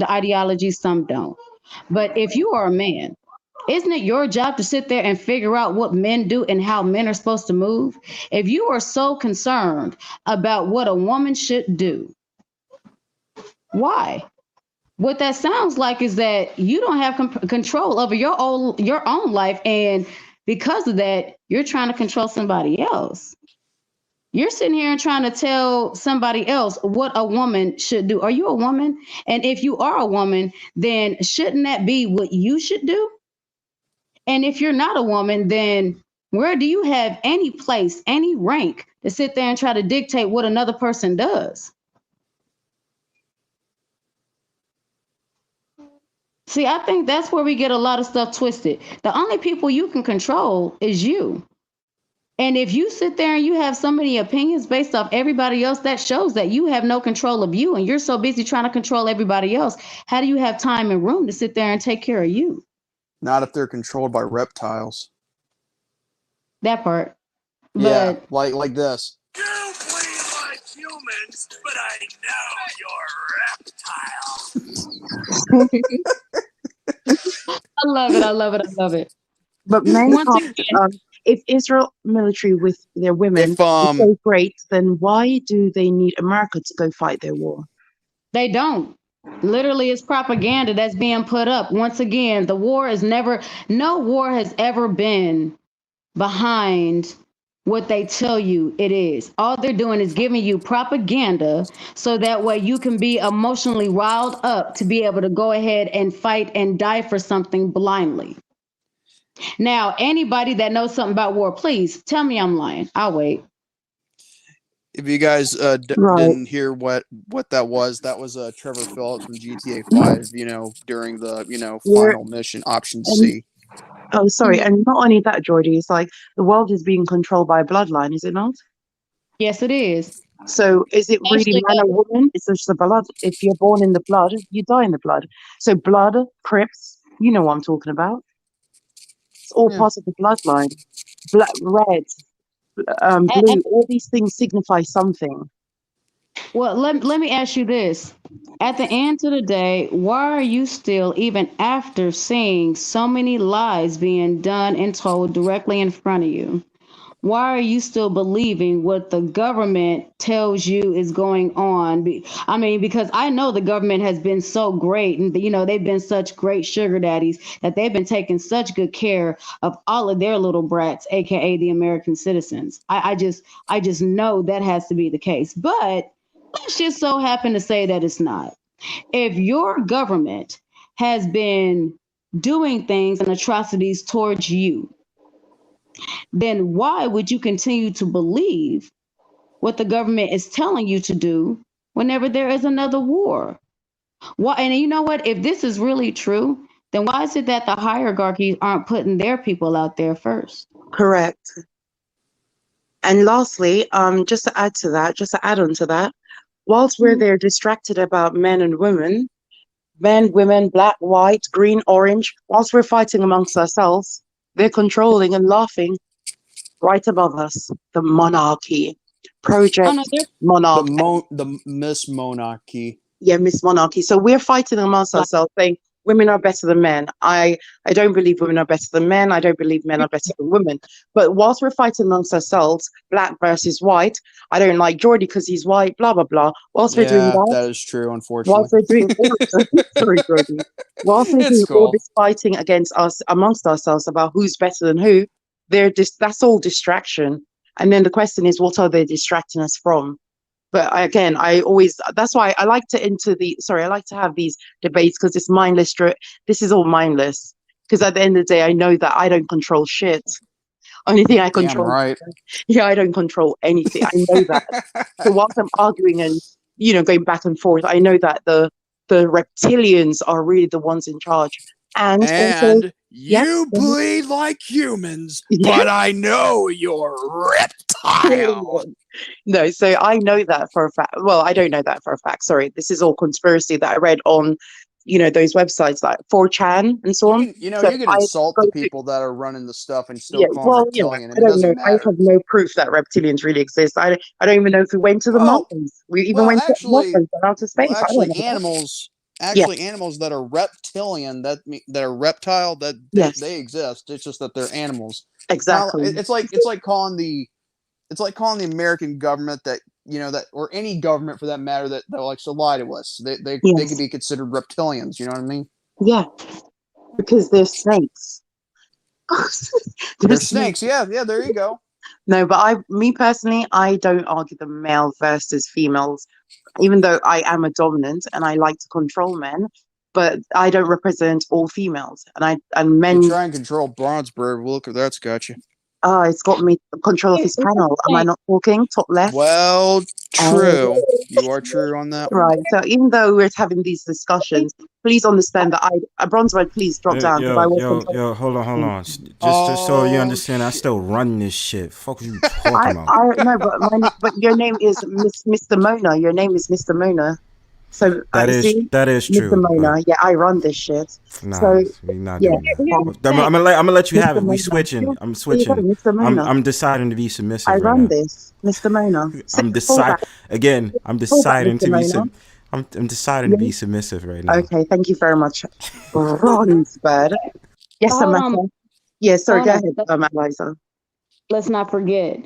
ideology, some don't. But if you are a man, isn't it your job to sit there and figure out what men do and how men are supposed to move? If you are so concerned about what a woman should do, why? What that sounds like is that you don't have control over your own life. And because of that, you're trying to control somebody else. You're sitting here and trying to tell somebody else what a woman should do. Are you a woman? And if you are a woman, then shouldn't that be what you should do? And if you're not a woman, then where do you have any place, any rank to sit there and try to dictate what another person does? See, I think that's where we get a lot of stuff twisted. The only people you can control is you. And if you sit there and you have so many opinions based off everybody else, that shows that you have no control of you and you're so busy trying to control everybody else. How do you have time and room to sit there and take care of you? Not if they're controlled by reptiles. That part. Yeah, like this. You bleed like humans, but I know you're reptiles. I love it. But men can't, if Israel military with their women is so great, then why do they need America to go fight their war? They don't. Literally, it's propaganda that's being put up. Once again, no war has ever been behind what they tell you it is. All they're doing is giving you propaganda so that way you can be emotionally riled up to be able to go ahead and fight and die for something blindly. Now, anybody that knows something about war, please tell me I'm lying. I'll wait. If you guys didn't hear what that was Trevor Phillips from GTA 5, during the, final mission, option C. Oh, sorry. And not only that, Jordy, it's like the world is being controlled by a bloodline, is it not? Yes, it is. So is it really man or woman? It's just the blood. If you're born in the blood, you die in the blood. So blood, Crips, you know what I'm talking about. It's all part of the bloodline. Black, red, blue, all these things signify something. Well, let me ask you this. At the end of the day, why are you still, even after seeing so many lies being done and told directly in front of you, why are you still believing what the government tells you is going on? I mean, because I know the government has been so great and, they've been such great sugar daddies that they've been taking such good care of all of their little brats, AKA the American citizens. I just know that has to be the case. But let's just so happen to say that it's not. If your government has been doing things and atrocities towards you, then why would you continue to believe what the government is telling you to do whenever there is another war? Why? And you know what? If this is really true, then why is it that the hierarchies aren't putting their people out there first? Correct. And lastly, just to add to that, just to add on to that, whilst we're there distracted about men and women, men, women, black, white, green, orange, whilst we're fighting amongst ourselves, they're controlling and laughing right above us. The monarchy. Project Monarch. The Miss Monarchy. Yeah, Miss Monarchy. So we're fighting amongst ourselves saying women are better than men. I don't believe women are better than men. I don't believe men are better than women. But whilst we're fighting amongst ourselves, black versus white, I don't like Jordy because he's white, blah, blah, blah. Whilst we're doing that is true, unfortunately. whilst we're doing sorry, Jordy. Whilst we're doing all this fighting against us amongst ourselves about who's better than who, that's all distraction. And then the question is, what are they distracting us from? But again, that's why I like to have these debates because it's mindless. This is all mindless because at the end of the day, I know that I don't control shit. Only thing I control. Damn right. Yeah, I don't control anything. I know that. So whilst I'm arguing and, going back and forth, I know that the reptilians are really the ones in charge. And also, you bleed like humans, but I know you're reptile. No, so I know that for a fact. Well, I don't know that for a fact. Sorry, this is all conspiracy that I read on, those websites like 4chan and so on. You can insult the people that are running the stuff and still call them reptilian. I don't know. I have no proof that reptilians really exist. I don't even know if we went to the Martians. We even went to Martians and outer space. Animals that are reptilian, that are reptile, that they exist. It's just that they're animals. Exactly. It's like calling the American government that or any government for that matter that likes to lie to us. They could be considered reptilians. You know what I mean? Yeah, because they're snakes. They're snakes. Yeah. There you go. No, but me personally, I don't argue the male versus females, even though I am a dominant and I like to control men, but I don't represent all females. And men. You try and control Bronzebird. Well, look if that's got you. It's got me control of his panel. Am I not talking? Top left. Well, true. You are true on that. Right. So even though we're having these discussions, please understand that Bronzebird, please drop down. Yo, hold on. Just so you understand, I still run this shit. Fuck you talking about? No, but your name is Mr. Mona. Your name is Mr. Mona. So that is true. Mr. Mona, yeah, I run this shit. Nah, so we not doing that. I'm gonna let you have it. We switching. I'm switching. Mr. Mona. I'm deciding to be submissive. I run now. this, Mr. Mona. I'm deciding to be. I'm deciding to be submissive right now. Okay, thank you very much, Bronzebird. Yes, Samantha. Yes, sorry, go ahead, Alyza. Let's not forget,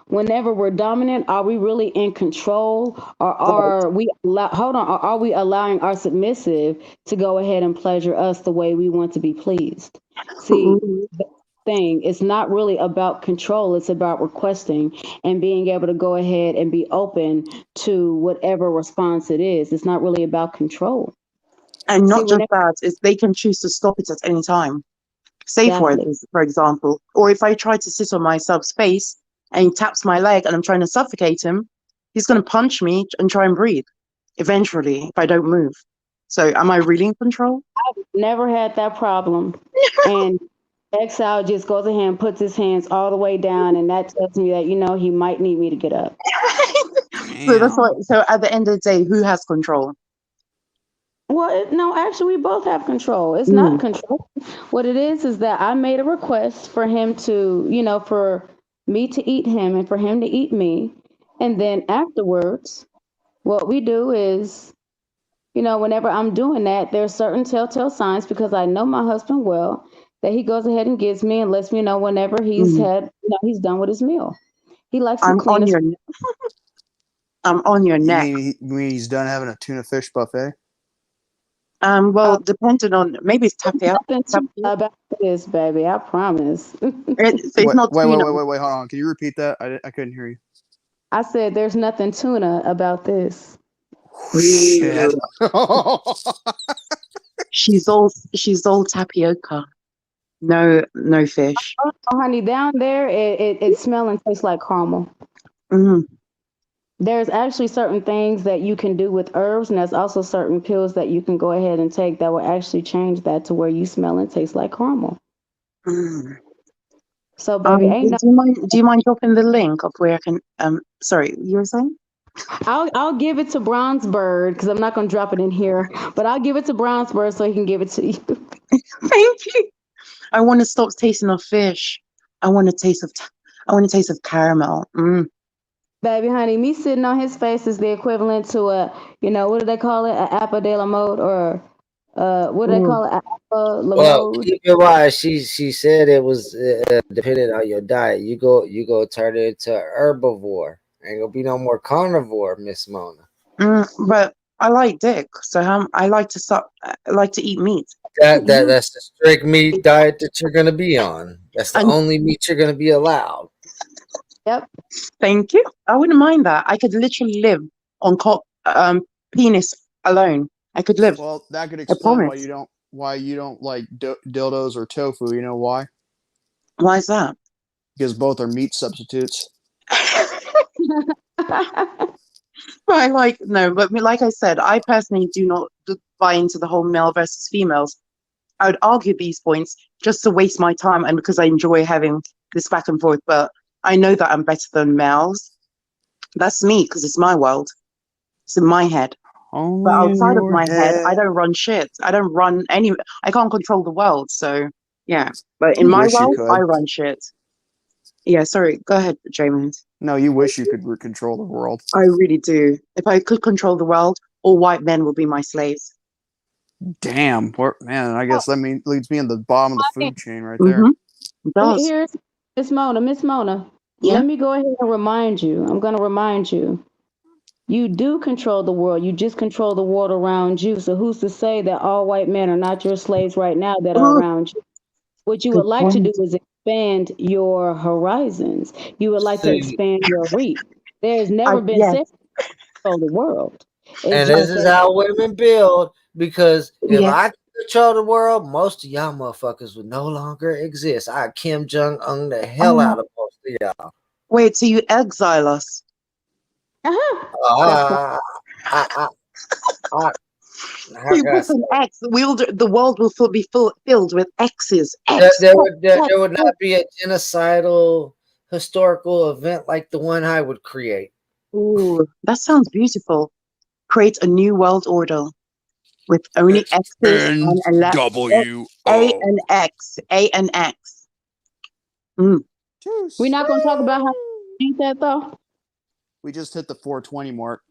whenever we're dominant, are we really in control, or are we are we allowing our submissive to go ahead and pleasure us the way we want to be pleased? See, the thing, it's not really about control, it's about requesting and being able to go ahead and be open to whatever response it is. It's not really about control. And not just that, is they can choose to stop it at any time. Say for example, or if I try to sit on my sub's face and he taps my leg and I'm trying to suffocate him, he's going to punch me and try and breathe eventually if I don't move. So am I really in control? I've never had that problem. And Exile just goes ahead and puts his hands all the way down, and that tells me that, he might need me to get up. So that's why. So at the end of the day, who has control? Well, no, actually, we both have control. It's not control. What it is that I made a request for him to, for me to eat him and for him to eat me. And then afterwards, what we do is, whenever I'm doing that, there's certain telltale signs because I know my husband well that he goes ahead and gives me and lets me know whenever he's he's done with his meal. He likes to I'm clean on his. your I'm on your You neck. mean he's done having a tuna fish buffet? Well, depending on maybe it's tapioca. Nothing too about this, baby. I promise. So it's not wait, tuna. hold on. Can you repeat that? I couldn't hear you. I said there's nothing tuna about this. Shit. She's all tapioca. No fish. Oh, honey, down there it smells and tastes like caramel. Mm. There's actually certain things that you can do with herbs, and there's also certain pills that you can go ahead and take that will actually change that to where you smell and taste like caramel. Mm. So, baby, ain't no. Do you mind dropping the link of where I can? Sorry, you were saying? I'll give it to Bronzebird because I'm not gonna drop it in here, but I'll give it to Bronzebird so he can give it to you. Thank you. I want to stop tasting of fish. I want a taste of caramel. Mm. Baby, honey, me sitting on his face is the equivalent to a, what do they call it? A apple de la mode or what do they call it? A apple la Well, mode. keep in mind, she said it was depending on your diet. You go turn it into herbivore. Ain't gonna be no more carnivore, Miss Mona. But I like dick, so I like to eat meat. That's the strict meat diet that you're gonna be on. That's the only meat you're gonna be allowed. Yep. Thank you. I wouldn't mind that. I could literally live on penis alone. I could live. Well, that could explain why you don't like dildos or tofu. You know why? Why is that? Because both are meat substitutes. But like I said, I personally do not buy into the whole male versus females. I would argue these points just to waste my time and because I enjoy having this back and forth. But I know that I'm better than males. That's me because it's my world. It's in my head. But outside of my head, I don't run shit. I don't run any. I can't control the world. So yeah. But in my world, I run shit. Yeah. Sorry. Go ahead, James. No, you wish you could control the world. I really do. If I could control the world, all white men will be my slaves. Damn, man! I guess that leads me in the bottom of the food chain right there. Here's Miss Mona. Miss Mona, let me go ahead and remind you. I'm going to remind you. You do control the world. You just control the world around you. So who's to say that all white men are not your slaves right now that are around you? What you would like to do is expand your horizons. You would like to expand your reach. There's never been said to control the world. And this is how women build, because if I control the world, most of y'all motherfuckers would no longer exist. I Kim Jong-un the hell out of most of y'all. Wait, so you exile us? You put an X. The world will be filled with X's. There would not be a genocidal historical event like the one I would create. Ooh, that sounds beautiful. Create a new world order with only X's and W A and X. A and X. We're not going to talk about how to change that though. We just hit the 420 mark.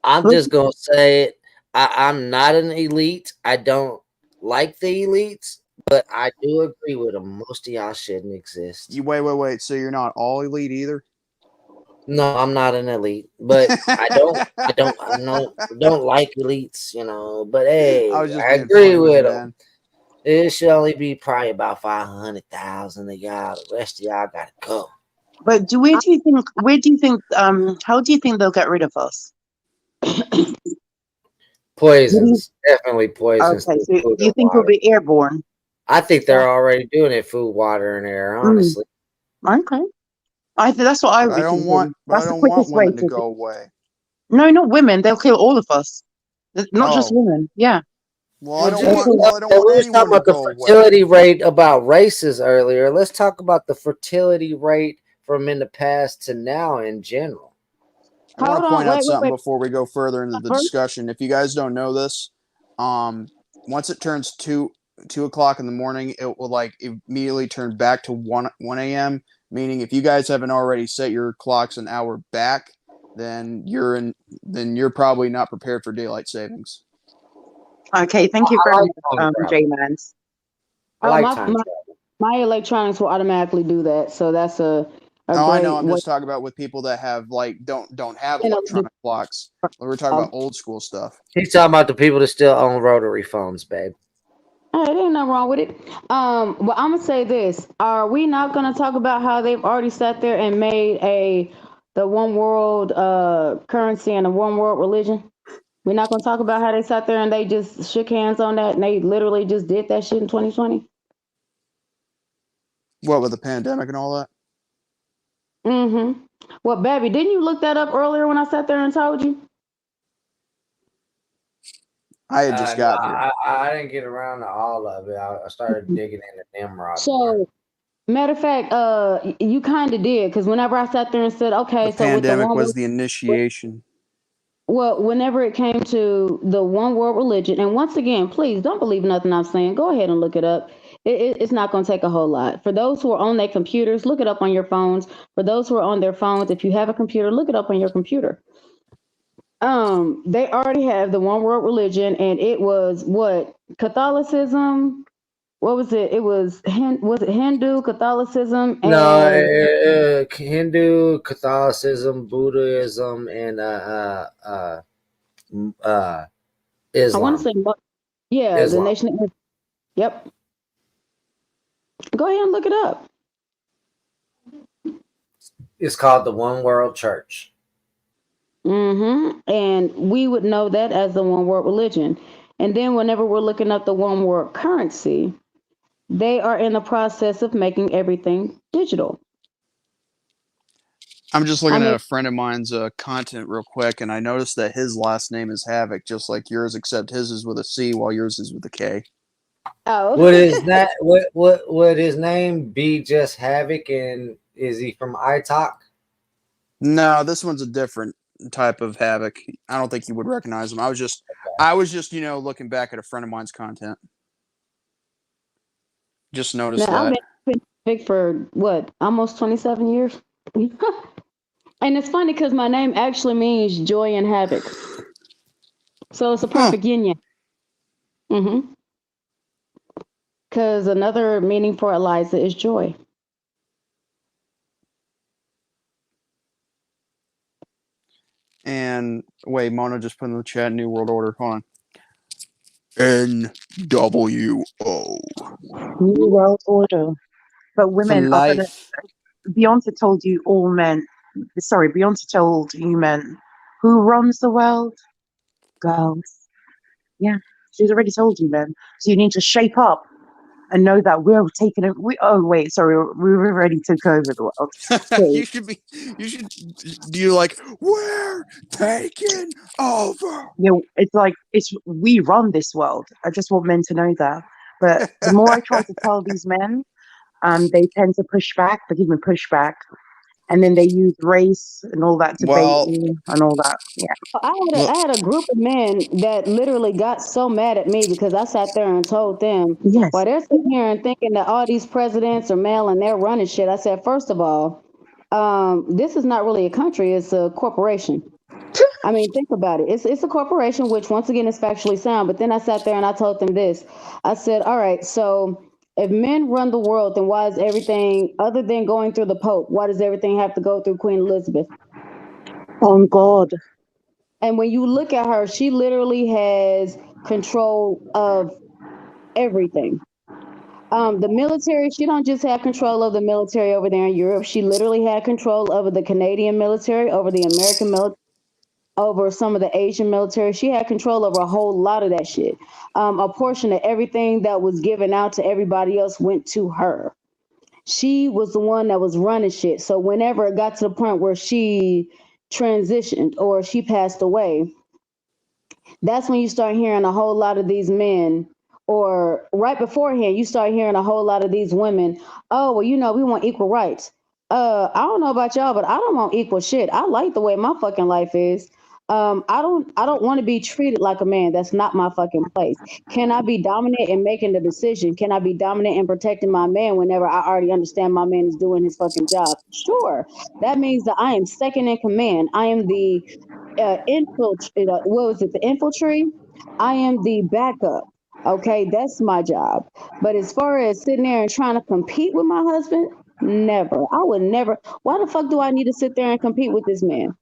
I'm just gonna say it. I'm not an elite. I don't like the elites, but I do agree with them. Most of y'all shouldn't exist. You wait. So you're not all elite either? No, I'm not an elite, but I don't like elites, But hey, I agree with them. It should only be probably about 500,000 of y'all. The rest of y'all gotta go. But where do you think? How do you think they'll get rid of us? Poisons, definitely poisons. Okay, so you think we'll be airborne? I think they're already doing it. Food, water, and air. Honestly, okay. I think that's what I would be thinking. That's the quickest way to go away. No, not women. They'll kill all of us. Not just women. Yeah. Well, I don't want we were talking about the fertility rate about races earlier. Let's talk about the fertility rate from in the past to now in general. I want to point out something before we go further into the discussion. If you guys don't know this, once it turns 2 o'clock in the morning, it will immediately turn back to 1 a.m. Meaning, if you guys haven't already set your clocks an hour back, then you're probably not prepared for daylight savings. Okay, thank you I very like time much, travel. J-Mans. I Oh, like my, time my travel. my electronics will automatically do that. So that's a Oh, I know. great I'm way. just talking about with people that have like don't have You know, electronic clocks. We're talking about old school stuff. He's talking about the people that still own rotary phones, babe. hey, there ain't nothing wrong with it. Well, I'm gonna say this: are we not gonna talk about how they've already sat there and made the one world currency and a one world religion? We're not gonna talk about how they sat there and they just shook hands on that and they literally just did that shit in 2020. What with the pandemic and all that? Mm-hmm. Well, baby, didn't you look that up earlier when I sat there and told you? I had just got here. I didn't get around to all of it. I started digging into Nimrod. So, matter of fact, you kind of did because whenever I sat there and said, okay, The so with the pandemic one, was the initiation. well, whenever it came to the one world religion, and once again, please don't believe nothing I'm saying. Go ahead and look it up. It's not going to take a whole lot. For those who are on their computers, look it up on your phones. For those who are on their phones, if you have a computer, look it up on your computer. They already have the one world religion, and it was what Catholicism. What was it? It was was it Hindu, Catholicism, No, and Hindu, Catholicism, Buddhism, and I want to Islam. say, yeah, the Islam. Nation of Islam. Yep. Go ahead and look it up. It's called the One World Church. And we would know that as the one world religion. And then whenever we're looking up the one world currency, they are in the process of making everything digital. I'm just looking at a friend of mine's content real quick, and I noticed that his last name is Havok, just like yours, except his is with a C while yours is with a K. Oh, Would his that would his name be just Havok, and is he from iTalk? No, this one's a different type of Havok. I don't think you would recognize him. I was just looking back at a friend of mine's content. Just noticed now I've that. been big for what, almost 27 years. And it's funny because my name actually means joy and havoc. So it's a perfect yin yang. Because another meaning for Alyza is joy. And wait, Mona just put in the chat New World Order. Hold on. NWO. New World Order. But For women are gonna. life. Beyonce told you all men. Sorry, Beyonce told you men. Who runs the world? Girls. Yeah, she's already told you, men. So you need to shape up and know that we're taking it. We already took over the world. So, Do you like, we're taking over? it's we run this world. I just want men to know that. But the more I try to tell these men, they tend to push back. They give me pushback, and then they use race and all that to bait me and all that. Yeah. I had a group of men that literally got so mad at me because I sat there and told them, while they're sitting here and thinking that all these presidents are male and they're running shit. I said, first of all, this is not really a country; it's a corporation. I mean, think about it. It's a corporation, which once again is factually sound. But then I sat there and I told them this. I said, all right, so if men run the world, then why is everything, other than going through the Pope, why does everything have to go through Queen Elizabeth? On God. And when you look at her, she literally has control of everything. The military, she don't just have control of the military over there in Europe. She literally had control over the Canadian military, over the American military, over some of the Asian military. She had control over a whole lot of that shit. A portion of everything that was given out to everybody else went to her. She was the one that was running shit. So whenever it got to the point where she transitioned or she passed away, that's when you start hearing a whole lot of these men, or right beforehand, you start hearing a whole lot of these women. Oh, well, we want equal rights. I don't know about y'all, but I don't want equal shit. I like the way my fucking life is. I don't want to be treated like a man. That's not my fucking place. Can I be dominant in making the decision? Can I be dominant in protecting my man whenever I already understand my man is doing his fucking job? Sure. That means that I am second in command. I am the what was it? The infantry. I am the backup. Okay, that's my job. But as far as sitting there and trying to compete with my husband, never. I would never. Why the fuck do I need to sit there and compete with this man?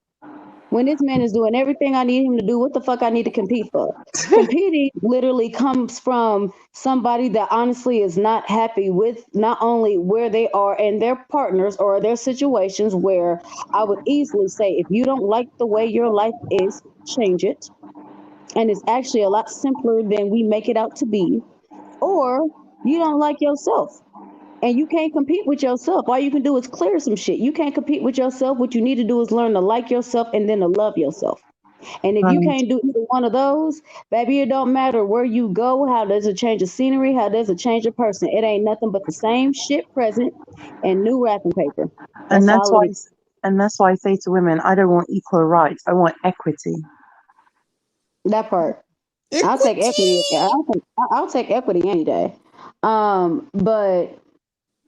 When this man is doing everything I need him to do, what the fuck I need to compete for? Competing literally comes from somebody that honestly is not happy with not only where they are and their partners or their situations, where I would easily say, if you don't like the way your life is, change it. And it's actually a lot simpler than we make it out to be. Or you don't like yourself. And you can't compete with yourself. All you can do is clear some shit. You can't compete with yourself. What you need to do is learn to like yourself and then to love yourself. And if you can't do either one of those, baby, it don't matter where you go, how does it change of scenery, how does it change a person. It ain't nothing but the same shit present and new wrapping paper. And That's all it is. and that's why I say to women, I don't want equal rights. I want equity. That part. I'll take equity. I'll take equity any day. But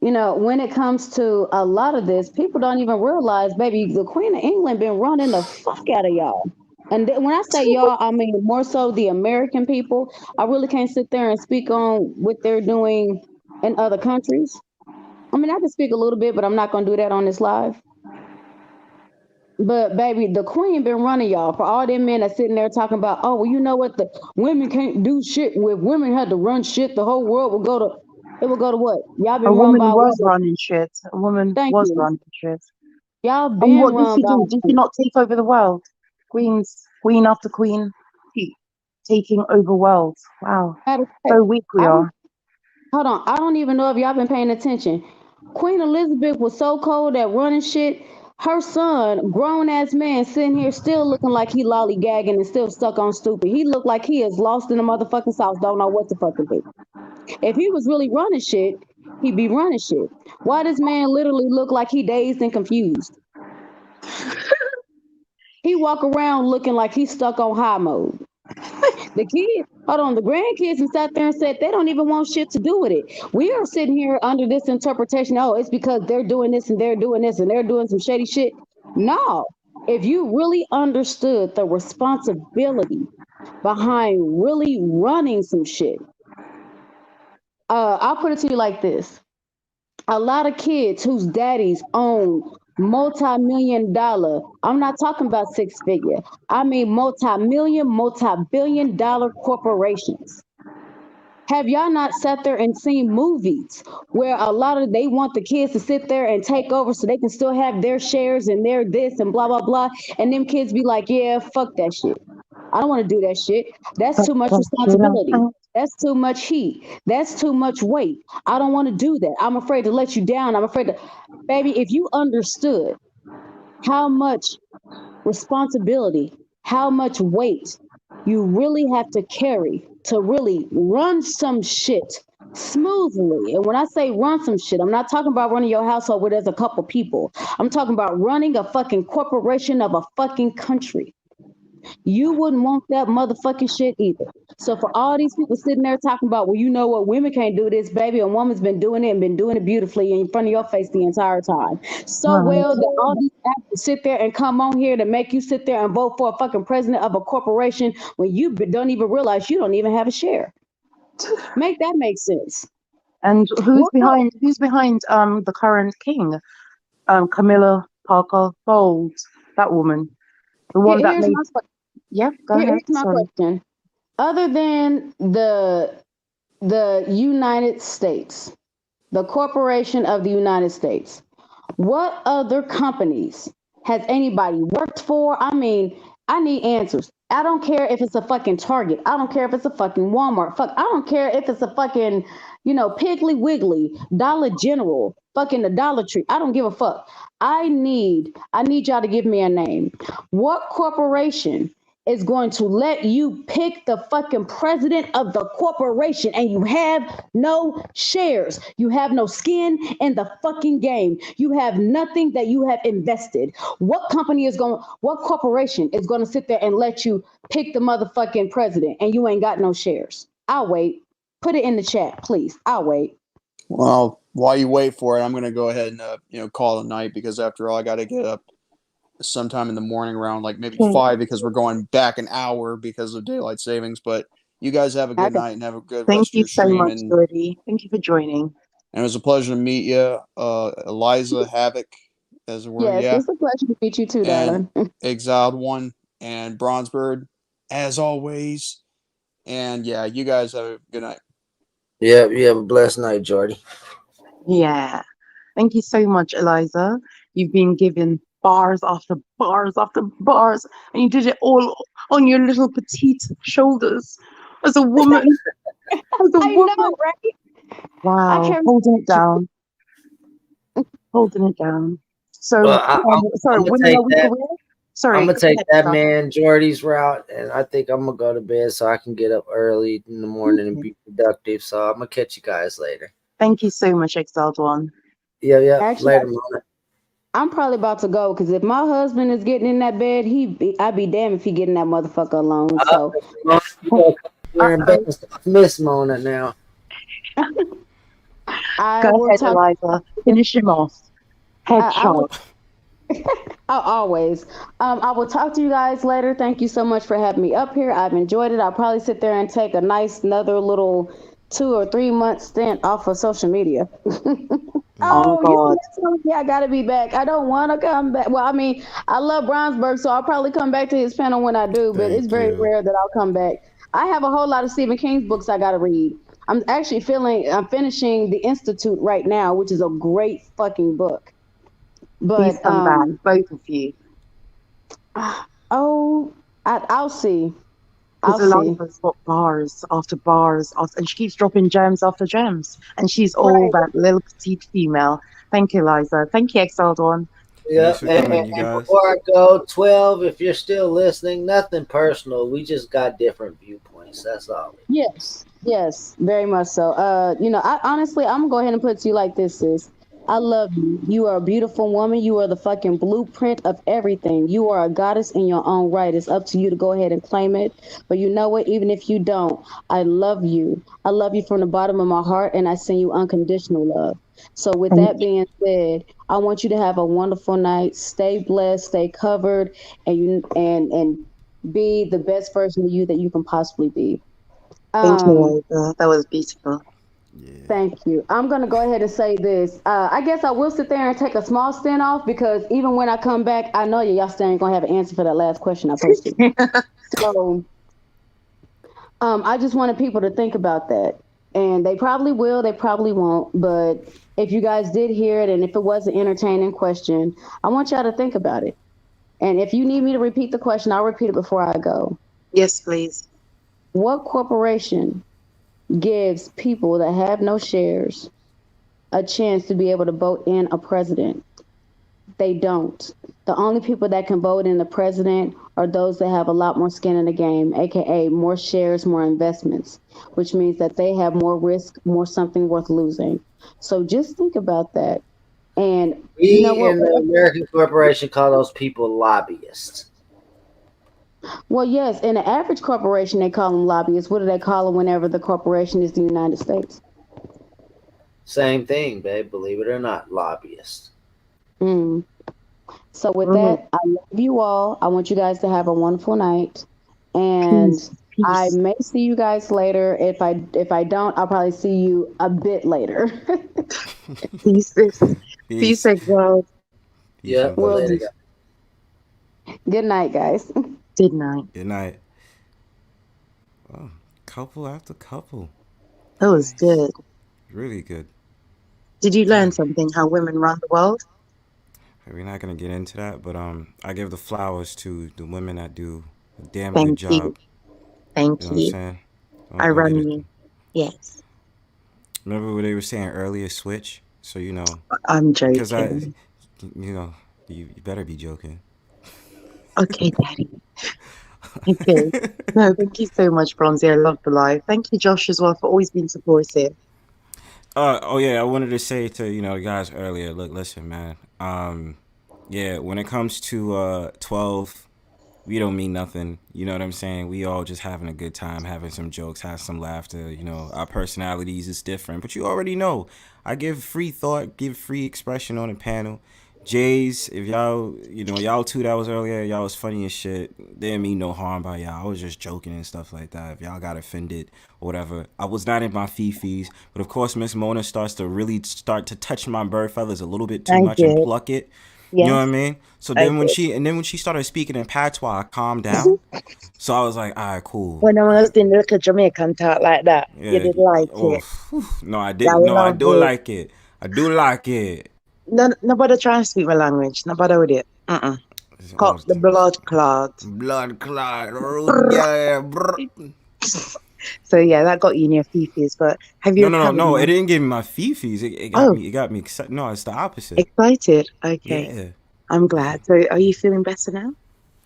you know, when it comes to a lot of this, people don't even realize, baby, the Queen of England been running the fuck out of y'all. And when I say y'all, I mean more so the American people. I really can't sit there and speak on what they're doing in other countries. I mean, I can speak a little bit, but I'm not going to do that on this live. But baby, the Queen been running y'all. For all them men that sitting there talking about, oh, well, you know what? The women can't do shit. If women had to run shit, the whole world would go to. It would go to what? Y'all been A run woman by was what? running shit. A woman Thank was you. running shit. Y'all And been what did run she by do? Did she not take over the world? Queen after queen, keep taking over worlds. Wow. So weak we are. Hold on. I don't even know if y'all been paying attention. Queen Elizabeth was so cold at running shit. Her son, grown ass man, sitting here still looking like he lollygagging and still stuck on stupid. He looked like he is lost in the motherfucking south. Don't know what to fucking do. If he was really running shit, he'd be running shit. Why does man literally look like he dazed and confused? He walk around looking like he's stuck on high mode. The kids, hold on, the grandkids and sat there and said they don't even want shit to do with it. We are sitting here under this interpretation, oh, it's because they're doing this and they're doing this and they're doing some shady shit. No. If you really understood the responsibility behind really running some shit, I'll put it to you like this. A lot of kids whose daddies own multi-million-dollar, I'm not talking about six-figure, I mean multi-million, multi-billion-dollar corporations. Have y'all not sat there and seen movies where a lot of they want the kids to sit there and take over so they can still have their shares and their this and blah blah blah, and them kids be like, yeah, fuck that shit. I don't want to do that shit. That's too much responsibility. That's too much heat. That's too much weight. I don't want to do that. I'm afraid to let you down. I'm afraid to, baby, if you understood how much responsibility, how much weight you really have to carry to really run some shit smoothly. And when I say run some shit, I'm not talking about running your household where there's a couple people. I'm talking about running a fucking corporation of a fucking country. You wouldn't want that motherfucking shit either. So for all these people sitting there talking about, well, you know what, women can't do this, baby. A woman's been doing it and been doing it beautifully in front of your face the entire time. So well that all these actors sit there and come on here to make you sit there and vote for a fucking president of a corporation when you don't even realize you don't even have a share. Make that make sense. And who's behind the current king? Camilla Parker Bowles, that woman. The one that made go ahead. Here's my question. Other than the United States, the corporation of the United States, what other companies has anybody worked for? I mean, I need answers. I don't care if it's a fucking Target. I don't care if it's a fucking Walmart. Fuck, I don't care if it's a fucking, Piggly Wiggly, Dollar General, fucking the Dollar Tree. I don't give a fuck. I need y'all to give me a name. What corporation is going to let you pick the fucking president of the corporation and you have no shares. You have no skin in the fucking game. You have nothing that you have invested. What corporation is going to sit there and let you pick the motherfucking president and you ain't got no shares? I'll wait. Put it in the chat, please. I'll wait. Well, while you wait for it, I'm going to go ahead and call it a night because after all, I got to get up sometime in the morning around like maybe 5 because we're going back an hour because of daylight savings. But you guys have a good night and have a good Thank rest of you your so stream. much, And Jordy. Thank you for joining. it was a pleasure to meet you, Alyza, Havok, as a word, Yes, yeah. it's a pleasure to meet you too, And darling. Exiled One and Bronzebird, as always. And yeah, you guys have a good night. Yeah, you have a blessed night, Jordy. Yeah. Thank you so much, Eliza. You've been given bars after bars after bars, and you did it all on your little petite shoulders as a woman. As a I woman. know, right? Wow. Holding it down. Holding it down. So, Well, sorry, I'm gonna when take are we that. career? Sorry, I'm gonna go take ahead, that Scott. man Jordy's route, and I think I'm gonna go to bed so I can get up early in the morning and be productive. So I'm gonna catch you guys later. Thank you so much, Exiled One. Yeah. Actually, Later, Mona. I'm probably about to go because if my husband is getting in that bed, I'd be damned if he getting that motherfucker alone. So We're in bed with Miss Mona now. I Go will ahead, talk. Eliza. Finish him off. Headshot. I'll always. I will talk to you guys later. Thank you so much for having me up here. I've enjoyed it. I'll probably sit there and take a nice another little 2 or 3 month stint off of social media. Oh, God. Yeah, I gotta be back. I don't want to come back. Well, I mean, I love Brownsburg, so I'll probably come back to his panel when I do, but it's very rare that I'll come back. I have a whole lot of Stephen King's books I gotta read. I'm finishing The Institute right now, which is a great fucking book. Please But come back, both of you. I'll see. Because Eliza's got bars after bars, and she keeps dropping gems after gems, and she's all that little petite female. Thank you, Eliza. Thank you, Exiled One. Yeah, for coming, you and guys. before I go, 12, if you're still listening, nothing personal. We just got different viewpoints. That's all. Yes, very much so. I honestly, I'm gonna go ahead and put it to you like this, sis. I love you. You are a beautiful woman. You are the fucking blueprint of everything. You are a goddess in your own right. It's up to you to go ahead and claim it. But you know what? Even if you don't, I love you. I love you from the bottom of my heart, and I send you unconditional love. So with that being said, I want you to have a wonderful night. Stay blessed, stay covered, and be the best version of you that you can possibly be. Thank you, Eliza. That was beautiful. Thank you. I'm going to go ahead and say this. I guess I will sit there and take a small stint off because even when I come back, I know y'all still ain't going to have an answer for that last question I posted. So I just wanted people to think about that. And they probably will, they probably won't. But if you guys did hear it and if it was an entertaining question, I want y'all to think about it. And if you need me to repeat the question, I'll repeat it before I go. Yes, please. What corporation gives people that have no shares a chance to be able to vote in a president? They don't. The only people that can vote in the president are those that have a lot more skin in the game, aka more shares, more investments, which means that they have more risk, more something worth losing. So just think about that. And you know what? In the American corporation call those people lobbyists. Well, yes, in the average corporation, they call them lobbyists. What do they call them whenever the corporation is the United States? Same thing, babe. Believe it or not, lobbyists. So with that, I love you all. I want you guys to have a wonderful night. And Peace. I may see you guys later. If I don't, I'll probably see you a bit later. Peace. Peace, Exiled. Yeah. Good night, guys. Good night. Good night. Oh, couple after couple. That was good. Really good. Did you learn something? How women run the world? We're not gonna get into that, but I give the flowers to the women that do a damn Thank good job. Thank you. you. Know what I'm saying? I run you. Yes. Remember what they were saying earlier? Switch. So I'm joking. Because you better be joking. Okay, Daddy. Okay. No, thank you so much, Bronzy. I love the live. Thank you, Josh, as well, for always being supportive. Oh yeah, I wanted to say to you guys earlier. Look, listen, man. Yeah, when it comes to 12, we don't mean nothing. You know what I'm saying? We all just having a good time, having some jokes, have some laughter. Our personalities is different, but you already know. I give free thought, give free expression on the panel. Jays, if y'all two that was earlier, y'all was funny as shit. Didn't mean no harm by y'all. I was just joking and stuff like that. If y'all got offended or whatever, I was not in my fifis. But of course, Miss Mona starts to touch my bird feathers a little bit too much and pluck it. Yes. You know what I mean? So then when she started speaking in patois, I calmed down. So I was like, all right, cool. When I was doing the little Jamaican talk like that, Yeah. you did like it. No, I didn't. No, I do like it. I do like it. Nobody try to speak my language. Nobody with it. Cut the blood clot. Blood clot. Yeah. So yeah, that got you in your fifis. But have you? No. It didn't give me my fifis. It got me excited. No, it's the opposite. Excited. Okay. Yeah. I'm glad. So are you feeling better now?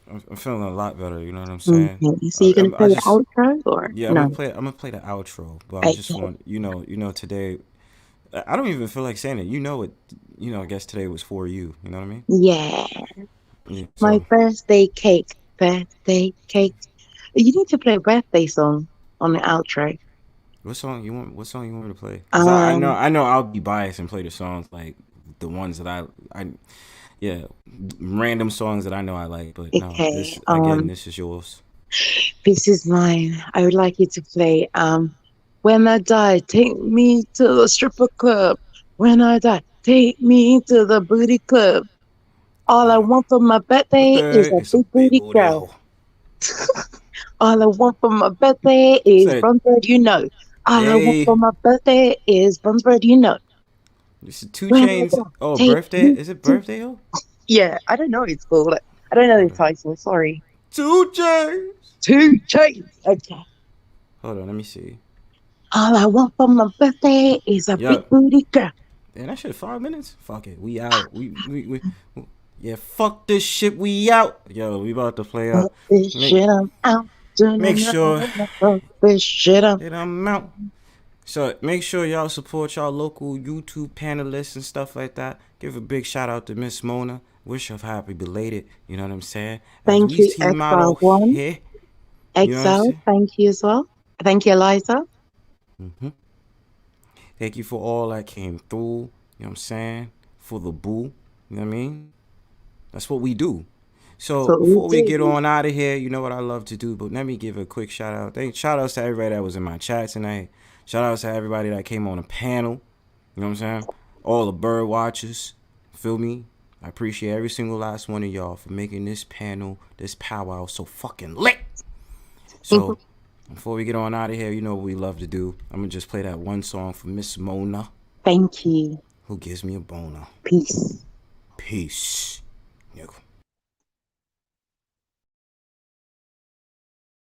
I'm feeling a lot better. You know what I'm saying? Okay. So you're gonna play the outro, or yeah? No? I'm gonna play the outro. But I just want today. I don't even feel like saying it. I guess today was for you. You know what I mean? Yeah. So, My birthday cake. Birthday cake. You need to play a birthday song on the outro. What song you want me to play? 'Cause I know I'll be biased and play the songs like the ones that I random songs that I know I like. But no, this is yours. This is mine. I would like you to play When I Die, Take Me to the Stripper Club. When I die, take me to the booty club. All I want for my birthday is a big booty girl. All I want for my birthday is Bronzebird, All I want for my birthday is Bronzebird, This is 2 Chainz. Oh, birthday? Is it birthday? Oh? Yeah, I don't know what it's called. I don't know the title. Sorry. 2 Chainz. 2 Chainz. Okay. Hold on, let me see. All I want for my birthday is a big booty girl. Damn, that shit 5 minutes? Fuck it. We out. We yeah, fuck this shit. We out. Yo, we about to play out. This shit, I'm out. Make sure. This shit, I'm out. So make sure y'all support y'all local YouTube panelists and stuff like that. Give a big shout out to Miss Mona. Wish her happy belated. You know what I'm saying? Thank you, Xiled One. Xiled, thank you as well. Thank you, Alyza. Thank you for all that came through. You know what I'm saying? For the boo. You know what I mean? That's what we do. So before we get on out of here, you know what I love to do, but let me give a quick shout out. Shout outs to everybody that was in my chat tonight. Shout outs to everybody that came on the panel. You know what I'm saying? All the bird watchers. Feel me? I appreciate every single last one of y'all for making this panel, this powwow so fucking lit. So before we get on out of here, you know what we love to do. I'm going to just play that one song for Miss Mona. Thank you. Who gives me a boner. Peace. Peace. Nigga.